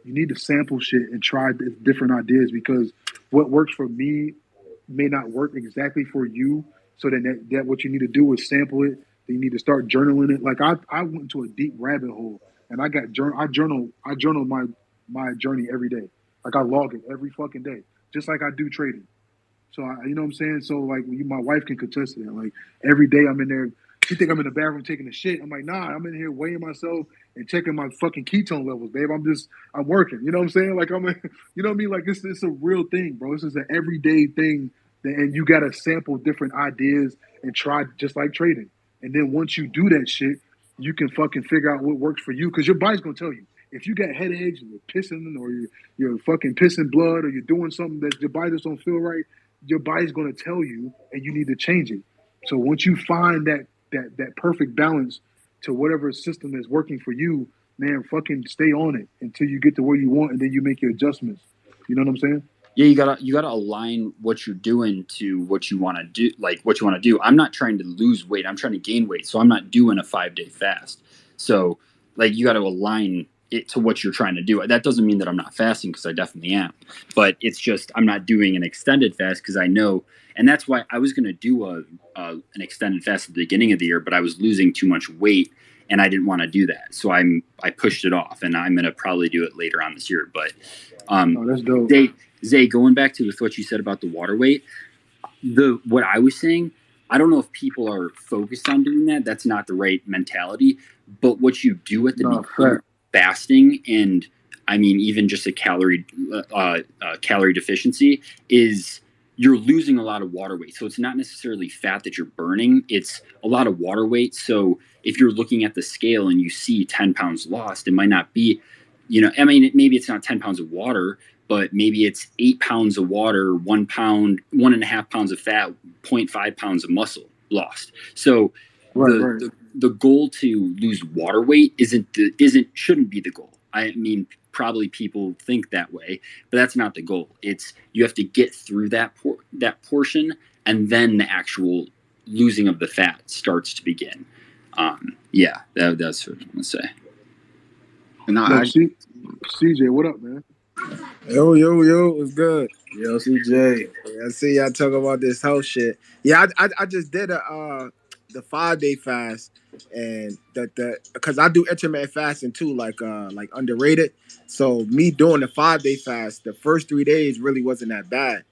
You need to sample shit and try different ideas because what works for me may not work exactly for you. So then that what you need to do is sample it. Then you need to start journaling it. Like I went into a deep rabbit hole and I journal my journey every day. Like I log it every fucking day, just like I do trading. So you know what I'm saying. So like my wife can contest to that. Like every day I'm in there. She think I'm in the bathroom taking a shit. I'm like, nah, I'm in here weighing myself and checking my fucking ketone levels, babe. I'm working. You know what I'm saying? Like you know what I mean? Like it's a real thing, bro. This is an everyday thing, and you gotta sample different ideas and try just like trading. And then once you do that shit, you can fucking figure out what works for you because your body's gonna tell you. If you got headaches and you're pissing or you're fucking pissing blood or you're doing something that your body just don't feel right, your body's gonna tell you, and you need to change it. So once you find that perfect balance to whatever system is working for you, man, fucking stay on it until you get to where you want, and then you make your adjustments. You know what I'm saying? Yeah, you gotta align what you're doing to what you want to do. Like what you want to do. I'm not trying to lose weight. I'm trying to gain weight. So I'm not doing a 5-day fast. So like you got to align it to what you're trying to do. That doesn't mean that I'm not fasting because I definitely am. But it's just I'm not doing an extended fast because I know, and that's why I was gonna do an extended fast at the beginning of the year, but I was losing too much weight and I didn't want to do that. So I pushed it off, and I'm gonna probably do it later on this year. But that's dope. Zay, going back to what you said about the water weight, what I was saying, I don't know if people are focused on doing that. That's not the right mentality. But what you do at the beginning of fasting, and I mean even just a calorie deficiency, is you're losing a lot of water weight. So it's not necessarily fat that you're burning; it's a lot of water weight. So if you're looking at the scale and you see 10 pounds lost, it might not be, I mean, maybe it's not 10 pounds of water, but maybe it's 8 pounds of water, 1 pound, 1.5 pounds of fat, 0.5 pounds of muscle lost. So the goal to lose water weight shouldn't be the goal. I mean, probably people think that way, but that's not the goal. It's you have to get through that portion, and then the actual losing of the fat starts to begin. That's what I'm gonna say. And CJ, what up, man? Yo, what's good? Yo, CJ. I see y'all talking about this whole shit. Yeah, I just did the 5-day fast, and because I do intermittent fasting too, like underrated. So me doing the 5-day fast, the first 3 days really wasn't that bad,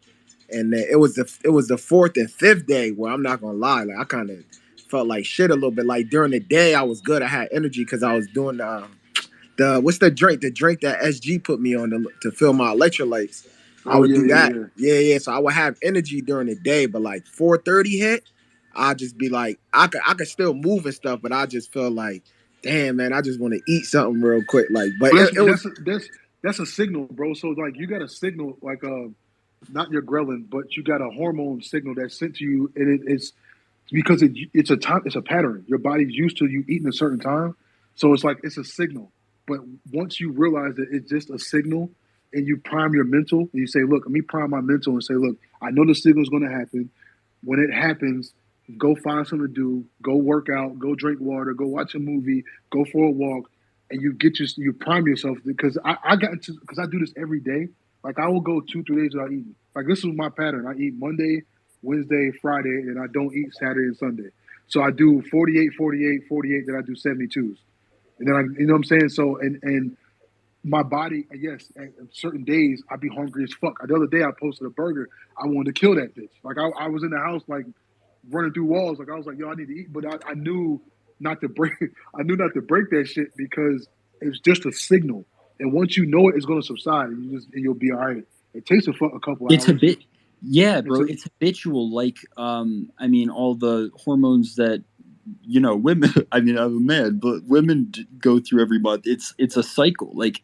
and then it was the fourth and fifth day where I'm not gonna lie, like I kind of felt like shit a little bit. Like during the day, I was good. I had energy because I was doing the what's the drink? The drink that SG put me on to fill my electrolytes. I would do that. Yeah. So I would have energy during the day, but like 4:30 hit, I'd just be like, I could still move and stuff, but I just felt like, damn man, I just want to eat something real quick. Like, but that's a signal, bro. So like you got a signal, like not your ghrelin, but you got a hormone signal that's sent to you, and it's because it's a pattern. Your body's used to you eating a certain time, so it's like it's a signal. But once you realize that it's just a signal, and you prime your mental, and you say, look, let me prime my mental and say, look, I know the signal is going to happen. When it happens, go find something to do, go work out, go drink water, go watch a movie, go for a walk, and you prime yourself. Because I do this every day. Like I will go 2-3 days without eating. Like this is my pattern. I eat Monday, Wednesday, Friday, and I don't eat Saturday and Sunday. So I do 48, 48, 48, then I do 72s. And then you know what I'm saying? So, and my body, yes, at certain days, I'd be hungry as fuck. The other day, I posted a burger. I wanted to kill that bitch. Like, I was in the house, like, running through walls. Like, I was like, yo, I need to eat. But I knew not to break that shit because it's just a signal. And once you know it, it's going to subside, and you'll be all right. It takes a couple hours. It's a bit, yeah, bro. It's habitual. Like, I mean, all the hormones that, women, I mean, I'm a man, but women go through every month. It's a cycle. Like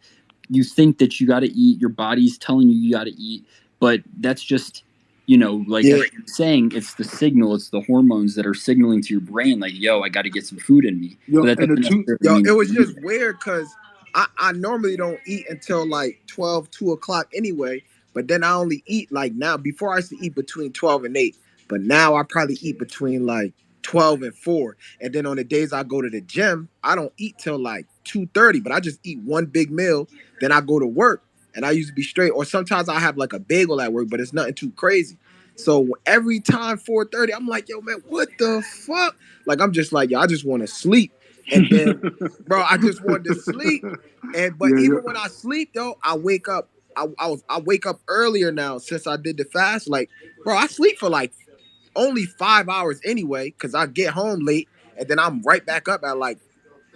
you think that you got to eat, your body's telling you got to eat, but that's just, like you're saying, it's the signal, it's the hormones that are signaling to your brain, like, yo, I got to get some food in me. It was just weird because I normally don't eat until like 12, 2 o'clock anyway, but then I only eat like now. Before I used to eat between 12 and 8, but now I probably eat between like 12 and 4. And then on the days I go to the gym, I don't eat till like 2:30, but I just eat one big meal, then I go to work, and I used to be straight. Or sometimes I have like a bagel at work, but it's nothing too crazy. So every time 4:30, I'm like, yo, man, what the fuck? Like, I'm just like, yo, I just want to sleep. And then, bro, I just wanted to sleep. But even when I sleep, though, I wake up. I wake up earlier now since I did the fast. Like, bro, I sleep for like only 5 hours anyway, because I get home late and then I'm right back up at like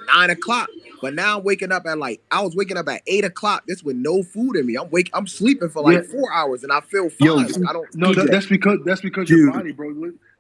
9 o'clock. But now I'm waking up at like I was waking up at 8 o'clock. This with no food in me. I'm sleeping for like 4 hours and I feel fine. Like, I don't. No, that's because your body, bro.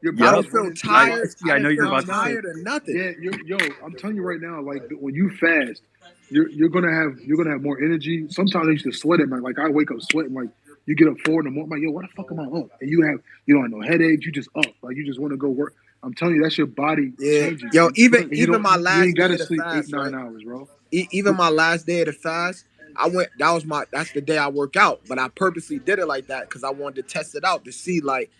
Your I body's don't feel running. tired. Yeah, I didn't feel tired or nothing. Yeah, I'm telling you right now, like when you fast, you're gonna have more energy. Sometimes I used to sweat at night. Like I wake up sweating. Like you get up 4 in the morning, like yo, why the fuck am I up? And you don't have no headaches. You just up. Like you just want to go work. I'm telling you, that's your body changing. Yo, even my you last ain't day gotta of the sleep fast, 8-9 right? hours, bro. Even my last day of the fast, that's the day I work out. But I purposely did it like that because I wanted to test it out to see like,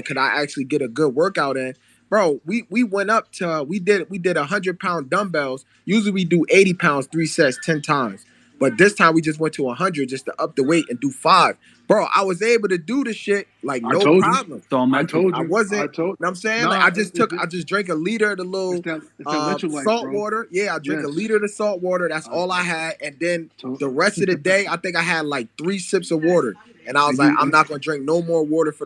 could I actually get a good workout in? Bro, we went up to we did 100-pound dumbbells. Usually we do 80 pounds, 3 sets, 10 times. But this time we just went to 100 just to up the weight and do 5. Bro, I was able to do the shit like I no told you. problem. It's all mental. I wasn't. I told. You know what I'm saying? Like Nah, I just drank a liter of the little it's that electrolytes, salt bro. water. Yeah, I drank a Yes. liter of the salt water. That's all I had. And then the rest of the day, I think I had like 3 sips of water. And I was like, I'm not gonna drink no more water for the